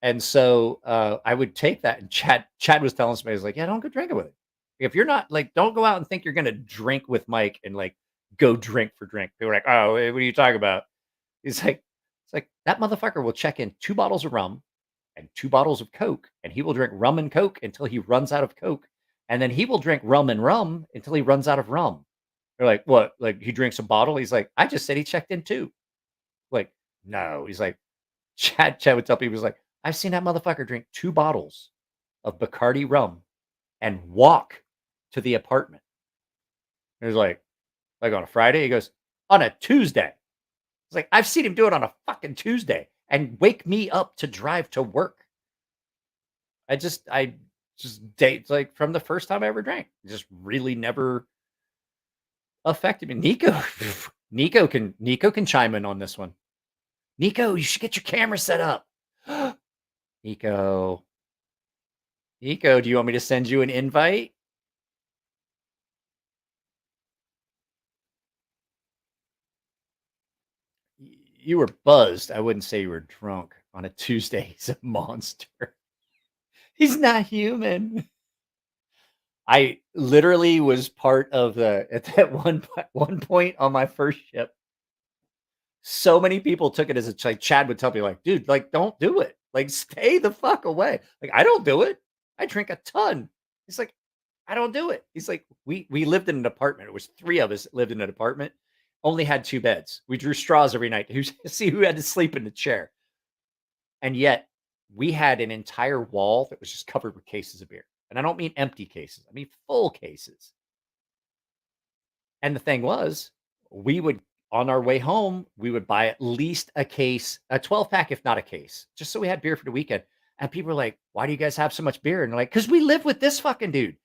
And so I would take that. And Chad was telling somebody, he was like, "Yeah, don't go drinking with it. If you're not like, don't go out and think you're gonna drink with Mike and like go drink for drink." They were like, "Oh, what are you talking about?" He's like, "It's like that motherfucker will check in 2 bottles of rum and 2 bottles of Coke, and he will drink rum and Coke until he runs out of Coke, and then he will drink rum and rum until he runs out of rum." They're like, "What? Like he drinks a bottle?" He's like, "I just said he checked in 2." Like, no. He's like, Chad would tell people, he was like, "I've seen that motherfucker drink 2 bottles of Bacardi rum and walk to the apartment." He was like on a Friday? He goes, "On a Tuesday." It's like, I've seen him do it on a fucking Tuesday and wake me up to drive to work. I just date like from the first time I ever drank. It just really never affected me. Nico can chime in on this one. Nico, you should get your camera set up. Nico, do you want me to send you an invite? You were buzzed. I wouldn't say you were drunk on a Tuesday. He's a monster. He's not human. I literally was part of at that one point on my first ship. So many people took it as like Chad would tell me, like, "Dude, like, don't do it. Like, stay the fuck away." Like, I don't do it. I drink a ton. He's like, "I don't do it." He's like, we lived in an apartment. It was 3 of us that lived in an apartment. Only had 2 beds. We drew straws every night to see who had to sleep in the chair. And yet we had an entire wall that was just covered with cases of beer. And I don't mean empty cases. I mean full cases. And the thing was, we would, on our way home, we would buy at least a case, a 12-pack, if not a case, just so we had beer for the weekend. And people were like, "Why do you guys have so much beer?" And they're like, "Because we live with this fucking dude."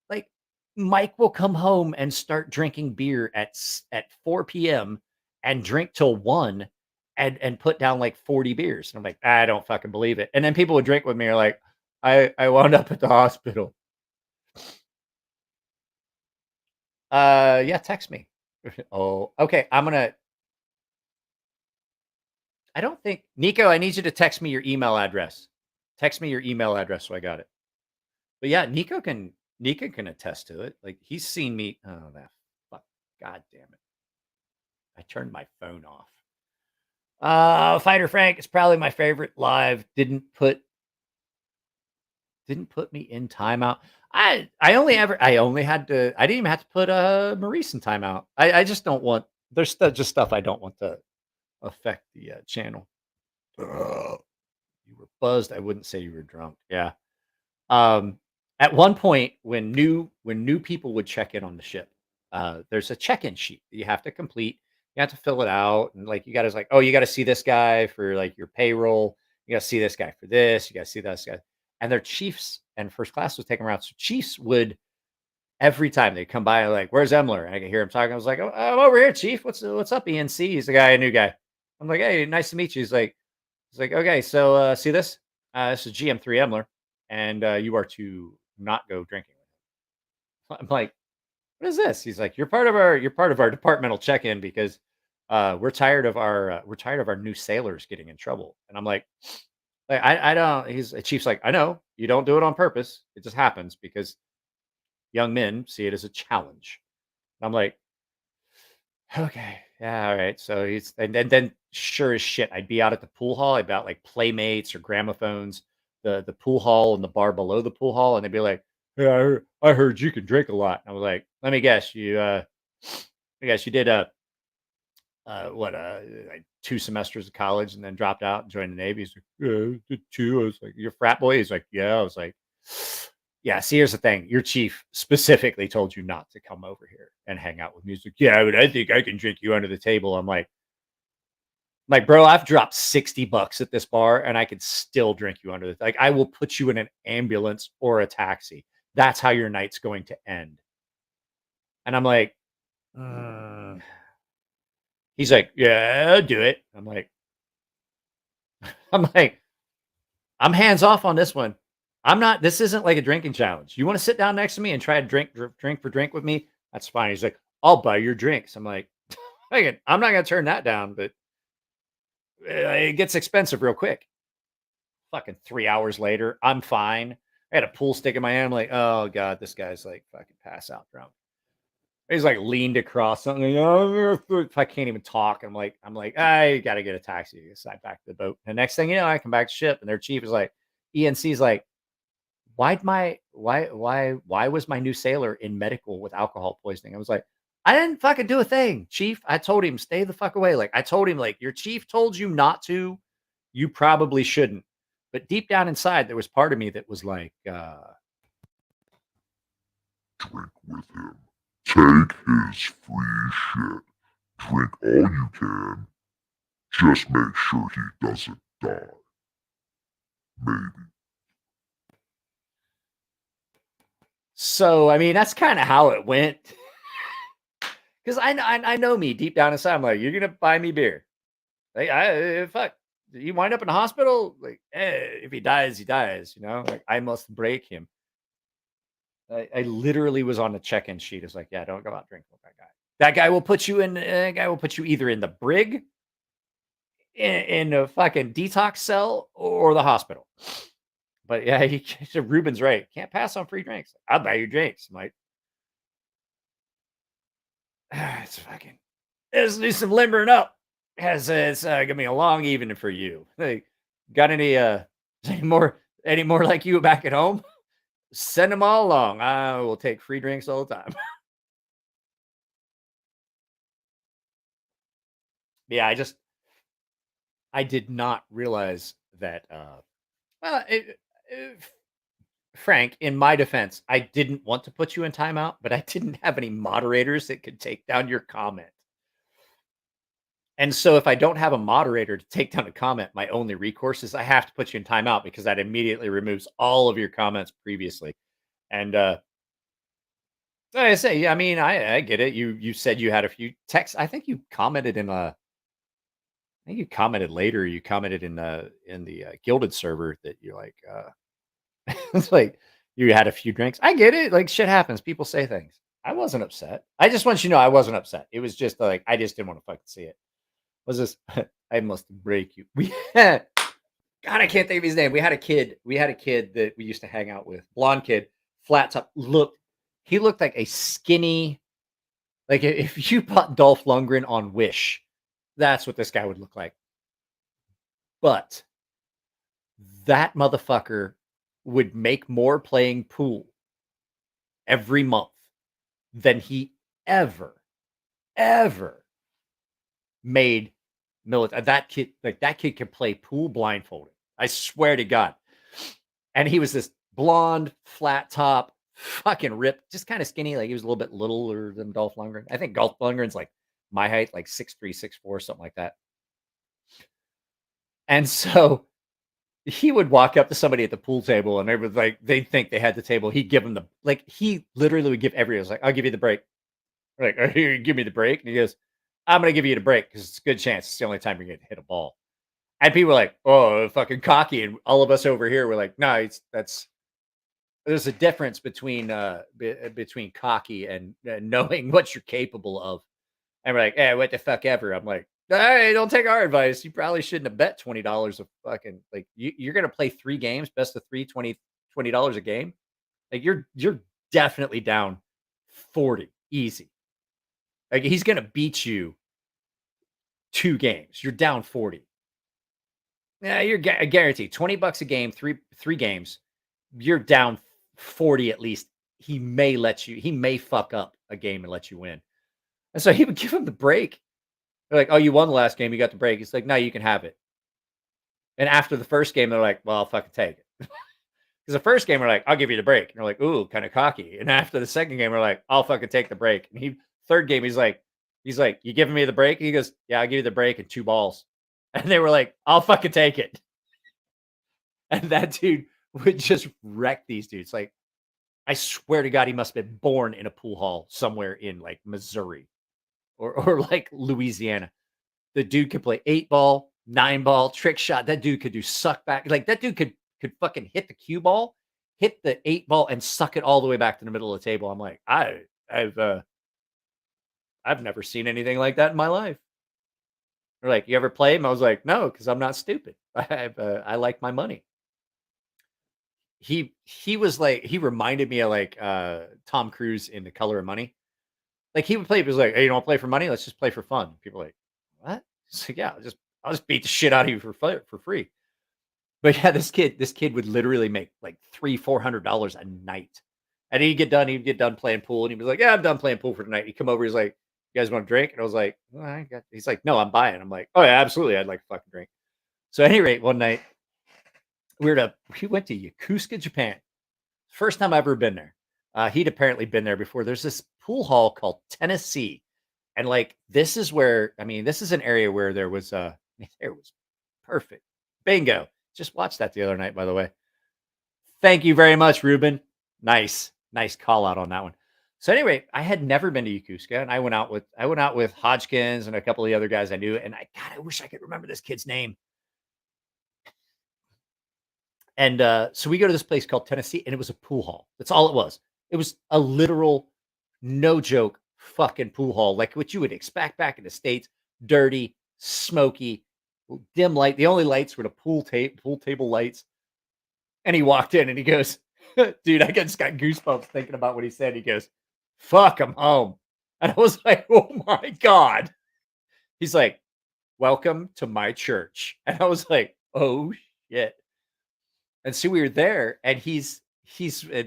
Like, Mike will come home and start drinking beer at 4 p.m. and drink till 1 and put down like 40 beers. And I'm like, "I don't fucking believe it." And then people would drink with me, are like, I wound up at the hospital. Yeah, text me. Oh, okay. I don't think, Nico, I need you to text me your email address. Text me your email address so I got it. But yeah, Nico can attest to it. Like, he's seen me. Oh, that fuck. God damn it. I turned my phone off. Fighter Frank is probably my favorite live. Didn't put me in timeout. I didn't even have to put Maurice in timeout. I just don't want, there's just stuff I don't want to affect the channel. You were buzzed. I wouldn't say you were drunk. Yeah. At one point, when new people would check in on the ship, there's a check-in sheet that you have to complete. You have to fill it out, and like you got to like, oh, you got to see this guy for like your payroll. You got to see this guy for this. You got to see this guy. And their chiefs and first class was taking them around. So chiefs would every time they come by, like, where's Emler? And I could hear him talking. I was like, oh, I'm over here, chief. What's up, ENC? He's the guy, a new guy. I'm like, hey, nice to meet you. He's like, okay, so see this? This is GM3 Emler, and you are to not go drinking. I'm like, what is this? He's like, you're part of our departmental check-in because we're tired of our new sailors getting in trouble. And I'm like I don't. He's a chief's like, I know you don't do it on purpose. It just happens because young men see it as a challenge. And I'm like, okay, yeah, all right. So he's and then sure as shit, I'd be out at the pool hall. I'd be out like Playmates or Gramophones, the pool hall and the bar below the pool hall, and they'd be like, yeah, I heard you can drink a lot. And I was like, let me guess, you did like 2 semesters of college and then dropped out and joined the Navy. He's like, yeah, I did 2. I was like, you're a frat boy? He's like, yeah. I was like, yeah, see, here's the thing. Your chief specifically told you not to come over here and hang out with music. Yeah, but I think I can drink you under the table. I'm like, bro, I've dropped $60 at this bar and I could still drink you under the, like, I will put you in an ambulance or a taxi. That's how your night's going to end. And I'm like, he's like, yeah, do it. I'm like, I'm hands off on this one. This isn't like a drinking challenge. You want to sit down next to me and try to drink for drink with me? That's fine. He's like, I'll buy your drinks. I'm like, I'm not going to turn that down, but it gets expensive real quick. Fucking 3 hours later, I'm fine. I had a pool stick in my hand. I'm like, oh God, this guy's like fucking pass out drunk. He's like leaned across something. Like, oh, if I can't even talk, I'm like, I got to get a taxi. Slide back to the boat. And the next thing you know, I come back to ship and their chief is like, ENC's like, why was my new sailor in medical with alcohol poisoning? I was like, I didn't fucking do a thing, chief. I told him, stay the fuck away. Like, I told him, like, your chief told you not to, you probably shouldn't. But deep down inside, there was part of me that was like,
drink with him. Take his free shit. Drink all you can. Just make sure he doesn't die. Maybe.
So, I mean, that's kind of how it went. Because I know me deep down inside. I'm like, you're going to buy me beer. Like, fuck. You wind up in the hospital? Like, if he dies, he dies. You know? Like, I must break him. I literally was on the check-in sheet. It's like, yeah, don't go out drinking with that guy. That guy will put you in. Guy will put you either in the brig, in a fucking detox cell, or the hospital. But yeah, Ruben's right. Can't pass on free drinks. I'll buy you drinks, Mike. It's fucking. Let's do some limbering up. It's gonna be a long evening for you. Hey, got any more like you back at home? Send them all along. I will take free drinks all the time. Yeah, I did not realize that. Well, Frank, in my defense, I didn't want to put you in timeout, but I didn't have any moderators that could take down your comment. And so if I don't have a moderator to take down a comment, my only recourse is I have to put you in timeout because that immediately removes all of your comments previously. And like I say, yeah, I mean, I get it. You said you had a few texts. I think you commented you commented later. You commented in the Gilded server that you're like, it's like you had a few drinks. I get it. Like shit happens. People say things. I wasn't upset. I just want you to know I wasn't upset. It was just like I just didn't want to fucking see it. Was this? I must break you. God, I can't think of his name. We had a kid that we used to hang out with. Blonde kid, flat top. He looked like a skinny. Like if you bought Dolph Lundgren on Wish, that's what this guy would look like. But that motherfucker would make more playing pool every month than he ever made military. That kid can play pool blindfolded. I swear to God. And he was this blonde, flat top, fucking ripped, just kind of skinny. Like he was a little bit littler than Dolph Lundgren. I think Dolph Lundgren's like my height, like 6'3", 6'4", something like that. And so he would walk up to somebody at the pool table, and they would like, they'd think they had the table. He'd give them he literally would give everyone, like, I'll give you the break. Like, oh, here, give me the break. And he goes, I'm going to give you the break because it's a good chance. It's the only time you're going to hit a ball. And people were like, oh, fucking cocky. And all of us over here were like, no, there's a difference between between cocky and knowing what you're capable of. And we're like, hey, what the fuck ever. I'm like, hey, don't take our advice. You probably shouldn't have bet $20 of fucking, like, you're going to play 3 games, best of 3, $20 a game. Like, you're definitely down 40 easy. Like, he's going to beat you 2 games. You're down 40. Yeah, you're guaranteed $20 a game, three games. You're down 40 at least. He may fuck up a game and let you win. And so he would give him the break. They're like, oh, you won the last game. You got the break. He's like, no, you can have it. And after the first game, they're like, well, I'll fucking take it. Because the first game, we're like, I'll give you the break. And they're like, ooh, kind of cocky. And after the second game, we're like, I'll fucking take the break. And third game, he's like, you giving me the break? And he goes, yeah, I'll give you the break and 2 balls. And they were like, I'll fucking take it. And that dude would just wreck these dudes. Like, I swear to God, he must have been born in a pool hall somewhere in like Missouri or like Louisiana. The dude could play 8-ball, 9-ball, trick shot. That dude could do suck back. Like, that dude could fucking hit the cue ball, hit the 8-ball, and suck it all the way back to the middle of the table. I'm like, I've never seen anything like that in my life. They're like, you ever play him? I was like, no, because I'm not stupid. I like my money. He was like, he reminded me of like Tom Cruise in The Color of Money. Like, he would play, he was like, hey, you don't play for money? Let's just play for fun. People are like, what? He's like, yeah, I'll just beat the shit out of you for free. But yeah, this kid would literally make like $300-$400 a night. And he'd get done playing pool, and he'd be like, yeah, I'm done playing pool for tonight. He'd come over, he's like, you guys want a drink? And I was like, well, he's like, no, I'm buying. I'm like, oh yeah, absolutely. I'd like a fucking drink. So at any rate, one night we went to Yokosuka, Japan. First time I've ever been there. He'd apparently been there before. There's this pool hall called Tennessee. And like, this is an area where there was perfect bingo. Just watched that the other night, by the way. Thank you very much, Ruben. Nice call out on that one. So anyway, I had never been to Yokosuka, and I went out with Hodgkins and a couple of the other guys I knew. And I wish I could remember this kid's name. And so we go to this place called Tennessee, and it was a pool hall. That's all it was. It was a literal, no joke, fucking pool hall, like what you would expect back in the States. Dirty, smoky, dim light. The only lights were the pool table lights. And he walked in, and he goes, dude, I just got goosebumps thinking about what he said. He goes, fuck, I'm home. And I was like, oh my God. He's like, welcome to my church. And I was like, oh shit. And so we were there, and he's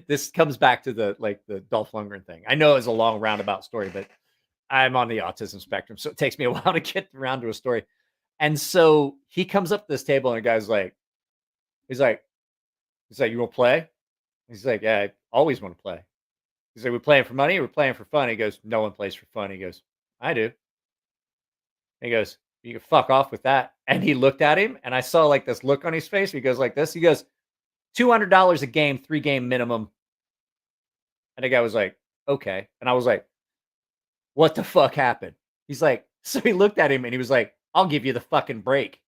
this comes back to the Dolph Lundgren thing. I know it's a long roundabout story, but I'm on the autism spectrum, so it takes me a while to get around to a story. And so he comes up to this table, and the guy's like, he's like, you want to play? He's like, yeah, I always want to play. He's like, we're playing for money, we're playing for fun. He goes, no one plays for fun. He goes, I do. And he goes, you can fuck off with that. And he looked at him, and I saw like this look on his face. He goes like this. He goes, $200 a game, 3-game minimum. And the guy was like, okay. And I was like, what the fuck happened? He's like, so he looked at him, and he was like, I'll give you the fucking break.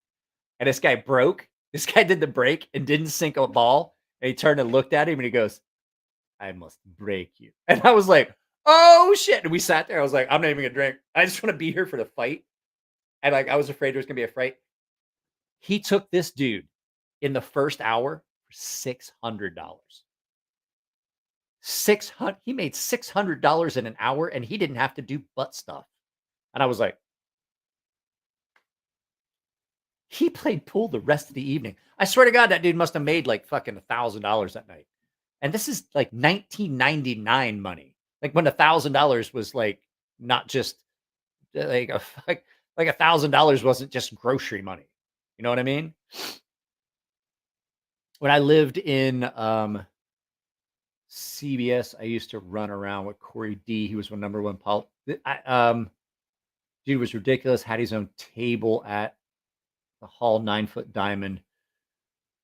And this guy broke. This guy did the break and didn't sink a ball. And he turned and looked at him, and he goes, I must break you. And I was like, oh shit. And we sat there. I was like, I'm not even gonna drink. I just want to be here for the fight. And like, I was afraid there was gonna be a fight. He took this dude in the first hour for $600. He made $600 in an hour, and he didn't have to do butt stuff. And I was like, he played pool the rest of the evening. I swear to God, that dude must have made like fucking $1,000 that night. And this is like 1999 money. Like when $1,000 was like not just like $1,000 wasn't just grocery money. You know what I mean? When I lived in CBS, I used to run around with Corey D. He was my number one Dude was ridiculous. Had his own table at the Hall 9-foot diamond.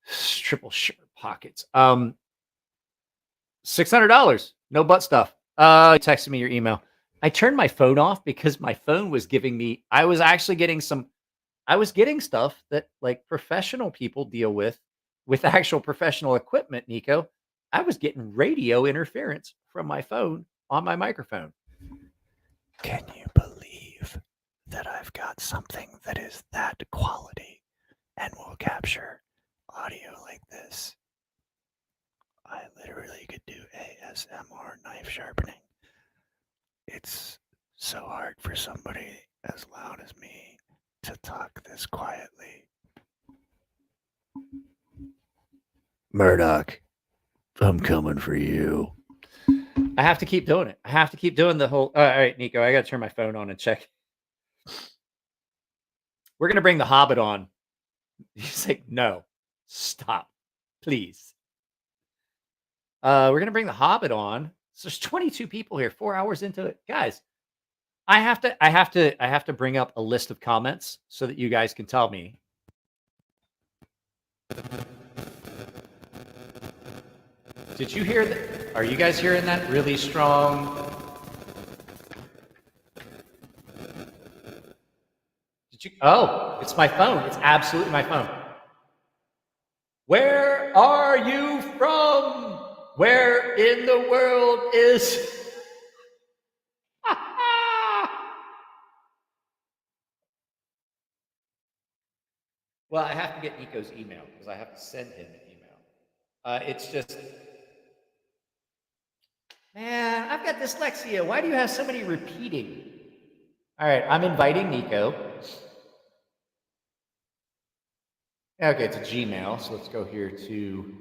Triple shirt pockets. $600. No butt stuff. Texted me your email. I turned my phone off because my phone was giving me, I was getting stuff that like professional people deal with actual professional equipment, Nico. I was getting radio interference from my phone on my microphone.
Can you believe that I've got something that is that quality and will capture audio like this? I literally could do ASMR knife sharpening. It's so hard for somebody as loud as me to talk this quietly. Murdoch, I'm coming for you.
I have to keep doing it. I have to keep doing the whole. All right, Nico, I got to turn my phone on and check. We're going to bring the Hobbit on. He's like, no, stop, please. We're going to bring the Hobbit on. So there's 22 people here, 4 hours into it. Guys, I have to bring up a list of comments so that you guys can tell me. Did you hear that? Are you guys hearing that really strong? Did you? Oh, it's my phone. It's absolutely my phone. Where are you from? Where in the world is... Well, I have to get Nico's email because I have to send him an email. It's just... Man, I've got dyslexia. Why do you have so many repeating? All right, I'm inviting Nico. Okay, it's a Gmail, so let's go here to...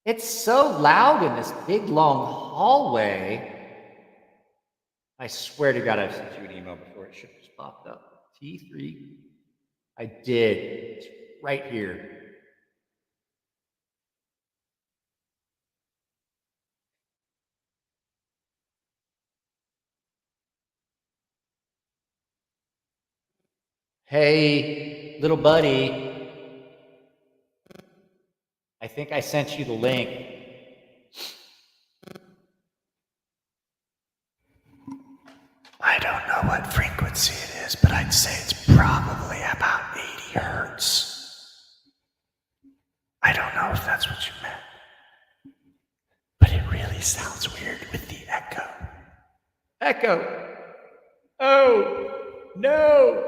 It's so loud in this big, long hallway. I swear to God, I've sent you an email before. It should have just popped up. T3. I did. It's right here. Hey, little buddy. I think I sent you the link.
I don't know what frequency it is, but I'd say it's probably about 80 hertz. I don't know if that's what you meant, but it really sounds weird with the echo.
Echo. Oh, no.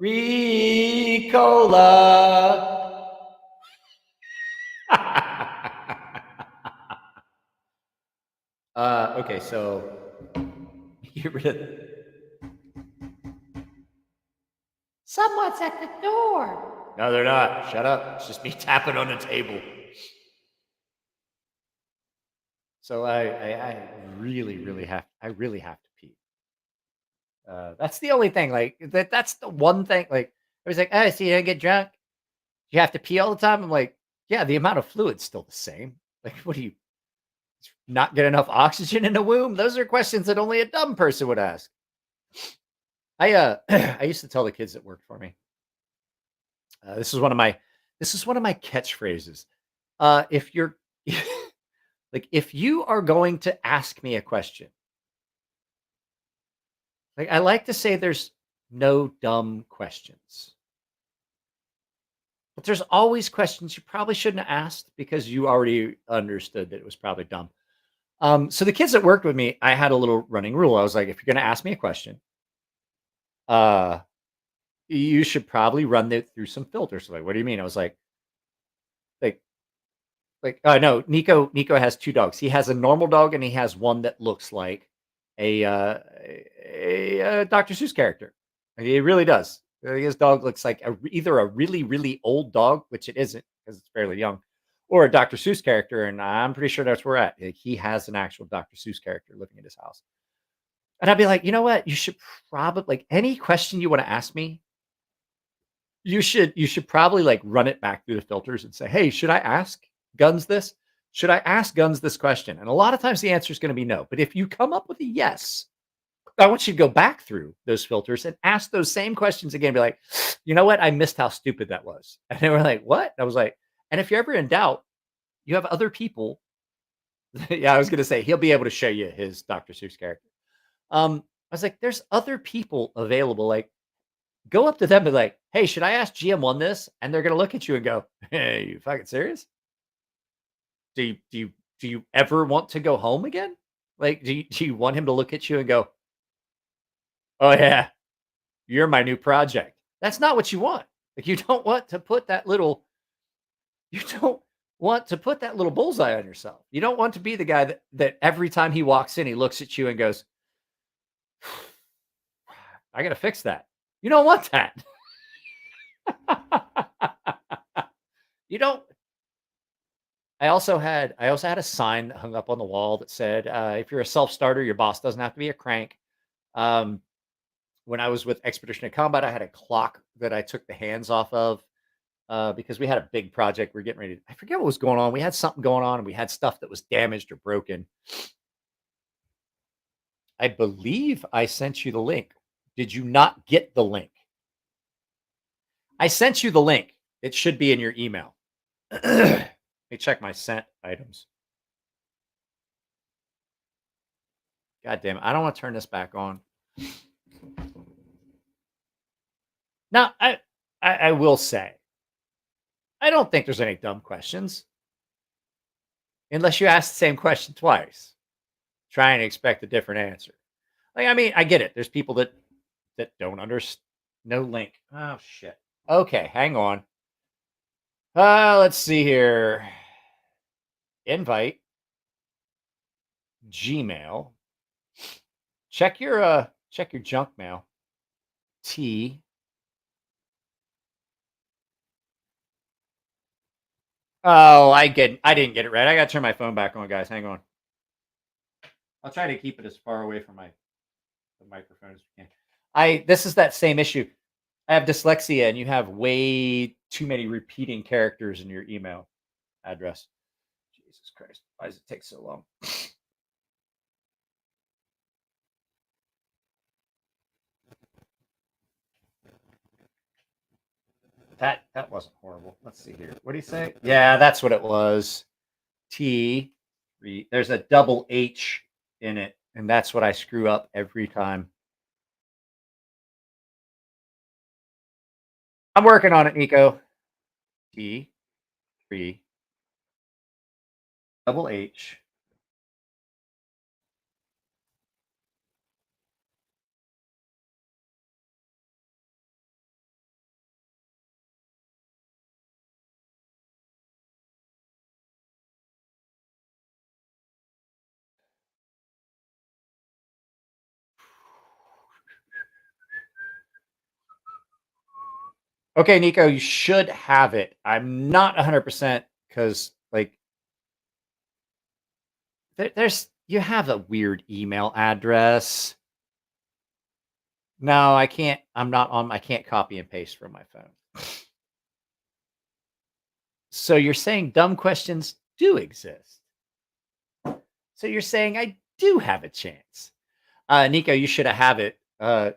Ricola. Okay, so get rid of... Someone's at the door. No, they're not. Shut up. It's just me tapping on the table. So I really have to pee. That's the only thing. Like that's the one thing. Like I was like, oh, so you don't get drunk? You have to pee all the time. I'm like, yeah, the amount of fluid's still the same. Like, what do you not get enough oxygen in the womb? Those are questions that only a dumb person would ask. I used to tell the kids that worked for me. This is one of my catchphrases. If you're like, if you are going to ask me a question, like I like to say, there's no dumb questions. But there's always questions you probably shouldn't have asked because you already understood that it was probably dumb. So the kids that worked with me, I had a little running rule. I was like, if you're going to ask me a question, you should probably run it through some filters. So like, what do you mean? I was like, no, Nico has two dogs. He has a normal dog and he has one that looks like a Dr. Seuss character. He really does. His dog looks like either a really, really old dog, which it isn't because it's fairly young, or a Dr. Seuss character. And I'm pretty sure that's where we're at. He has an actual Dr. Seuss character living in his house. And I'd be like, you know what? You should probably, like, any question you want to ask me, you should probably like run it back through the filters and say, hey, should I ask Guns this? Should I ask Guns this question? And a lot of times the answer is going to be no. But if you come up with a yes, want you to go back through those filters and ask those same questions again. Be like, you know what? I missed how stupid that was. And they were like, what? I was like, and if you're ever in doubt, you have other people. Yeah, I was going to say, he'll be able to show you his Dr. Seuss character. I was like, there's other people available. Like, go up to them and be like, hey, should I ask GM1 this? And they're going to look at you and go, hey, you fucking serious? Do you ever want to go home again? Like, do you want him to look at you and go, oh yeah, you're my new project? That's not what you want. Like, you don't want to put that little bullseye on yourself. You don't want to be the guy that every time he walks in, he looks at you and goes, I got to fix that. You don't want that. You don't. I also had a sign hung up on the wall that said, if you're a self-starter, your boss doesn't have to be a crank. When I was with Expedition Combat, I had a clock that I took the hands off of because we had a big project. We're getting ready to, I forget what was going on. We had something going on and we had stuff that was damaged or broken. I believe I sent you the link. Did you not get the link? I sent you the link. It should be in your email. Let me check my sent items. God damn it. I don't want to turn this back on. Now, I will say, I don't think there's any dumb questions. Unless you ask the same question twice. Trying to expect a different answer. Like, I mean, I get it. There's people that don't understand. No link. Oh, shit. Okay, hang on. Let's see here. Invite. Gmail. Check your junk mail. T. Oh, I didn't get it right. I gotta turn my phone back on, guys. Hang on. I'll try to keep it as far away from the microphone as we can. This is that same issue. I have dyslexia, and you have way too many repeating characters in your email address. Jesus Christ. Why does it take so long? That wasn't horrible. Let's see here. What do you say? Yeah, that's what it was. T. There's a double H in it, and that's what I screw up every time. I'm working on it, Nico. T. 3. Double H. Okay, Nico, you should have it. I'm not 100% because, like, you have a weird email address. No, I can't. I can't copy and paste from my phone. So you're saying dumb questions do exist. So you're saying I do have a chance. Nico, you should have it.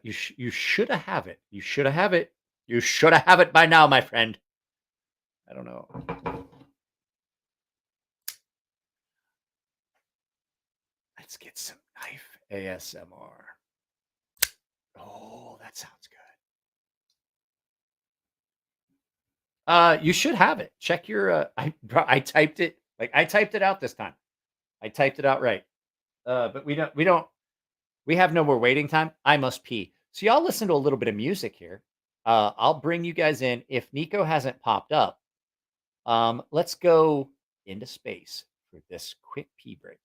You should have it. You should have it. You should have it by now, my friend. I don't know. Let's get some knife ASMR. Oh, that sounds good. You should have it. Check your. I typed it. Like, I typed it out this time. I typed it out right. But we have no more waiting time. I must pee. So y'all listen to a little bit of music here. I'll bring you guys in. If Nico hasn't popped up, let's go into space for this quick pee break.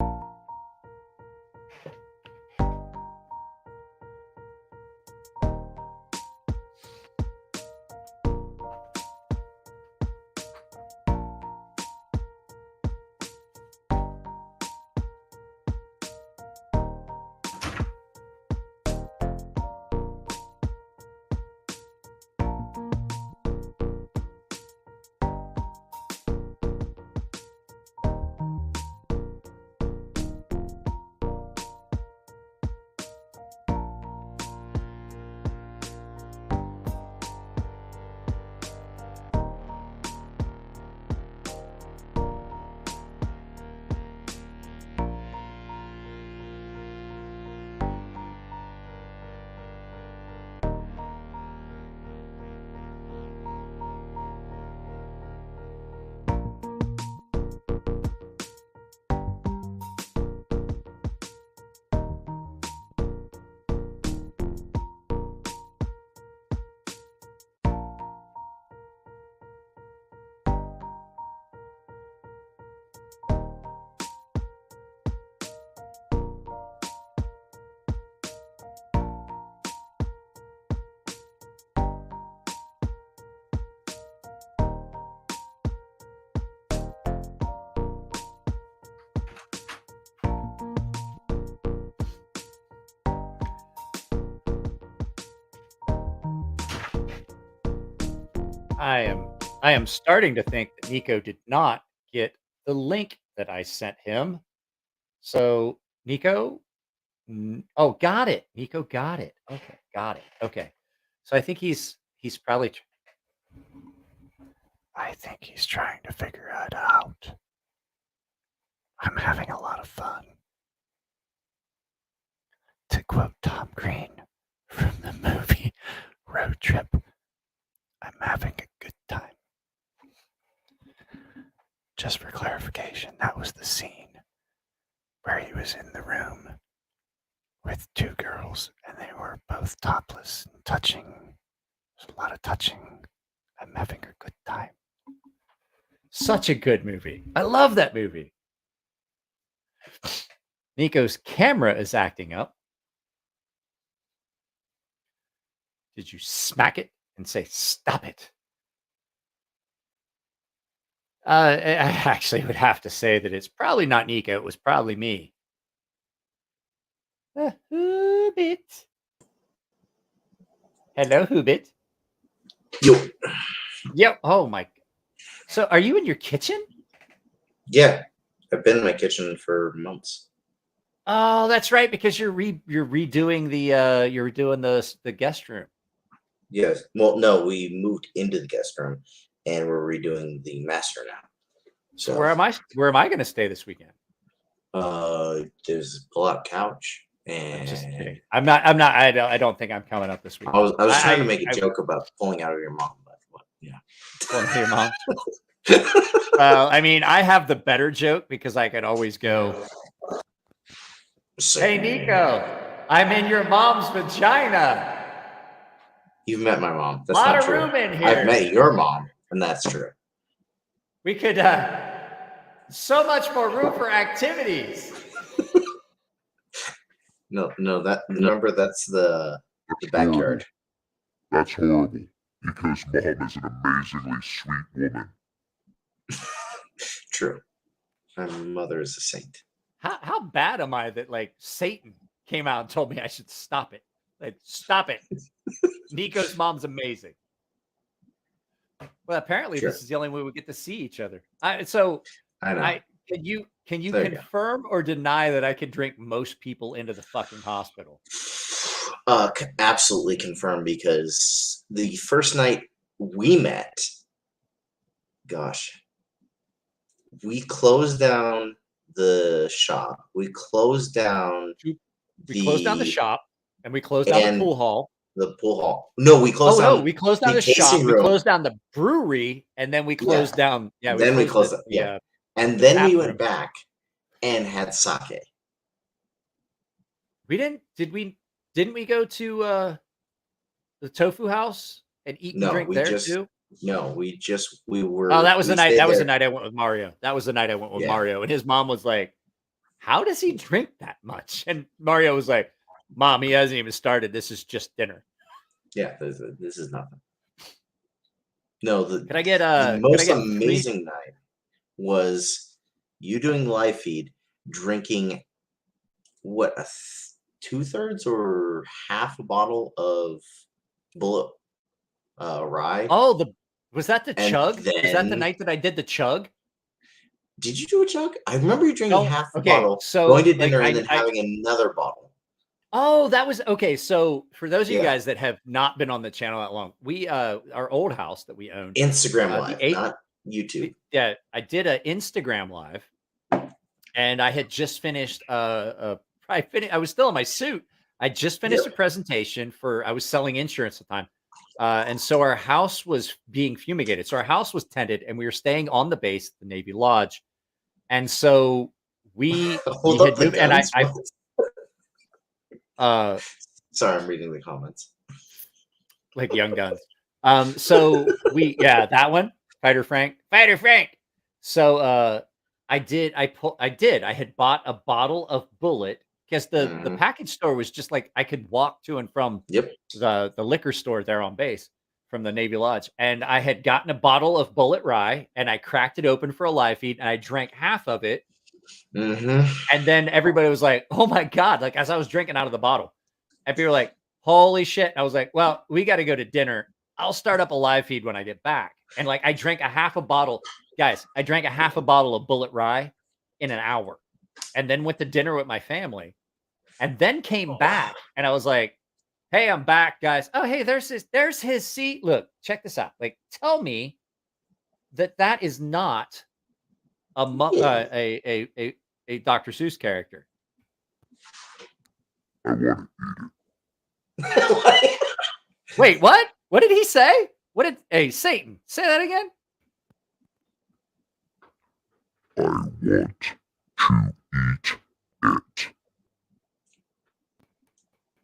I am starting to think that Nico did not get the link that I sent him. So Nico, oh, got it. Nico got it. Okay, got it. Okay, so I think he's probably.
I think he's trying to figure it out. I'm having a lot of fun. To quote Tom Green from the movie Road Trip, I'm having a good time. Just for clarification, that was the scene where he was in the room with two girls and they were both topless and touching. There's a lot of touching. I'm having a good time.
Such a good movie. I love that movie. Nico's camera is acting up. Did you smack it and say, stop it? I actually would have to say that it's probably not Nico. It was probably me. Hoobit. Hello, Hoobit.
Yo.
Yep. Oh, my. So are you in your kitchen?
Yeah. I've been in my kitchen for months.
Oh, that's right, because you're redoing the guest room.
Yes. Well, no, we moved into the guest room and we're redoing the master now.
So where am I going to stay this weekend?
There's a pull-out couch and
I'm just kidding. I don't think I'm coming up this week.
I was trying to make a joke about pulling out of your mom, but yeah.
Pulling out of your mom. I mean, I have the better joke because I could always go, hey, Nico, I'm in your mom's vagina.
You've met my mom. That's
lot
not
of
true.
room in here.
I've met your mom, and that's true.
We could, so much more room for activities.
No, remember, that's the backyard.
That's horrible, because Mom is an amazingly sweet woman.
True. My mother is a saint.
How bad am I that, like, Satan came out and told me I should stop it? Like, stop it. Nico's mom's amazing. Well, apparently
Sure.
This is the only way we get to see each other.
I know.
Can you
There you
confirm or deny that I could drink most people into the fucking hospital?
Absolutely confirmed, because the first night we met, gosh, we closed down the shop. We closed down
the shop and we closed down the pool hall.
The pool hall. No, we closed down.
No, we closed down the shop. We closed down the brewery, and then we closed down. Yeah,
we closed it. Yeah, and then we went back and had sake.
We didn't. Didn't we go to the tofu house and eat and drink there too?
No, we were.
Oh, that was the night. That was the night I went with Mario. That was the night I went with Mario, and his mom was like, "How does he drink that much?" And Mario was like, "Mom, he hasn't even started. This is just dinner."
Yeah, this is nothing. No,
can I get
the most amazing night was you doing live feed, drinking what, 2/3 or half a bottle of Bullet rye.
Oh, was that the chug? Was that the night that I did the chug?
Did you do a chug? I remember you drinking half the bottle, going to dinner, and then having another bottle.
Oh, that was okay. So for those of you guys that have not been on the channel that long, we our old house that we owned,
Instagram live, not YouTube.
I did an Instagram live, and I had just finished. I was still in my suit. I just finished a presentation I was selling insurance at the time, and so our house was being fumigated. So our house was tented, and we were staying on the base, the Navy Lodge, and so we had moved, and
sorry, I'm reading the comments.
Like Young Guns. So that one, Fighter Frank. So I had bought a bottle of Bullet because the package store was just like I could walk to and from the liquor store there on base from the Navy Lodge. And I had gotten a bottle of Bullet Rye and I cracked it open for a live feed and I drank half of it. And then everybody was like, "Oh my God," like as I was drinking out of the bottle. And people were like, "Holy shit." And I was like, "Well, we got to go to dinner." I'll start up a live feed when I get back. And like I drank a half a bottle, guys. I drank a half a bottle of Bullet Rye in an hour, and then went to dinner with my family, and then came back, and I was like, "Hey, I'm back, guys. Oh, hey, there's his seat. Look, check this out. Like, tell me that is not a Dr. Seuss character."
I want to eat it.
Wait, what? What did he say? Hey, Satan, say that again?
I want to eat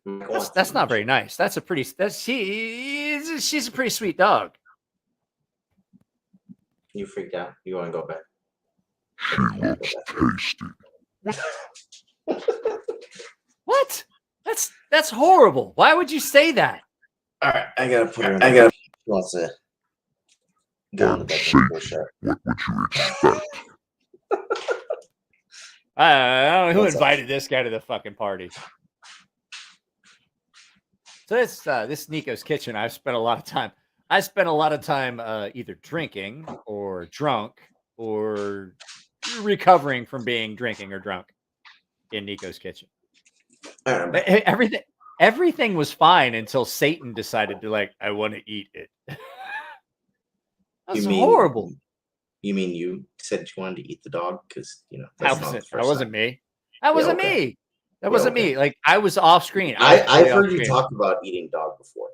it.
That's not very nice. She's a pretty sweet dog.
You freaked out. You want to go back?
She looks tasty.
What? That's horrible. Why would you say that?
All right, I gotta put her. I gotta. Wants to go to the bedroom for sure.
What would you expect?
I don't know who invited this guy to the fucking party. So this Nico's Kitchen. I spent a lot of time either drinking or drunk or recovering from being drinking or drunk in Nico's Kitchen. Everything was fine until Satan decided to like, I want to eat it. That's horrible.
You mean you said you wanted to eat the dog? Because
that wasn't me. That wasn't me. That wasn't me. Like I was off screen.
I've heard you talk about eating dog before.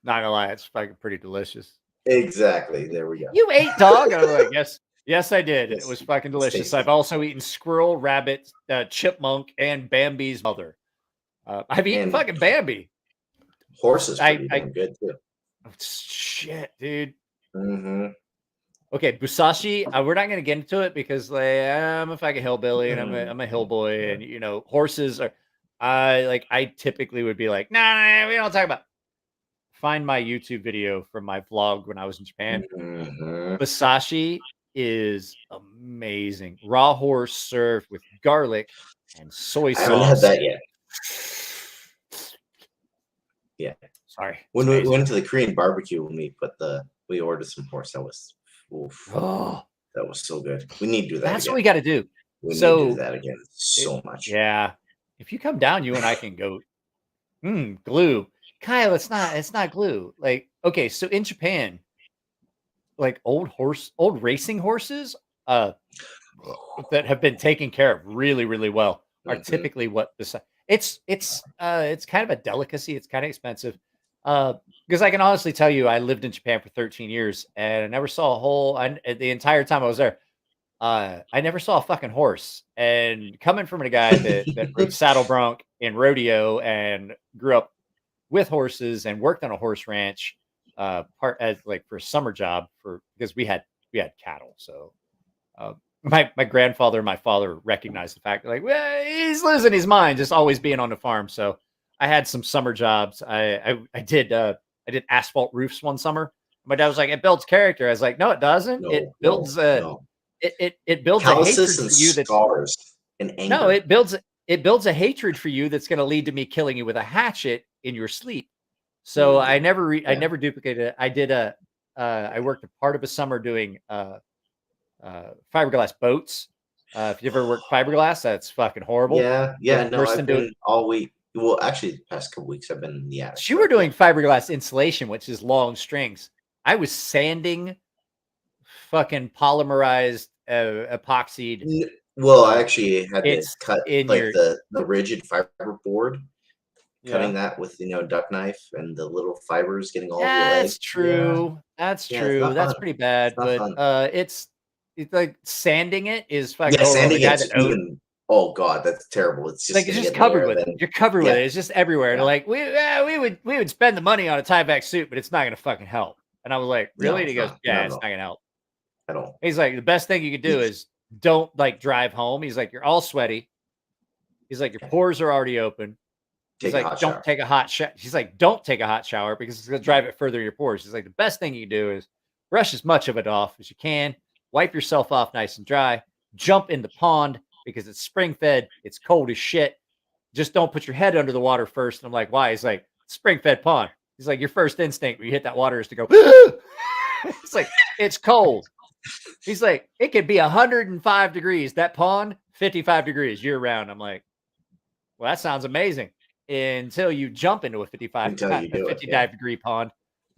Not gonna lie, it's fucking pretty delicious.
Exactly. There we go.
You ate dog? I was like, yes, I did. Yes. It was fucking delicious. I've also eaten squirrel, rabbit, chipmunk, and Bambi's mother. I've eaten fucking Bambi.
Horses pretty damn good too.
Shit, dude.
Mm-hmm.
Okay, Busashi. We're not gonna get into it because like, I'm a fucking hillbilly and I'm a hillboy, and horses are. I typically would be like, nah, we don't talk about. Find my YouTube video from my vlog when I was in Japan. Busashi is amazing. Raw horse served with garlic and soy sauce.
I haven't had that yet. Yeah.
Sorry.
When we went to the Korean barbecue, we ordered some horse. That was that was so good. We need to do that.
That's again. What we got to do.
We need to do that again so much.
Yeah. If you come down, you and I can go. Glue. Kyle, it's not glue. Like, okay, so in Japan, like old racing horses that have been taken care of really, really well are typically what it's kind of a delicacy. It's kind of expensive. Because I can honestly tell you, I lived in Japan for 13 years and I never saw the entire time I was there. I never saw a fucking horse. And coming from a guy that rode saddle bronc in rodeo and grew up with horses and worked on a horse ranch, for a summer job because we had cattle. So my grandfather and my father recognized the fact that well, he's losing his mind just always being on the farm. So I had some summer jobs. I did asphalt roofs one summer. My dad was like, "It builds character." I was like, "No, it doesn't. It builds it builds
calluses
a hatred
and
for you.
Scars and anger.
No, it builds a hatred for you that's going to lead to me killing you with a hatchet in your sleep." So I never duplicated it. I did I worked a part of a summer doing fiberglass boats. If you ever worked fiberglass, that's fucking horrible.
Yeah. No, I've been all week. Well, actually, the past couple weeks I've been in the attic.
You were doing fiberglass insulation, which is long strings. I was sanding fucking polymerized epoxied.
Well, I actually had to cut the rigid fiber board, cutting that with duck knife and the little fibers getting all over your legs.
That's true. Yeah. That's true. That's pretty bad. But it's like sanding it is fucking.
Yeah, sanding it. Oh god, that's terrible. It's just
like it's just covered with it. You're covered with it. It's just everywhere. Yeah. Like we would spend the money on a tie-back suit, but it's not going to fucking help. And I was like, really? And he goes, yeah, it's not going to help
at all.
He's like, the best thing you could do is don't drive home. He's like, you're all sweaty. He's like, your pores are already open. He's like, don't take a hot shower. He's like, don't take a hot shower because it's going to drive it further in your pores. He's like, the best thing you can do is brush as much of it off as you can, wipe yourself off nice and dry, jump in the pond because it's spring fed. It's cold as shit. Just don't put your head under the water first. And I'm like, why? He's like, spring fed pond. He's like, your first instinct when you hit that water is to go, it's like, it's cold. He's like, it could be 105 degrees. That pond, 55 degrees year round. I'm like, well, that sounds amazing until you jump into a 55 degree pond.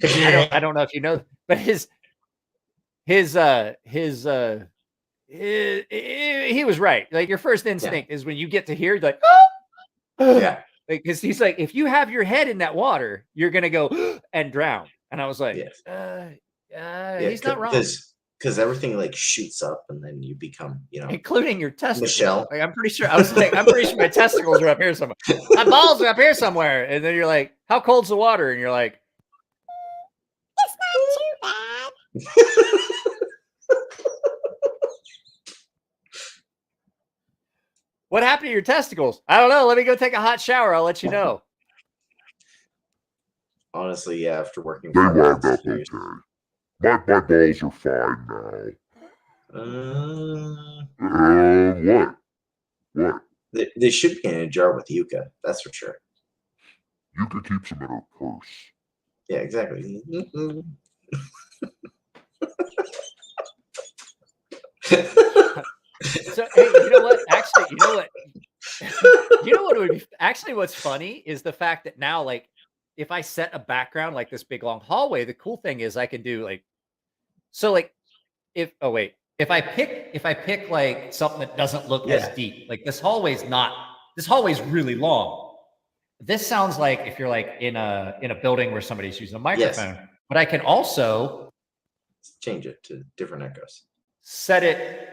I don't know if you know, but he was right. Like your first instinct is when you get to here, you're like,
yeah.
Because he's like, if you have your head in that water, you're gonna go and drown. And I was like, he's not wrong.
Because everything like shoots up and then you become,
including your testicles.
Michelle.
Like, I'm pretty sure I'm pretty sure my testicles are up here somewhere. My balls are up here somewhere. And then you're like, how cold's the water? And you're like,
it's not too bad.
What happened to your testicles? I don't know. Let me go take a hot shower. I'll let you know.
Honestly, yeah, after working
they wound up okay. My balls are fine now. What?
They should be in a jar with Yuka. That's for sure.
Yuka keeps them in her purse.
Yeah, exactly.
So, hey, you know what? Actually, you know what it would be? Actually, what's funny is the fact that now, like, if I set a background like this big long hallway, the cool thing is I can do like, so like, if I pick like something that doesn't look as deep, like this hallway's really long. This sounds like if you're like in a building where somebody's using a microphone, but I can also
change it to different echoes.
Set it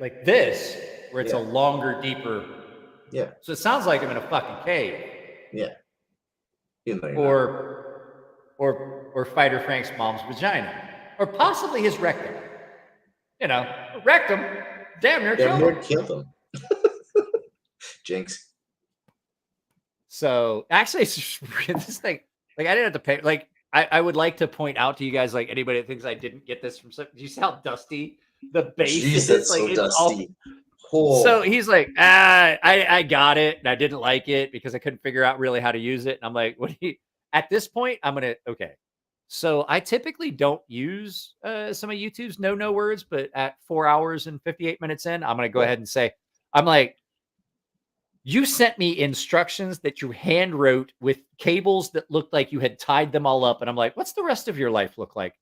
like this, where it's a longer, deeper.
Yeah.
So it sounds like I'm in a fucking cave.
Yeah.
Or Fighter Frank's mom's vagina, or possibly his rectum. Rectum. Damn near killed him.
Jinx.
So actually, it's just this thing. Like I didn't have to pay. Like I would like to point out to you guys, like anybody that thinks I didn't get this from. Do you see how dusty the base is? Like
so dusty. Cool.
So he's like, I got it, and I didn't like it because I couldn't figure out really how to use it. And I'm like, what do you? At this point, okay. So I typically don't use some of YouTube's no words, but at 4 hours and 58 minutes in, I'm gonna go ahead and say, I'm like, you sent me instructions that you hand wrote with cables that looked like you had tied them all up, and I'm like, what's the rest of your life look like?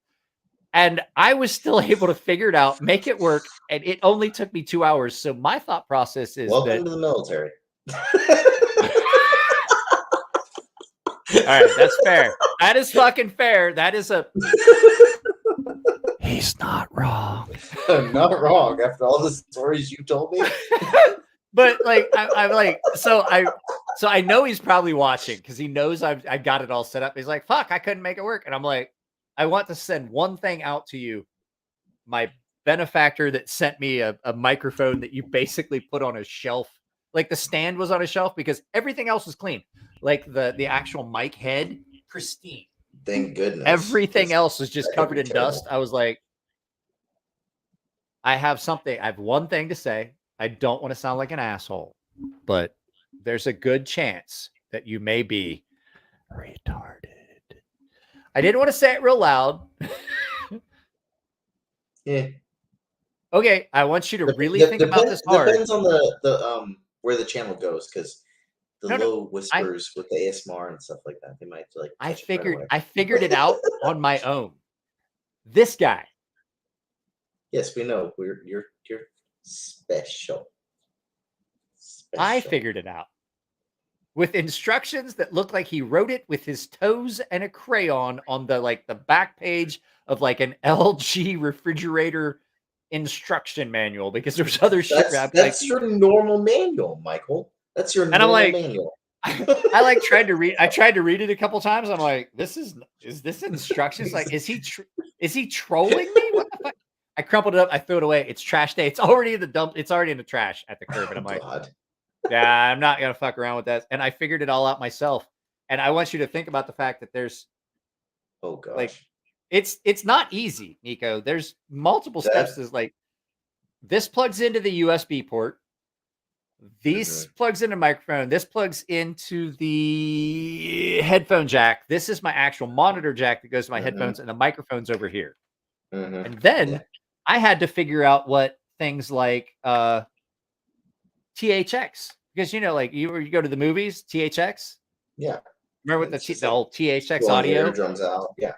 And I was still able to figure it out, make it work, and it only took me 2 hours. So my thought process is
welcome to the military.
All right, that's fair. That is fucking fair. That is a.
He's not wrong.
I'm not wrong after all the stories you told me.
But like, I'm like, so I know he's probably watching because he knows I got it all set up. He's like, fuck, I couldn't make it work, and I'm like, I want to send one thing out to you, my benefactor that sent me a microphone that you basically put on a shelf. Like the stand was on a shelf because everything else was clean. Like the actual mic head, pristine.
Thank goodness.
Everything else was just covered in dust. I was like, I have one thing to say. I don't want to sound like an asshole, but there's a good chance that you may be retarded. I didn't want to say it real loud.
Yeah.
Okay, I want you to really think about this hard.
Depends on the where the channel goes, because the low whispers with the ASMR and stuff like that, they might like.
I figured it out on my own. This guy.
Yes, we know. You're special.
I figured it out with instructions that looked like he wrote it with his toes and a crayon on the back page of like an LG refrigerator instruction manual, because there's other shit wrapped.
That's your normal manual, Michael. That's your normal manual.
I tried to read. I tried to read it a couple times. I'm like, is this instructions? Like, is he trolling me? What the fuck? I crumpled it up. I threw it away. It's trash day. It's already in the dump. It's already in the trash at the curb. And I'm like, yeah, I'm not gonna fuck around with that. And I figured it all out myself. And I want you to think about the fact that there's,
oh gosh,
like, it's not easy, Nico. There's multiple steps. There's like, this plugs into the USB port. These plugs into microphone. This plugs into the headphone jack. This is my actual monitor jack that goes to my headphones, and the microphone's over here. And then I had to figure out what things like THX, because like you go to the movies, THX.
Yeah.
Remember what the old THX audio?
Drums out. Yeah.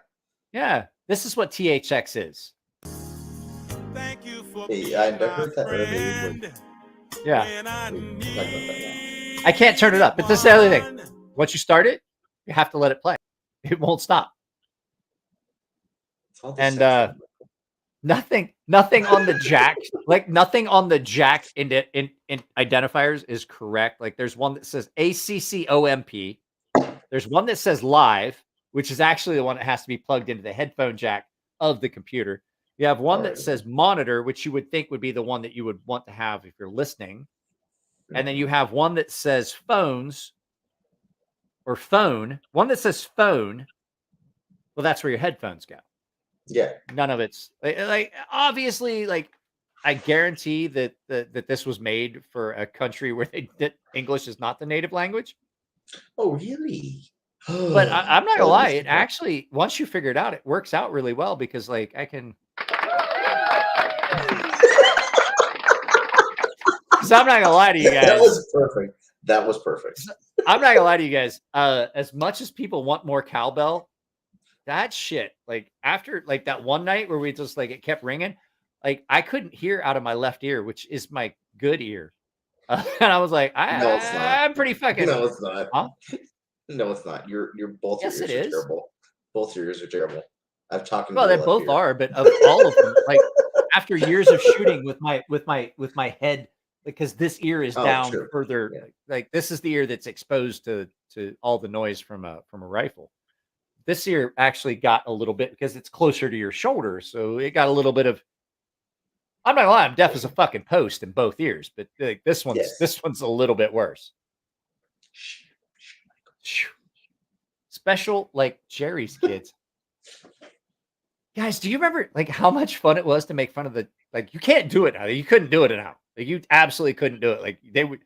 Yeah. This is what THX is.
Thank you for
I never heard that earlier.
Yeah. I can't turn it up, but this is the other thing. Once you start it, you have to let it play. It won't stop. And nothing on the jack, nothing on the jack in identifiers is correct. Like there's one that says ACCOMP. There's one that says live, which is actually the one that has to be plugged into the headphone jack of the computer. You have one that says monitor, which you would think would be the one that you would want to have if you're listening. And then you have one that says phones or phone. One that says phone. Well, that's where your headphones go.
Yeah.
None of it's like obviously, I guarantee that this was made for a country where English is not the native language.
Oh, really?
But I'm not gonna lie. It actually, once you figure it out, it works out really well because I can. So I'm not gonna lie to you guys.
That was perfect.
I'm not gonna lie to you guys. As much as people want more cowbell, that shit, after that one night where we just it kept ringing, I couldn't hear out of my left ear, which is my good ear. And I was like,
no, it's not.
I'm pretty fucking.
No, it's not.
Huh?
No, it's not. You're both.
Yes,
your ears are terrible. Both your ears are terrible. I've talked.
Well, they both are, but of all of them, after years of shooting with my head, because this ear is down further. Yeah. This is the ear that's exposed to all the noise from a rifle. This ear actually got a little bit because it's closer to your shoulder, so it got a little bit of. I'm not gonna lie, I'm deaf as a fucking post in both ears, but this one's a little bit worse. Special Jerry's kids. Guys, do you remember how much fun it was to make fun of the you can't do it now. You couldn't do it now. You absolutely couldn't do it. They would.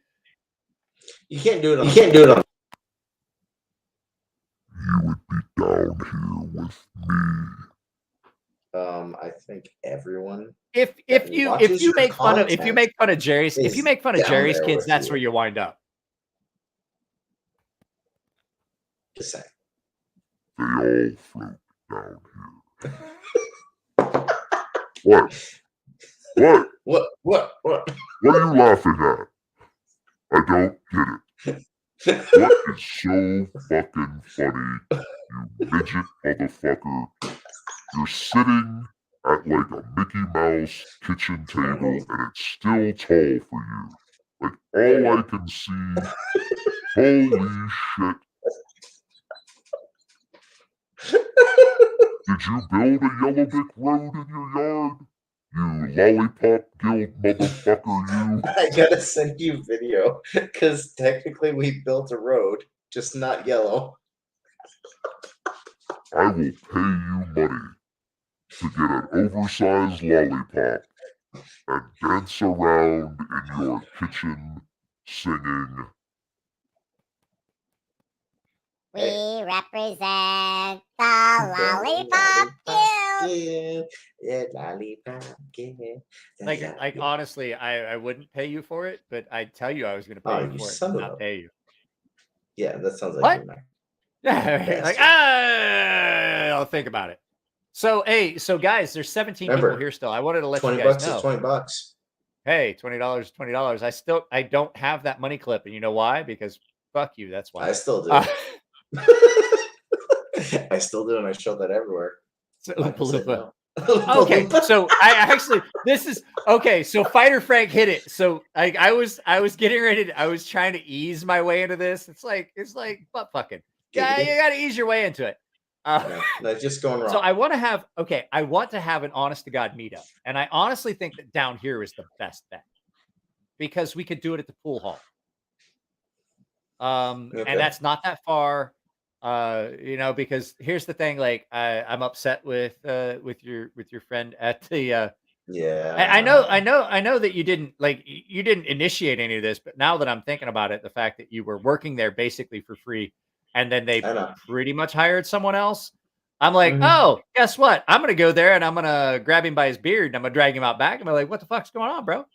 You can't do it on. You can't do it on.
You would be down here with me.
I think everyone.
If you make fun of Jerry's kids, that's where you wind up.
Just saying.
They all float down here. What?
What?
What are you laughing at? I don't get it. What is so fucking funny, you midget motherfucker? You're sitting at a Mickey Mouse kitchen table and it's still tall for you. All I can see, holy shit. Did you build a yellow brick road in your yard? You lollipop guild motherfucker, you.
I gotta send you video, because technically we built a road, just not yellow.
I will pay you money to get an oversized lollipop and dance around in your kitchen singing.
We represent the lollipop guild.
Yeah, lollipop guild.
Honestly, I wouldn't pay you for it, but I'd tell you I was going to pay you for it, and not pay you.
Yeah, that sounds like
what? Yeah, I'll think about it. So, guys, there's 17 people here still. I wanted to let you guys know.
$20.
Hey, $20, $20. I don't have that money clip, and you know why? Because fuck you. That's why.
I still do. I still do, and I show that everywhere.
Okay, so so Fighter Frank hit it. So I was getting ready. I was trying to ease my way into this. It's like butt fucking. Yeah, you got to ease your way into it.
That's just going wrong.
So I want to have an honest to God meetup, and I honestly think that down here is the best bet because we could do it at the pool hall. And that's not that far. Because here's the thing, I'm upset with your friend at the
Yeah.
I know that you didn't initiate any of this, but now that I'm thinking about it, the fact that you were working there basically for free, and then they pretty much hired someone else. I'm like, oh, guess what? I'm gonna go there and I'm gonna grab him by his beard and I'm gonna drag him out back. And I'm like, what the fuck's going on, bro?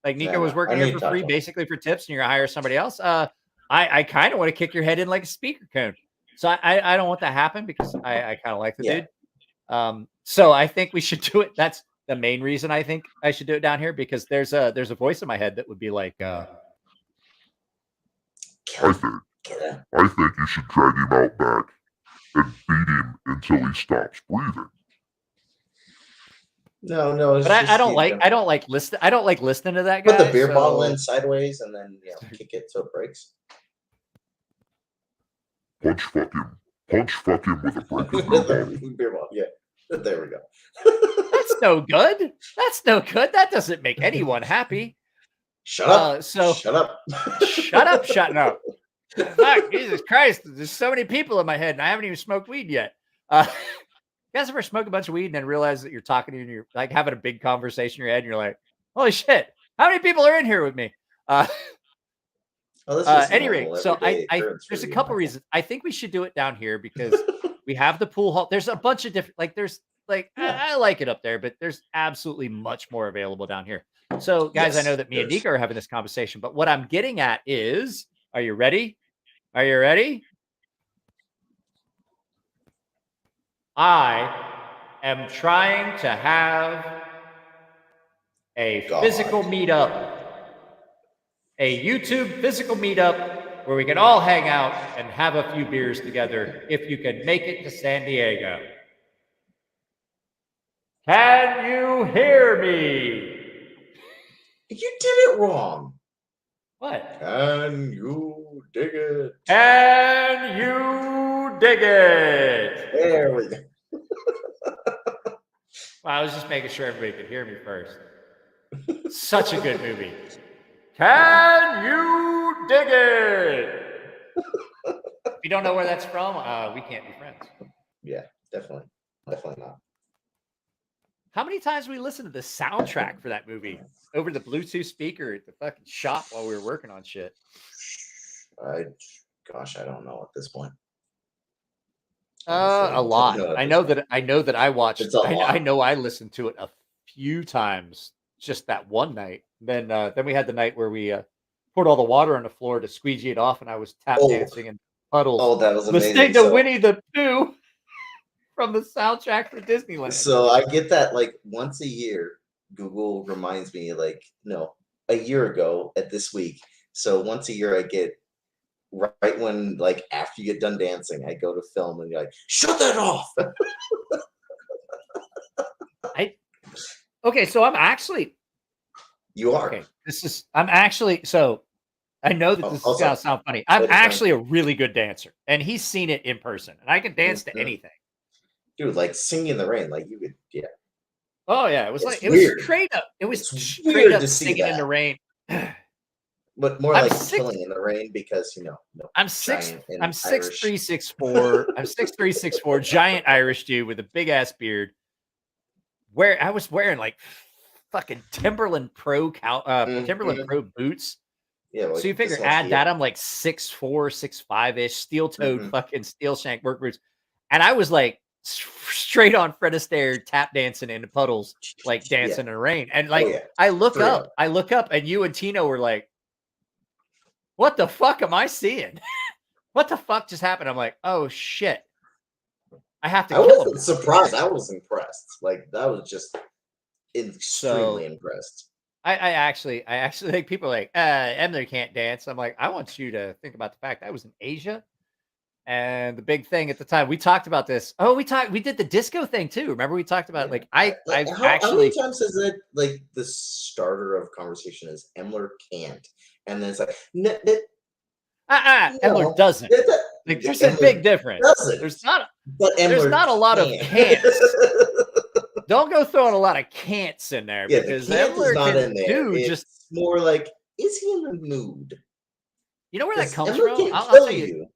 Like Nico was working here for free, basically for tips, and you're gonna hire somebody else. I kind of want to kick your head in like a speaker cone. So I don't want that to happen because I kind of like the dude. So I think we should do it. That's the main reason I think I should do it down here, because there's a voice in my head that would be like,
I think you should drag him out back and beat him until he stops breathing.
No.
But I don't like listening to that guy.
Put the beer bottle in sideways and then kick it so it breaks.
Punch fuck him with a broken
beer bottle. Yeah, there we go.
That's no good. That doesn't make anyone happy.
Shut up.
Shut up. Shutting up. Fuck, Jesus Christ. There's so many people in my head and I haven't even smoked weed yet. You guys ever smoke a bunch of weed and then realize that you're talking and you're like having a big conversation in your head and you're like, holy shit, how many people are in here with me? Anyway, so there's a couple reasons. I think we should do it down here because we have the pool hall. There's a bunch of different, I like it up there, but there's absolutely much more available down here. So guys, I know that me and Nico are having this conversation, but what I'm getting at is, are you ready? Are you ready? I am trying to have a physical meetup, a YouTube physical meetup where we can all hang out and have a few beers together if you can make it to San Diego. Can you hear me?
You did it wrong.
What?
Can you dig it?
Can you dig it?
There we go.
Well, I was just making sure everybody could hear me first. Such a good movie. Can you dig it? If you don't know where that's from, we can't be friends.
Yeah, definitely not.
How many times we listened to the soundtrack for that movie over the Bluetooth speaker at the fucking shop while we were working on shit?
I don't know at this point.
A lot. I know that I watched. I know I listened to it a few times just that one night. Then we had the night where we poured all the water on the floor to squeegee it off, and I was tap dancing in puddles.
Oh, that was amazing.
Listening to Winnie the Pooh from the soundtrack for Disneyland.
So I get that like once a year. Google reminds me a year ago at this week. So once a year I get right when like after you get done dancing, I go to film and you're like, shut that off.
Okay, so I'm actually.
You are.
Okay, so I know that this is gonna sound funny. I'm actually a really good dancer, and he's seen it in person, and I can dance to anything.
Dude, like singing in the rain, like you could, yeah.
Oh yeah, it was
weird.
straight up. It was straight up singing in the rain.
But more like killing in the rain because
I'm 6'3", 6'4". I'm 6'3", 6'4", giant Irish dude with a big ass beard. Where I was wearing like fucking Timberland Pro boots.
Yeah.
So you figure add that, I'm like 6'4", 6'5" steel-toed fucking steel shank work boots, and I was like straight on Fred Astaire tap dancing in the puddles, like dancing in the rain. And like I look up, and you and Tino were like, what the fuck am I seeing? What the fuck just happened? I'm like, oh shit. I have to kill him.
I wasn't surprised. I was impressed. Like that was just extremely impressed.
I actually think people are like, Emily can't dance. I'm like, I want you to think about the fact I was in Asia. And the big thing at the time, we talked about this. Oh, we did the disco thing too. Remember we talked about how
many times is it like the starter of conversation is Emler can't, and then it's like
Emler doesn't. Like, there's a big difference. There's not a lot of can'ts. Don't go throwing a lot of can'ts in there because Emler can do just
more like, is he in the mood?
You know where that comes from? I'll tell you.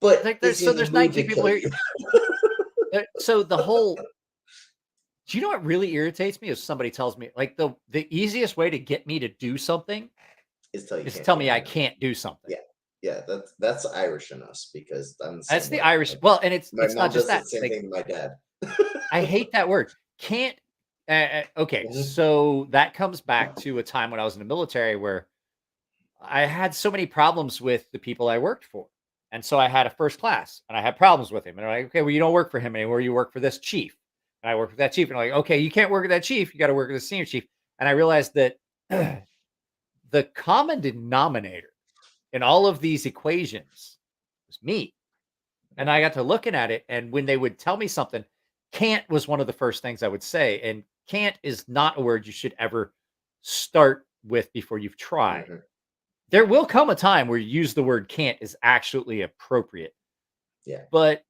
But
like there's 19 people here. So the whole Do you know what really irritates me? Is somebody tells me like the easiest way to get me to do something
is tell you
is to
can't
tell
do
me I
it.
can't do something.
Yeah. Yeah, that's Irish in us because I'm the
That's
same
the
way.
Irish.
Like,
Well, and it's
my
not
mom
just
does the
that.
same
Like,
thing to my dad.
I hate that word. Can't. Okay,
Mhm.
so that comes back to a time when I was in the military where I had so many problems with the people I worked for. And so I had a first class and I had problems with him. And I'm like, okay, well, you don't work for him anymore. You work for this chief. And I work with that chief. And I'm like, okay, you can't work with that chief. You got to work with the senior chief. And I realized that the common denominator in all of these equations was me. And I got to looking at it. And when they would tell me something, can't was one of the first things I would say. And can't is not a word you should ever start with before you've tried.
Mhm.
There will come a time where you use the word can't is absolutely appropriate.
Yeah.
But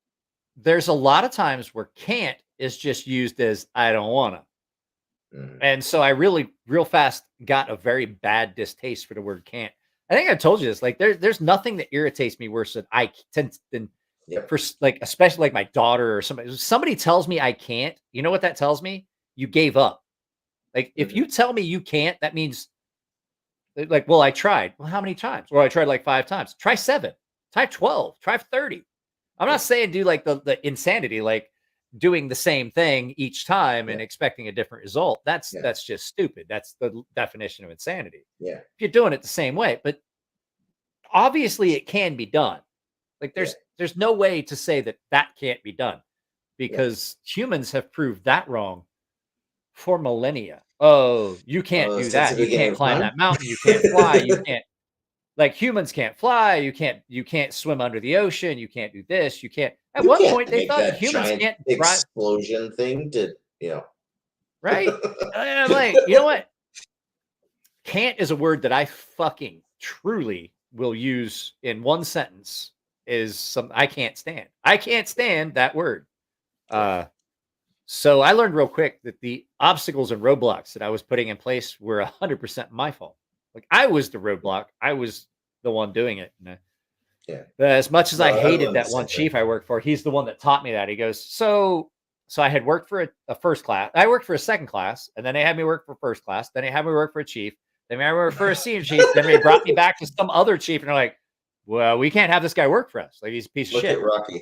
there's a lot of times where can't is just used as I don't want to.
Mhm.
And so I really, real fast got a very bad distaste for the word can't. I think I told you this. Like, there's nothing that irritates me worse than than
Yep.
for like, especially like my daughter or somebody. Somebody tells me I can't. You know what that tells me? You gave up. Like, if
Mhm.
you tell me you can't, that means like, well, I tried. Well, how many times? Well, I tried like 5 times. Try 7. Try 12. Try 30. I'm
Yeah.
not saying do like the insanity, like doing the same thing each time and
Yeah.
expecting a different result.
Yeah.
That's just stupid. That's the definition of insanity.
Yeah.
If you're doing it the same way, but obviously it can be done. Like
Yeah.
there's no way to say that that can't be done because humans have proved that wrong for millennia. Oh, you can't do
Since the
that. You
beginning
can't
of
climb
time.
that mountain. You can't fly. You can't like humans can't fly. You can't swim under the ocean. You can't do this. You can't. At
You
one
can't
point, they
make
thought
that
humans
giant
can't drive.
explosion thing to, you know.
Right? And I'm like, you know what? Can't is a word that I fucking truly will use in one sentence. Is some I can't stand. I can't stand that word. So I learned real quick that the obstacles and roadblocks that I was putting in place were 100% my fault. Like I was the roadblock. I was the one doing it. And,
Yeah.
as much as I
No, I've
hated
learned the
that one
same thing.
chief I worked for, he's the one that taught me that. He goes, so I had worked for a first class. I worked for a second class, and then they had me work for first class. Then they had me work for a chief. Then they had me work for a senior chief. Then they brought me back to some other chief, and they're like, well, we can't have this guy work for us. Like he's a piece of
Look
shit.
at Rocky.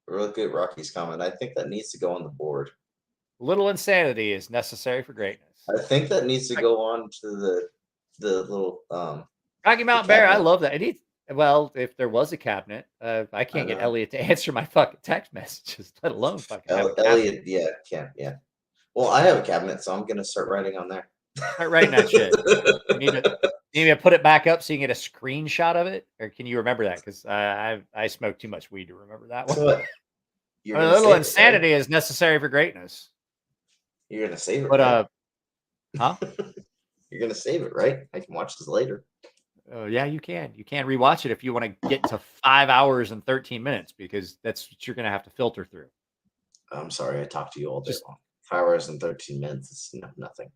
Look at Rocky's comment. I think that needs to go on the board.
Little insanity is necessary for greatness.
I think that needs to go on to the little
Rocky Mountain Bear, I
cabinet.
love that. It needs, well, if there was a cabinet, I can't get
know.
Elliot to answer my fucking text messages, let alone fucking have a cabinet.
Elliot, yeah, can't, yeah. Well, I have a cabinet, so I'm gonna start writing on there.
Start writing that shit. You need to put it back up so you can get a screenshot of it, or can you remember that? Because I smoked too much weed to remember that one.
So what? You're
A
gonna
little
save it,
insanity
right?
is necessary for greatness.
You're gonna save it,
But
right?
huh?
You're gonna save it, right? I can watch this later.
Yeah, you can. You can rewatch it if you want to get to 5 hours and 13 minutes because that's what you're going to have to filter through.
I'm sorry, I talked to you all day
Just-
long. 5 hours and 13 minutes is nothing.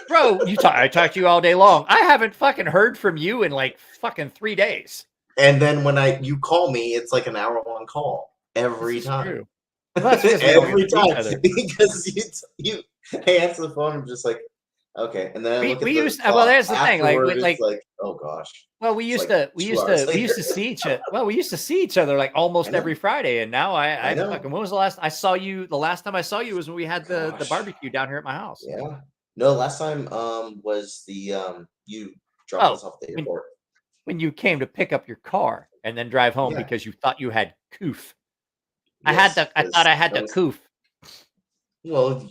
Bro, I talked to you all day long. I haven't fucking heard from you in like fucking 3 days.
And then when you call me, it's like an hour-long call every
This is
time.
true. Well, that's because we don't
Every
get to see each
time
other.
because you answer the phone. I'm just like, okay, and then I look at the
Well,
clock
there's the thing.
afterward,
Like,
it's like, oh gosh.
well, we
It's
used
like
to, we
2
used
hours
to, we used to
later.
see each other. Well, we used to see each other like almost
I know.
every Friday, and now I
know.
fucking. When was the last I saw you? The last time I saw you was when we had the
Gosh.
barbecue down here at my house.
Yeah. No, last time was the you dropped
Oh,
us off at the
when-
airport.
When you came to pick up your car and then drive home
Yeah.
because you thought you had coof.
Yes,
I thought I had the
was-
coof.
Well,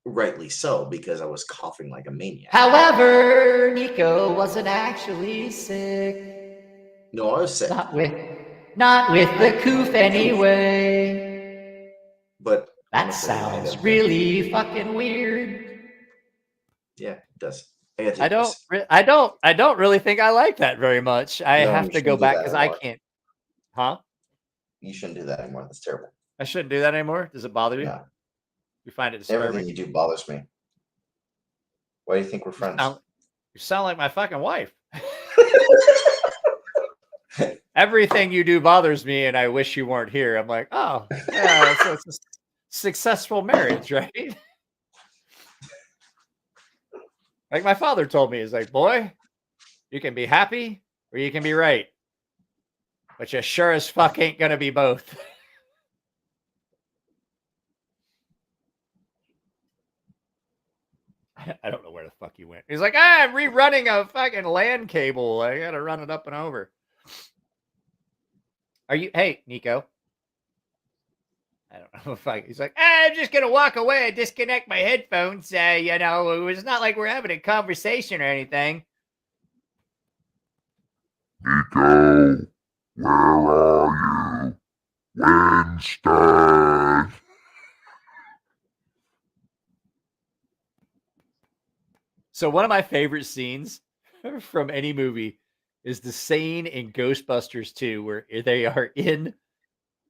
rightly so, because I was coughing like a maniac.
However, Nico wasn't actually sick.
No, I was sick.
Not with the coof anyway.
But
That
honestly, I might
sounds
have-
really fucking weird.
Yeah, it does. I gotta
I
take this.
I don't really think I like that very much. I
No,
have
you
to go
shouldn't do
back
that
because I
anymore.
can't. Huh?
You shouldn't do that anymore. That's terrible.
I shouldn't do that anymore. Does it bother you?
No,
You find it
everything
disturbing?
you do bothers me. Why do you think we're friends?
You sound like my fucking wife. Everything you do bothers me, and I wish you weren't here. I'm like, oh, yeah, it's a successful marriage, right? Like my father told me, he's like, boy, you can be happy or you can be right. But you sure as fuck ain't gonna be both. I don't know where the fuck he went. He's like, I'm rerunning a fucking LAN cable. I gotta run it up and over. Are you? Hey, Nico. I don't know if he's like, I'm just gonna walk away and disconnect my headphones. You know, it's not like we're having a conversation or anything.
Nico, where are you? Winston.
So one of my favorite scenes from any movie is the scene in Ghostbusters 2 where they are in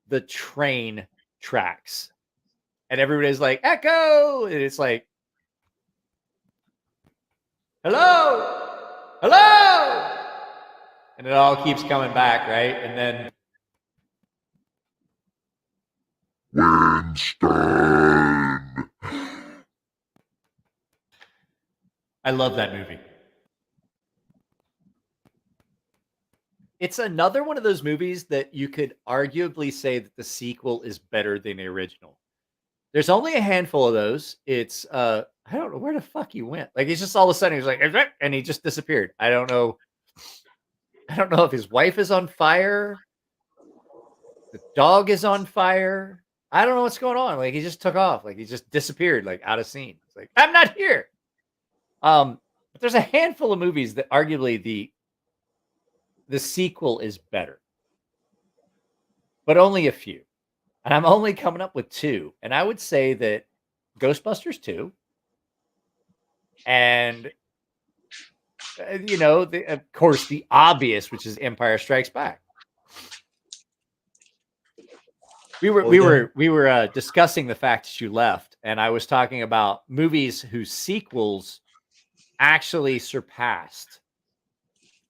the train tracks and everybody's like, Echo! And it's like, hello! Hello! And it all keeps coming back, right? And then
Winston.
I love that movie. It's another one of those movies that you could arguably say that the sequel is better than the original. There's only a handful of those. It's I don't know where the fuck he went. Like he's just all of a sudden he's like, and he just disappeared. I don't know if his wife is on fire. The dog is on fire. I don't know what's going on. Like he just took off. Like he just disappeared, like out of scene. It's like, I'm not here. But there's a handful of movies that arguably the sequel is better. But only a few. And I'm only coming up with two. And I would say that Ghostbusters 2 and you know, of course the obvious, which is Empire Strikes Back. We were discussing the fact that you left, and I was talking about movies whose sequels actually surpassed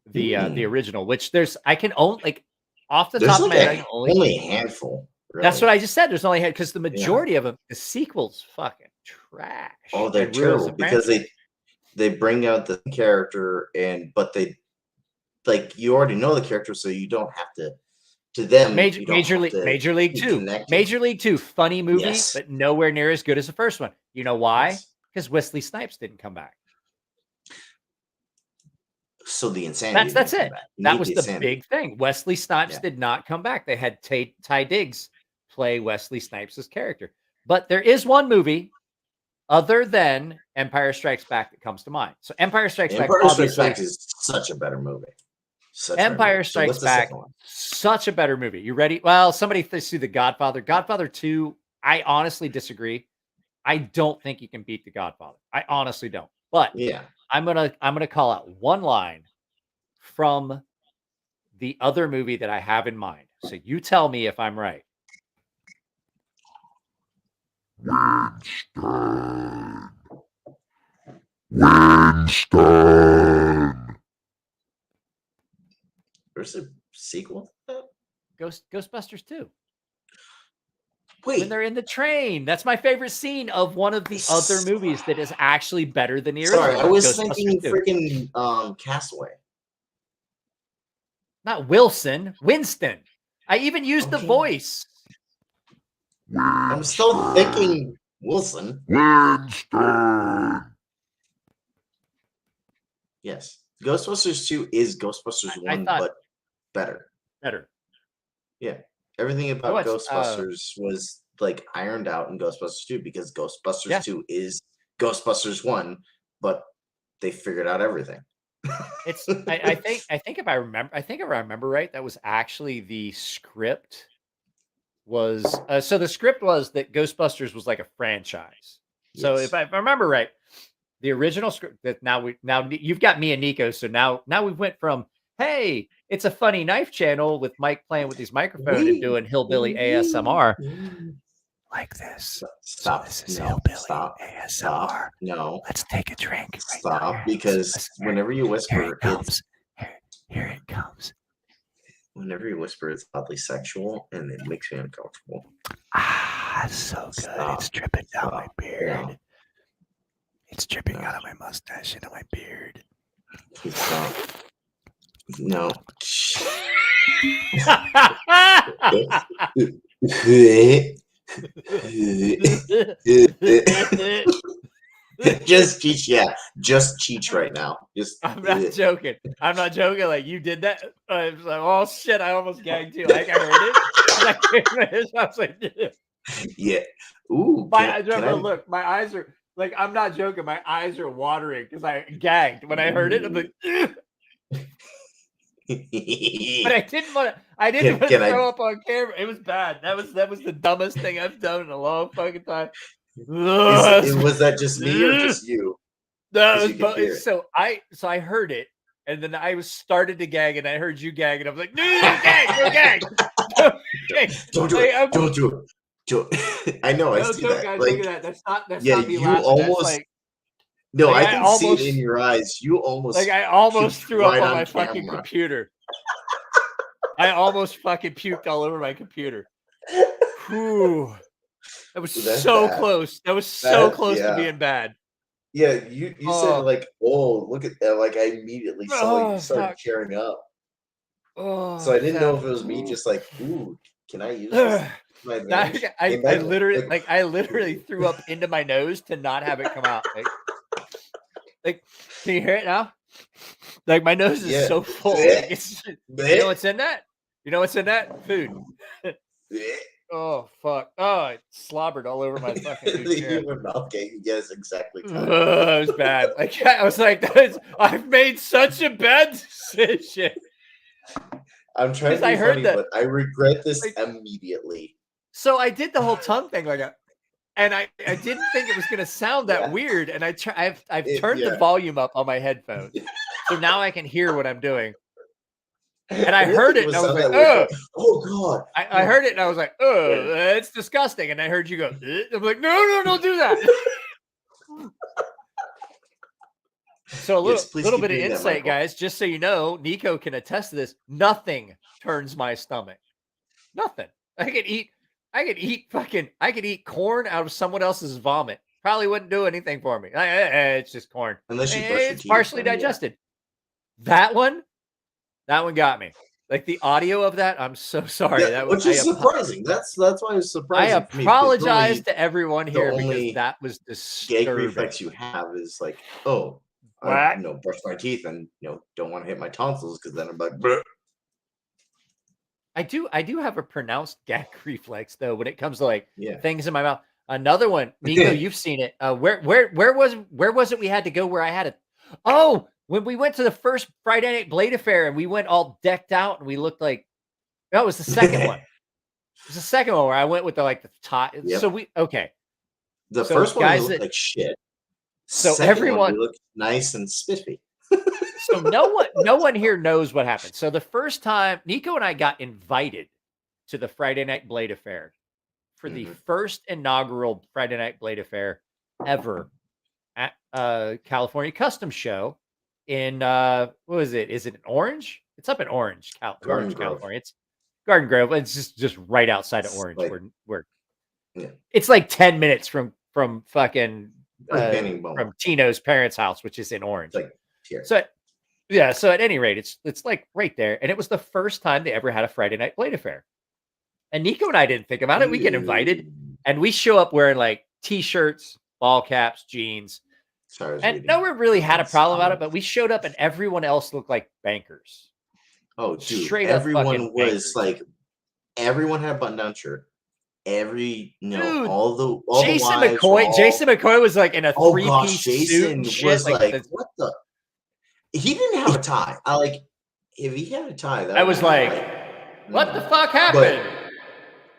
the original, which I can only like off the top of my head,
only a handful. Really.
That's what I just said. There's only because the majority of them, the sequels, fucking trash.
Oh, they're terrible because they bring out the character but they like you already know the character, so you don't have to. To them, Major
League 2, funny movie, but nowhere near as good as the first one. You know why? Because Wesley Snipes didn't come back.
So the insanity.
That's it. That was the big thing. Wesley Snipes did not come back. They had Ty Diggs play Wesley Snipes' character. But there is one movie other than Empire Strikes Back that comes to mind. So Empire Strikes Back
is such a better movie.
Empire Strikes Back, such a better movie. You ready? Well, somebody see The Godfather. Godfather 2, I honestly disagree. I don't think you can beat The Godfather. I honestly don't. But I'm gonna call out one line from the other movie that I have in mind. So you tell me if I'm right.
Winston.
There's a sequel?
Ghostbusters 2.
Wait.
When they're in the train. That's my favorite scene of one of the other movies that is actually better than the original.
Sorry, I was thinking freaking Castaway.
Not Wilson. Winston. I even used the voice.
I'm still thinking Wilson.
Winston.
Yes. Ghostbusters 2 is Ghostbusters 1, but better. Yeah. Everything about Ghostbusters was like ironed out in Ghostbusters 2 because Ghostbusters 2 is Ghostbusters 1, but they figured out everything.
It's I think if I remember right, that was actually the script was so the script was that Ghostbusters was like a franchise. So if I remember right, the original script that now you've got me and Nico, so now we went from hey, it's a funny knife channel with Mike playing with these microphones and doing hillbilly ASMR like this.
Stop.
So this is hillbilly ASMR.
Stop. No.
Let's take a drink.
Stop, because whenever you whisper,
here it comes.
Whenever you whisper, it's oddly sexual, and it makes me uncomfortable.
It's so good. It's dripping down my beard.
It's dripping out of my mustache into my beard.
Please stop. No. Just Cheech, yeah. Just Cheech right now. Just
I'm not joking. I'm not joking. Like you did that. I was like, oh shit! I almost gagged too. Like I heard it. I was like,
yeah. Ooh.
Look, my eyes are like. I'm not joking. My eyes are watering because I gagged when I heard it. I'm like, but I didn't want to. I didn't want to throw up on camera. It was bad. That was the dumbest thing I've done in a long fucking time.
Was that just me or just you?
No, so I heard it, and then I started to gag, and I heard you gag, and I was like, no, gag.
Don't do it. Don't do it. I know. I see that.
Guys,
like,
look at that. That's not me
you
laughing.
almost.
Like,
no, I can see it in your eyes. You almost.
Like I almost threw
right
up on my
camera.
fucking computer. I almost fucking puked all over my computer. Whew. That was so bad. Close. That was so close to being bad.
Yeah, you said like, oh, look at that. Like I immediately saw you start tearing up. So I didn't know if it was me just like, ooh, can I use this?
I literally threw up into my nose to not have it come out. Like can you hear it now? Like my nose is so full. Like, you know what's in that? You know what's in that? Food. Oh fuck! Oh, it slobbered all over my fucking chair.
Yes, exactly.
It was bad. Like I was like, I've made such a bad decision.
I'm trying to be funny, but I regret this immediately.
So I did the whole tongue thing, and I didn't think it was gonna sound that weird, and I've turned the volume up on my headphones, so now I can hear what I'm doing. And I heard it, and I was like,
"Oh God!"
I heard it, and I was like, "Oh, it's disgusting." And I heard you go, I'm like, "No, don't do that." So a little bit of insight, guys, just so you know, Nico can attest to this. Nothing turns my stomach. Nothing. I could eat corn out of someone else's vomit. Probably wouldn't do anything for me. It's just corn.
Unless you brush your
teeth.
It's
partially digested. That one got me. Like the audio of that, I'm so sorry.
Yeah, which is surprising. That's why it was surprising.
I apologize to everyone here because that was disturbing.
Gag reflex you have is like, oh, I brush my teeth and don't want to hit my tonsils because then I'm like, bleh.
I do have a pronounced gag reflex though when it comes to like things in my mouth. Another one, Nico, you've seen it. Where was it we had to go where I had it? Oh, when we went to the first Friday Night Blade Affair and we went all decked out and we looked like that was the second one. It was the second one where I went with the top. Yep. So
the first one looked like shit.
So everyone
looked nice and spiffy.
So no one here knows what happened. So the first time Nico and I got invited to the Friday Night Blade Affair for the first inaugural Friday Night Blade Affair ever at California Custom Show in what was it? Is it in Orange? It's up in Orange, California. It's Garden Grove. It's just right outside of Orange. Where it's like 10 minutes from fucking from Tino's parents' house, which is in Orange. So at any rate, it's like right there. And it was the first time they ever had a Friday Night Blade Affair. And Nico and I didn't think about it. We get invited and we show up wearing like t-shirts, ball caps, jeans. And no one really had a problem about it, but we showed up and everyone else looked like bankers.
Oh, dude.
Straight up
everyone was
bankers.
Like, everyone had a button-down shirt.
Dude,
all
Jason
the wives
McCoy. Jason McCoy was like in a three-piece suit and shit.
Was like what the? He didn't have a tie. If he had a tie,
I was like, what the fuck happened?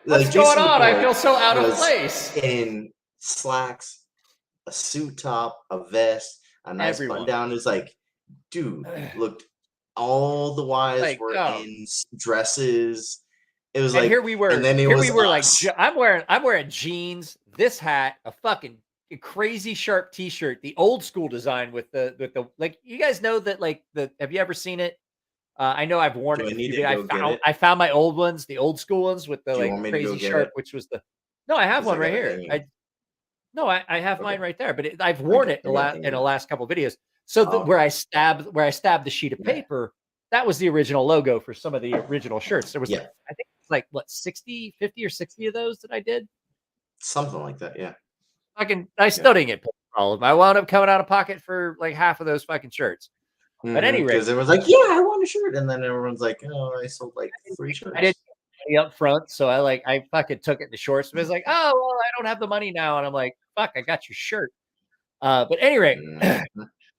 What's going on? I feel so out of place.
In slacks, a suit top, a vest, a nice button down. Is like, dude, looked. All the wives were in dresses. It was like
here we were.
And then
we were like, I'm wearing jeans, this hat, a fucking crazy sharp T-shirt, the old school design with the like. You guys know that like have you ever seen it? I know I've worn it. I found my old ones, the old school ones with the like crazy sharp, which was the. No, I have one right here. No, I have
Okay.
mine right there, but I've worn it
I got
in the last couple of videos. So where I stabbed the sheet of paper, that was the original logo for some of the original shirts. There was like, I think it's like what 50 or 60 of those that I did.
Something like that, yeah.
I still didn't get paid for all of them. I wound up coming out of pocket for like half of those fucking shirts. But anyway,
because everyone's like, yeah, I want a shirt, and then everyone's like, oh, I sold like 3 shirts.
I didn't get money up front, so I fucking took it in the shorts. It was like, oh well, I don't have the money now, and I'm like, fuck, I got your shirt. But anyway,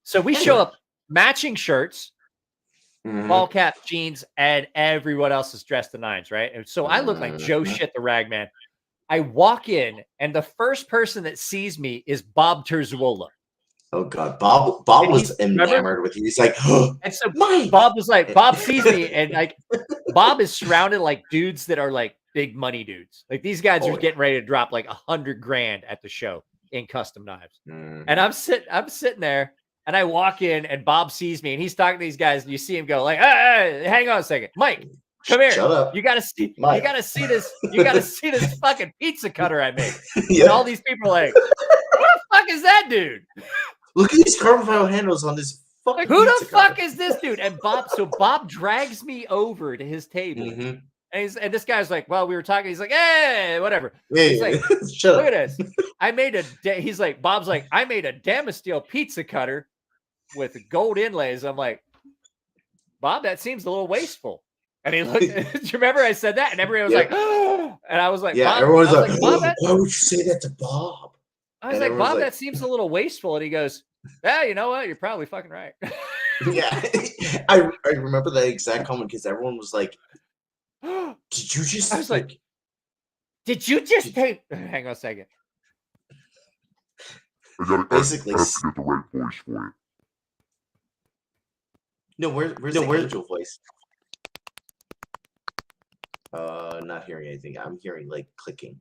so we show up matching shirts, ball cap, jeans, and everyone else is dressed to nines, right? And so I look like Joe Shit the Rag Man. I walk in, and the first person that sees me is Bob Terzuola.
Oh God, Bob was enamored with you. He's like, oh,
and so Bob was like, Bob sees me, and like Bob is surrounded like dudes that are like big money dudes. Like these guys are getting ready to drop like $100,000 at the show in custom knives. And I'm sitting there, and I walk in, and Bob sees me, and he's talking to these guys, and you see him go like, hey, hang on a second, Mike. Come here. Shut up. You gotta see this. You gotta see this fucking pizza cutter I made. And all these people are like, who the fuck is that dude?
Look at these carbon fiber handles on this fucking
like, who the fuck is this dude? And Bob drags me over to his table. And this guy's like, well, we were talking. He's like, hey, whatever. He's like, look at this. Bob's like, I made a Damasteel pizza cutter with gold inlays. I'm like, Bob, that seems a little wasteful. And he looked, do you remember I said that? And everybody was like, oh, and I was like,
yeah,
Bob,
everyone's like,
Bob,
why would you say that to Bob?
I was like, Bob, that seems a little wasteful. And he goes, yeah, you know what? You're probably fucking right.
Yeah. I remember that exact comment because everyone was like, did you just
I was like, did you just take hang on a second.
Basically
I have to get the right voice for it.
No, where's the angel voice? Not hearing anything. I'm hearing like clicking.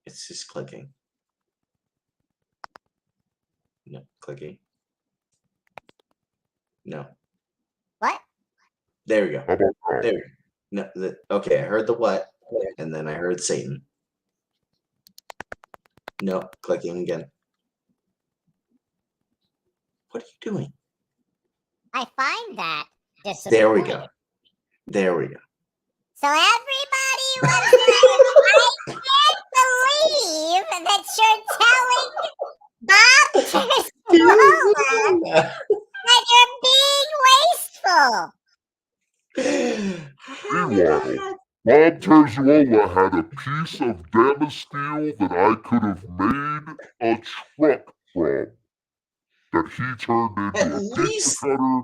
It's just clicking. No, clicking. No.
What?
There we go. There we go. No, okay, I heard the what, and then I heard Satan. No, clicking again. What are you doing?
I find that disappointing.
There we go. There we go.
So everybody was like, I can't believe that you're telling Bob Terzuola that you're being wasteful.
Meanwhile, Bob Terzuola had a piece of Damasteel that I could have made a truck from that he turned into a pizza cutter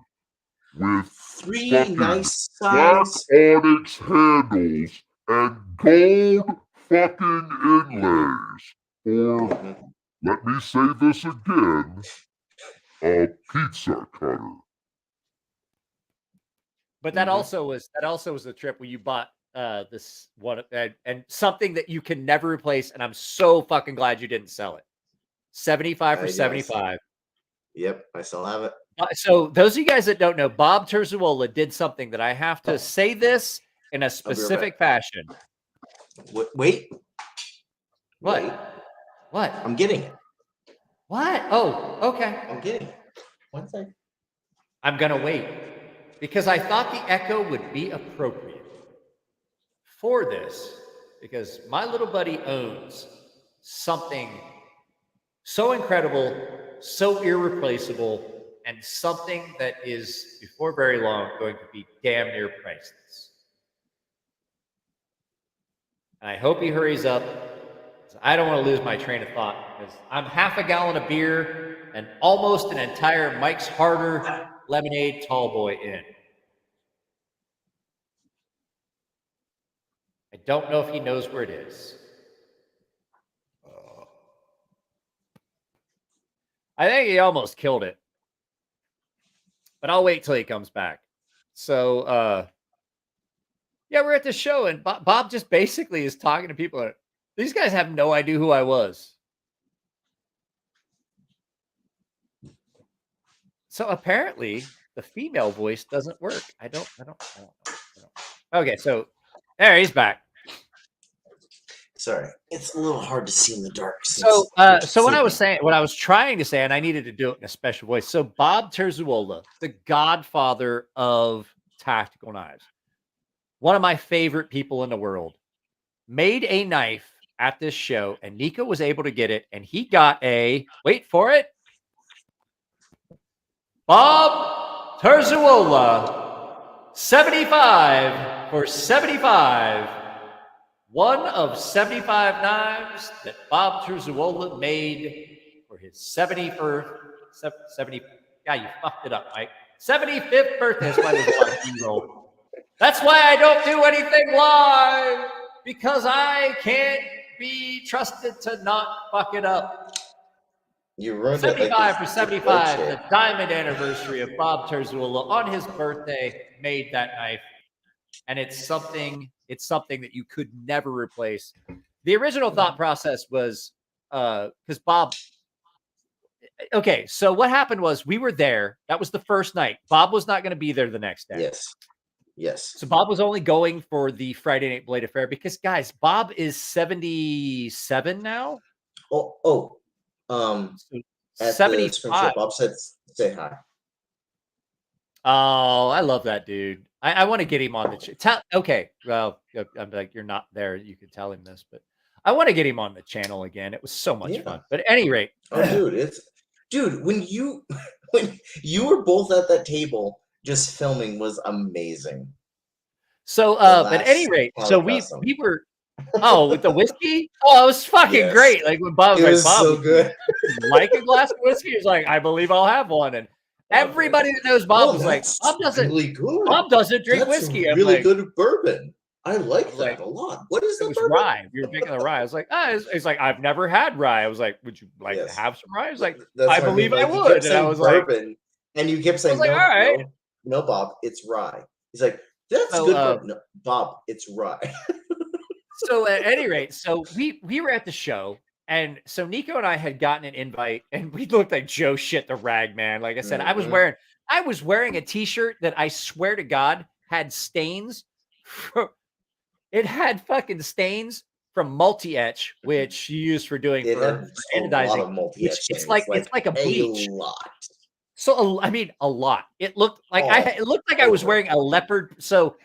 with
3 nice
black
size
onyx handles and gold fucking inlays. Or, let me say this again, a pizza cutter.
But that also was the trip where you bought this one and something that you can never replace, and I'm so fucking glad you didn't sell it. 75 for 75.
Yep, I still have it.
So those of you guys that don't know, Bob Terzuola did something that I have to say this in a specific fashion.
Wait.
What?
Wait.
What?
I'm getting it.
What? Oh, okay.
I'm getting it. 1 second.
I'm gonna wait because I thought the echo would be appropriate for this because my little buddy owns something so incredible, so irreplaceable, and something that is, before very long, going to be damn near priceless. And I hope he hurries up, because I don't want to lose my train of thought, because I'm half a gallon of beer and almost an entire Mike's Harder lemonade tall boy in. I don't know if he knows where it is. I think he almost killed it. But I'll wait till he comes back. So, yeah, we're at the show, and Bob just basically is talking to people. These guys have no idea who I was. So apparently, the female voice doesn't work. I don't know. Okay, so there he's back.
Sorry, it's a little hard to see in the dark.
So, so what I was saying, what I was trying to say, and I needed to do it in a special voice. So, Bob Terzuola, the godfather of tactical knives, one of my favorite people in the world, made a knife at this show, and Nico was able to get it, and he got a, wait for it, Bob Terzuola, 75 for 75. One of 75 knives that Bob Terzuola made for his 71st, 70. Yeah, you fucked it up, Mike. 75th birthday. That's why there's a lot of B-roll. That's why I don't do anything live, because I can't be trusted to not fuck it up.
You ruined
75
it
for 75, the diamond anniversary of Bob Terzuola on his birthday made that knife. And it's something that you could never replace. The original thought process was because Bob. Okay, so what happened was we were there. That was the first night. Bob was not going to be there the next day.
Yes.
So Bob was only going for the Friday Night Blade Affair because, guys, Bob is 77 now.
So at
75.
the spring show, Bob said, "Say hi."
Oh, I love that dude. I want to get him on the okay, well, I'm like, you're not there. You can tell him this, but I want to get him on the channel again. It was so much fun. But at any rate,
dude, when you were both at that table just filming was amazing.
So, but at any rate, so we were. Oh, with the whiskey? Oh, it was fucking great. Like when Bob was like, Bob,
so good.
Like a glass of whiskey. He was like, I believe I'll have one. And everybody that knows Bob was like, Bob doesn't
really good.
Bob doesn't drink whiskey. I'm
really
like,
good bourbon. I like that a lot. What is
it? Was rye. We were drinking the rye. I was like, it's like, I've never had rye. I was like, would you like to have some rye? I was like, I believe I would. And I was
bourbon,
like,
and you kept saying,
like, all right.
No, Bob, it's rye. He's like, that's good. No, Bob, it's rye.
So at any rate, so we were at the show, and so Nico and I had gotten an invite, and we looked like Joe shit the rag man. Like I said, I was wearing a t-shirt that I swear to God had stains. It had fucking stains from multi-etch, which you use for doing for anodizing. It's like a bleach.
A lot.
So I mean, a lot. It looked like I was wearing a leopard. So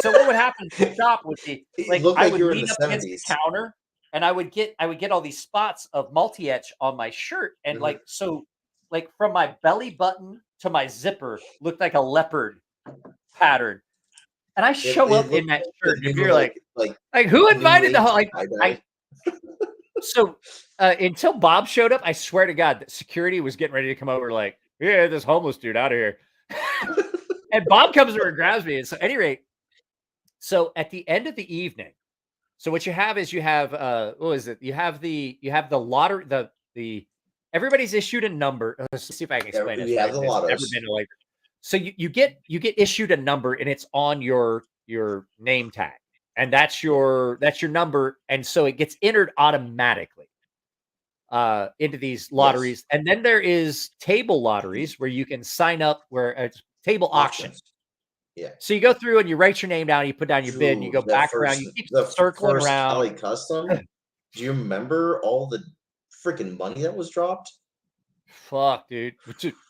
what would happen in the shop would be like I would lean up against the counter, and I would get all these spots of multi-etch on my shirt, and like from my belly button to my zipper looked like a leopard pattern. And I show up in that shirt, and you're like who invited the whole So until Bob showed up, I swear to God that security was getting ready to come over, like, yeah, this homeless dude out of here. And Bob comes over and grabs me. And so, at any rate, so at the end of the evening, so what you have is what is it? You have the lottery, the everybody's issued a number. Let's see if I can explain it.
We have the lottos.
So you get issued a number, and it's on your name tag, and that's your number, and so it gets entered automatically into these lotteries. And then there is table lotteries where you can sign up, where it's table auctions.
Yeah.
So you go through and you write your name down, you put down your bid, and you go back around, you keep circling around.
Alley Custom. Do you remember all the freaking money that was dropped?
Fuck, dude.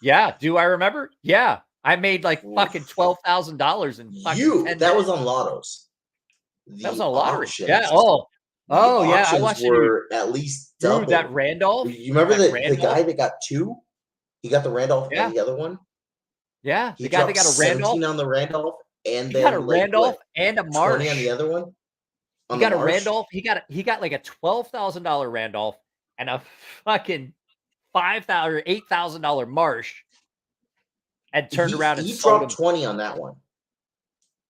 Yeah. Do I remember? Yeah. I made like fucking $12,000 in fucking
that was on lottos.
That was on lottery.
Auctions.
Yeah. Oh yeah. I watched
were at least double.
Dude, that Randolph.
You remember the guy that got 2? He got the Randolph and the other one.
Yeah, the guy that got a Randolph
on the Randolph, and
he
then
got a Randolph and a Marsh
20 on the other one.
He got a Randolph. He got like a $12,000 Randolph and a fucking $5,000 or $8,000 Marsh, and turned around and sold
dropped 20 on that one.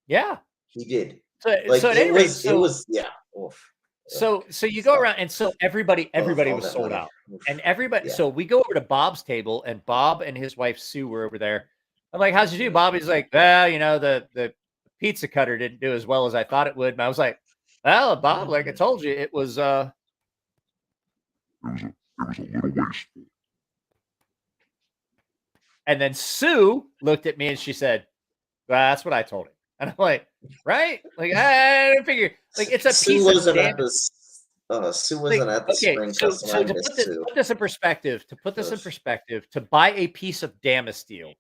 Yeah,
he did.
So at any rate,
it was yeah. Oof.
So you go around, and so everybody was sold out, and everybody. Yeah. So we go over to Bob's table, and Bob and his wife Sue were over there. I'm like, "How'd you do, Bob?" He's like, "Well, the pizza cutter didn't do as well as I thought it would." And I was like, "Well, Bob, like I told you, it was a little wasteful." And then Sue looked at me and she said, "Well, that's what I told him." And I'm like, "Right? Like I didn't figure. Like it's a piece of
Sue wasn't at the
okay,
spring
so
festival. I
to
missed
put
Sue.
this in perspective, to buy a piece of Damascene steel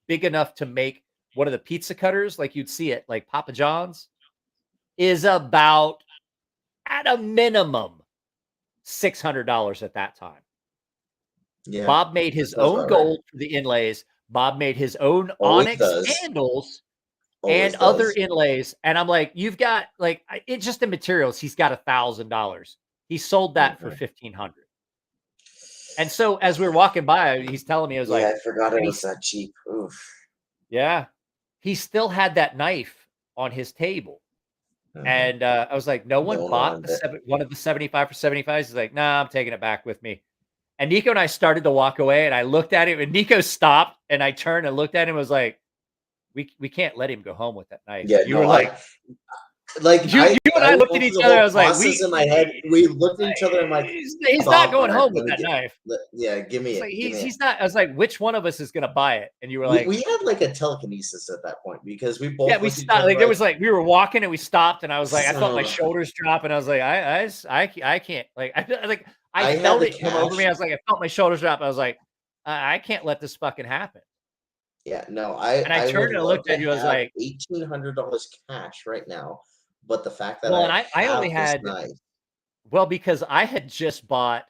big enough to make one of the pizza cutters, like you'd see it, like Papa John's, is about at a minimum $600 at that time.
Yeah,
Bob made his
that sounds
own
about
gold for the inlays. Bob made his own
Always
onyx
does.
handles
Always
and other
does.
inlays. And I'm like, you've got like it just the materials. He's got $1,000. He sold that for $1,500. And so as we were walking by, he's telling me, I was like,
I forgot it
and
was that cheap. Oof.
yeah, he still had that knife on his table. And I was like, no one bought one of the 75 for 75s. He's like, nah, I'm taking it back with me. And Nico and I started to walk away, and I looked at him, and Nico stopped, and I turned and looked at him and was like, we can't let him go home with that knife.
Yeah,
you were like you and I looked at each other. I was like,
in my head, we looked at each other and like,
he's not going home with that knife.
Yeah, give me it.
He's not. I was like, which one of us is gonna buy it? And you were like,
we had like a telekinesis at that point because we both
we stopped. Like there was like we were walking and we stopped, and I was like, I felt my shoulders drop, and I was like, I can't I felt it come over me. I was like, I felt my shoulders drop. I was like, I can't let this fucking happen.
Yeah, no,
I turned and looked at you. I was like,
$1,800 cash right now. But the fact that
I only had because I had just bought.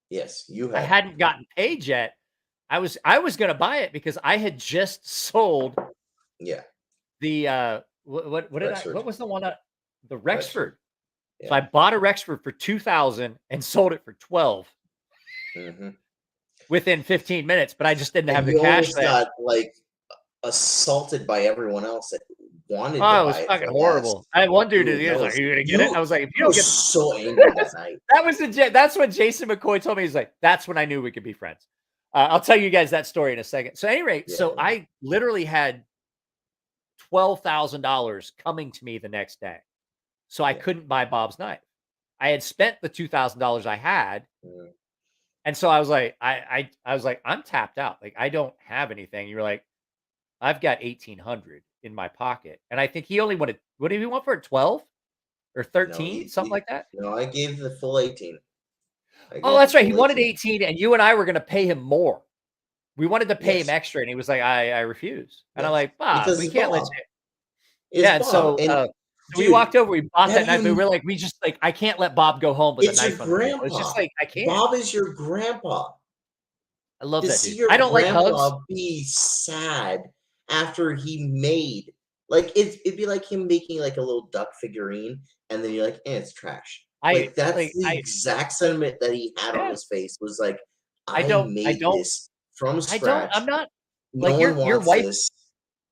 Yes, you had.
I hadn't gotten paid yet. I was going to buy it because I had just sold.
Yeah.
The what was the one? The Rexford.
Yeah.
So I bought a Rexford for $2,000 and sold it for $12,000 within 15 minutes. But I just didn't have the cash.
Got like assaulted by everyone else that wanted.
Oh, it was fucking horrible. I had one dude who was like, "Are you gonna get it?" I was like, "If you don't get,"
so angry that night.
That's when Jason McCoy told me. He's like, "That's when I knew we could be friends." I'll tell you guys that story in a second. So, at any rate, I literally had $12,000 coming to me the next day, so I couldn't buy Bob's knife. I had spent the $2,000 I had, and so I was like, I was like, I'm tapped out. Like, I don't have anything. You were like, I've got 1,800 in my pocket. And I think he only wanted, what did he want for it? 12 or 13, something like that?
No, I gave the full 18.
Oh, that's right. He wanted 18 and you and I were going to pay him more. We wanted to pay him extra. And he was like, I refuse. And I'm like, Bob, we can't let you. Yeah. And so we walked over, we bought that knife. But we're like, I can't let Bob go home with a knife on the table. It's just like, I can't.
Bob is your grandpa.
I love that dude. I don't like hugs.
Be sad after he made it'd be like him making like a little duck figurine, and then you're like, it's trash. That's the exact sentiment that he had on his face. Was like, I made this from scratch.
I'm not
like
your wife. This.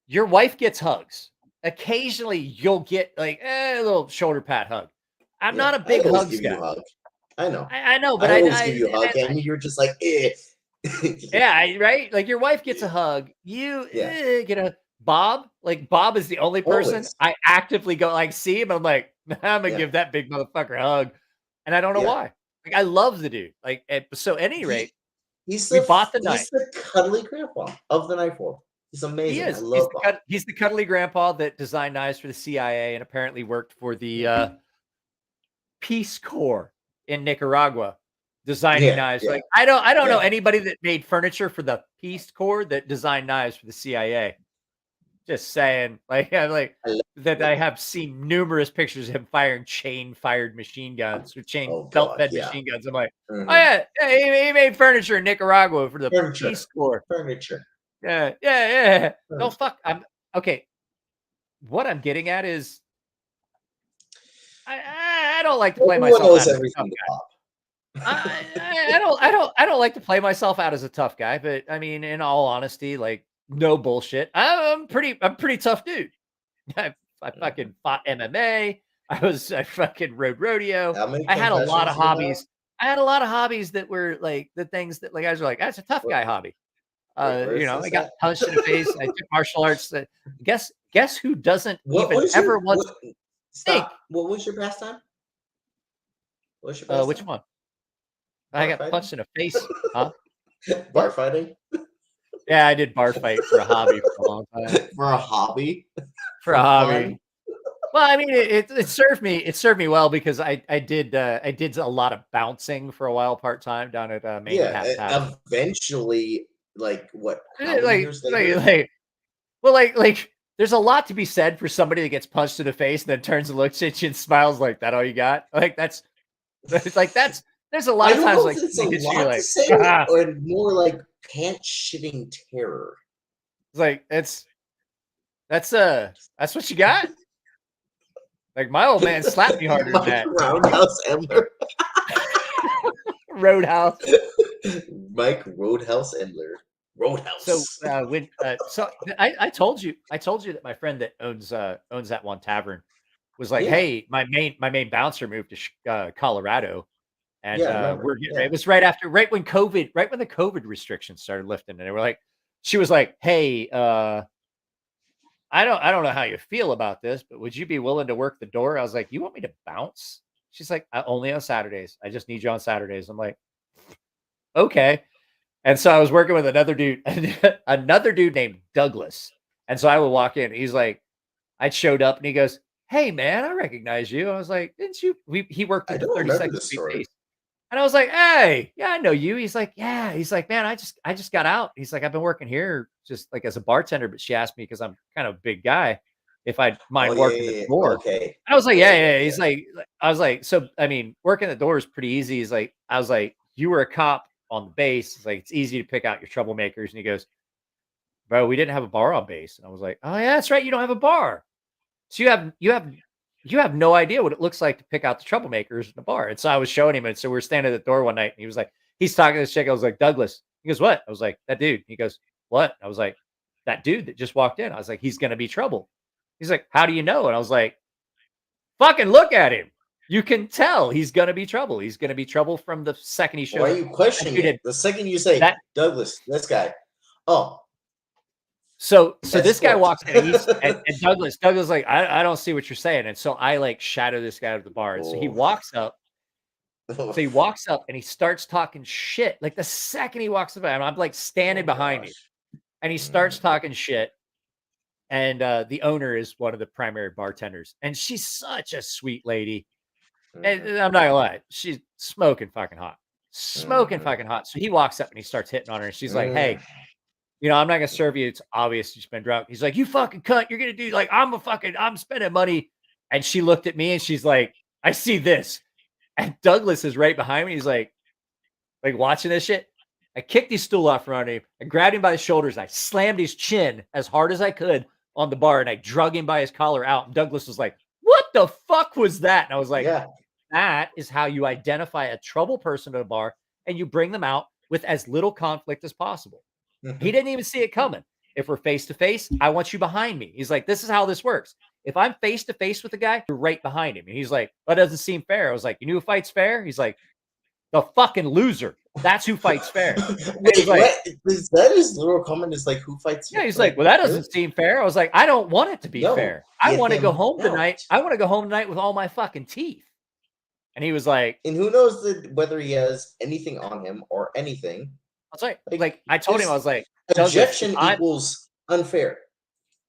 Your wife gets hugs. Occasionally, you'll get like a little shoulder pat hug. I'm not a big hugs guy.
I know.
I know, but
I always give you a hug, and you're just like, eh.
Yeah, right. Like your wife gets a hug, you get a Bob. Like Bob is the only person I actively go like see him. I'm like, I'm gonna give that big motherfucker a hug, and I don't know why. Like I love the dude. Like so. At any rate, we bought the knife.
He's the cuddly grandpa of the knife world. He's amazing.
He is.
I love Bob.
He's the cuddly grandpa that designed knives for the CIA and apparently worked for the Peace Corps in Nicaragua. Designing knives. Like I don't know anybody that made furniture for the Peace Corps that designed knives for the CIA. Just saying, like I have seen numerous pictures of him firing chain-fired machine guns or belt-fed machine guns. I'm like, oh yeah, he made furniture in Nicaragua for the Peace Corps.
Furniture.
Yeah. No fuck. I'm okay. What I'm getting at is, I don't like to play myself out as a tough guy. I don't like to play myself out as a tough guy, but I mean, in all honesty, like no bullshit. I'm pretty tough dude. I fucking fought MMA. I fucking rode rodeo. I had a lot of hobbies. I had a lot of hobbies that were like the things that like guys were like, that's a tough guy hobby. I got punched in the face. I took martial arts. Guess who doesn't even ever want to think?
What was your pastime?
Which one? I got punched in the face. Huh?
Bar fighting?
Yeah, I did bar fight for a hobby for a long time.
For a hobby?
For a hobby. Well, I mean, it served me. It served me well because I did a lot of bouncing for a while part time down at Maine Pat Tavern.
Eventually, like what? How many years later?
Like, there's a lot to be said for somebody that gets punched in the face and then turns and looks at you and smiles like that. All you got? Like that's like that's. There's a lot
I
of
don't
times
know
like
if it's a
you
lot
like,
to say, or more like pants shitting terror.
It's like that's what you got. Like my old man slapped me harder than that.
Roundhouse Endler.
Roadhouse.
Mike Roadhouse Endler. Roadhouse.
So I told you that my friend that owns that one tavern was like, hey, my main bouncer moved to Colorado, and it was right when the COVID restrictions started lifting, and they were like, she was like, hey, I don't know how you feel about this, but would you be willing to work the door? I was like, you want me to bounce? She's like, only on Saturdays. I just need you on Saturdays. I'm like, okay. And so I was working with another dude named Douglas. And so I would walk in. He's like, I showed up and he goes, hey man, I recognize you. I was like, didn't you? He worked at the 32nd Street base. And I was like, hey, yeah, I know you. He's like, yeah. He's like, man, I just got out. He's like, I've been working here just like as a bartender, but she asked me because I'm kind of a big guy if I'd mind working the door.
Okay.
And I was like, yeah. He's like, I was like, so I mean, working the door is pretty easy. He's like, I was like, you were a cop on the base. It's like it's easy to pick out your troublemakers. And he goes, bro, we didn't have a bar on base. And I was like, oh yeah, that's right. You don't have a bar. So you have no idea what it looks like to pick out the troublemakers in the bar. And so I was showing him. And so we were standing at the door one night and he was like, he's talking to this chick. I was like, Douglas. He goes, what? I was like, that dude. He goes, what? I was like, that dude that just walked in. I was like, he's going to be trouble. He's like, how do you know? And I was like, fucking look at him. You can tell he's going to be trouble. He's going to be trouble from the second he shows up.
Why are you questioning it? The second you say, Douglas, this guy. Oh.
So this guy walks in and Douglas like, I don't see what you're saying. And so I like shadow this guy out of the bar. And so he walks up. So he walks up and he starts talking shit. Like the second he walks up, I'm like standing behind him. And he starts talking shit. And the owner is one of the primary bartenders. And she's such a sweet lady. And I'm not gonna lie, she's smoking fucking hot. Fucking hot. So he walks up and he starts hitting on her. And she's like, hey, you know, I'm not gonna serve you. It's obvious you've been drunk. He's like, you fucking cunt. You're gonna do like, I'm spending money. And she looked at me and she's like, I see this. And Douglas is right behind me. He's like watching this shit. I kicked his stool off from under him. I grabbed him by the shoulders. I slammed his chin as hard as I could on the bar. And I drug him by his collar out. And Douglas was like, what the fuck was that? And I was like, that is how you identify a trouble person at a bar and you bring them out with as little conflict as possible. He didn't even see it coming. If we're face to face, I want you behind me. He's like, this is how this works. If I'm face to face with a guy, you're right behind him. And he's like, that doesn't seem fair. I was like, you know who fights fair? He's like, the fucking loser. That's who fights fair.
Wait, like, what? Is that his literal comment? Is like, who fights?
Yeah, he's like, well, that doesn't seem fair. I was like, I don't want it to be fair. I want to go home tonight. I want to go home tonight with all my fucking teeth. And he was like,
and who knows whether he has anything on him or anything.
I was like I told him, I was like,
objection equals unfair.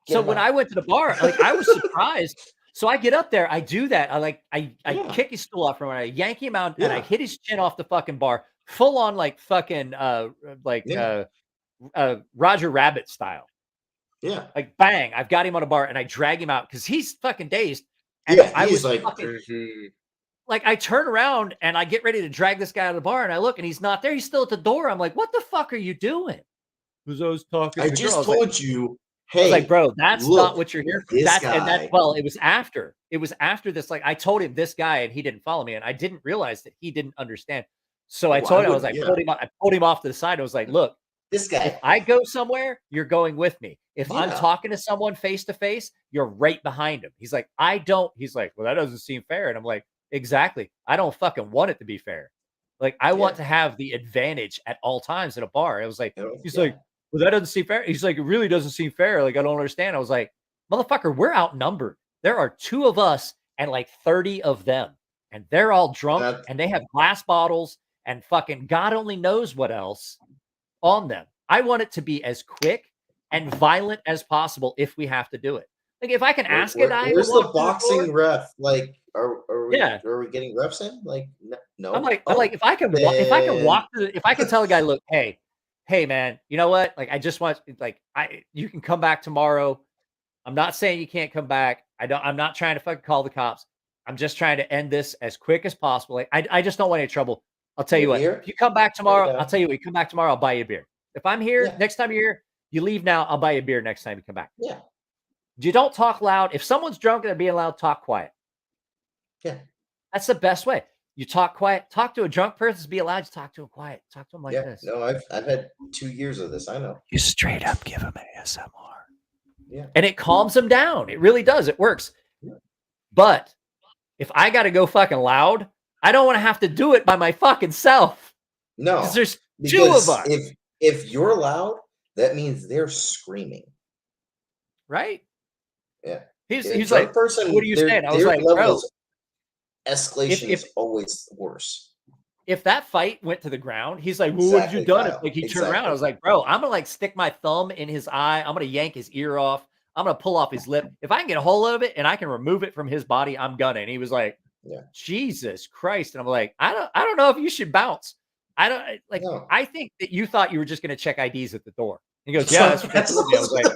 So when I went to the bar, like I was surprised. So I get up there, I do that. I kick his stool off from him, I yank him out, and I hit his chin off the fucking bar, full on like fucking Roger Rabbit style.
Yeah.
Like bang, I've got him on a bar and I drag him out because he's fucking dazed. And I was like, like I turn around and I get ready to drag this guy out of the bar and I look and he's not there. He's still at the door. I'm like, what the fuck are you doing? Because I was talking.
I just told you, hey,
like, bro, that's not what you're here for.
Well,
it was after this. Like I told him this guy and he didn't follow me and I didn't realize that he didn't understand. So I told him, I was like, I pulled him off to the side. I was like, look,
this guy,
if I go somewhere, you're going with me. If I'm talking to someone face to face, you're right behind him. He's like, he's like, well, that doesn't seem fair. And I'm like, exactly. I don't fucking want it to be fair. Like I want to have the advantage at all times at a bar. I was like, he's like, well, that doesn't seem fair. He's like, it really doesn't seem fair. Like, I don't understand. I was like, motherfucker, we're outnumbered. There are 2 of us and like 30 of them. And they're all drunk and they have glass bottles and fucking God only knows what else on them. I want it to be as quick and violent as possible if we have to do it. Like if I can ask a guy,
where's
to
the
walk through door,
boxing ref? Like, are we
yeah.
are we getting refs in? Like, no.
I'm
Oh,
like, if I can walk through, if I can tell a guy, look, hey, man, you know what? Like, I just want, like, you can come back tomorrow. I'm not saying you can't come back. I'm not trying to fucking call the cops. I'm just trying to end this as quick as possible. Like, I just don't want any trouble. I'll tell you what,
here?
if you come back tomorrow,
Yeah.
I'll tell you what, you come back tomorrow, I'll buy you a beer. If I'm here,
Yeah.
next time you're here, you leave now, I'll buy you a beer next time you come back.
Yeah.
You don't talk loud. If someone's drunk and they're being loud, talk quiet.
Yeah.
That's the best way. You talk quiet. Talk to a drunk person. Be allowed to talk to him quiet. Talk to him like this.
No, I've had 2 years of this. I know.
You straight up give him ASMR.
Yeah.
And it calms them down. It really does. It works. But if I got to go fucking loud, I don't want to have to do it by my fucking self.
No,
because there's
because
2 of us.
If you're loud, that means they're screaming.
Right?
Yeah.
He's like,
person,
what are you saying? I was like, bro,
escalation is always worse.
If that fight went to the ground, he's like, well, what have you done? If like he turned around, I was like, bro, I'm gonna like stick my thumb in his eye. I'm gonna yank his ear off. I'm gonna pull off his lip. If I can get a hold of it and I can remove it from his body, I'm gonna. And he was like, Jesus Christ. And I'm like, I don't know if you should bounce. I think that you thought you were just gonna check IDs at the door. He goes, yeah, that's what I was like,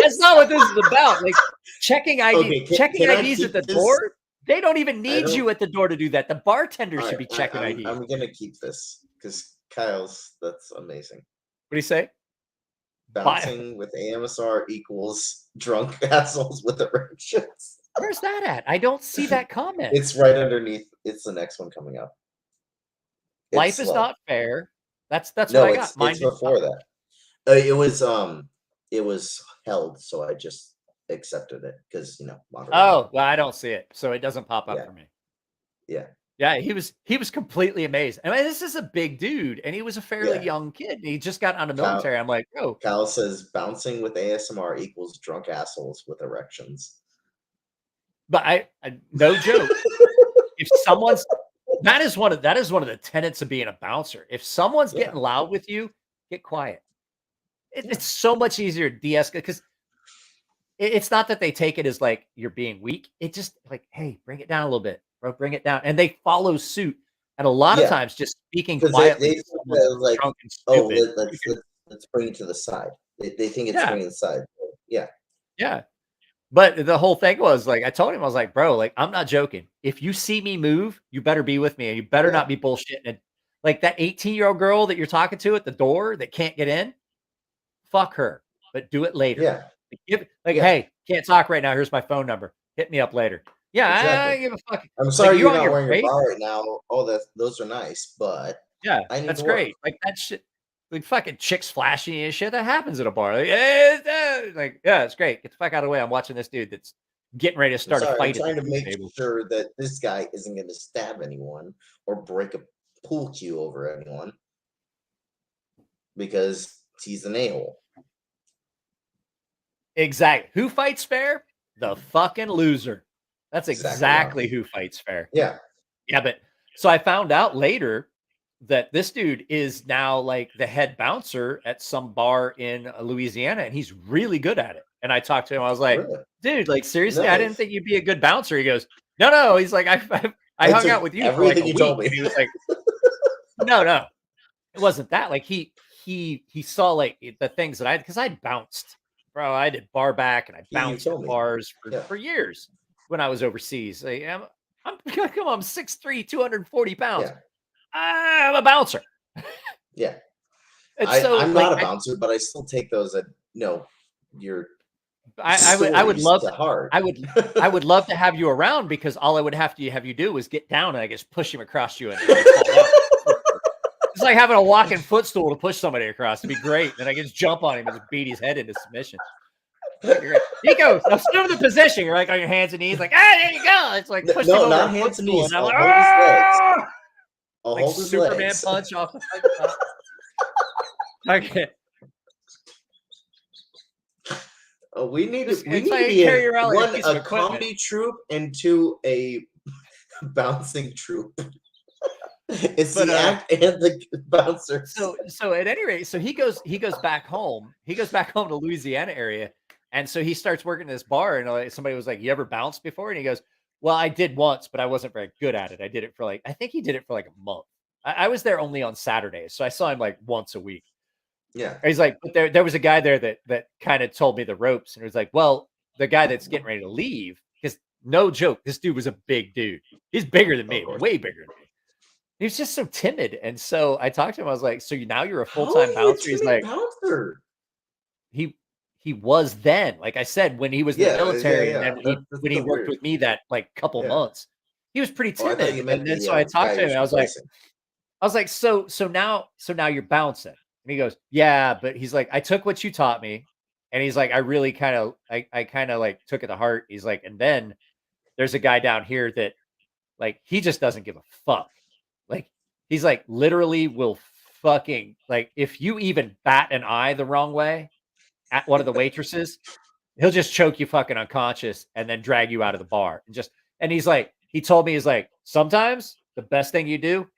that's not what this is about. Like checking IDs, IDs at the door. They don't even need you at the door to do that. The bartender should be checking IDs.
I'm gonna keep this because that's amazing.
What do you say?
Bouncing with AMSR equals drunk assholes with erections.
Where's that at? I don't see that comment.
It's right underneath. It's the next one coming up.
Life is not fair. That's
no,
what I got.
It's before that. It was held, so I just accepted it because moderator.
Oh, well, I don't see it, so it doesn't pop up for me.
Yeah,
he was completely amazed. I mean, this is a big dude, and he was a fairly young kid. And he just got out of the military. I'm like, bro.
Kyle says bouncing with ASMR equals drunk assholes with erections.
But I no joke. If someone's that is one of the tenets of being a bouncer. If someone's getting loud with you, get quiet. It's so much easier to de-escalate because it's not that they take it as like you're being weak. It just like, hey, bring it down a little bit, bro, bring it down. And they follow suit. And a lot of times just speaking quietly.
They like, oh, let's bring it to the side. They think it's bringing it to the side. Yeah.
Yeah. But the whole thing was like, I told him, I was like, bro, like, I'm not joking. If you see me move, you better be with me. And you better not be bullshitting. And like that 18-year-old girl that you're talking to at the door that can't get in, fuck her, but do it later.
Yeah.
Hey, can't talk right now. Here's my phone number. Hit me up later. Yeah,
exactly.
I give a fuck.
I'm sorry you're not wearing your bar right now. Oh, those are nice, but
that's great. Like that shit. Like fucking chicks flashing and shit that happens at a bar. Like, it's great. Get the fuck out of the way. I'm watching this dude that's getting ready to start a fight.
I'm trying to make sure that this guy isn't going to stab anyone or break a pool cue over anyone because he's an a-hole.
Exactly. Who fights fair? The fucking loser. That's exactly who fights fair.
Yeah.
Yeah, but so I found out later that this dude is now like the head bouncer at some bar in Louisiana, and he's really good at it. And I talked to him. I was like, dude, like seriously, I didn't think you'd be a good bouncer. He goes, no. He's like, I hung out with you for like a week. Told me. He was like, no, it wasn't that. Like he saw like the things that because I'd bounced, bro. I did bar back and I bounced at bars for years when I was overseas. Like, I'm 6'3", 240 pounds. Yeah. I'm a bouncer.
Yeah.
I'm
not a bouncer, but I still take those at you're
I would love I would love to have you around because all I would have you do is get down and I just push him across you and it's like having a walking footstool to push somebody across. It'd be great. Then I can just jump on him and just beat his head into submission. Nico, assume the position. You're like on your hands and knees, like there you go. It's like push him over
not hands and knees.
And I'm like,
I'll
like
hold his
Superman
legs.
punch off. Okay.
We need to be a comedy troupe and two a bouncing troupe. It's the act and the bouncer.
So at any rate, so he goes back home. He goes back home to Louisiana area, And so he starts working this bar, and somebody was like, "You ever bounced before?" And he goes, "Well, I did once, but I wasn't very good at it. I did it for I think he did it for like a month. I was there only on Saturdays, so I saw him like once a week."
Yeah.
And he's like, "But there was a guy there that kind of told me the ropes," and he was like, "Well, the guy that's getting ready to leave, because no joke, this dude was a big dude. He's bigger than me, way bigger than me. He was just so timid." And so I talked to him. I was like, "So now you're a full-time bouncer?" He's like,
bouncer.
He was then, like I said, when he was in the military, and then when he worked with me that couple months, he was pretty timid. And then so I talked to him. I was like, so now you're bouncing. And he goes, "Yeah," but he's like, "I took what you taught me." And he's like, "I really kind of like took it to heart." He's like, "And then there's a guy down here that he just doesn't give a fuck. He's like, literally will fucking if you even bat an eye the wrong way at one of the waitresses, he'll just choke you fucking unconscious and then drag you out of the bar." And he's like, he told me, he's like, "Sometimes the best thing you do,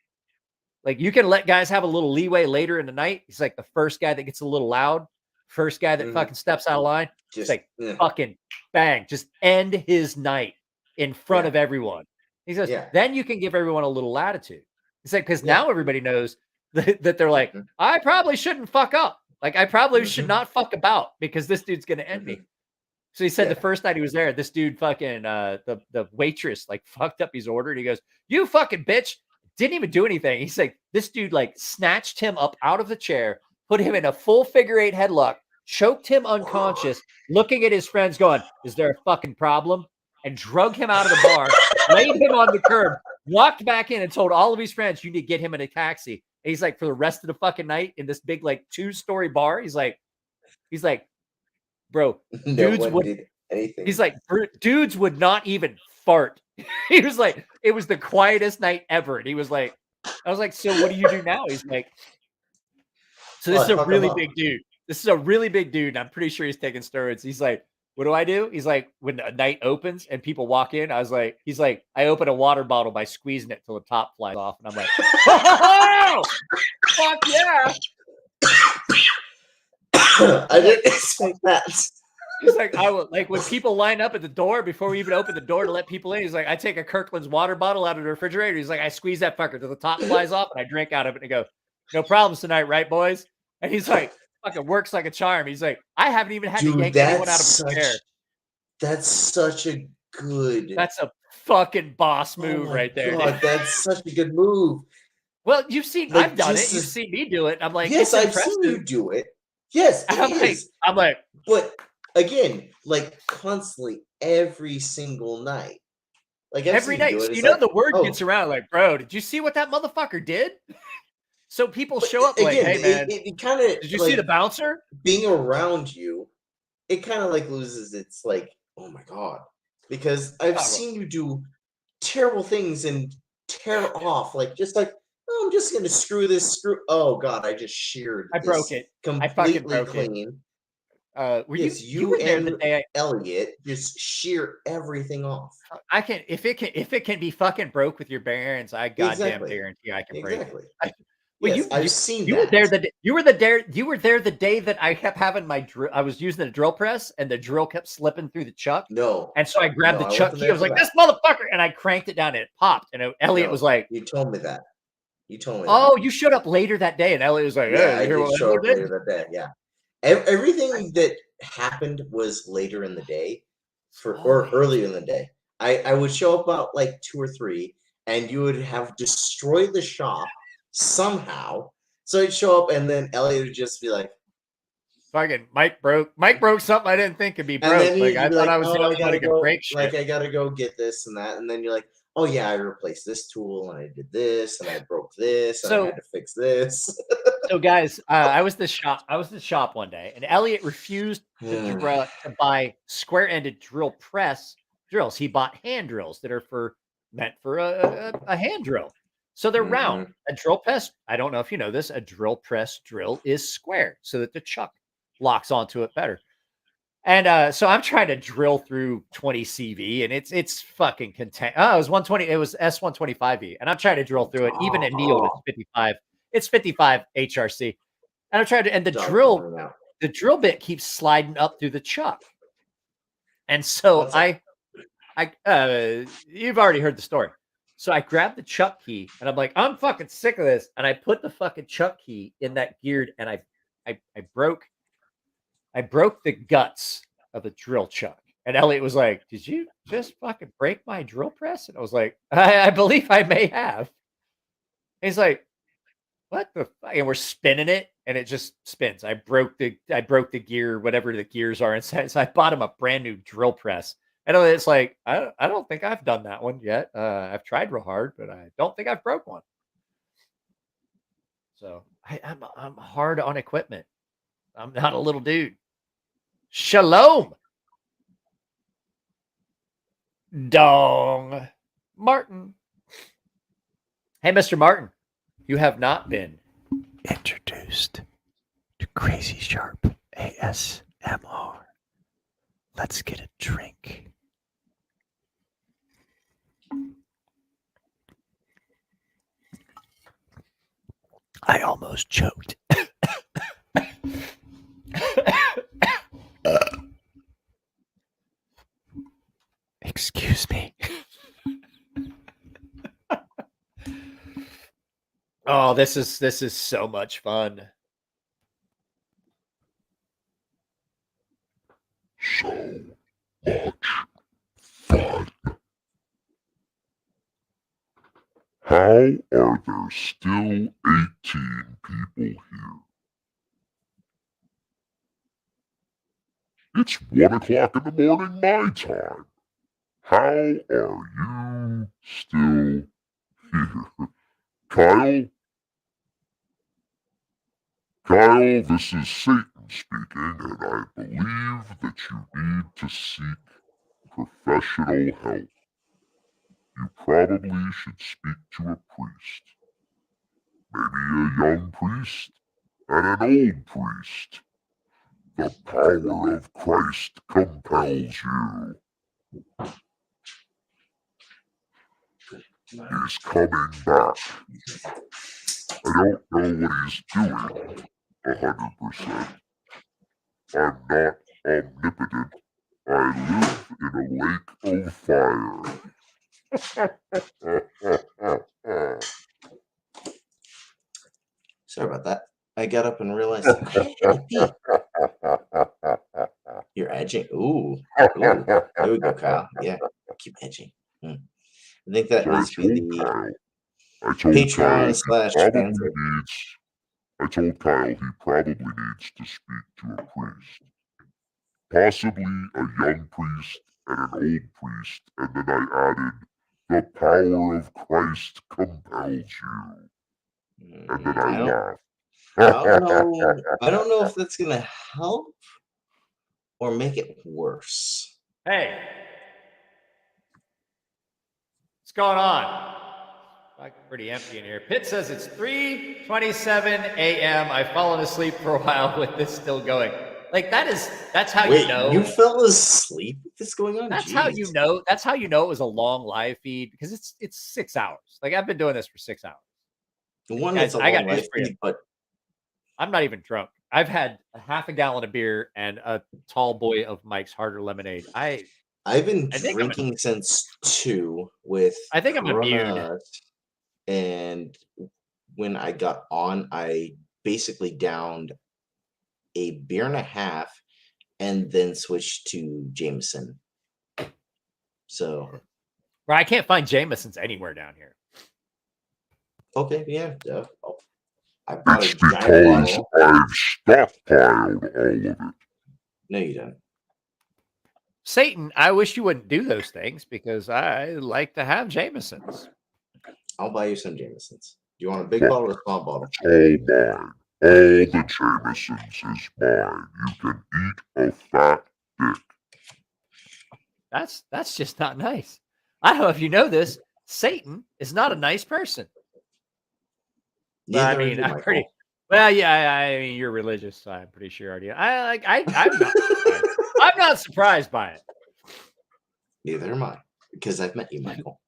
you can let guys have a little leeway later in the night." He's like, "The first guy that gets a little loud, first guy that fucking steps out of line, just fucking bang, just end his night in front of everyone." He says, "Then you can give everyone a little latitude." He's like, because now everybody knows that they're like, I probably shouldn't fuck up. I probably should not fuck about because this dude's going to end me. So he said the first night he was there, this dude fucking, the waitress fucked up his order. And he goes, "You fucking bitch." Didn't even do anything. He's like, this dude snatched him up out of the chair, put him in a full figure 8 headlock, choked him unconscious, looking at his friends going, "Is there a fucking problem?" And drug him out of the bar, laid him on the curb, walked back in and told all of his friends, "You need to get him in a taxi." And he's like, for the rest of the fucking night in this big 2-story bar, he's like, "Bro, dudes would anything." He's like, "Dudes would not even fart." He was like, it was the quietest night ever. And he was like, I was like, "So what do you do now?" He's like, "So this is a really big dude. This is a really big dude. And I'm pretty sure he's taking steroids." He's like, "What do I do?" He's like, "When the night opens and people walk in," he's like, "I open a water bottle by squeezing it till the top flies off." And I'm like, "Oh, fuck yeah."
I didn't expect that.
He's like, "I will, when people line up at the door before we even open the door to let people in," he's like, "I take a Kirkland's water bottle out of the refrigerator." He's like, "I squeeze that fucker till the top flies off and I drink out of it and go, 'No problems tonight, right, boys?'" And he's like, fucking works like a charm. He's like, "I haven't even had to yank anyone out of a chair."
That's such a good.
That's a fucking boss move right there.
God, that's such a good move.
Well, you've seen, I've done it. You've seen me do it. I'm like,
yes, I've seen you do it. Yes,
I'm like,
but again, constantly, every single night.
Every night. So the word gets around. "Bro, did you see what that motherfucker did?" So people show up again, "Hey man,
it kind of
did you see the bouncer?"
Being around you, it kind of loses its oh my God, because I've seen you do terrible things and tear off "Oh, I'm just gonna screw this screw." Oh God, I just sheared.
I broke it.
Completely
I fucking broke
clean.
Were
you
were there
and
the day
Elliot just shear everything off.
I can, if it can be fucking broke with your bare hands, I goddamn guarantee I can break it. Well,
yes, I've seen
you
that.
Were there you were there the day that I kept having my drill. I was using the drill press and the drill kept slipping through the chuck.
No.
And so I grabbed the chuck key. I was like, "This motherfucker," and I cranked it down and it popped. And Elliot was like,
"You told me that. You told me."
Oh, you showed up later that day, and Elliot was like,
"Yeah, I did show up later that day." Yeah, everything that happened was later in the day, or earlier in the day. I would show up about 2 or 3, and you would have destroyed the shop somehow. So I'd show up, and then Elliot would just be like,
"Fucking Mike broke something I didn't think could be broke." I thought I was the only one who could break shit.
I gotta go get this and that, and then you're like, "Oh yeah, I replaced this tool, and I did this, and I broke this, and I had to fix this."
So guys, I was the shop one day, and Elliot refused to buy square-ended drill press drills. He bought hand drills that are meant for a hand drill. So they're round. A drill press, I don't know if you know this, a drill press drill is square so that the chuck locks onto it better. And so I'm trying to drill through 20 CV, and it's fucking content. Oh, it was 120. It was S125E, and I'm trying to drill through it. Even in Neil, it's 55. It's 55 HRC, and I'm trying to. And the drill bit keeps sliding up through the chuck. And so
What's that?
you've already heard the story. So I grabbed the chuck key and I'm like, I'm fucking sick of this. And I put the fucking chuck key in that geared and I broke the guts of the drill chuck. And Elliot was like, did you just fucking break my drill press? And I was like, I believe I may have. And he's like, what the fuck? And we're spinning it and it just spins. I broke the gear, whatever the gears are inside. So I bought him a brand new drill press. And it's like, I don't think I've done that one yet. I've tried real hard, but I don't think I've broke one. So I'm hard on equipment. I'm not a little dude. Shalom. Dong. Martin. Hey, Mr. Martin. You have not been
introduced to Crazy Sharp ASMR. Let's get a drink. I almost choked. Excuse me.
Oh, this is so much fun.
So much fun. How are there still 18 people here? It's 1 o'clock in the morning my time. How are you still here? Kyle? Kyle, this is Satan speaking, and I believe that you need to seek professional help. You probably should speak to a priest. Maybe a young priest and an old priest. The power of Christ compels you. He's coming back. I don't know what he's doing 100%. I'm not omnipotent. I live in a lake of fire.
Sorry about that. I got up and realized I had to pee. You're edging. Ooh. There we go, Kyle. Yeah. Keep edging. I think that needs to be the Patreon / sponsor.
I told Kyle he probably needs to speak to a priest. Possibly a young priest and an old priest, and then I added, the power of Christ compels you. And then I laughed.
I don't know if that's gonna help or make it worse.
Hey. What's going on? Like pretty empty in here. Pitt says it's 3:27 a.m. I've fallen asleep for a while with this still going. Like that's how
Wait,
you know.
You fell asleep with this going on?
That's
Jeez.
how you know. That's how you know it was a long live feed because it's 6 hours. Like I've been doing this for 6 hours.
It's a long live feed, but
I'm not even drunk. I've had a half a gallon of beer and a tall boy of Mike's Harder lemonade.
I've been drinking since 2 with
I think I'm immune.
And when I got on, I basically downed a beer and a half and then switched to Jameson. So
I can't find Jameson's anywhere down here.
Okay, yeah. I
bought it's because I've stockpiled all of it.
No, you don't.
Satan, I wish you wouldn't do those things because I like to have Jameson's.
I'll buy you some Jameson's. Do you want a big bottle or a small bottle?
It's all mine. All the Jameson's is mine. You can eat a fat dick.
That's just not nice. I don't know if you know this. Satan is not a nice person. I mean, I'm pretty. Well, yeah. I mean, you're religious, so I'm pretty sure already. I'm not surprised by it.
Neither am I, because I've met you, Michael.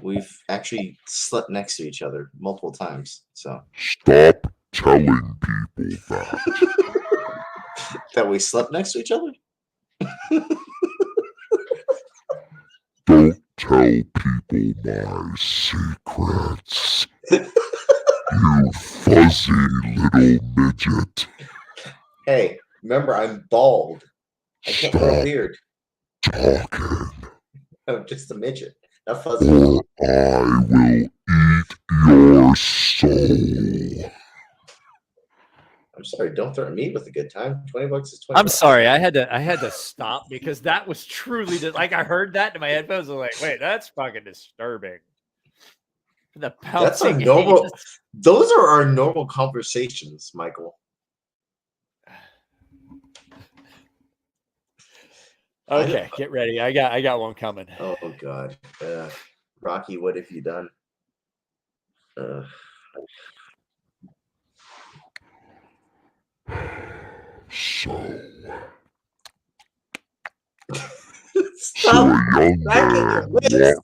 We've actually slept next to each other multiple times. So
stop telling people that.
That we slept next to each other.
Don't tell people my secrets. You fuzzy little midget.
Hey, remember, I'm bald. I can't grow a
Stop
beard.
talking,
I'm just a midget. Not fuzzy.
or I will eat your soul.
I'm sorry, don't threaten me with a good time. $20 is 20.
I'm sorry, I had to stop because that was truly like I heard that in my headphones. I was like, wait, that's fucking disturbing. The
That's our
pouncing
normal.
ages.
Those are our normal conversations, Michael.
Okay, get ready. I got one coming.
Oh God, Rocky, what have you done?
So
Stop
a young
smacking your
man
lips.
walked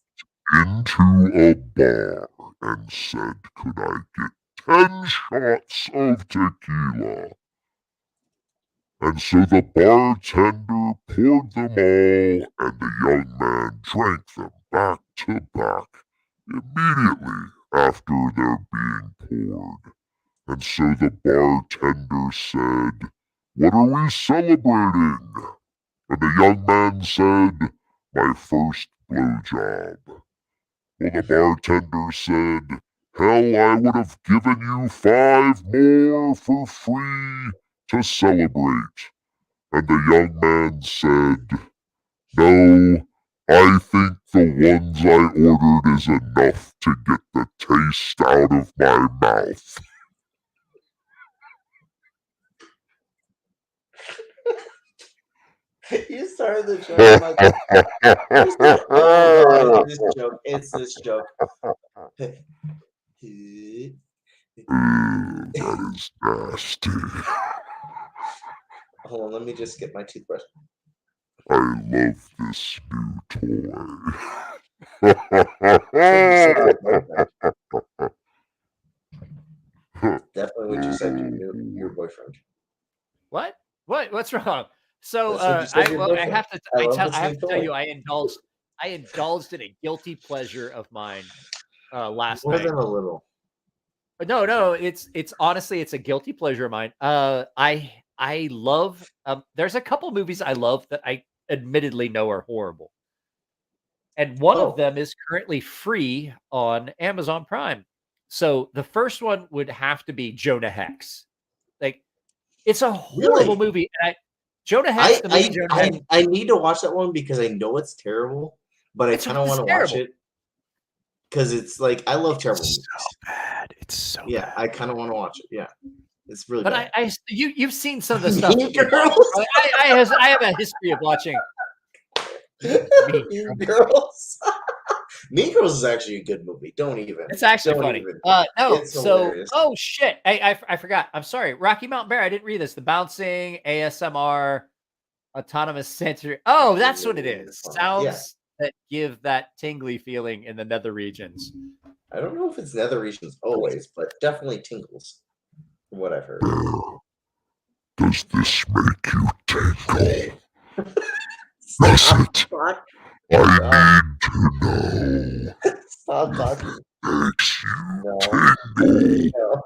into a bar and said, "Could I get 10 shots of tequila?" And so the bartender poured them all, and the young man drank them back to back immediately after their being poured. And so the bartender said, "What are we celebrating?" And the young man said, "My first blowjob." Well, the bartender said, "Hell, I would have given you 5 more for free to celebrate." And the young man said, "No, I think the ones I ordered is enough to get the taste out of my mouth."
You started the joke, Michael. Oh God, it's this joke. It's this joke.
That is nasty.
Hold on, let me just get my toothbrush.
I love this new toy.
Definitely what you said to your boyfriend.
What? What's wrong? So
That's what you said to your
I
boyfriend.
have to
I
have to tell
toy.
you, I indulged in a guilty pleasure of mine last
More
night.
than a little.
But no, it's honestly it's a guilty pleasure of mine. I love there's a couple movies I love that I admittedly know are horrible. And one of them is currently free on Amazon Prime. So the first one would have to be Jonah Hex. Like it's a horrible movie. And Jonah Hex, the movie Jonah Hex.
I need to watch that one because I know it's terrible, but I kind of want to watch it because it's like I love terrible movies.
So bad. It's so
yeah.
bad.
I kind of want to watch it. Yeah, it's really.
But
bad.
you've seen some of the stuff.
Mean Girls.
I have a history of watching
Mean Girls. Mean Girls is actually a good movie. Don't even.
It's actually
Don't
funny.
even.
No,
It's
so
hilarious.
oh shit, I forgot. I'm sorry. Rocky Mountain Bear. I didn't read this. The bouncing ASMR autonomous sensory. Oh, that's what it is. Sounds that give that tingly feeling in the nether regions.
I don't know if it's nether regions always, but definitely tingles. From what I've heard.
Does this make you tingle? Does it? I need to know.
Stop talking.
Makes you
tingle. No.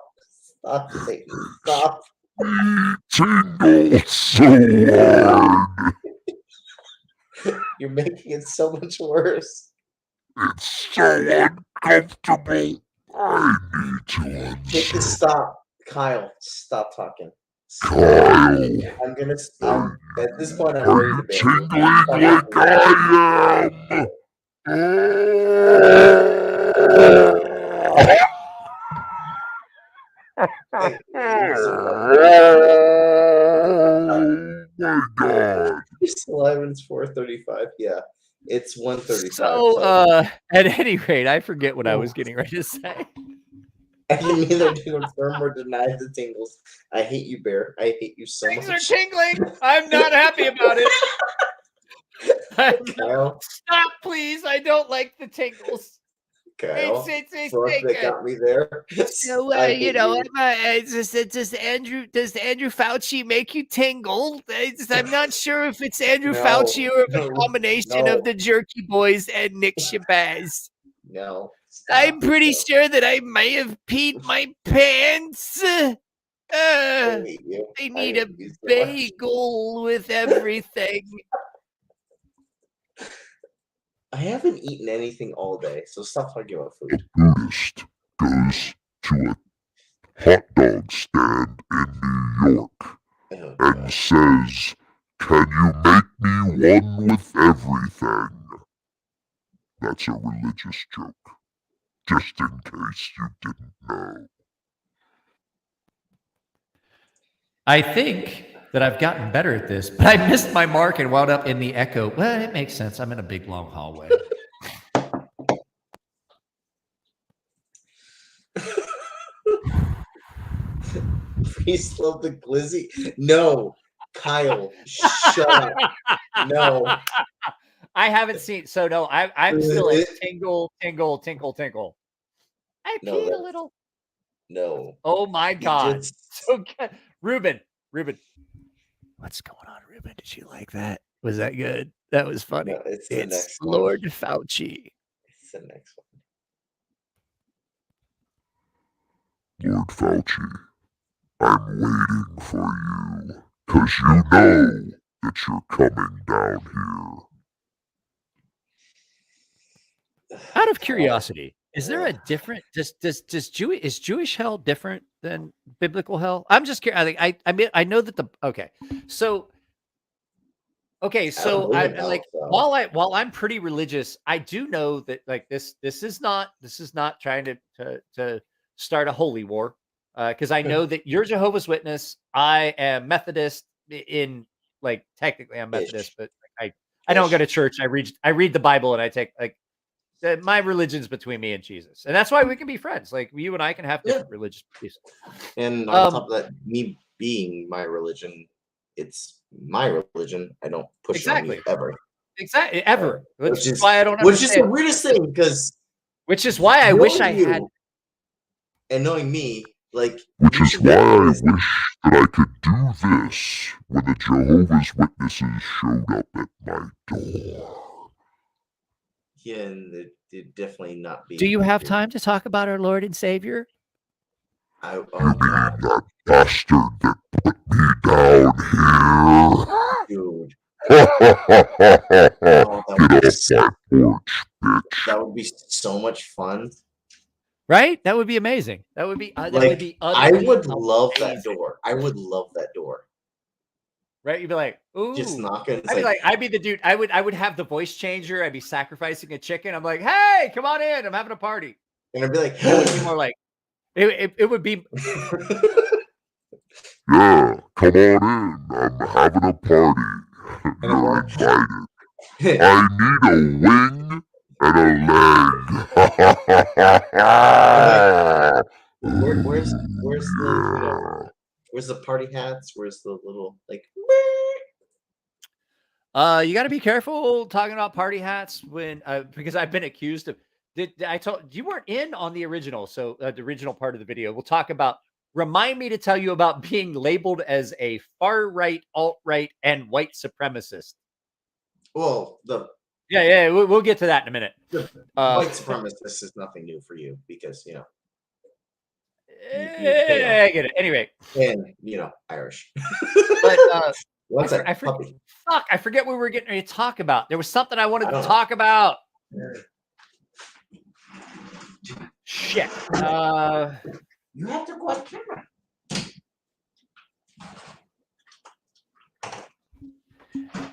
Stop saying. Stop.
Tingle so hard.
You're making it so much worse.
It's so uncomfortable. I need to
Take the stop. Kyle, stop talking.
Kyle.
I'm gonna stop. At this point, I'm ready to
tingling like I am. Oh my God.
It's 4:35. Yeah, it's 1:35.
So, at any rate, I forget what I was getting ready to say.
I can neither confirm or deny the tingles. I hate you, Bear. I hate you so
Things
much.
are tingling. I'm not happy about it.
Kyle,
Stop, please. I don't like the tingles.
Kyle.
It's
Fuck, that got me there.
So
I
you
hate
know,
you.
does Andrew Fauci make you tingle? I'm not sure if it's Andrew Fauci or a combination of the Jerky Boys and Nick Shabazz.
No.
I'm pretty sure that I may have peed my pants.
hate you.
They
I
need a
hate you so much.
bagel with everything.
I haven't eaten anything all day, so stop talking about
A
food.
Buddhist goes to a hot dog stand in New York
Oh,
and
God.
says, "Can you make me one with everything?" That's a religious joke, just in case you didn't know.
I think that I've gotten better at this, but I missed my mark and wound up in the echo. Well, it makes sense. I'm in a big, long hallway.
Priest love the glizzy? No. Kyle, shut up. No.
I haven't seen, so no, I'm still at tingle, tingle, tinkle, tinkle. I
No,
peed a
that's-
little.
No.
Oh my God.
just-
So good. Ruben. What's going on, Ruben? Did you like that? Was that good? That was funny.
No, it's the next one.
Lord Fauci.
It's the next
Lord Fauci, I'm waiting for you, 'cause you know that you're coming down here.
Out of curiosity, is there a different is Jewish hell different than biblical hell? I'm just curious. I mean I know that so I like while I'm pretty religious, I do know that like this is not trying to start a holy war, because I know that you're Jehovah's Witness. I am Methodist in like technically I'm Methodist, but like, I don't go to church. I read the Bible and I take like my religion's between me and Jesus, and that's why we can be friends. Like you and I can have different religious beliefs.
And on top of that, me being my religion, it's my religion. I don't push it on you ever.
Exactly, ever.
Which is
why I don't.
Which is the weirdest thing, because.
Which is why I wish I had.
And knowing me, like.
Which is why I wish that I could do this when the Jehovah's Witnesses showed up at my door.
Yeah, and it'd definitely not be.
Do you have time to talk about our Lord and Savior?
You mean that bastard that put me down here?
Dude.
Get off my porch, bitch.
That would be so much fun.
Right? That would be amazing. That would be.
I would love that door. I would love that door.
Right? You'd be like, ooh.
Just knocking.
I'd be the dude. I would have the voice changer. I'd be sacrificing a chicken. I'm like, hey, come on in. I'm having a party.
And I'd be like,
it would be more like, it would be.
Yeah, come on in. I'm having a party. You're invited. I need a wing and a leg.
Where's the where's the party hats? Where's the little like?
You got to be careful talking about party hats when because I've been accused of. I told you weren't in on the original, so the original part of the video. We'll talk about. Remind me to tell you about being labeled as a far right, alt right, and white supremacist.
Well,
we'll get to that in a minute.
White supremacist is nothing new for you because you know.
I get it. Anyway,
and Irish.
But
what's that?
Fuck! I forget what we were getting ready to talk about. There was something I wanted to talk about. Shit.
You have to go on camera.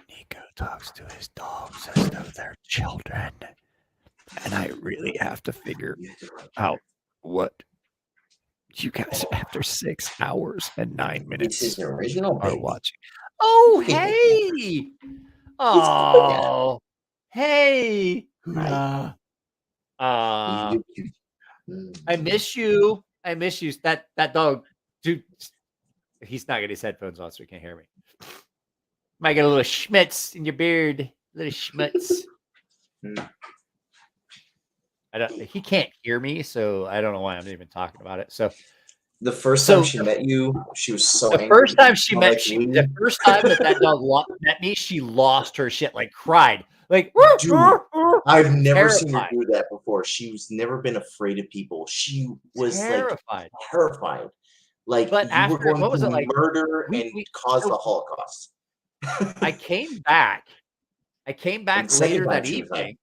Nico talks to his dogs as though they're children. And I really have to figure out what you guys, after 6 hours and 9 minutes, are watching. Oh, hey!
Oh, hey! I miss you. I miss you. That dog, dude. He's not got his headphones on, so he can't hear me. Might get a little schmitz in your beard, little schmitz. He can't hear me, so I don't know why I'm even talking about it. So
the first time she met you, she was so angry. The first
time that dog met me, she lost her shit, like cried, like
dude, I've never seen her do that before. She's never been afraid of people. She was terrified. Like,
but
you were going to murder and cause the Holocaust.
I came back later that evening.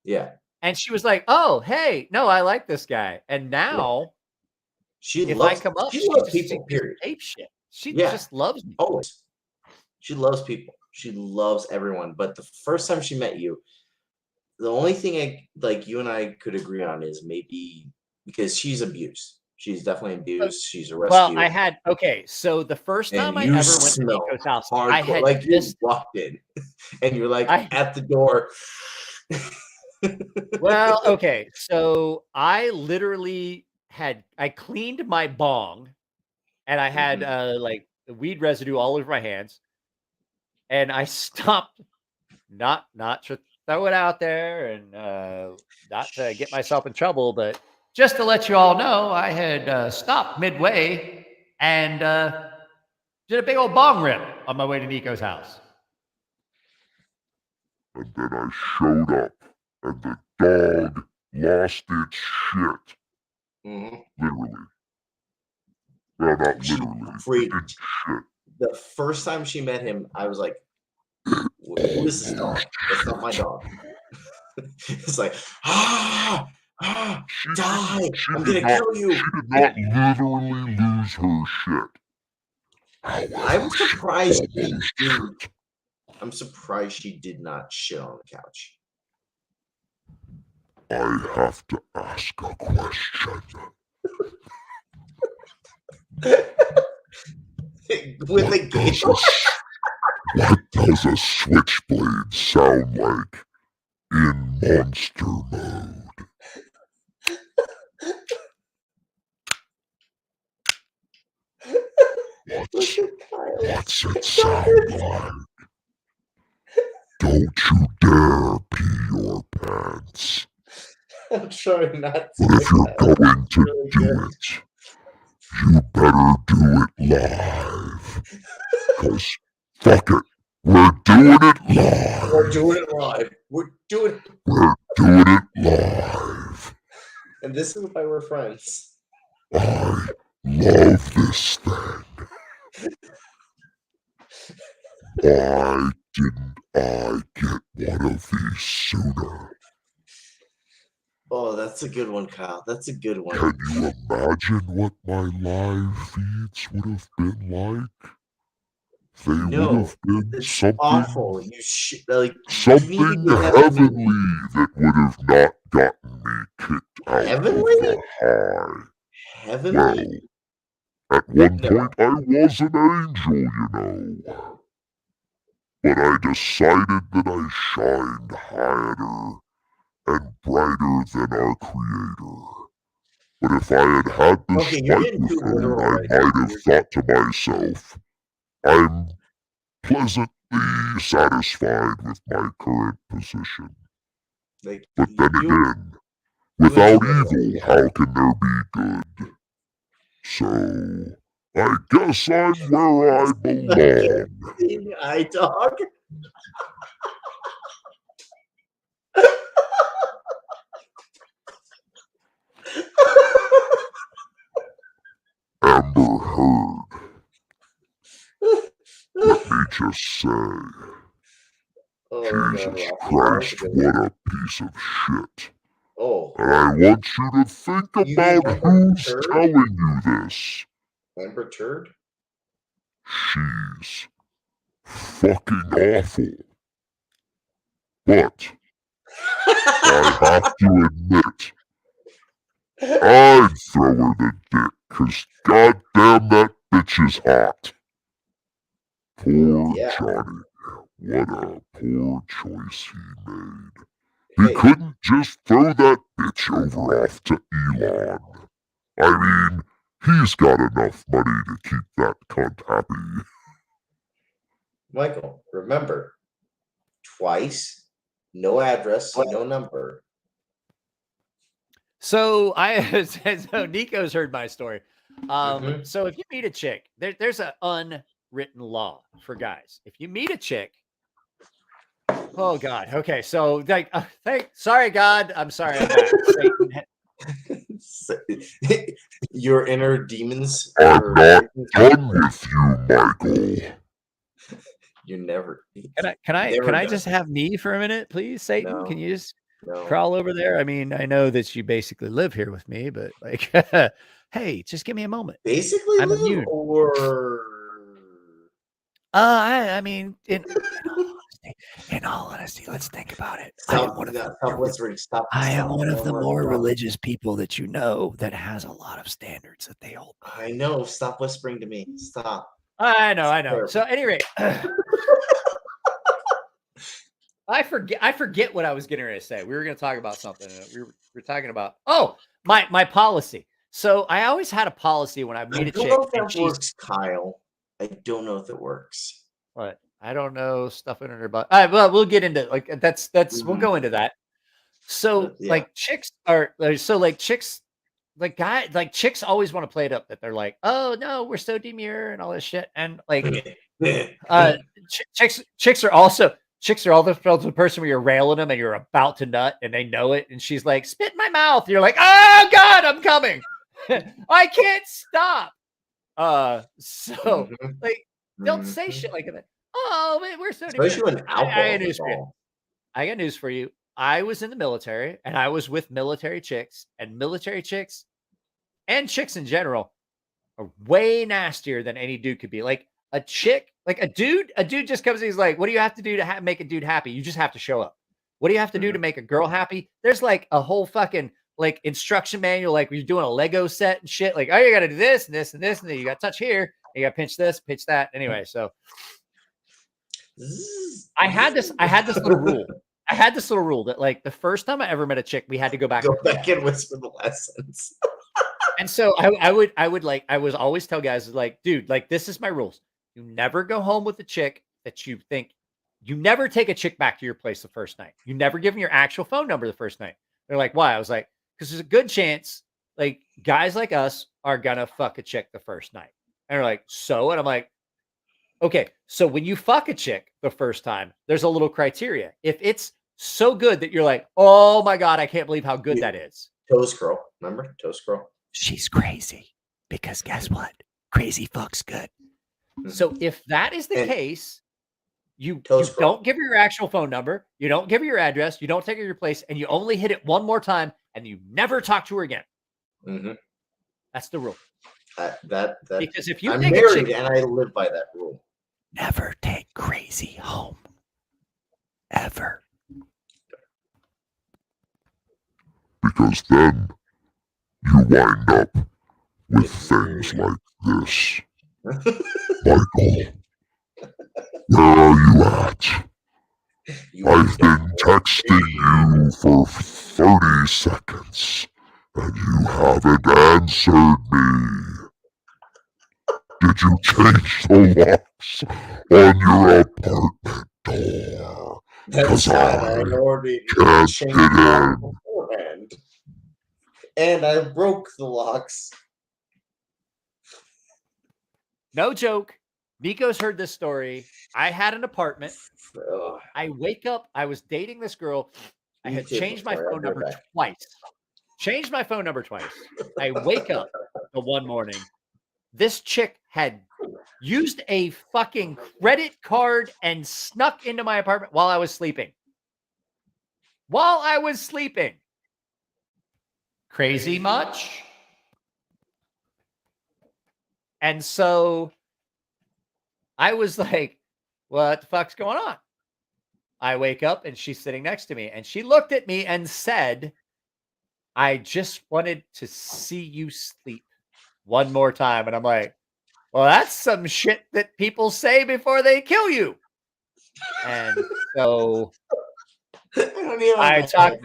Yeah.
And she was like, "Oh, hey, no, I like this guy." And now, if I come up, she loves people. Period. Ape shit. She just loves me.
Always. She loves people. She loves everyone. But the first time she met you, the only thing you and I could agree on is maybe because she's abused. She's definitely abused. She's a rescue.
Well, so the first time I ever went to Nico's house, I had
you walked in and you're like at the door.
Well, okay. So I literally I cleaned my bong and I had like the weed residue all over my hands. And I stopped, not to throw it out there and not to get myself in trouble, but just to let you all know, I had stopped midway and did a big old bong rip on my way to Nico's house.
And then I showed up, and the dog lost its shit. Literally. Well, not literally. Its shit.
The first time she met him, I was like, who is this dog? That's not my dog. It's like, die! I'm gonna kill you.
She did not literally lose her shit.
I'm surprised I'm surprised she did not shit on the couch.
I have to ask a question.
With a giggle.
What does a switchblade sound like in monster mode? What's it sound like? Don't you dare pee your pants.
I'm trying not to.
But if you're going to do it, you better do it live. Because fuck it. We're doing it live.
We're doing it live. We're doing
it live.
And this is why we're friends.
I love this thing. Why didn't I get one of these sooner?
Oh, that's a good one, Kyle. That's a good one.
Can you imagine what my live feeds would have been like? They would have been something
awful.
Something heavenly that would have not gotten me kicked out of the high.
Heavenly?
Well, at one point I was an angel, you know. But I decided that I shined higher and brighter than our Creator. But if I had had this microphone, I might have thought to myself, I'm pleasantly satisfied with my current position. But then again, without evil, how can there be good? So, I guess I'm where I belong.
I dog.
Amber Heard. Let me just say, Jesus Christ, what a piece of shit. And I want you to think about who's telling you this.
Amber Turd?
She's fucking awful. But I have to admit, I'd throw her the dick, because goddamn that bitch is hot. Poor Johnny. What a poor choice he made. He couldn't just throw that bitch over off to Elon. I mean, he's got enough money to keep that cunt happy.
Michael, remember, twice, no address, no number.
So so Nico's heard my story. So if you meet a chick, there's an unwritten law for guys. If you meet a chick, oh God, okay, so like, sorry God, I'm sorry, I'm back.
Your inner demons.
I'm not done with you, Michael.
You're never.
Can I
Never
just have me for a minute, please, Satan?
No.
Can you just
No.
crawl over there? I mean, I know that you basically live here with me, but like, hey, just give me a moment.
Basically
I'm
live
immune.
or
I mean, in all honesty, let's think about it. I am one of the more religious people that you know that has a lot of standards that they hold.
I know. Stop whispering to me. Stop.
I know. So at any rate, I forget what I was getting ready to say. We were going to talk about something. We were talking about my policy. So I always had a policy when I meet a chick.
I don't know if that works, Kyle. I don't know if it works.
What? I don't know, stuff in her butt. All right, well, we'll get into like that's we'll go into that. So like chicks are chicks always want to play it up that they're like, oh no, we're so demure and all this shit. And like chicks are all the person where you're railing them and you're about to nut and they know it, and she's like, spit in my mouth. You're like, oh God, I'm coming. I can't stop. So like don't say shit like that. Oh man, we're so demure. I got news for you. I was in the military and I was with military chicks, and military chicks and chicks in general are way nastier than any dude could be. Like a chick, like a dude just comes and he's like, what do you have to do to make a dude happy? You just have to show up. What do you have to do to make a girl happy? There's like a whole fucking like instruction manual, like you're doing a Lego set and shit. Like, oh, you got to do this and this and this, and then you got to touch here. You got to pinch this, pinch that. Anyway, so I had this little rule. I had this little rule that like the first time I ever met a chick, we had to go back
and whisper the lessons.
And so I would always tell guys like, dude, like this is my rules. You never go home with a chick that you think, you never take a chick back to your place the first night. You never give them your actual phone number the first night. They're like, why? I was like, because there's a good chance like guys like us are gonna fuck a chick the first night. And they're like, so? And I'm like, okay, so when you fuck a chick the first time, there's a little criteria. If it's so good that you're like, oh my God, I can't believe how good that is.
Toast girl. Remember? Toast girl.
She's crazy. Because guess what? Crazy fucks good.
So if that is the case, you don't give her your actual phone number, you don't give her your address, you don't take her to your place, and you only hit it one more time, and you never talk to her again. That's the rule. Because if you
I'm
take
married
a chick,
and I live by that rule.
Never take crazy home. Ever.
Because then you wind up with things like this. Michael, where are you at? I've been texting you for 30 seconds, and you haven't answered me. Did you change the locks on your apartment door? Because I can't get in.
And I broke the locks.
No joke. Nico's heard this story. I had an apartment. I wake up. I was dating this girl. I had changed my phone number twice. Changed my phone number twice. I wake up the one morning. This chick had used a fucking credit card and snuck into my apartment while I was sleeping. Crazy much? And so I was like, what the fuck's going on? I wake up and she's sitting next to me and she looked at me and said, I just wanted to see you sleep one more time. And I'm like, well, that's some shit that people say before they kill you. And so I talked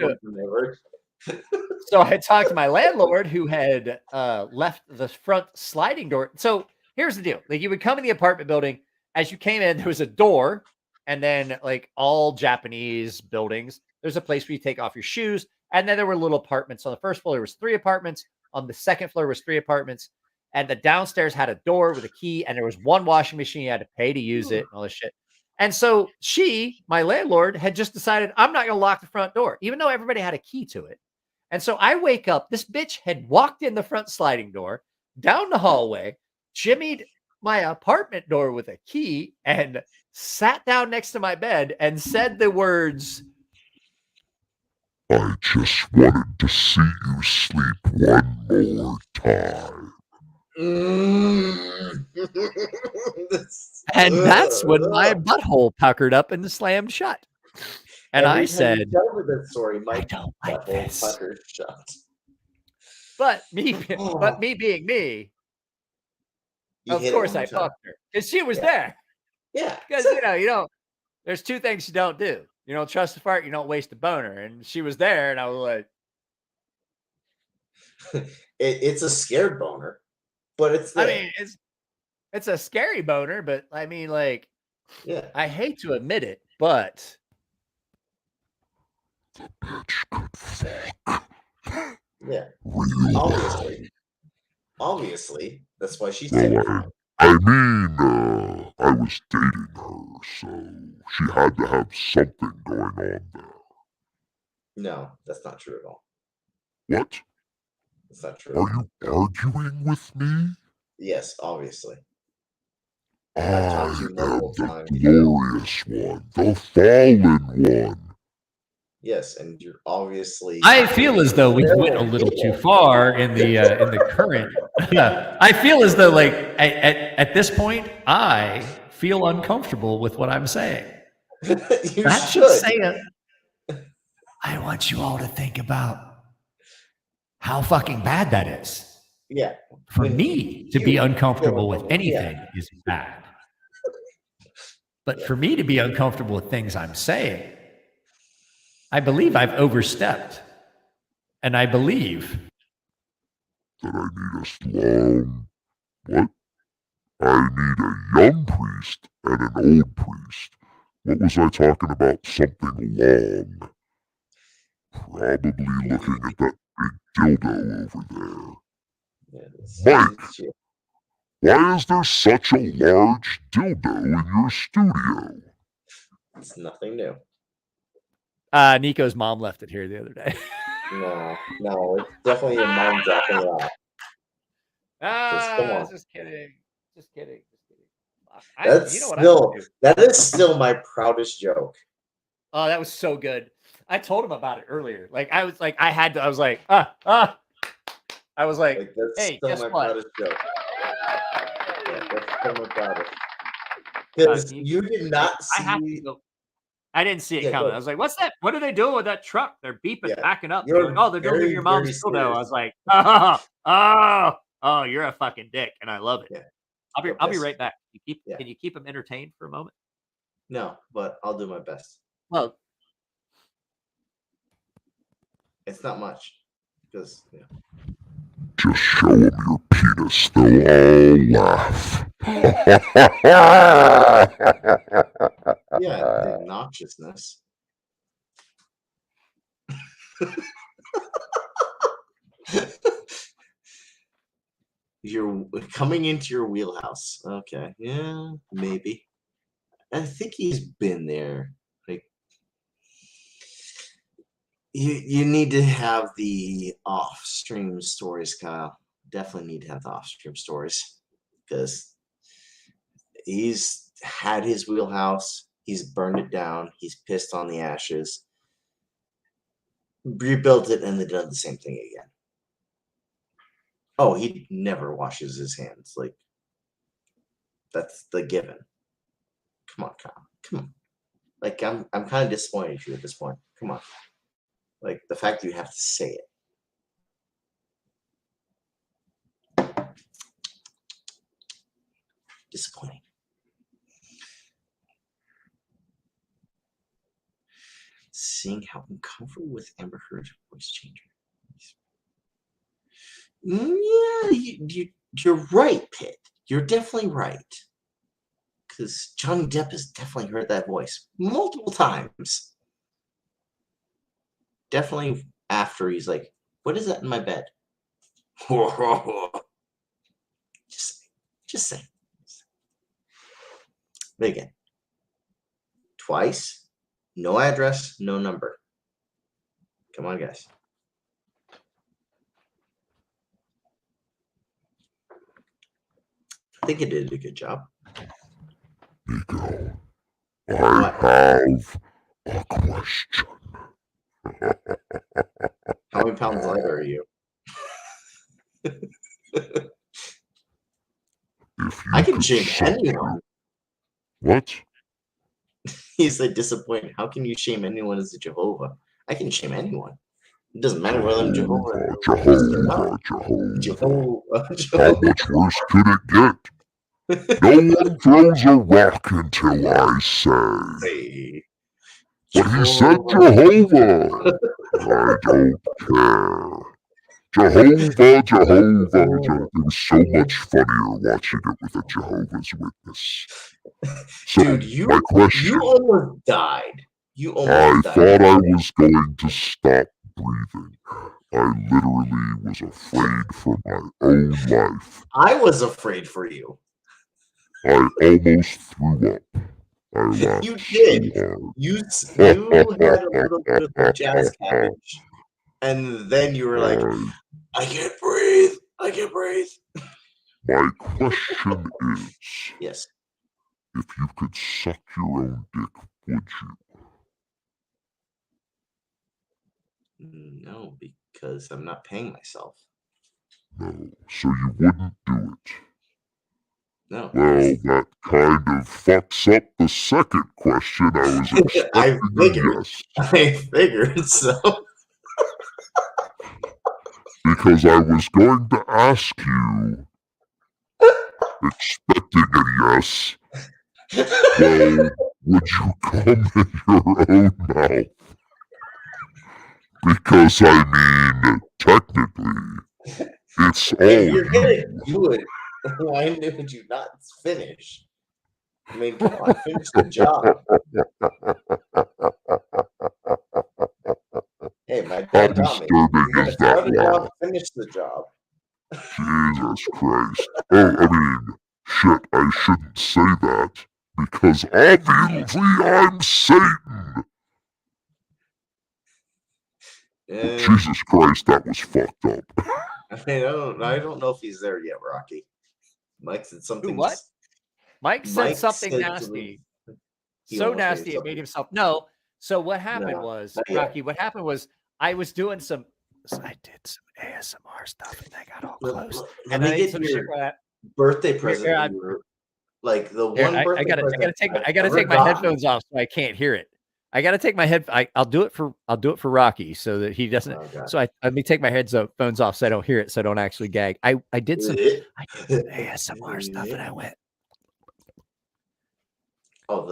to my landlord who had left the front sliding door. So here's the deal. Like you would come in the apartment building. As you came in, there was a door. And then like all Japanese buildings, there's a place where you take off your shoes. And then there were little apartments. On the first floor, there was 3 apartments. On the second floor was 3 apartments. And the downstairs had a door with a key, and there was 1 washing machine. You had to pay to use it and all this shit. And so my landlord, had just decided, I'm not going to lock the front door, even though everybody had a key to it. And so I wake up, this bitch had walked in the front sliding door, down the hallway, jimmied my apartment door with a key, and sat down next to my bed and said the words,
I just wanted to see you sleep one more time.
And that's when my butthole puckered up and slammed shut. And I said,
tell me that story,
I don't like this.
puckered shut.
But me being me, of course I fucked her. Because she was there.
Yeah.
Because, there's 2 things you don't do. You don't trust a fart, you don't waste a boner. And she was there, and I was like...
It's a scared boner, but it's there.
I mean, it's a scary boner, but I mean, like...
Yeah.
I hate to admit it, but...
The bitch could fuck.
Yeah. Obviously. That's why she said it.
I mean, I was dating her, so she had to have something going on there.
No, that's not true at all.
What?
That's not true.
Are you arguing with me?
Yes, obviously.
I am the glorious one, the fallen one.
Yes, and you're obviously...
I feel as though we went a little too far in the current. I feel as though, like, at this point, I feel uncomfortable with what I'm saying.
That
should say it. I want you all to think about how fucking bad that is.
Yeah.
For me to be uncomfortable with anything is bad. But for me to be uncomfortable with things I'm saying, I believe I've overstepped. And I believe
that I need a strong... What? I need a young priest and an old priest. What was I talking about? Something long. Probably looking at that big dildo over there. Mike, why is there such a large dildo in your studio?
It's nothing new.
Nico's mom left it here the other day.
No, it's definitely your mom dropping it off. Come on.
Just kidding.
That is still my proudest joke.
Oh, that was so good. I told him about it earlier. Like, I was like, I was like,
that's
hey,
still
guess
my
what?
proudest joke. Yeah, that's still my proudest. Because you did not see...
I didn't see it coming. I was like, what's that? What are they doing with that truck? They're beeping, backing up.
They're
Like, they're delivering your mom's dildo. I was like, oh, you're a fucking dick, and I love it.
Yeah.
I'll be right back. Can you keep them entertained for a moment?
No, but I'll do my best.
Well,
it's not much because
just show them your penis. They'll all laugh.
Yeah, the obnoxiousness. You're coming into your wheelhouse. Okay, yeah, maybe. I think he's been there. Like, you need to have the off-stream stories, Kyle. Definitely need to have the off-stream stories because he's had his wheelhouse. He's burned it down. He's pissed on the ashes. Rebuilt it, and then done the same thing again. Oh, he never washes his hands. Like, that's the given. Come on, Kyle. Come on. Like, I'm kind of disappointed in you at this point. Come on. Like, the fact that you have to say it. Disappointing. Seeing how uncomfortable with Amber Heard's voice changer. Yeah, you're right, Pitt. You're definitely right. Because Johnny Depp has definitely heard that voice multiple times. Definitely after he's like, "What is that in my bed?" just saying. But again, twice, no address, no number. Come on, guys. I think you did a good job.
Nico, I have a question.
How many pounds lighter are you? I can shame anyone.
What?
He said disappointed. How can you shame anyone as a Jehovah? I can shame anyone. It doesn't matter whether I'm Jehovah.
Jehovah. How much worse could it get? No one throws a rock until I say. But he said Jehovah. I don't care. Jehovah. It was so much funnier watching it with a Jehovah's Witness. So,
dude,
my question.
You almost died.
I thought I was going to stop breathing. I literally was afraid for my own life.
I was afraid for you.
I almost threw up.
You did. You had a little bit of the jazz cabbage, and then you were like, "I can't breathe. I can't breathe."
My question is,
yes,
if you could suck your own dick, would
you? No, because I'm not paying myself.
No, so you wouldn't do it.
No.
Well, that kind of fucks up the second question I was expecting.
I figured so.
Because I was going to ask you, expecting a yes, well, would you come in your own mouth? Because, I mean, technically, it's all
if you're gonna do it, why would you not finish? I mean, come on, finish the job. Hey, my dad taught me. You gotta start a job, finish the job.
Jesus Christ. Oh, I mean, shit, I shouldn't say that, because obviously I'm Satan. Jesus Christ, that was fucked up.
I mean, I don't know if he's there yet, Rocky. Mike said something.
What? Mike said something nasty. So nasty it made himself. No. So what happened was, Rocky, what happened was I was doing some ASMR stuff and I got all close.
Let me get your birthday present. Like the one birthday
I gotta take my headphones off so I can't hear it. I gotta take my I'll do it for Rocky so that he doesn't. So let me take my headphones off so I don't hear it, so I don't actually gag. I did some ASMR stuff and I went.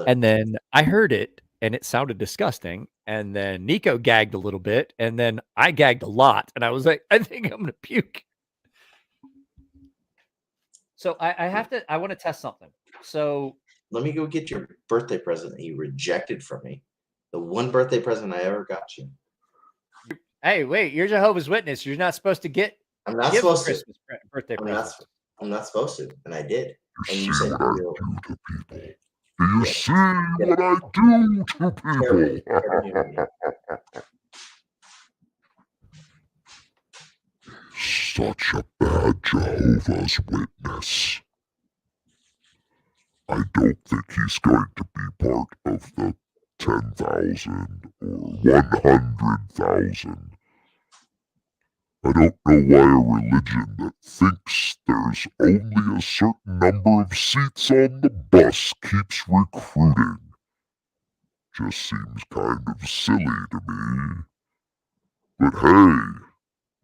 And then I heard it and it sounded disgusting. And then Nico gagged a little bit and then I gagged a lot. And I was like, I think I'm gonna puke. So I want to test something. So
let me go get your birthday present that you rejected from me. The one birthday present I ever got you.
Hey, wait, you're Jehovah's Witness. You're not supposed to get.
I'm not supposed to.
Birthday presents.
I'm not supposed to, and I did. And you said,
"Do you see what I do to people?" Such a bad Jehovah's Witness. I don't think he's going to be part of the 10,000 or 100,000. I don't know why a religion that thinks there's only a certain number of seats on the bus keeps recruiting. Just seems kind of silly to me. But hey,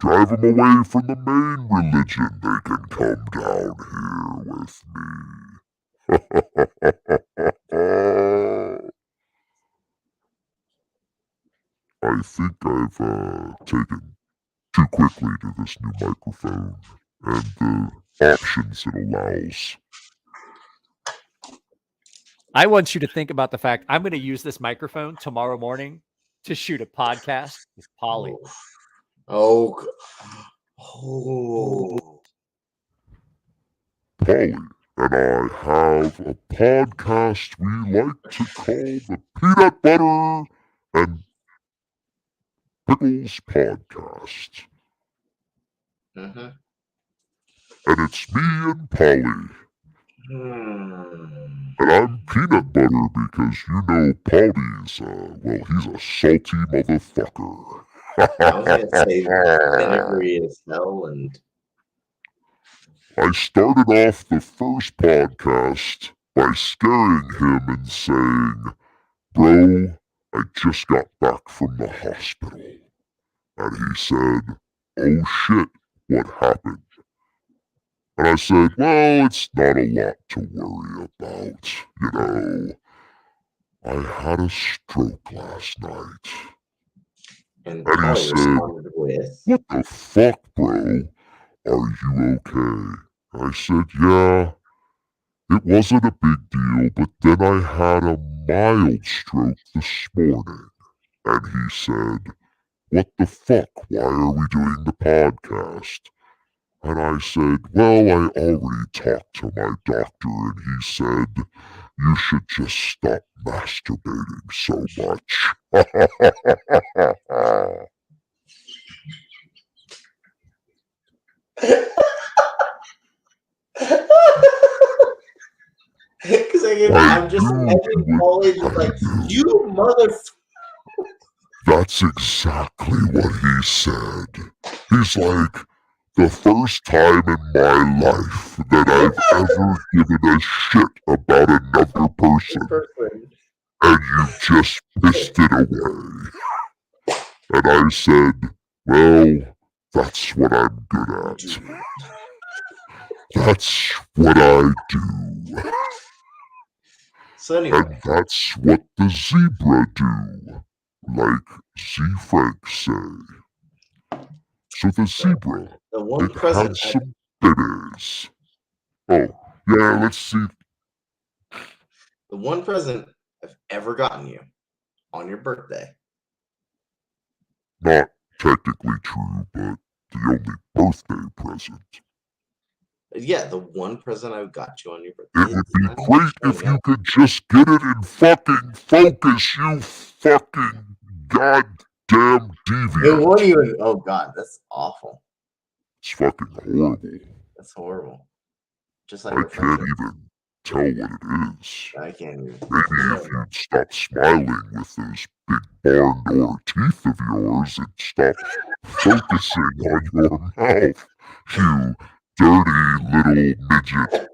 drive them away from the main religion, they can come down here with me. I think I've taken too quickly to this new microphone and the options it allows.
I want you to think about the fact I'm going to use this microphone tomorrow morning to shoot a podcast with Polly.
Oh. Oh.
Polly and I have a podcast we like to call the Peanut Butter and Pickles Podcast.
Mm-hmm.
And it's me and Polly. And I'm peanut butter because you know Polly's, well, he's a salty motherfucker.
I was going to say vinegary as hell, and
I started off the first podcast by scaring him and saying, "Bro, I just got back from the hospital." And he said, "Oh shit, what happened?" And I said, "Well, it's not a lot to worry about. You know, I had a stroke last night."
and
And he
Polly
said,
responded with,
"What the fuck, bro? Are you okay?" I said, "Yeah, it wasn't a big deal, but then I had a mild stroke this morning." And he said, "What the fuck? Why are we doing the podcast?" And I said, "Well, I already talked to my doctor and he said, you should just stop masturbating so much."
Because I'm just imagining Polly just like, "You mother."
That's exactly what he said. He's like, "The first time in my life that I've ever given a shit about another person, and you just pissed it away." And I said, "Well, that's what I'm good at. That's what I do."
So anyway.
And that's what the zebra do, like Z Frank say. So the zebra,
The one
it had
present
some bitties. Oh, yeah, let's see.
the one present I've ever gotten you on your birthday.
Not technically true, but the only birthday present.
Yeah, the one present I got you on your birthday.
It would be great if you could just get it in fucking focus, you fucking goddamn deviant.
It won't even. Oh god, that's awful.
It's fucking horrible.
That's horrible. Just like
I can't even tell what it is.
I can't even.
Maybe if you'd stop smiling with those big barn door teeth of yours and stop focusing on your mouth, you dirty little midget.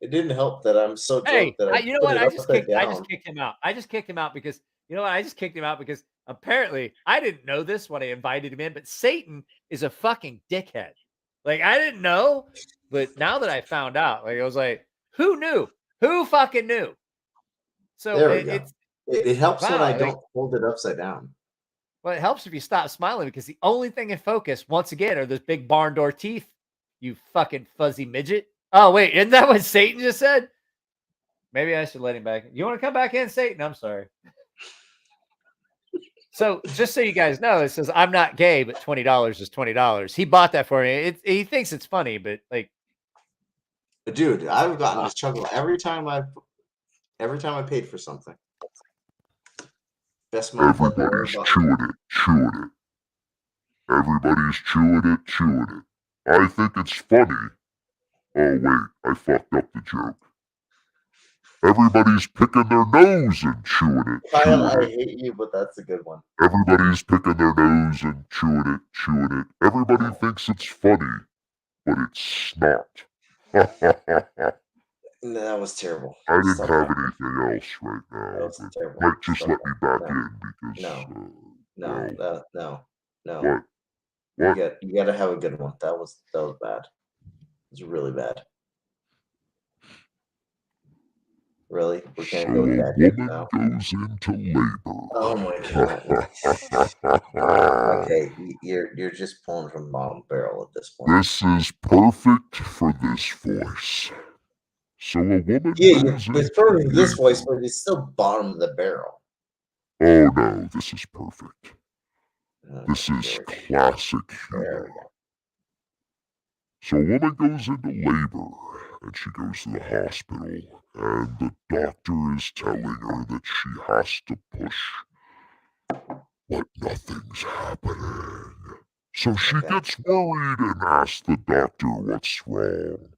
It didn't help that I'm so drunk that I
you know
put
what?
it
I
up
just
and
kicked
down.
him out. I just kicked him out because you know what? I just kicked him out because apparently I didn't know this when I invited him in, but Satan is a fucking dickhead. Like I didn't know, but now that I found out, like I was like, who knew? Who fucking knew? So
There we go. It helps when
wow,
I don't hold it upside down.
Well, it helps if you stop smiling because the only thing in focus, once again, are those big barn door teeth. You fucking fuzzy midget. Oh wait, isn't that what Satan just said? Maybe I should let him back. You want to come back in, Satan? I'm sorry. So just so you guys know, it says I'm not gay, but $20 is $20. He bought that for me. He thinks it's funny, but like,
Dude, I've gotten this chuckle every time I paid for something. Best month I've ever
Everybody's
bought.
chewing it. Everybody's chewing it. I think it's funny. Oh wait, I fucked up the joke. Everybody's picking their nose and chewing it.
Kyle, I hate you, but that's a good one.
Everybody's picking their nose and chewing it. Everybody thinks it's funny, but it's not.
That was terrible.
I didn't have anything else right now.
That was terrible.
Might just let me back in because
no.
What?
You gotta have a good one. That was bad. It was really bad. Really? We can't
So
go
a
with that
woman
now.
goes into labor.
Oh my god. Okay, you're just pulling from bottom barrel at this point.
This is perfect for this voice. So a woman
Yeah,
goes
it's perfect for this voice, but it's still bottom of the barrel.
Oh no, this is perfect.
Oh,
This is
here we go.
classic
There
humor.
we go.
So a woman goes into labor and she goes to the hospital and the doctor is telling her that she has to push, but nothing's happening. So she
Okay.
gets worried and asks the doctor what's wrong.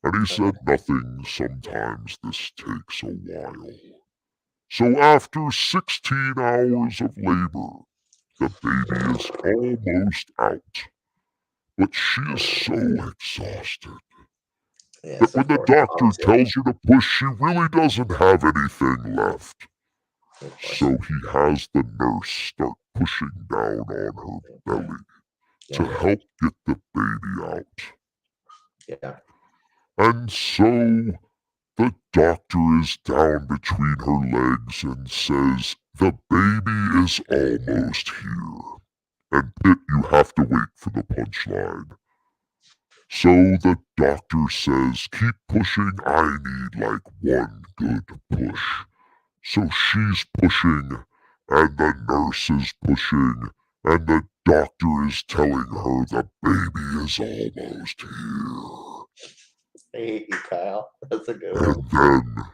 And he said nothing, sometimes this takes a while. So after 16 hours of labor, the baby is almost out. But she is so exhausted
Yes,
that when
of
the
course.
doctor
Obviously.
tells her to push, she really doesn't have anything left.
Of course.
So he has the nurse start pushing down on her belly to
Yeah.
help get the baby out.
Yeah.
And so the doctor is down between her legs and says, the baby is almost here. And Pitt, you have to wait for the punchline. So the doctor says, keep pushing, I need like one good push. So she's pushing, and the nurse is pushing, and the doctor is telling her the baby is almost here.
I hate you, Kyle. That's a good
And
one.
then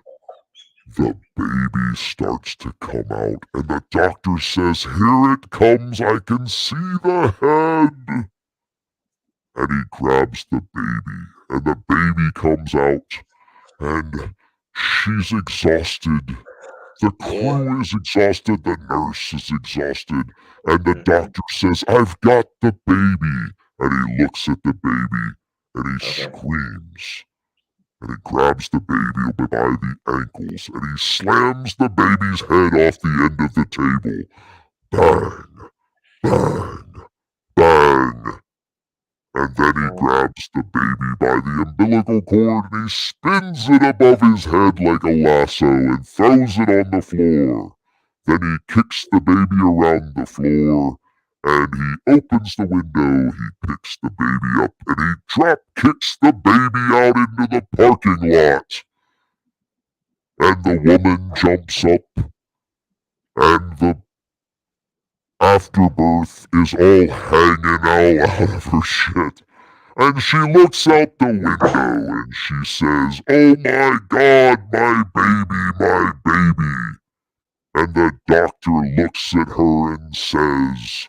the baby starts to come out, and the doctor says, here it comes, I can see the head. And he grabs the baby, and the baby comes out, and she's exhausted. The crew is exhausted, the nurse is exhausted, and the doctor says, I've got the baby. And he looks at the baby, and he screams. And he grabs the baby by the ankles, and he slams the baby's head off the end of the table. Bang, bang, bang. And then he grabs the baby by the umbilical cord and he spins it above his head like a lasso and throws it on the floor. Then he kicks the baby around the floor and he opens the window, he picks the baby up and he drop kicks the baby out into the parking lot. And the woman jumps up and the afterbirth is all hanging out of her shit. And she looks out the window and she says, oh my God, my baby. And the doctor looks at her and says,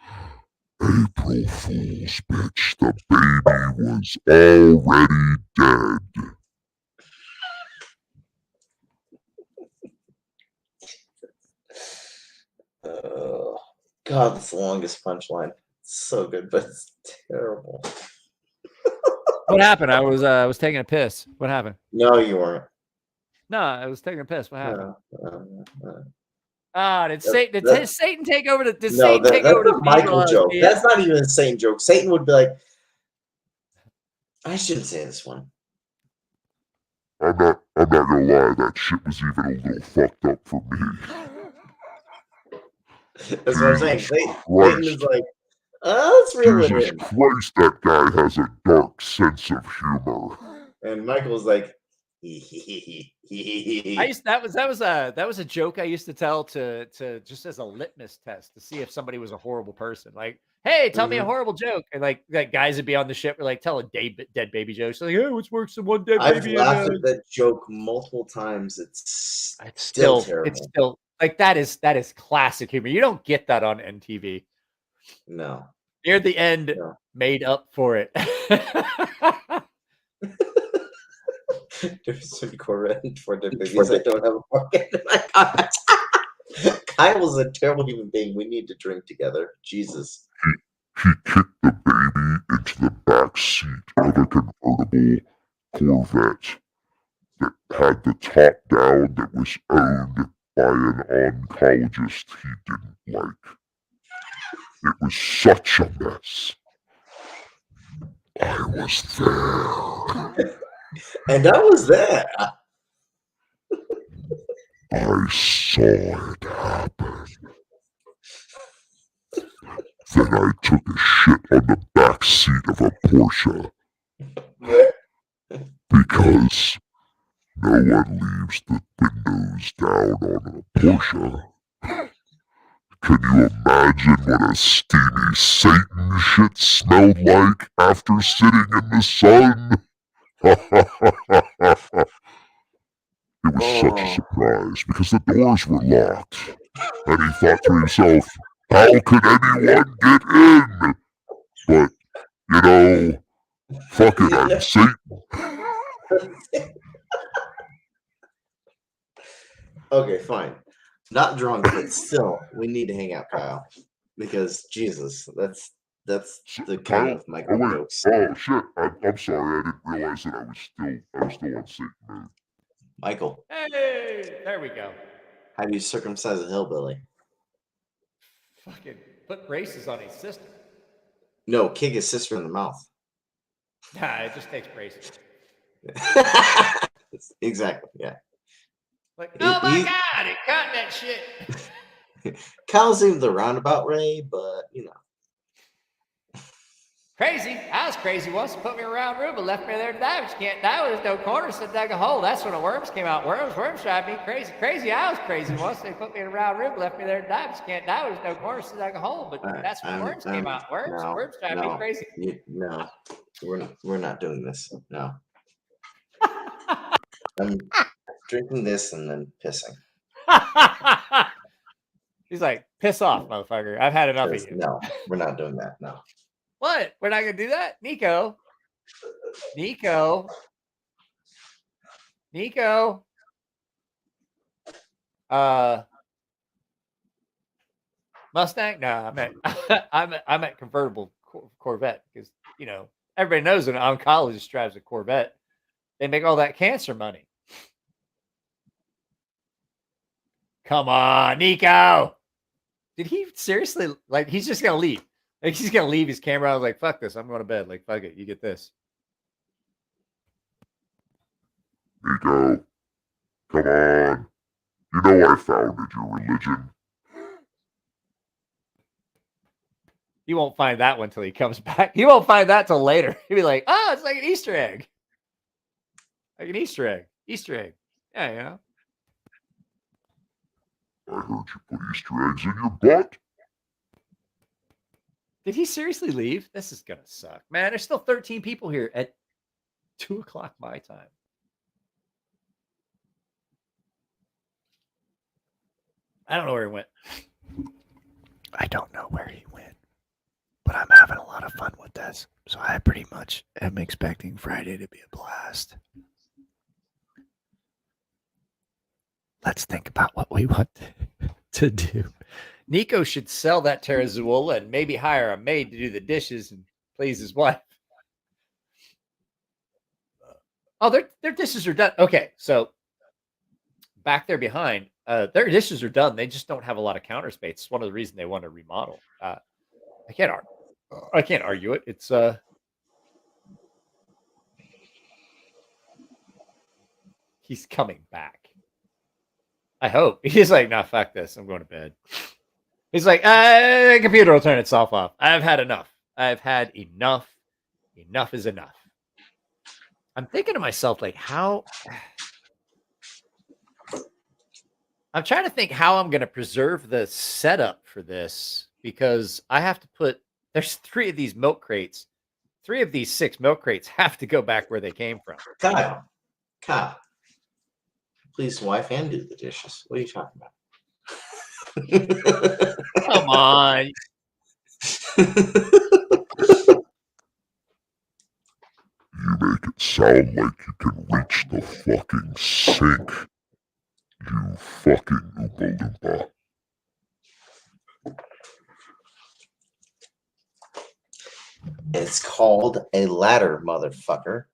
April Fool's, bitch, the baby was already dead.
God, that's the longest punchline. It's so good, but it's terrible.
What happened? I was taking a piss. What happened?
No, you weren't.
No, I was taking a piss. What happened?
No.
Did Satan take over the? Did
No,
Satan take
that's
over the
a Michael joke.
feed?
That's not even a Satan joke. Satan would be like, I shouldn't say this one.
I'm not gonna lie, that shit was even a little fucked up for me.
That's what I'm saying. Satan is like, let's reel it
Jesus
in.
Christ, that guy has a dark sense of humor.
And Michael's like,
that was a joke I used to tell to just as a litmus test to see if somebody was a horrible person. Like, hey, tell me a horrible joke, and like guys would be on the ship or like tell a dead baby joke. So like, hey, what's worse than one dead baby?
I've laughed at that joke multiple times. It's still terrible.
It's still like that is classic humor. You don't get that on NTV.
No.
Near the end, made up for it.
There's a Corvette for the babies. I don't have a pocket in my car. Kyle's a terrible human being. We need to drink together. Jesus.
He kicked the baby into the back seat of a convertible Corvette that had the top down that was owned by an oncologist he didn't like. It was such a mess. I was there.
And I was there.
I saw it happen. Then I took a shit on the back seat of a Porsche. Because no one leaves the windows down on a Porsche. Can you imagine what a steamy Satan shit smelled like after sitting in the sun? It was such a surprise because the doors were locked. And he thought to himself, how could anyone get in? But, you know, fuck it, I'm Satan.
Okay, fine. Not drunk, but still, we need to hang out, Kyle. Because Jesus, that's the kind of micro jokes.
Oh shit! I'm sorry. I didn't realize that I was still on Satan mode.
Michael.
Hey, there we go.
How do you circumcise a hillbilly?
Fucking put braces on his sister.
No, kick his sister in the mouth.
Nah, it just takes braces.
Exactly. Yeah.
Like, oh my God, it cut that shit.
Kyle seemed the roundabout Ray, but you know.
Crazy. I was crazy once. Put me around room and left me there to die. But you can't die when there's no corner, so dug a hole. That's when the worms came out. Worms drive me crazy. Crazy. I was crazy once. They put me in a round room, left me there to die. But you can't die when there's no corner, so dug a hole. But that's when worms came out. Worms drive me crazy.
No, we're not doing this. No. I'm drinking this and then pissing.
He's like, piss off, motherfucker. I've had enough of you.
No, we're not doing that. No.
What? We're not gonna do that? Nico. Mustang? No, I meant convertible Corvette because, you know, everybody knows an oncologist drives a Corvette. They make all that cancer money. Come on, Nico. Did he seriously, like, he's just going to leave? Like, he's going to leave his camera. I was like, fuck this. I'm going to bed. Like, fuck it. You get this.
Nico, come on. You know I founded your religion.
He won't find that one till he comes back. He won't find that till later. He'll be like, oh, it's like an Easter egg. Like an Easter egg. Easter egg. Yeah, you know.
I heard you put Easter eggs in your butt.
Did he seriously leave? This is going to suck. Man, there's still 13 people here at 2 o'clock my time. I don't know where he went.
I don't know where he went. But I'm having a lot of fun with this. So I pretty much am expecting Friday to be a blast. Let's think about what we want to do.
Nico should sell that Terrazuola and maybe hire a maid to do the dishes and please his wife. Oh, their dishes are done. Okay, so back there behind, their dishes are done. They just don't have a lot of counter space. It's one of the reasons they want to remodel. I can't argue it. It's he's coming back. I hope. He's like, nah, fuck this. I'm going to bed. He's like, the computer will turn itself off. I've had enough. I've had enough. Enough is enough. I'm thinking to myself, like, how... I'm trying to think how I'm going to preserve the setup for this because I have to put... There's 3 of these milk crates. 3 of these 6 milk crates have to go back where they came from.
Kyle. Please wife and do the dishes. What are you talking about?
Come on.
You make it sound like you can reach the fucking sink. You fucking Oompa Loompa.
It's called a ladder, motherfucker.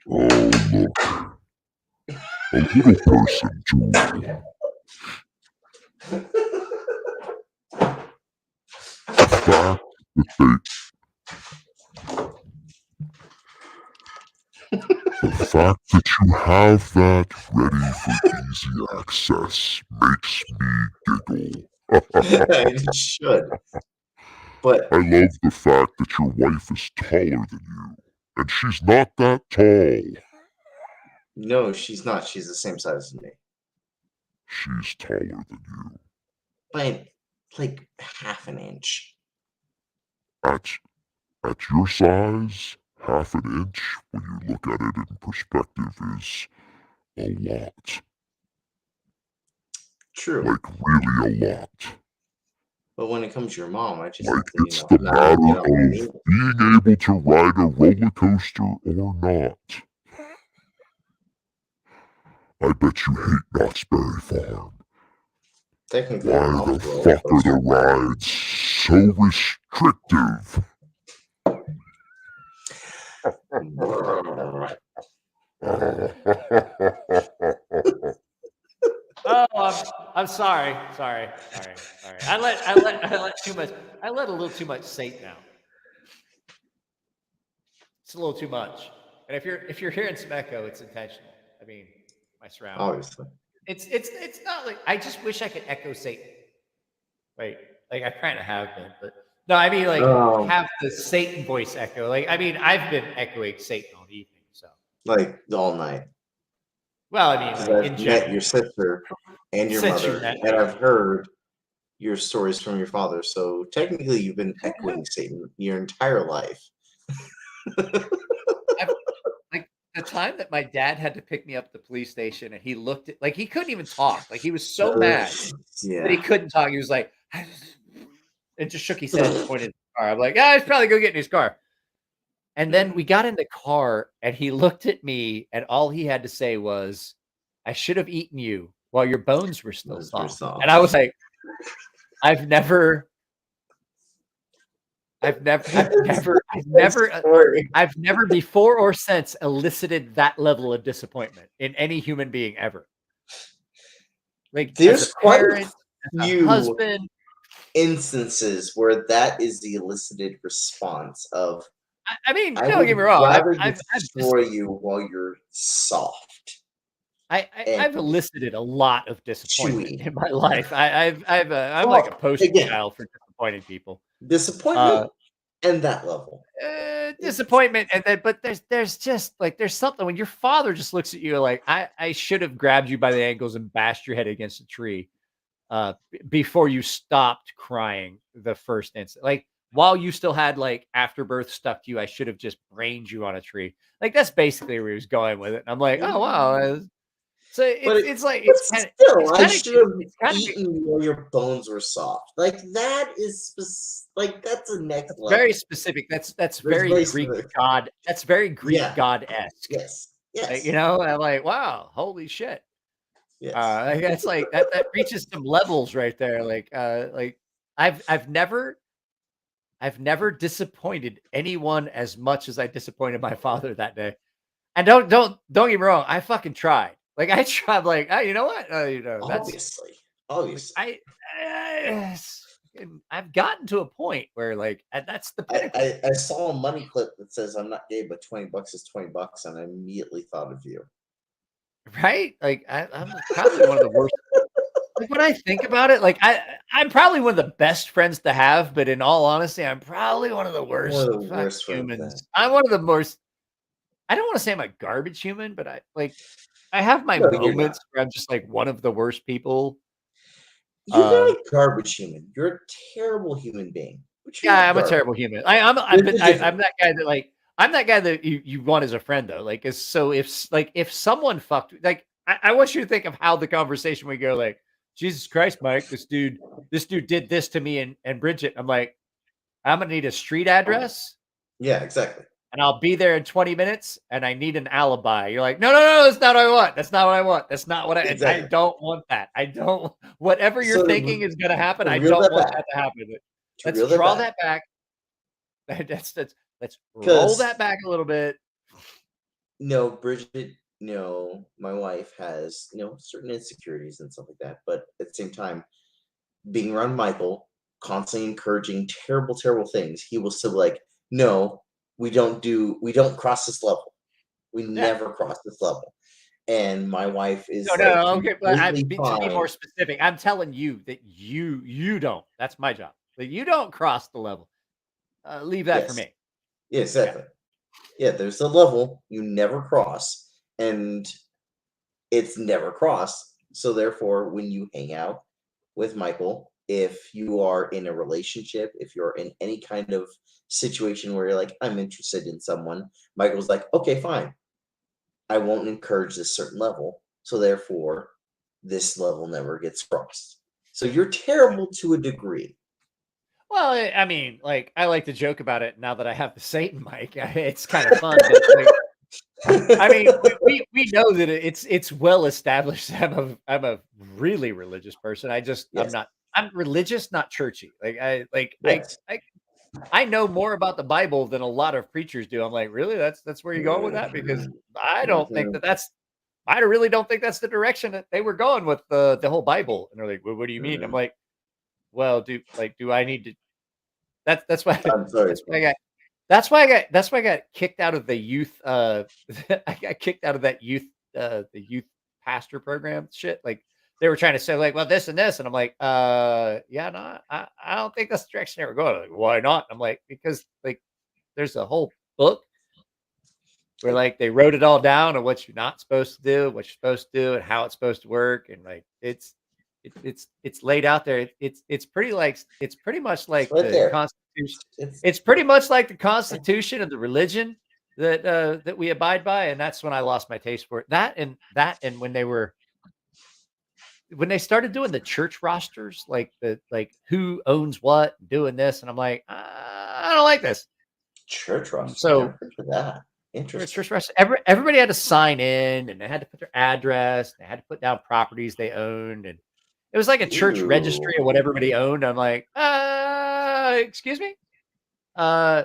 Oh, look. A little person, too. The fact that you have that ready for easy access makes me giggle.
It should. But
I love the fact that your wife is taller than you, and she's not that tall.
No, she's not. She's the same size as me.
She's taller than you.
By like half an inch.
At your size, half an inch, when you look at it in perspective, is a lot.
True.
Like, really a lot.
But when it comes to your mom, I just
Like,
have to,
it's the
not
matter
get on my
of
knees.
being able to ride a roller coaster or not. I bet you hate Knott's Berry Farm.
Technically,
Why
I'm
the
on a roller
fuck are
coaster.
the rides so restrictive?
Oh, I'm sorry. I let too much. I let a little too much Satan out. It's a little too much. And if you're hearing some echo, it's intentional. I mean, my surroundings.
Obviously.
It's not like I just wish I could echo Satan. Like I kind of have been, but no, I mean like have the Satan voice echo. Like I mean, I've been echoing Satan all evening, so
Like all night.
well, I mean,
Because
like,
I've
in
met
general.
your sister and your
Since you
mother,
met
and
me.
I've heard your stories from your father. So technically, you've been echoing Satan your entire life.
Like the time that my dad had to pick me up at the police station, and he looked at like he couldn't even talk. Like he was so mad that he couldn't talk. He was like, and just shook his head and pointed at the car. I'm like, yeah, he's probably go get in his car. And then we got in the car, and he looked at me, and all he had to say was, "I should have eaten you while your bones were still soft." And I was like, I've never before or since elicited that level of disappointment in any human being ever. Like
There's
as a
quite
parent,
a
as a
few
husband.
instances where that is the elicited response of,
I mean,
I
don't
would
get me wrong.
rather
I've
destroy you while you're soft.
I've elicited a lot of disappointment
Chewy.
in my life. I'm
Well,
like a poster
again,
child for disappointed people.
Disappointment and that level.
Disappointment, and then but there's just like there's something when your father just looks at you like I should have grabbed you by the ankles and bashed your head against a tree before you stopped crying the first instant. Like while you still had like afterbirth stuck to you, I should have just brained you on a tree. Like that's basically where he was going with it. And I'm like, oh wow. So it's like it's kind of
I should have eaten you while your bones were soft. Like that is like that's a next level.
Very specific. That's very Greek
specific.
god. That's very Greek god-esque.
Yes.
Like, you know, I'm like, wow, holy shit.
Yes.
That's like that reaches some levels right there. Like I've never disappointed anyone as much as I disappointed my father that day. And don't get me wrong, I fucking tried. Like I tried, like, oh, you know what? You know, that's
obviously.
I've gotten to a point where like that's the pinnacle.
I saw a money clip that says I'm not gay, but $20 is $20, and I immediately thought of you.
Right? Like I'm probably one of the worst. Like when I think about it, like I'm probably one of the best friends to have, but in all honesty, I'm probably one of the worst humans. I'm one of the most. I don't want to say I'm a garbage human, but I have my moments where I'm just like one of the worst people.
You're not a garbage human. You're a terrible human being.
Yeah, I'm a terrible human. I'm that guy that like I'm that guy that you want as a friend though. Like so if someone fucked like I want you to think of how the conversation would go. Like Jesus Christ, Mike, this dude did this to me and Bridget. I'm like, I'm gonna need a street address.
Yeah, exactly.
And I'll be there in 20 minutes and I need an alibi. You're like, no, that's not what I want. That's not what I want. That's not what I don't want that. I don't, whatever you're thinking is going to happen. I don't want that to happen. Let's draw that back. Let's roll that back a little bit.
No, Bridget, my wife has, certain insecurities and stuff like that. But at the same time, being around Michael, constantly encouraging terrible, terrible things, he will still be like, no, we don't cross this level. We never cross this level. And my wife is
okay, but to be more specific, I'm telling you that you don't. That's my job. That you don't cross the level. Leave that for me.
Yeah, exactly. Yeah, there's a level you never cross. And it's never crossed. So therefore, when you hang out with Michael, if you are in a relationship, if you're in any kind of situation where you're like, I'm interested in someone, Michael's like, okay, fine. I won't encourage this certain level. So therefore, this level never gets crossed. So you're terrible to a degree.
Well, I mean, like, I like to joke about it now that I have the Satan mic. It's kind of fun. But, like, I mean, we know that it's well established. I'm a really religious person.
Yes.
I'm religious, not churchy.
Yes.
I know more about the Bible than a lot of preachers do. I'm like, really? That's where you're going with that? Because I don't think I really don't think that's the direction that they were going with the whole Bible. And they're like, well, what do you mean? I'm like, well, do I need to? That's why
I'm sorry.
that's why I got kicked out of the youth. I got kicked out of that youth the youth pastor program shit. Like, they were trying to say, like, well, this and this, and I'm like, yeah, no, I don't think that's the direction they were going. Like, why not? I'm like, because, like, there's a whole book where, like, they wrote it all down and what you're not supposed to do, what you're supposed to do, and how it's supposed to work, and, like, it's laid out there. It's pretty much like
Right
the
there.
Constitution. It's pretty much like the Constitution of the religion that we abide by, and that's when I lost my taste for it. That and when they started doing the church rosters, like who owns what, doing this, and I'm like, I don't like this.
Church roster.
So
Never heard of that. Interesting.
church roster, everybody had to sign in, and they had to put their address, they had to put down properties they owned, and it was like a church registry of what everybody owned. I'm like, excuse me? I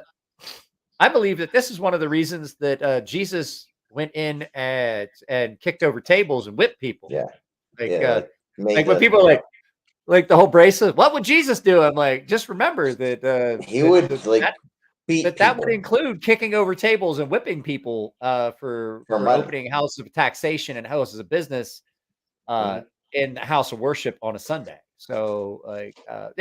believe that this is one of the reasons that Jesus went in and kicked over tables and whipped people.
Yeah.
Like when people are like the whole bracelet, what would Jesus do? I'm like, just remember that
he would
that would include kicking over tables and whipping people for opening houses of taxation and houses of business in the house of worship on a Sunday. So, like, what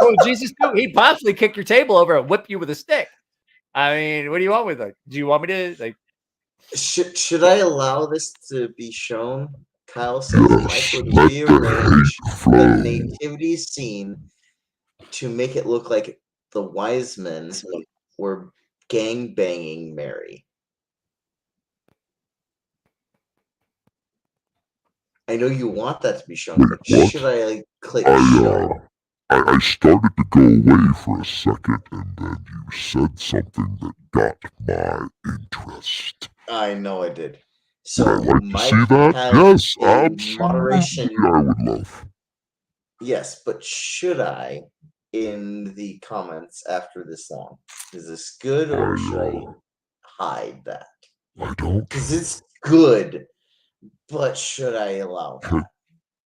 would Jesus do? He'd possibly kick your table over and whip you with a stick. I mean, what do you want with it? Do you want me to, like?
Should I allow this to be shown? Kyle says Mike would rearrange the nativity scene to make it look like the wise men were gang banging Mary. I know you want that to be shown, but should I click show?
I started to go away for a second, and then you said something that got my interest.
I know I did. So
would I like to see that? Yes, absolutely.
Moderation.
I would love.
Yes, but should I, in the comments after this long, is this good, or should I hide that?
I don't.
Because it's good, but should I allow that?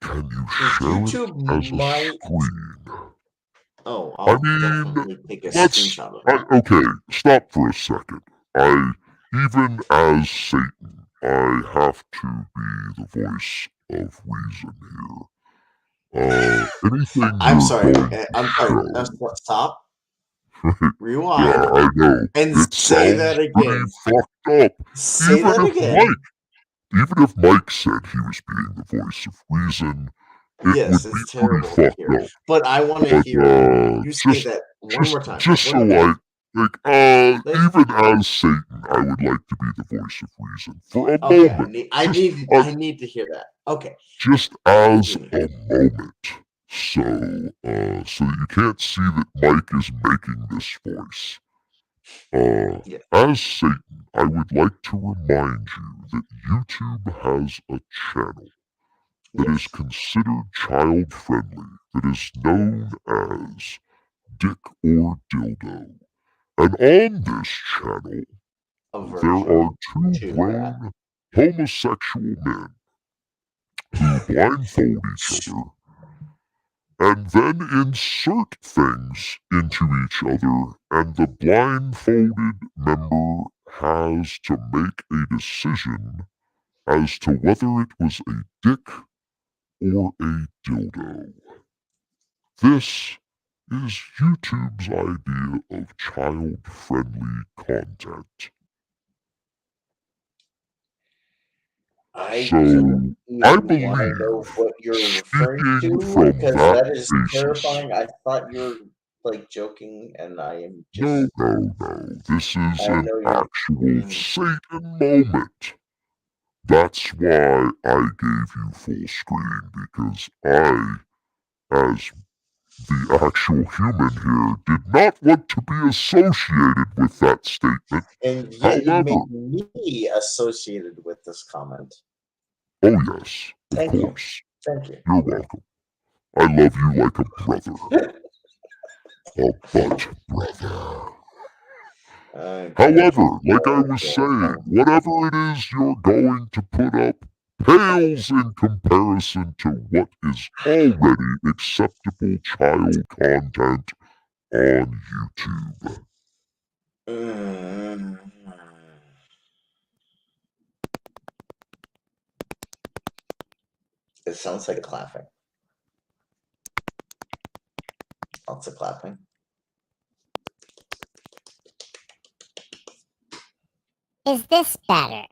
Can you share it as a screen?
Oh, I'll definitely take a screenshot of it.
Okay, stop for a second. Even as Satan, I have to be the voice of reason here. Anything
I'm sorry. Stop. Rewind.
Yeah, I know.
And say that again.
Fucked up.
Say that again.
Even if Mike said he was being the voice of reason, it would be pretty fucked up.
But I want to hear you say that one more time.
Just so even as Satan, I would like to be the voice of reason for a moment.
I need to hear that. Okay.
Just as a moment. So that you can't see that Mike is making this voice. As Satan, I would like to remind you that YouTube has a channel that is considered child-friendly, that is known as Dick or Dildo. And on this channel, there are two grown homosexual men who blindfold each other and then insert things into each other, and the blindfolded member has to make a decision as to whether it was a dick or a dildo. This is YouTube's idea of child-friendly content.
I
So,
don't
I
even want to know
believe,
what you're referring
speaking
to
from
because
that
that is
basis,
terrifying. I thought you were like joking, and I am
no,
just.
no. This is
I
an
know you're.
actual Satan moment. That's why I gave you full screen, because I, as the actual human here, did not want to be associated with that statement.
And yet you
However,
made me associated with this comment.
oh yes, of
Thank you.
course.
Thank you.
You're welcome. I love you like a brother. A butt brother. However, like I was saying, whatever it is you're going to put up pales in comparison to what is already acceptable child content on YouTube.
It sounds like clapping. Lots of clapping.
Is this better?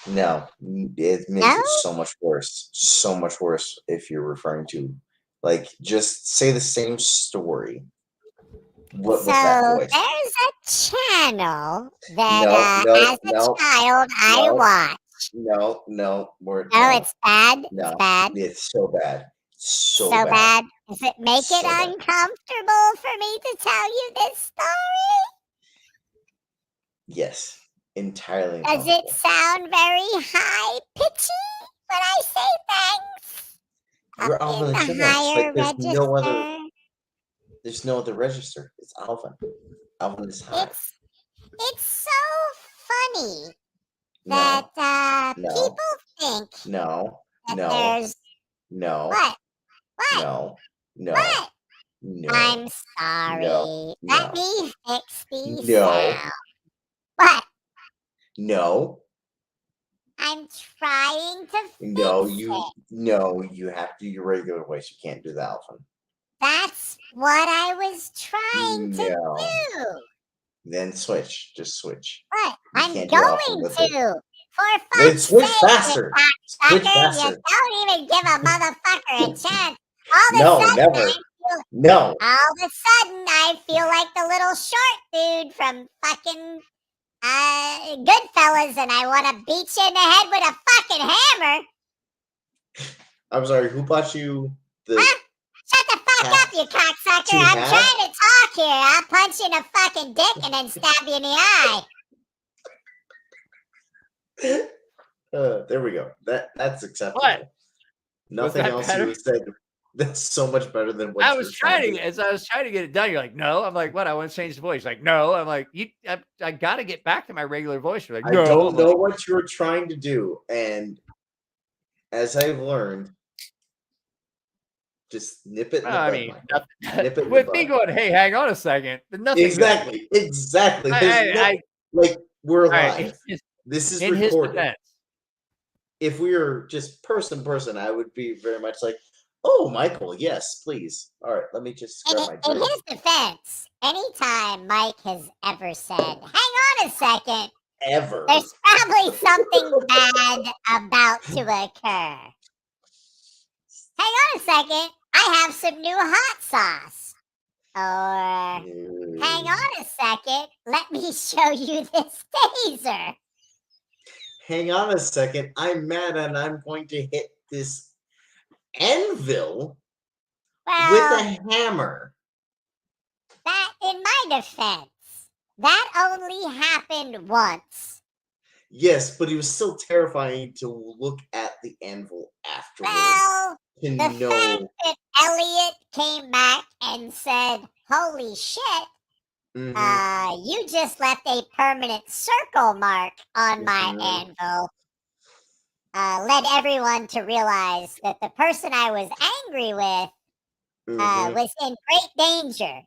No, it makes it so much worse. So much worse if you're referring to, like, just say the same story. What was that
So
voice?
there's a channel that as a child I watched.
No,
it's bad.
No,
it's bad.
It's so bad. So
bad. Does it make
So
it
bad.
uncomfortable for me to tell you this story?
Yes, entirely.
Does it sound very high pitchy when I say thanks?
You're
Up in
Alvin
the higher register.
There's no other register. It's Alvin. Alvin is high.
It's so funny that people think
No.
there's what?
No.
I'm sorry.
No.
Let me fix these
No.
sounds. What?
No.
I'm trying to fix it.
No, you have to do your regular voice. You can't do the Alvin.
That's what I was trying to do.
Then switch. Just switch.
What?
You
I'm
can't do Alvin
going
with
to.
it.
For
Then
fuck's
switch
sake,
faster.
you
Switch
cocksucker,
faster.
you don't even give a motherfucker a chance. All
No,
of a sudden,
never. No.
all of a sudden, I feel like the little short dude from fucking Goodfellas, and I want to beat you in the head with a fucking hammer.
I'm sorry. Who bought you the?
Shut the fuck up, you cocksucker! I'm trying to talk here. I'll punch you in the fucking dick and then stab you in the eye.
There we go. That's acceptable.
What?
Nothing else
better?
you said. That's so much better than what
I
you
was
were trying
as I was trying to get it done. You're like, no. I'm like, what? I want to change the voice. Like, no. I'm like, I got to get back to my regular voice. You're like, no.
I don't
I'm
know
like,
what you were trying to do, and as I've learned, just nip it in the bud, Michael. Nip it in
with
the
me
bud.
going, hey, hang on a second. Nothing.
Exactly. Like we're live. This is
in his
recorded.
defense.
If we were just person, I would be very much like, oh, Michael, yes, please. All right, let me just grab my
In
drink.
his defense, anytime Mike has ever said, hang on a second,
Ever.
there's probably something bad about to occur. Hang on a second, I have some new hot sauce. Or, hang on a second, let me show you this taser.
Hang on a second, I'm mad and I'm going to hit this anvil with a hammer.
That, in my defense, that only happened once.
Yes, but it was still terrifying to look at the anvil afterwards.
Well,
to
the
know.
fact that Elliot came back and said, holy shit, you just left a permanent circle mark on my anvil, led everyone to realize that the person I was angry with was in great danger.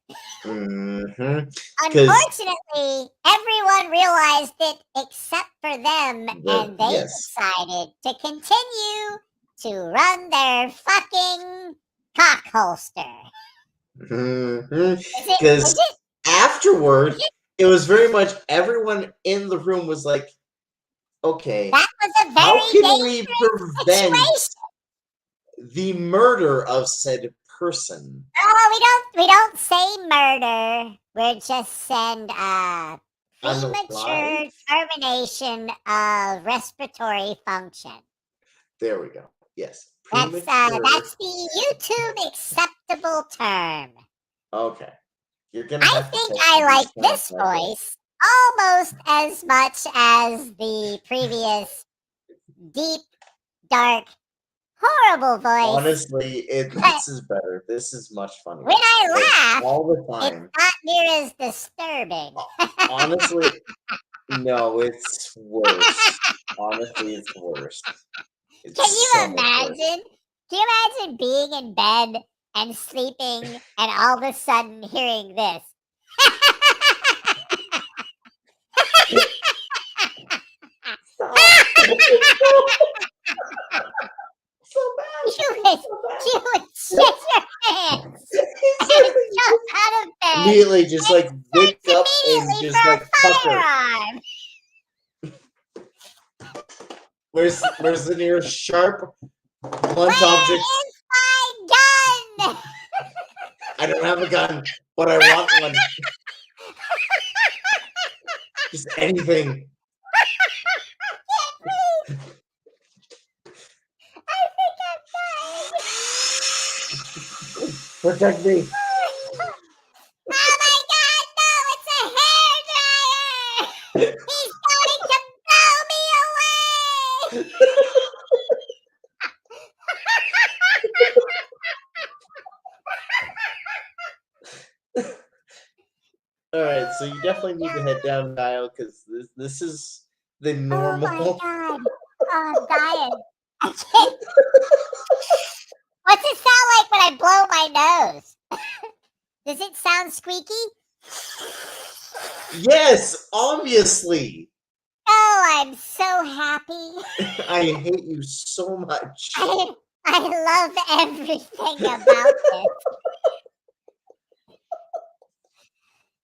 Unfortunately, everyone realized it except for them, and they decided to continue to run their fucking cock holster.
Because afterward, it was very much everyone in the room was like, Okay.
That was a
How
very
can we
dangerous
prevent
situation.
the murder of said person?
Oh, we don't say murder. We're just send premature
Unalive?
termination of respiratory function.
There we go. Yes.
That's the YouTube acceptable term.
Okay. You're gonna
I
have to
think
text
I
me
like
these
this
times, Michael.
voice almost as much as the previous deep, dark, horrible voice.
Honestly, this is better. This is much funnier.
When I
Like,
laugh,
all the time.
it's not near as disturbing.
Honestly, no, it's worse. Honestly, it's worse. It's
Can you
so much worse.
imagine? Can you imagine being in bed and sleeping and all of a sudden hearing this? You would shit your pants and jump out of bed.
Immediately, just like wake up and
Immediately
just
for
like
a
pucker.
firearm.
Where's the nearest sharp blunt
Where
object?
is my gun?
I don't have a gun, but I want one. Just anything. Protect me.
Oh my god, no, it's a hairdryer! He's going to blow me away!
Alright, so you definitely need to head down dial because this is the normal.
Oh my god. Oh, I'm dying. I can't. What's it sound like when I blow my nose? Does it sound squeaky?
Yes, obviously.
Oh, I'm so happy.
I hate you so much.
I love everything about this.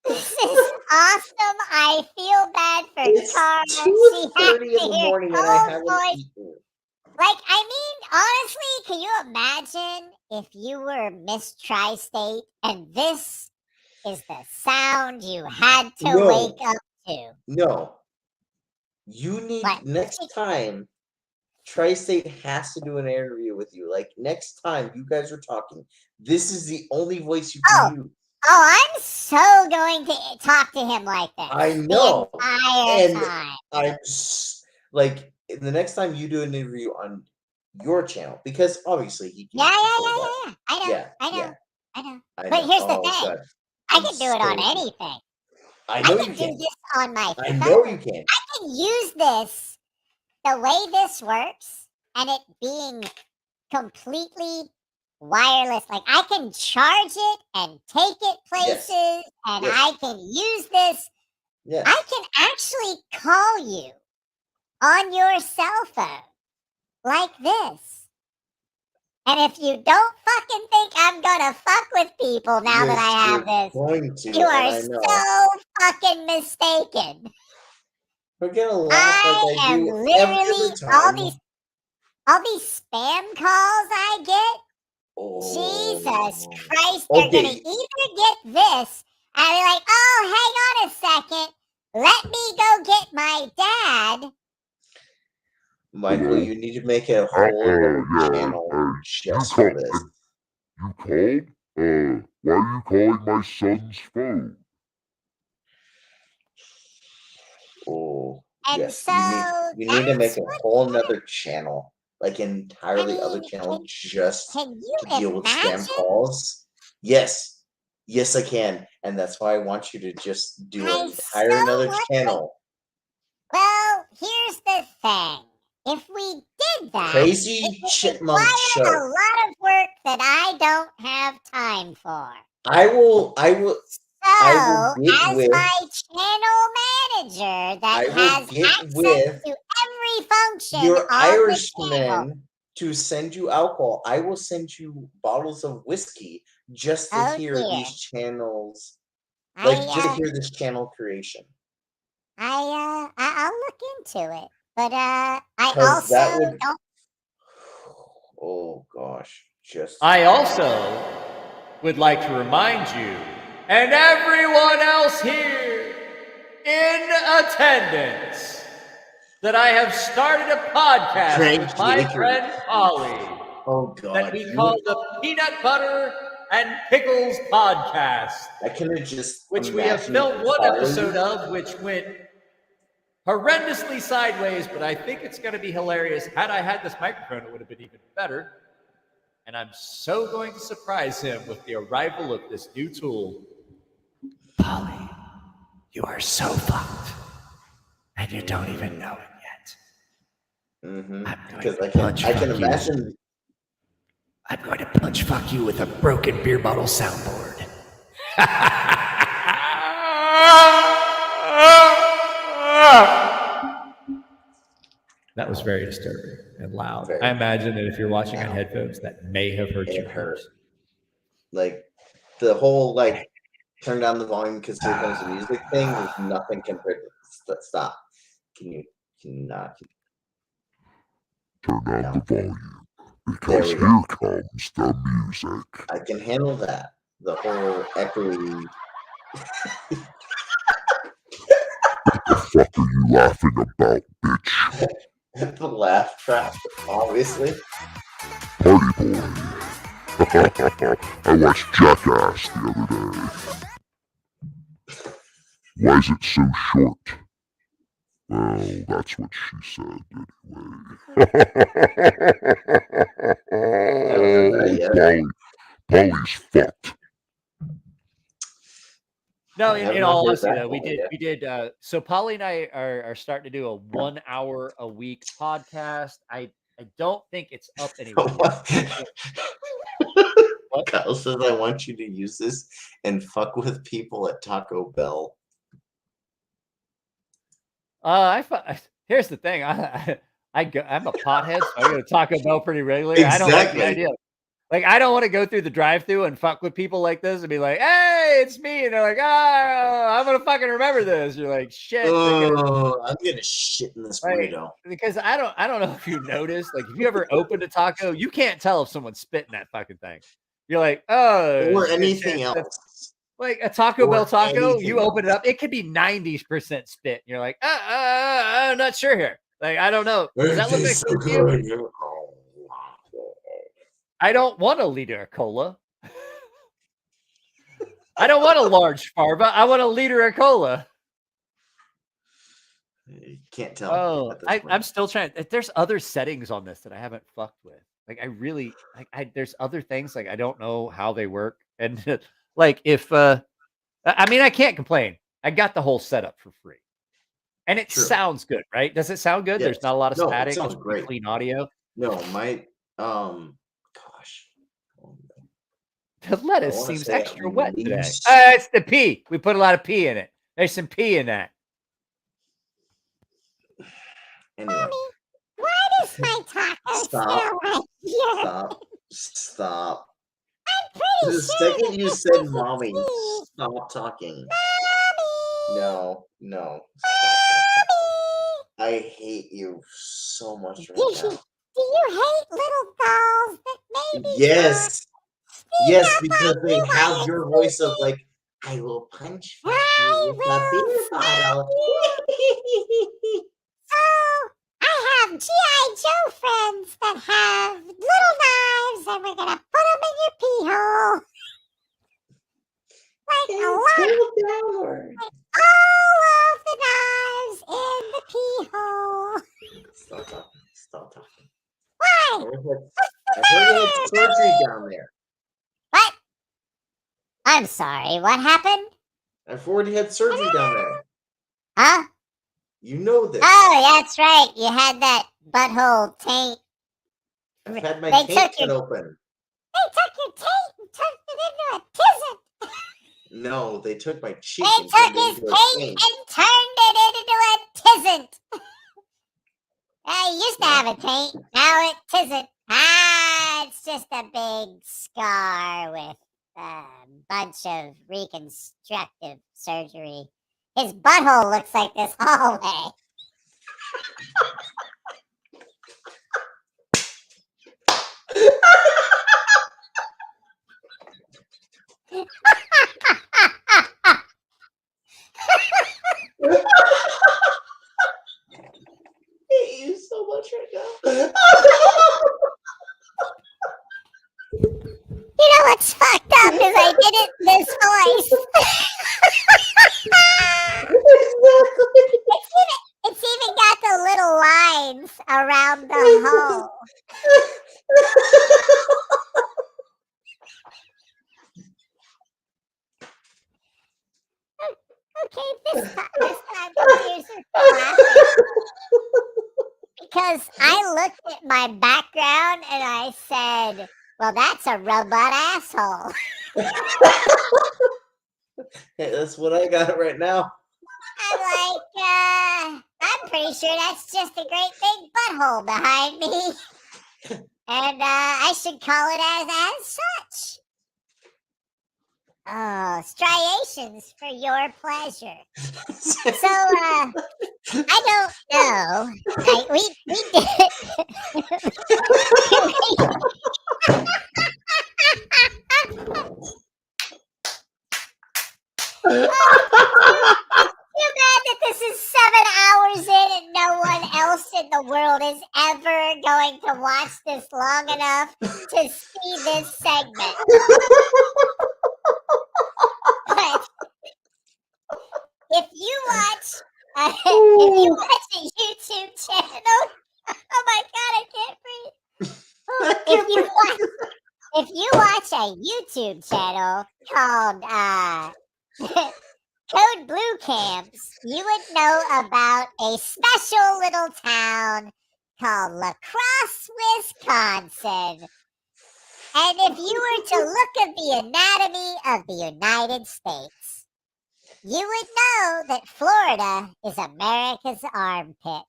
This is awesome. I feel bad for
It's
Tara.
2:30 in the morning and I haven't
voice.
eaten.
Like, I mean, honestly, can you imagine if you were Miss Tri-State and this is the sound you had to
No.
wake up to?
No. You need next time. Tri-State has to do an interview with you. Like next time you guys are talking, this is the only voice you can use.
Oh, I'm so going to talk to him like this.
I know.
The entire time.
I'm like the next time you do an interview on your channel, because obviously he can.
Yeah. I know.
I know.
But here's the
Oh,
thing.
God.
I can do it on
So-
anything.
I know
I
you
can do
can.
this on my
I
phone.
know you can.
I can use this the way this works and it being completely wireless. Like I can charge it and take it places and I can use this.
Yes.
I can actually call you on your cell phone like this. And if you don't fucking think I'm gonna fuck with people now that I have this,
going to,
you are
and I know.
so fucking mistaken.
We're gonna laugh like I
am
do
literally
every time.
all these spam calls I get. Jesus Christ, they're gonna either get this and be like, oh, hang on a second, let me go get my dad.
Michael, you need to make a whole other channel just for this.
You called? Why are you calling my son's phone?
Oh,
And
yes.
so
you need to make
that's
a whole nother channel, like entirely other
mean,
channel, just
can you
to deal with spam
imagine?
calls. Yes, yes, I can, and that's why I want you to just do an entire another channel.
Well, here's the thing. If we did that,
Crazy
it would
Chipmunk
require
Show.
a lot of work that I don't have time for.
I will
So,
get
as
with-
my channel manager that
I will
has
get
access
with
to every function
your
on the channel,
Irishman to send you alcohol. I will send you bottles of whiskey just to
Oh,
hear
dear.
these channels, like just to
I
hear this channel creation.
I'll look into it. But I
'Cause that
also
would-
don't.
Oh gosh, just
I also would like to remind you and everyone else here in attendance that I have started a podcast
Thank
with my
you.
friend Polly
Oh
that
god,
we call the Peanut Butter and Pickles Podcast,
I can just
which we have
imagine
filmed one
Polly-
episode of, which went horrendously sideways, but I think it's going to be hilarious. Had I had this microphone, it would have been even better. And I'm so going to surprise him with the arrival of this new tool.
Polly, you are so fucked. And you don't even know it yet.
Mhm.
I'm going
Because
to
I can
punch
I can
fuck you.
imagine
I'm going to punch fuck you with a broken beer bottle soundboard.
That was very disturbing and loud.
Very
I imagine that if you're watching on
loud.
headphones, that may have hurt
It
your
hurt.
ears.
like the whole like turn down the volume because here comes the music thing is nothing compared to stop. Can you not?
Turn down
No.
the volume.
There
Because
we
here
go.
comes the music.
I can handle that. The whole echoey.
What the fuck are you laughing about, bitch?
The laugh track, obviously.
Party boy. I watched Jackass the other day. Why is it so short? Well, that's what she said anyway. Polly's fucked.
No,
I
in
have
all
not heard
honesty,
that
though, we
one
did.
yet.
We did. So Polly and I are starting to do a 1 hour a week podcast. I don't think it's up anywhere yet. What?
Kyle says I want you to use this and fuck with people at Taco Bell.
Here's the thing. I'm a pothead, so I go to Taco Bell pretty regularly. I don't like the
Exactly.
idea. Like, I don't want to go through the drive-through and fuck with people like this and be like, "Hey, it's me," and they're like, "Oh, I'm gonna fucking remember this." You're like, "Shit."
Oh, I'm gonna shit in this
Like,
burrito.
because I don't know if you noticed, like, if you ever opened a taco, you can't tell if someone's spitting that fucking thing. You're like, "Oh,"
Or anything else.
like a Taco
Or
Bell taco,
anything
you open it up, it could be 90% spit. And you're like, I'm not sure here. Like, I don't know. Does that look like
It's so
spit to you?
good.
I don't want a liter of cola. I don't want a large Farva. I want a liter of cola.
You can't tell.
Oh,
at this point.
I'm still trying. There's other settings on this that I haven't fucked with. Like, I really, there's other things, like, I don't know how they work. And like, if, I mean, I can't complain. I got the whole setup for free. And it
True.
sound good, right? Does it sound good?
Yes.
There's not a lot of
No, it
static.
sounds
It's pretty
great.
clean audio.
No, my gosh.
The lettuce
wanna
seems
say at
extra wet today.
least-
It's the pea. We put a lot of pea in it. There's some pea in that.
Anyway,
Mommy, why does my taco
Stop.
smell like you?
stop.
I'm
The
pretty sure
second you
this
said
isn't
mommy,
tea.
stop talking.
Mommy,
No. Stop. I hate you so much right
do
now.
you hate little dolls that maybe
Yes.
Speak
Yes,
up
because
on
they
you,
have
I
your voice of like, I will punch you
I
with a beer
will
bottle.
So I have G.I. Joe friends that have little knives, and we're gonna put them in your pee hole. Like a lot.
Downward.
All of the knives in the pee hole.
Stop talking.
Why?
I heard they had surgery down there.
What? I'm sorry, what happened?
I've already had surgery down there.
Huh?
You know this.
Oh, that's right. You had that butthole taint.
I've had my
They
taint
took your-
cut open.
They took your taint and turned it into a tism.
No, they took my cheek
They
and
took
turned it
his
into a
taint
taint.
and turned it into a tisn't. I used to have a taint. Now it tisn't. It's just a big scar with a bunch of reconstructive surgery. His butthole looks like this hallway.
hate you so much right now.
You know what's fucked up is I did it in this voice. It's even got the little lines around the hole. Okay, this time confusers are laughing. Because I looked at my background and I said, well, that's a robot asshole.
Hey, that's what I got right now.
I'm like, I'm pretty sure that's just a great big butthole behind me. And I should call it as such. Oh, striations for your pleasure. So, I don't know. We Too bad that this is 7 hours in and no one else in the world is ever going to watch this long enough to see this segment. But if you watch a YouTube channel, oh my god, I can't breathe. If you watch a YouTube channel called Code Blue Camps, you would know about a special little town called La Crosse, Wisconsin. And if you were to look at the anatomy of the United States, you would know that Florida is America's armpit.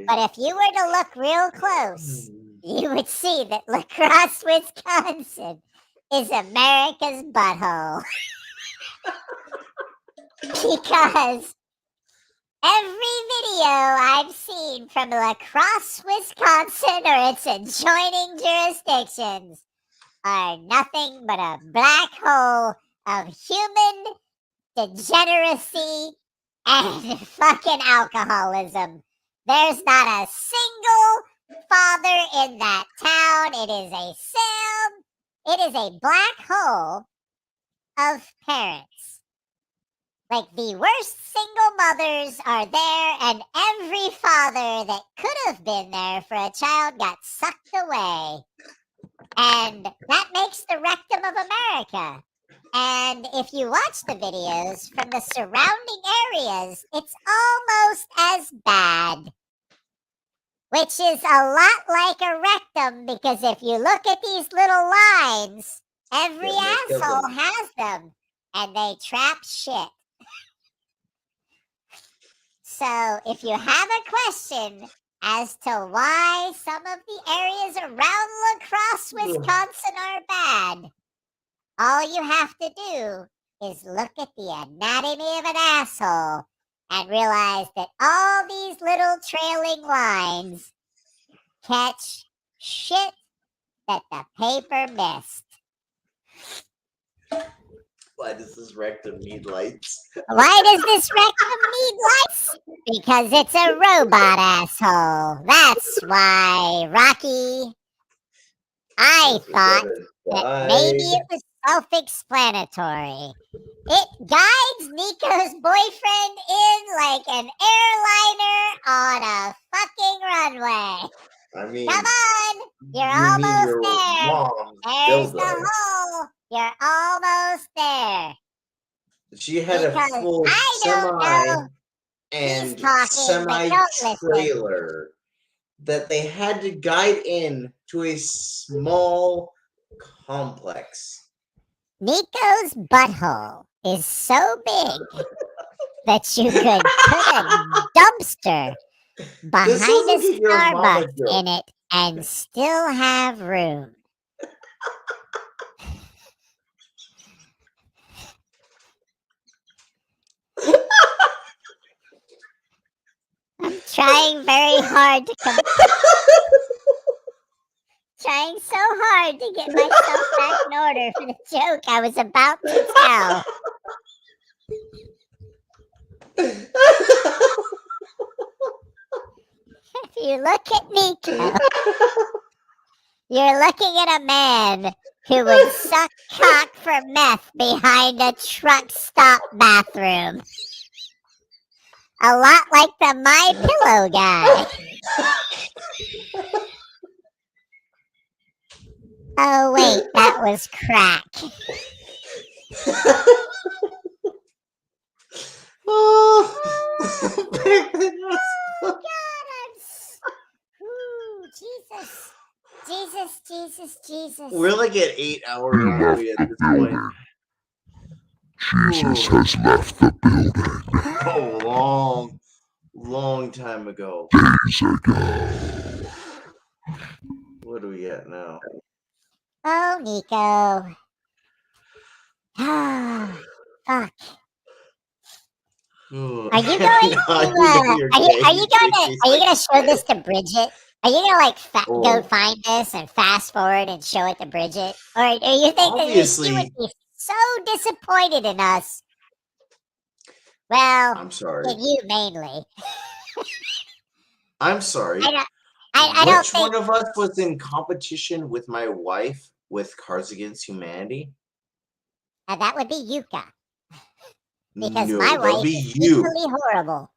But if you were to look real close, you would see that La Crosse, Wisconsin is America's butthole. Because every video I've seen from La Crosse, Wisconsin or its adjoining jurisdictions are nothing but a black hole of human degeneracy and fucking alcoholism. There's not a single father in that town. It is a black hole of parents. Like, the worst single mothers are there, and every father that could have been there for a child got sucked away. And that makes the rectum of America. And if you watch the videos from the surrounding areas, it's almost as bad. Which is a lot like a rectum, because if you look at these little lines, every asshole has them. And they trap shit. So, if you have a question as to why some of the areas around La Crosse, Wisconsin are bad, all you have to do is look at the anatomy of an asshole and realize that all these little trailing lines catch shit that the paper missed.
Why does this rectum need lights?
Why does this rectum need lights? Because it's a robot asshole. That's why, Rocky. I thought that maybe it was self-explanatory. It guides Nico's boyfriend in like an airliner on a fucking runway.
I mean,
come on, you're almost there. There's the hole. You're almost there.
She had a full semi and semi-trailer that they had to guide in to a small complex.
Nico's butthole is so big that you could put a dumpster behind a Starbucks in it and still have room. I'm trying very hard to trying so hard to get myself back in order for the joke I was about to tell. If you look at Nico, you're looking at a man who would suck cock for meth behind a truck stop bathroom. A lot like the My Pillow guy. Oh wait, that was crack.
Oh,
God, Jesus.
we're like at 8 hours
He left
already at
the
this point.
building. Jesus has left the building
Oh, long time ago.
days ago.
What do we got now?
Oh, Nico. Ah, fuck. Are you going to? Are you going to show this to Bridget? Are you gonna like go find this and fast forward and show it to Bridget, or do you think that she would be so disappointed in us? Well,
I'm sorry.
in you mainly.
I'm sorry.
I don't
Which
think
one of us was in competition with my wife with Cards Against Humanity?
That would be Yuka, because
No,
my
that would
wife
be
is
you.
equally horrible.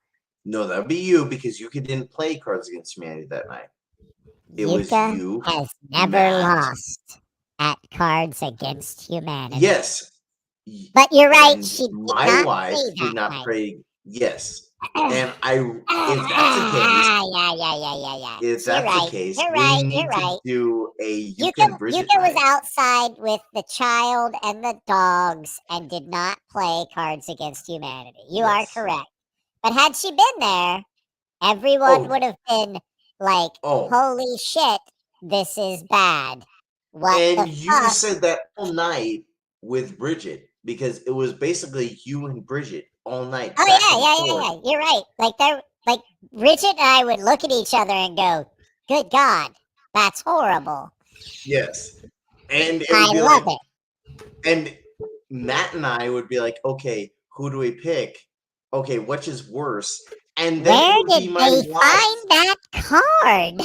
No, that would be you because Yuka didn't play Cards Against Humanity that night. It was
Yuka
you.
has never
Matt.
lost at Cards Against Humanity.
Yes.
But you're right.
And
She did
my
not
wife
play that
did not
night.
play. Yes. And if that's the case,
yeah.
if
You're
that's
right.
the case,
You're
we
right.
need
You're
to
right.
do a Yuka and Bridget
Yuka was
night.
outside with the child and the dogs and did not play Cards Against Humanity. You are correct. But had she been there, everyone would have been like, holy shit, this is bad. What
And
the
you
fuck?
said that all night with Bridget because it was basically you and Bridget all night.
Oh yeah. You're right. Like Bridget and I would look at each other and go, "Good God, that's horrible."
Yes, and it
I
would be
love
like, and Matt and I would be like, "Okay, who do we pick? Okay, which is worse?" And then
Where
it would
did
be my
they
wife.
find that card?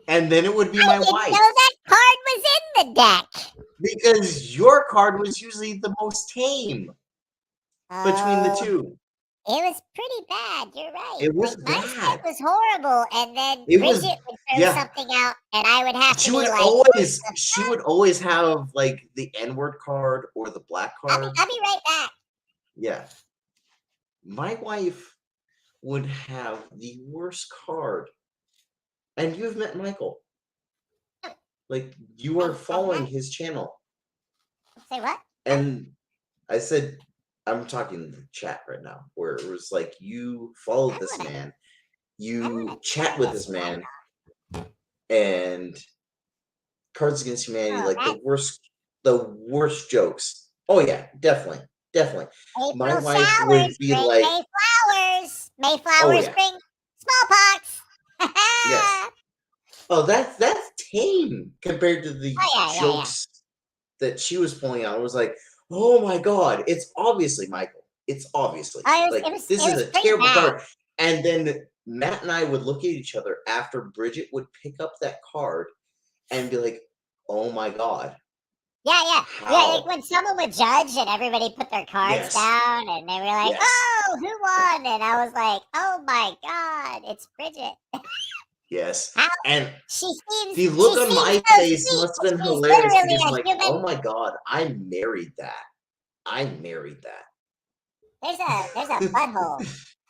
And then it would be my
I didn't
wife.
know that card was in the deck.
Because your card was usually the most tame between the two.
It was pretty bad. You're right.
It was
like, my
bad.
stuff was horrible, and then
It
Bridget
was-
would throw
yeah.
something out, and I would have to
She
be
would
like,
always have like the N-word card or the black card.
I'll be right back.
Yeah. My wife would have the worst card. And you've met Michael. Like, you are following his channel.
Say what?
And I said, I'm talking in the chat right now, where it was like, you follow this man, you chat with this man, and Cards Against Humanity, like the worst jokes. Oh yeah, definitely. My wife would be like,
Mayflowers bring smallpox.
yes. Oh, that's tame compared to the jokes that she was pulling out. It was like, oh my god, it's obviously Michael. It's obviously this is a terrible card. And then Matt and I would look at each other after Bridget would pick up that card and be like, oh my god.
Yeah. Like when someone would judge and everybody put their cards down and they were like, oh, who won? And I was like, oh my god, it's Bridget.
Yes.
How?
And
she seems,
the look on my
so
face
sweet.
must have been
She's
hilarious
literally
because
a
like,
human.
oh my god, I married that.
There's a butthole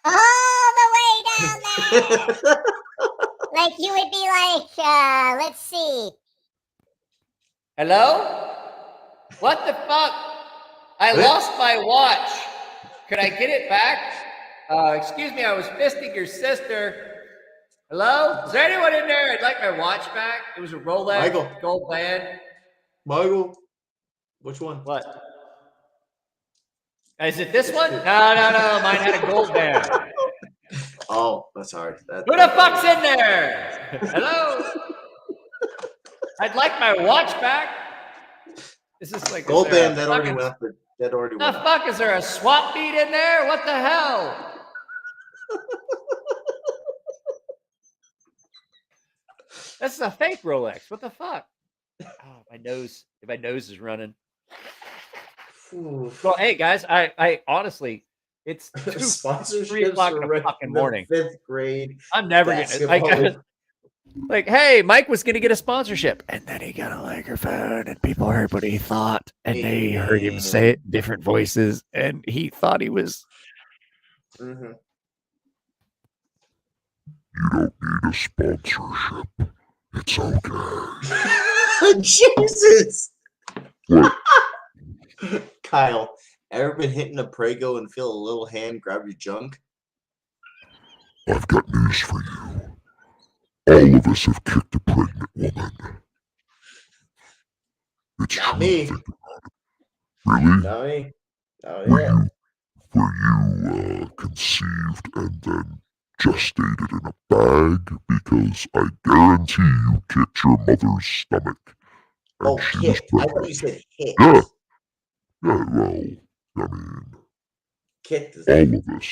all the way down there. Like you would be like, let's see.
Hello? What the fuck? I lost my watch. Could I get it back? Excuse me, I was fisting your sister. Hello? Is there anyone in there? I'd like my watch back. It was a Rolex gold band.
Michael, which one?
What? Is it this one? No. Mine had a gold band.
Oh, that's hard.
Who the fuck's in there? Hello? I'd like my watch back. Is this like
Gold
is there
band
a
that already
fucking-
went up. That already
The
went up.
fuck is there a swap meet in there? What the hell? That's a fake Rolex. What the fuck? Oh, my nose is running.
Oof.
Well, hey guys, I honestly, it's 3
Sponsorships
o'clock in
for
the fucking morning.
5th grade.
I'm never gonna like, hey, Mike was gonna get a sponsorship, and then he got a microphone, and people heard what he thought, and they heard him say it in different voices, and he thought he was.
Mhm.
You don't need a sponsorship. It's okay.
Jesus.
What?
Kyle, ever been hitting a Prego and feel a little hand grab your junk?
I've got news for you. All of us have kicked a pregnant woman. It's
Not
true.
me.
Think about it. Really?
Not me. Oh yeah.
Were you conceived and then gestated in a bag? Because I guarantee you kicked your mother's stomach. And
Oh,
she was
kicked. I
pregnant.
thought you said hit.
Yeah. Yeah, well, I mean,
Kicked is
all of us.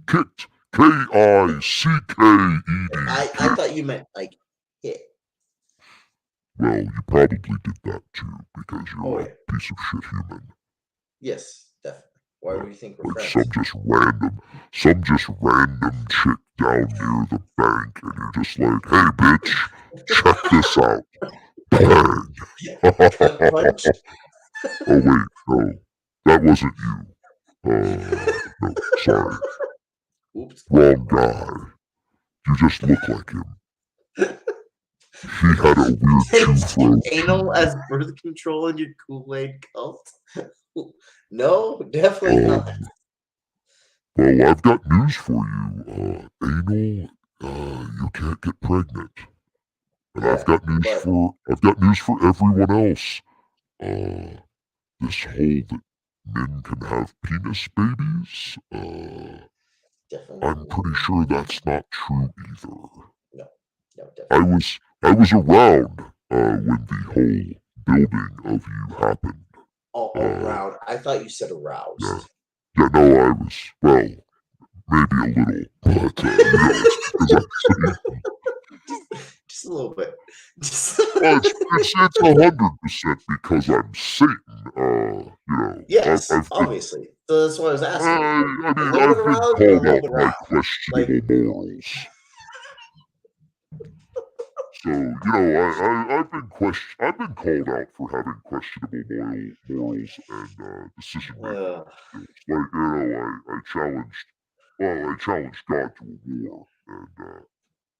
Kicked. Kicked.
I thought you meant like hit.
Well, you probably did that too because you're
Oh,
a
yeah.
piece of shit human.
Yes, definitely. Why would you think we're
Like
friends?
some just random chick down near the bank, and you're just like, hey, bitch, check this out. Bang.
Punch.
Oh, wait, no, that wasn't you. No, sorry.
Oops.
Wrong guy. You just look like him. He had a weird two-throat.
Anal as birth control in your Kool-Aid cult? No, definitely not.
Well, I've got news for you. Anal, you can't get pregnant. And I've got news for everyone else. This whole that men can have penis babies.
Definitely.
I'm pretty sure that's not true either.
No, definitely.
I was around when the whole building of you happened.
Oh, around. I thought you said aroused.
Yeah. Yeah, no, I was, well, maybe a little, but,
Just a little bit.
it's 100% because I'm Satan,
Yes,
I've been,
obviously. So that's what I was asking.
I
A
mean,
little
I've
bit
been
aroused or a
called
little
out
bit
by
aroused?
questionable morals. So, I've been called out for having questionable morals and decision making. Like, I challenged God to a war, and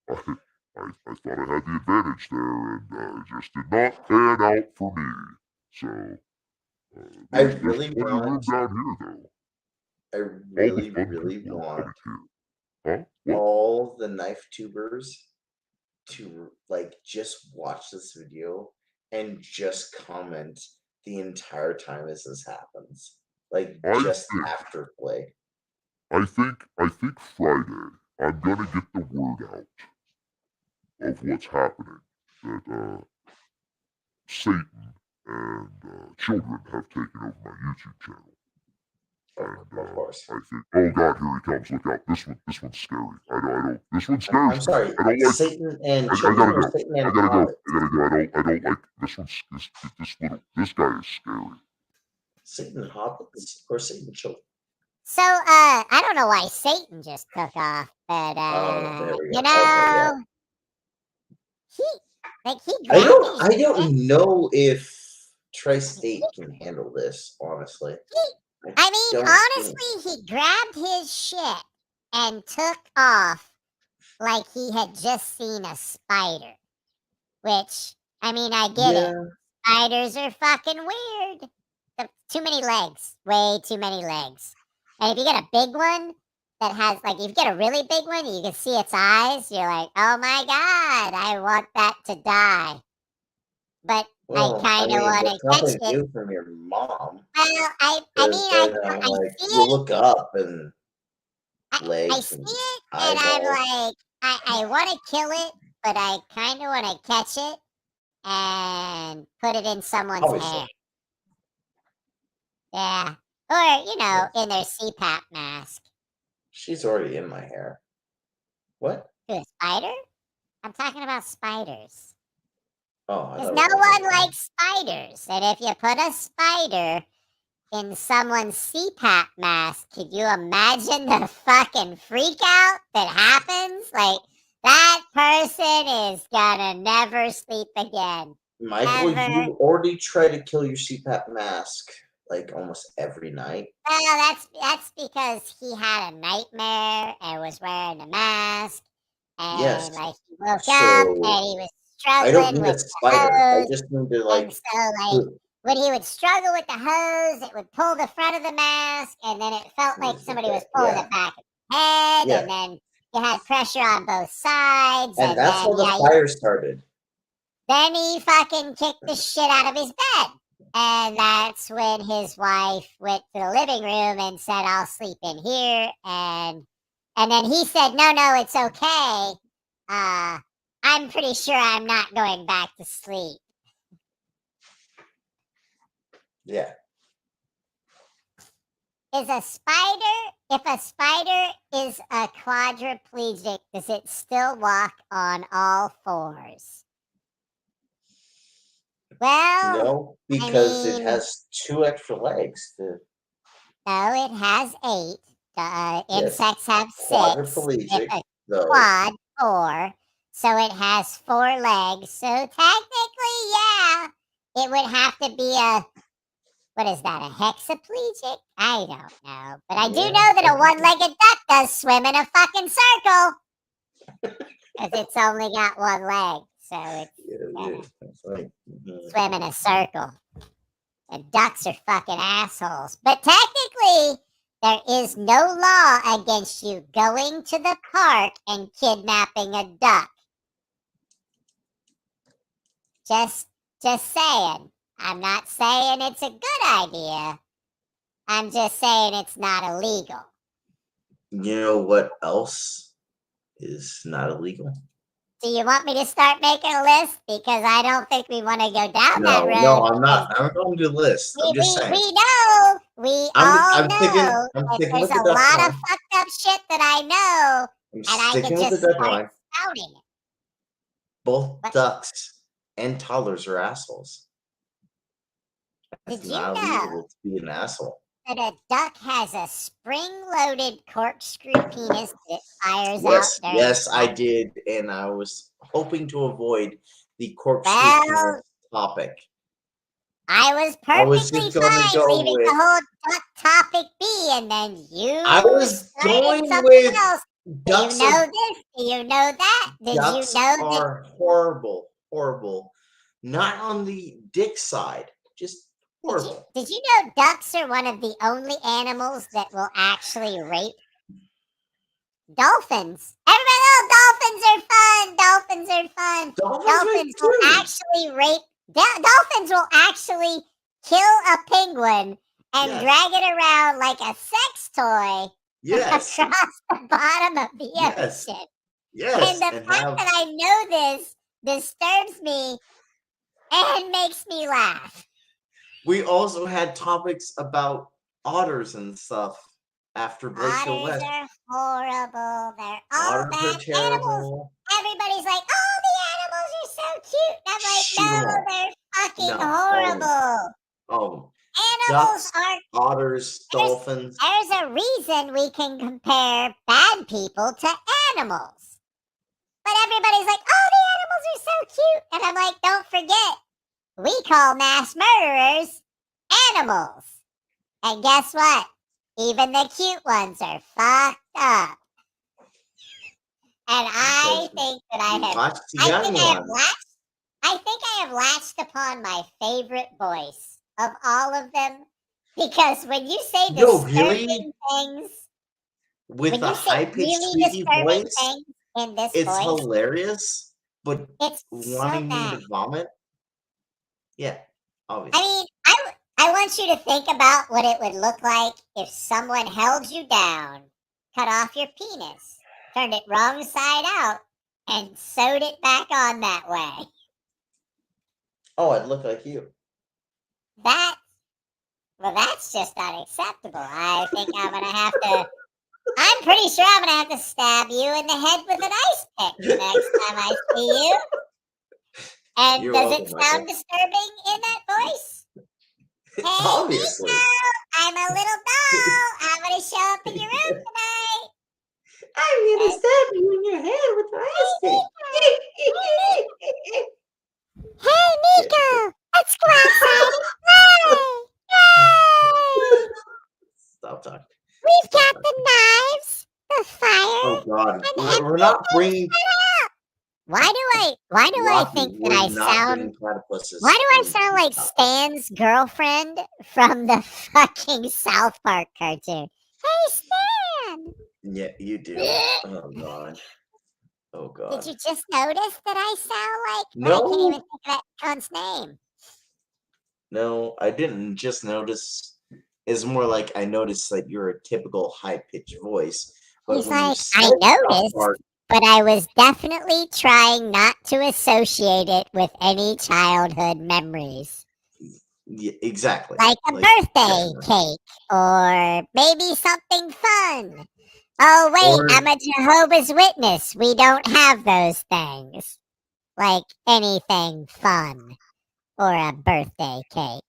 I thought I had the advantage there, and it just did not pan out for me. So, there's plenty of room down here, though.
I
All the
really
fun people are
want
coming here. Huh? What?
all the knife tubers to like just watch this video and just comment the entire time as this happens. Like just after play.
I think Friday I'm gonna get the word out of what's happening. That Satan and children have taken over my YouTube channel. And
Of course.
I think, oh god, here he comes! Look out! This one's scary. I don't. This one scares me.
I'm sorry.
I don't like
Satan and
I
children
gotta
or
go.
Satan
I
and
gotta go.
hobbits?
I don't like this one. This guy is scary.
Satan and hobbits or Satan and children?
So, I don't know why Satan just took off, but,
there we go.
you know,
Okay,
he
I
grabbed his
don't know if Tri-State can handle this, honestly.
I mean,
don't
honestly, he grabbed his shit and took off like he had just seen a spider. Which, I mean, I get it. Spiders are fucking weird. Too many legs. Way too many legs. And if you get a big one that has, like, if you get a really big one, you can see its eyes, you're like, oh my god, I want that to die. But I kind of want to catch
nothing
it.
new from your mom.
Well, I see
you
it.
look up and
I
legs
see
and
it, and I'm
eyeballs.
like, I want to kill it, but I kind of want to catch it. and put it in someone's
Obviously.
hair. Yeah. Or, you know, in their CPAP mask.
She's already in my hair. What?
To a spider? I'm talking about spiders.
Oh, I
Because
thought
no
it was
one likes spiders. And if you put a spider in someone's CPAP mask, could you imagine the fucking freak out that happens? Like, that person is gonna never sleep again.
Michael,
Ever.
you already try to kill your CPAP mask like almost every night.
Well, that's because he had a nightmare and was wearing a mask. And
Yes.
like he woke up
So,
and he was
I don't
struggling
need a
with the
spider. I
hose.
just need to
And
like.
so like when he would struggle with the hose, it would pull the front of the mask, and then it felt like somebody was pulling
Yeah.
the back of the head,
Yeah.
and then you had pressure on both sides,
And that's
then
how the fire started.
then he fucking kicked the shit out of his bed. And that's when his wife went to the living room and said, I'll sleep in here. And then he said, no, it's okay. I'm pretty sure I'm not going back to sleep.
Yeah.
If a spider is a quadriplegic, does it still walk on all fours? Well,
No, because
I mean,
it has 2 extra legs.
no, it has 8.
Yes.
Insects have 6.
Quadriplegic,
It's a
though.
quad 4, so it has 4 legs. So technically, yeah, it would have to be a, what is that, a hexaplegic? I don't know. But I do
Yeah,
know that a one-legged duck does swim in a fucking circle. Because it's only got 1 leg. So it's
That's right.
swim in a circle. And ducks are fucking assholes. But technically, there is no law against you going to the park and kidnapping a duck. Just saying. I'm not saying it's a good idea. I'm just saying it's not illegal.
You know what else is not illegal?
Do you want me to start making a list? Because I don't think we want to go down that road.
No, I'm not. I'm going to do a list. I'm just saying.
We know. We all know that there's a lot of fucked up shit that I know. And I can just start spouting it.
Both ducks and toddlers are assholes.
Did you
not
know
illegal to be an asshole.
that a duck has a spring-loaded corkscrew penis that fires
Yes,
out?
yes, I did, and I was hoping to avoid the corkscrew penis topic.
I was perfectly fine leaving the whole duck topic be, and then you started something else. Do you know this? Do you know that? Did you know
that? Are horrible, horrible. Not on the dick side, just horrible.
Did you know ducks are one of the only animals that will actually rape? Dolphins. Everybody, dolphins are fun. Dolphins are fun. Dolphins will actually rape. Dolphins will actually kill a penguin and drag it around like a sex toy across the bottom of the ocean.
Yes.
And the fact that I know this disturbs me and makes me laugh.
We also had topics about otters and stuff after Glacial West.
Otters are horrible. They're all bad animals. Everybody's like, oh, the animals are so cute. I'm like, no, they're fucking horrible. Animals are
otters, dolphins.
There's a reason we can compare bad people to animals. But everybody's like, oh, the animals are so cute. And I'm like, don't forget, we call mass murderers animals. And guess what? Even the cute ones are fucked up. And I think that I have latched upon my favorite voice of all of them. Because when you say disturbing things,
with a high-pitched squeaky voice,
in this
it's
voice,
hilarious, but
it's
wanting me to vomit. Yeah, obviously.
I mean, I want you to think about what it would look like if someone held you down, cut off your penis, turned it wrong side out, and sewed it back on that way.
Oh, I'd look like you.
That's just unacceptable. I think I'm gonna have to. I'm pretty sure I'm gonna have to stab you in the head with an ice pick the next time I see you. And
You're
does
welcome,
it sound
Michael.
disturbing in that voice? Hey,
Obviously.
Nico, I'm a little doll. I'm gonna show up in your room tonight.
I'm gonna stab you in your head with an ice pick.
Hey, Nico, let's go outside and play. Yay!
Stop talking.
We've got the knives, the fire,
Oh God,
and
we're not bringing.
Why do I
Rocky,
think that
we're
I
not
sound?
bringing platypuses
Why do I
in
sound like
South.
Stan's girlfriend from the fucking South Park cartoon? Hey, Stan!
Yeah, you do. Oh God. Oh God.
Did you just notice that I sound like? I
No.
can't even think of that cunt's name.
No, I didn't just notice. It's more like I noticed that you're a typical high-pitched voice. But
He's
when you
like,
said
I
South
noticed,
Park,
but I was definitely trying not to associate it with any childhood memories.
yeah, exactly.
Like a birthday
definitely.
cake or maybe something fun. Oh, wait,
Or-
I'm a Jehovah's Witness. We don't have those things. Like anything fun or a birthday cake.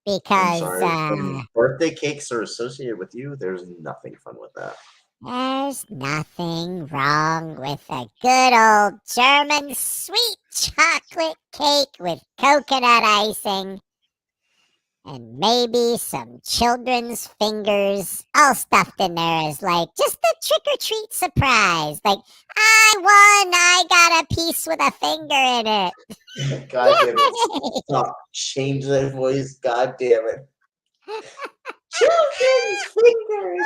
I'm
Because
sorry. When birthday cakes are associated with you, there's nothing fun with that.
there's nothing wrong with a good old German sweet chocolate cake with coconut icing. And maybe some children's fingers all stuffed in there as like just a trick-or-treat surprise. Like, I won, I got a piece with a finger in it.
God damn it. Stop. Change that voice. God damn it. Children's fingers.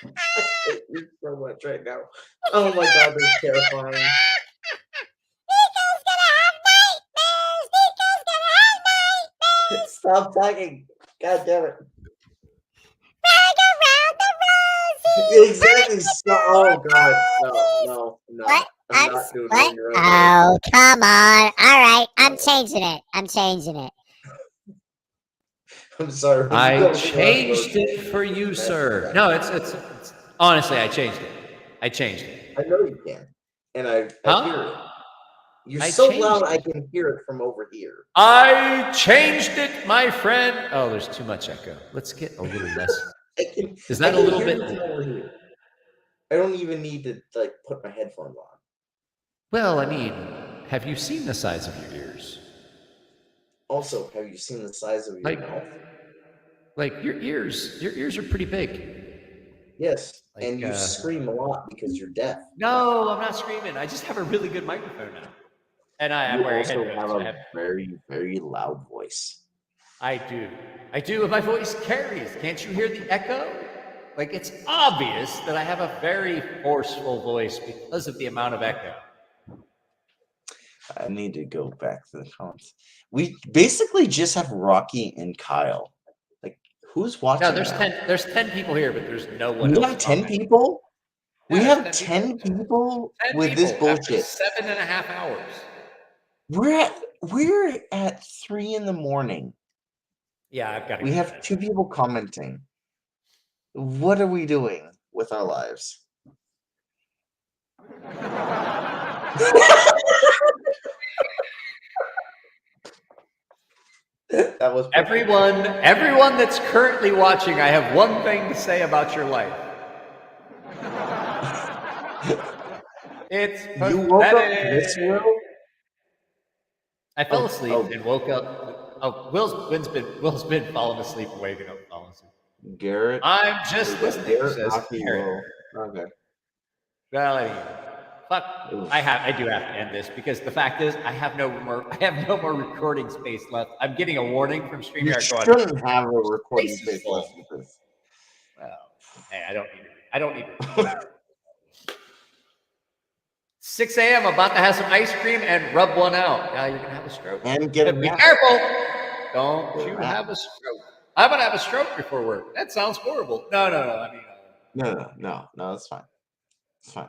I hate you so much right now. Oh my God, this is terrifying.
Nico's gonna have nightmares! Nico's gonna have nightmares!
Stop talking. God damn it.
Rag around the rosy!
Exactly. Oh God. No.
What?
I'm not doing
What?
it.
Oh, come on. All right, I'm changing it.
I'm sorry. when you go
I
to the
changed
road,
it for you, sir. No, it's honestly, I changed it. I changed it.
I know you can. And I
Huh?
hear it. You're
I
so
changed
loud
it.
I can hear it from over here.
I changed it, my friend. Oh, there's too much echo. Let's get a little less. Is that a little bit?
Over here. I don't even need to like put my headphones on.
Well, I mean, have you seen the size of your ears?
Also, have you seen the size of your mouth?
Like your ears are pretty big.
Yes,
Like,
and you scream a lot because you're deaf.
No, I'm not screaming. I just have a really good microphone now. And I'm
You
wearing
also
headphones.
have a very, very loud voice.
I do, and my voice carries. Can't you hear the echo? Like, it's obvious that I have a very forceful voice because of the amount of echo.
I need to go back to the comments. We basically just have Rocky and Kyle. Like, who's watching?
No, there's 10 people here, but there's no one.
We have 10 people?
Yeah,
we have 10 people with this bullshit.
7.5 hours.
We're at 3 in the morning.
Yeah, I've got to
We have 2 people commenting. What are we doing with our lives? That was
everyone that's currently watching. I have one thing to say about your life. It's pathetic.
You woke up this Will?
I fell asleep and woke up. Oh, Will's been falling asleep and waking up, falling asleep.
Garrett.
I'm just listening.
Garrett,
Says
Rocky,
Garrett.
Will. Okay.
Well, anyway, fuck. I do have to end this because the fact is I have no more recording space left. I'm getting a warning from StreamYard.
You shouldn't have a recording space left with this.
Well, hey, I don't need it. 6 a.m. about to have some ice cream and rub one out. Now you're gonna have a stroke.
And get a
Be
nap.
careful. Don't you have a stroke. I'm gonna have a stroke before work. That sounds horrible. No. I mean,
No, that's fine. It's fine.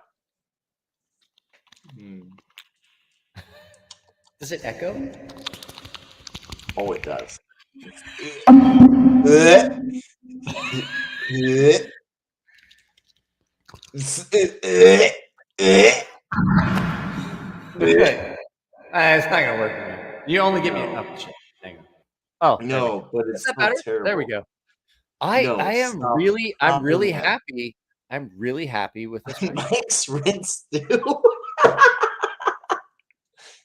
Does it echo?
Oh, it does.
It's not gonna work for me. You only give me oh shit. Hang on. Oh
No, but
is
it's
that
still
better?
terrible.
There we go.
No,
I'm
stop
really
doing that.
happy. I'm really happy with this one.
Mike's rinse too.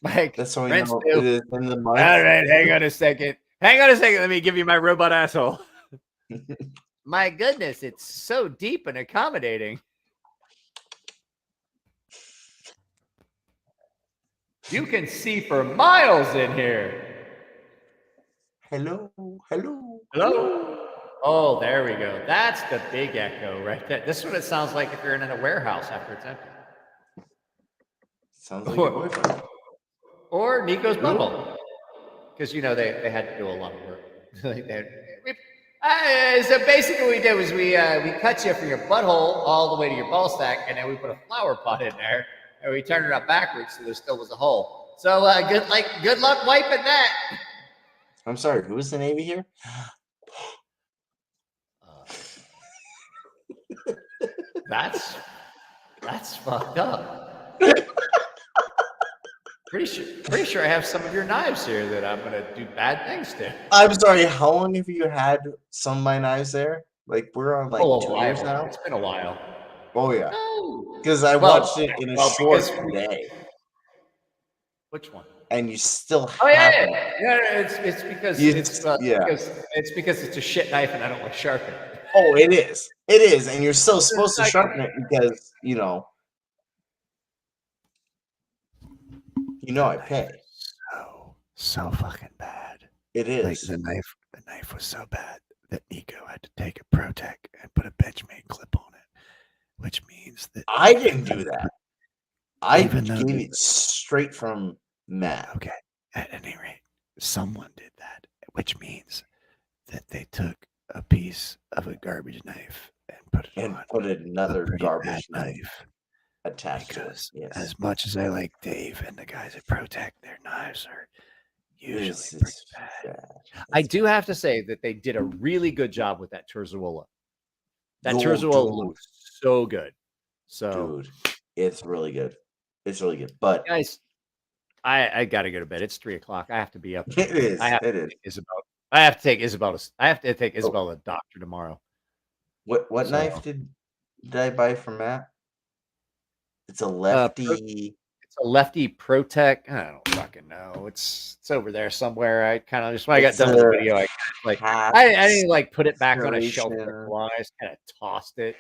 Mike,
That's how we
rinse
know
stew.
it is in the mic.
All right, hang on a second. Let me give you my robot asshole. My goodness, it's so deep and accommodating. You can see for miles in here.
Hello.
Hello. Oh, there we go. That's the big echo right there. This is what it sounds like if you're in a warehouse after it's empty.
Sounds like your boyfriend.
Or Nico's bubble. Because, they had to do a lot of work. So basically what we did was we cut you from your butthole all the way to your ball sack, and then we put a flower pot in there, and we turned it up backwards so there still was a hole. So good luck wiping that.
I'm sorry, who is the Navy here?
That's fucked up. Pretty sure I have some of your knives here that I'm gonna do bad things to.
I'm sorry, how long have you had some of my knives there? Like we're on 2 years now.
It's been a while.
Oh yeah.
No.
Because I watched it in a short day.
Which one?
And you still
Oh
have
yeah,
it.
it's because because it's a shit knife and I don't like sharpening.
Oh, it is. It is, and you're still supposed to sharpen it because I pay.
So fucking bad.
It is.
Like the knife was so bad that Nico had to take a ProTech and put a Benchmade clip on it, which means that
I didn't do that. I gave it straight from Matt.
Okay. At any rate, someone did that, which means that they took a piece of a garbage knife and put it on
put another
a
garbage
bad
knife attached to it. Yes.
As much as I like Dave and the guys at ProTech, their knives are usually pretty bad.
I do have to say that they did a really good job with that Terzuola. That Terzuola looks so good. So,
dude, it's really good. It's really good. But
guys, I gotta go to bed. It's 3:00. I have to be up.
It is.
I have to take Isabel to the doctor tomorrow.
What knife did I buy from Matt? It's a lefty.
It's a lefty ProTech. I don't fucking know. It's over there somewhere. I kind of just when I got done with the video, I didn't put it back on a shelf for a while. I just kind of tossed it.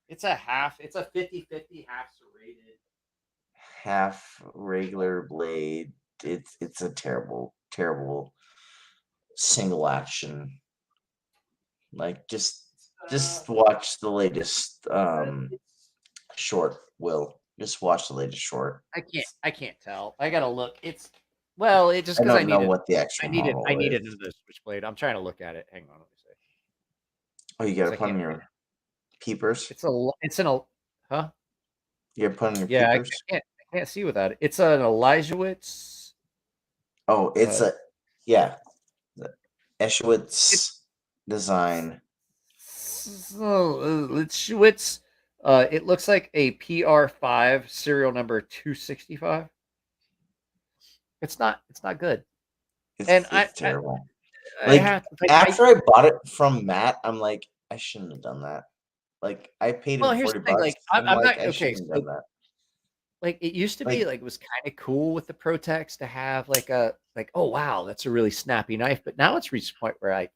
It's a half. It's a 50-50 half serrated.
Half regular blade. It's a terrible single action. Like just watch the latest short, Will. Just watch the latest short.
I can't tell. I gotta look. It just because I
know what the actual
I needed another switchblade. I'm trying to look at it. Hang on, let me see.
Oh, you gotta put on your peepers.
Huh?
You're putting your peepers.
I can't see without it. It's an Elijahwitz.
Oh, it's the Eschwitz design.
Schwitz. It looks like a PR5 serial number 265. It's not good.
It's terrible. After I bought it from Matt, I'm like, I shouldn't have done that. Like I paid him $40.
Like I'm not okay.
So, done that.
Like it used to be it was kind of cool with the ProTechs to have oh wow, that's a really snappy knife. But now it's reached a point where I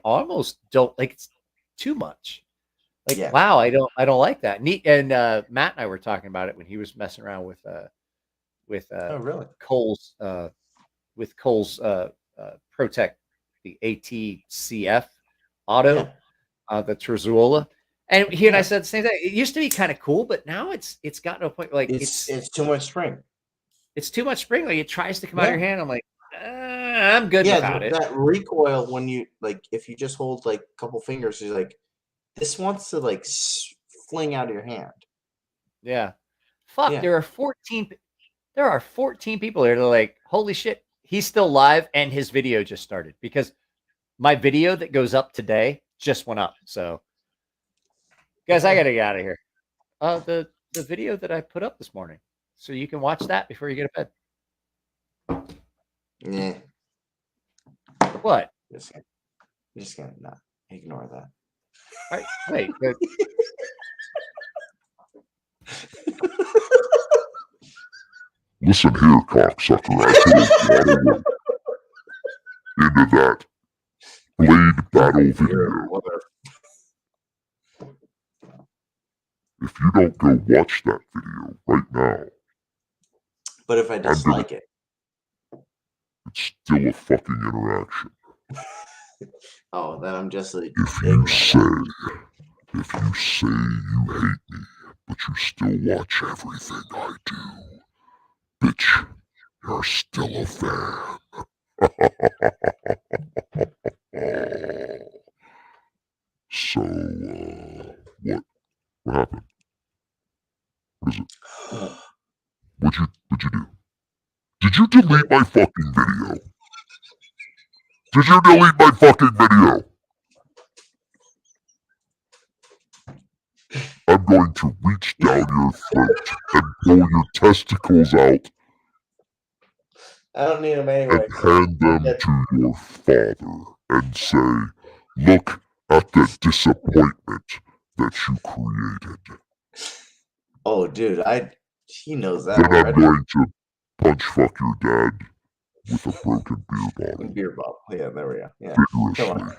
almost don't it's too much. Wow, I don't like that. And Matt and I were talking about it when he was messing around with Cole's ProTech, the ATCF Auto, the Terzuola. And he and I said the same thing. It used to be kind of cool, but now it's gotten to a point where
it's too much spring.
It's too much spring. Like it tries to come out of your hand. I'm like, I'm good without it.
That recoil when you if you just hold a couple fingers, you're like, this wants to fling out of your hand.
Yeah. Fuck,
Yeah.
there are 14 people here that are like, holy shit, he's still live and his video just started, because my video that goes up today just went up. So guys, I gotta get out of here. The video that I put up this morning. So you can watch that before you get to bed.
Yeah.
What?
Just gonna not ignore that.
All right, wait.
Listen here, cocksucker. I put a lot of work into that blade battle video. If you don't go watch that video right now,
but if I dislike it,
it's still a fucking interaction.
Oh, then I'm just like,
if you say you hate me, but you still watch everything I do, bitch, you're still a fan. So, what happened? What is it? What'd you do? Did you delete my fucking video? Did you delete my fucking video? I'm going to reach down your throat and pull your testicles out.
I don't need them anyway.
And hand them to your father and say, look at the disappointment that you created.
Oh, dude, he knows that.
Then I'm going to punch fuck your dad with a broken beer bottle.
Beer bottle. Yeah, there we go. Yeah.
Vigorously.
Come on.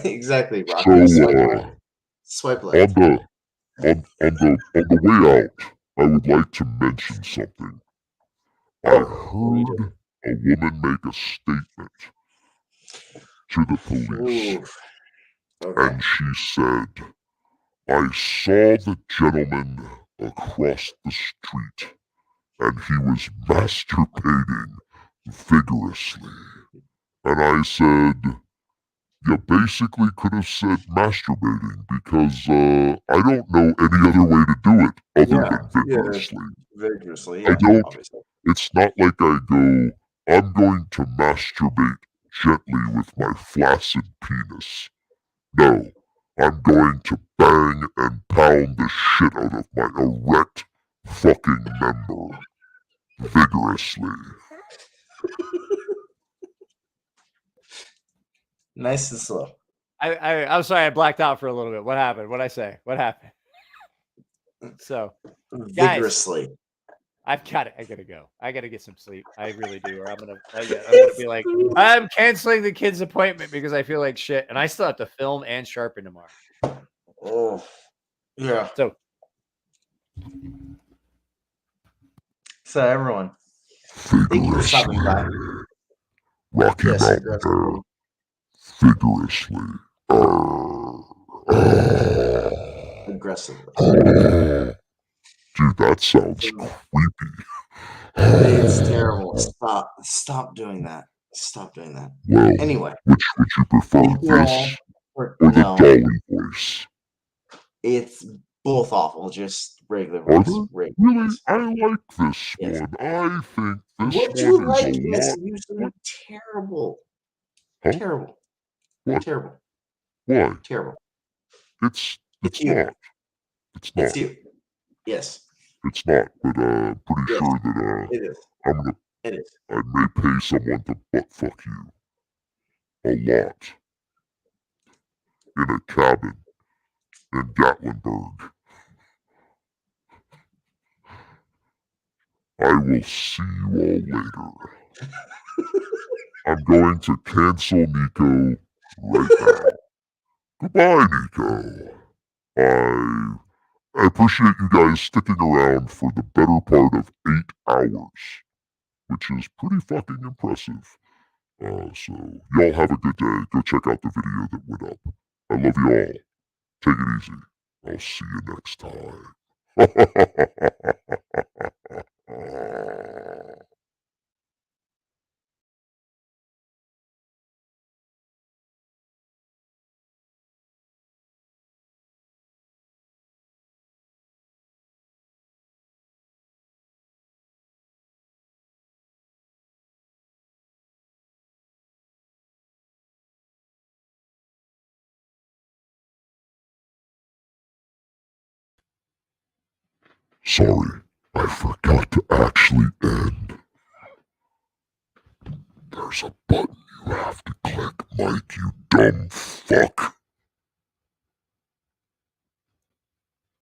Exactly, Rocky.
So,
swipe left.
On the way out, I would like to mention something. I heard a woman make a statement to the police. And she said, I saw the gentleman across the street, and he was masturbating vigorously. And I said, you basically could have said masturbating, because I don't know any other way to do it other than vigorously.
Vigorously,
I don't. Obviously. It's not like I go, I'm going to masturbate gently with my flaccid penis. No, I'm going to bang and pound the shit out of my erect fucking member vigorously.
Nice and slow.
I'm sorry, I blacked out for a little bit. What happened? What'd I say? What happened? So,
vigorously.
Guys, I gotta go. I gotta get some sleep. I really do. Or I'm gonna be like, I'm canceling the kid's appointment because I feel like shit, and I still have to film and sharpen tomorrow.
Oh, yeah. So everyone, thank you for stopping by.
Rocky Mountain Bear, vigorously.
Aggressively.
Dude, that sounds creepy.
It's terrible. Stop doing that. Stop doing that.
Well,
anyway,
which would you prefer, this or the dolly voice?
It's both awful. Just regular
Are
voice.
Really? I like this one. I think this
what
one
you
is
like
a
this?
lot.
You're terrible.
Huh?
Terrible.
What?
Terrible.
Why?
Terrible.
It's
you.
not. It's not.
It's you. Yes.
It's not, but pretty sure that
it is. It is.
I may pay someone to butt fuck you a lot in a cabin in Gatlinburg. I will see you all later. I'm going to cancel Nico right now. Goodbye, Nico. I appreciate you guys sticking around for the better part of 8 hours, which is pretty fucking impressive. So, y'all have a good day. Go check out the video that went up. I love you all. Take it easy. I'll see you next time. Sorry, I forgot to actually end. There's a button you have to click, Mike, you dumb fuck.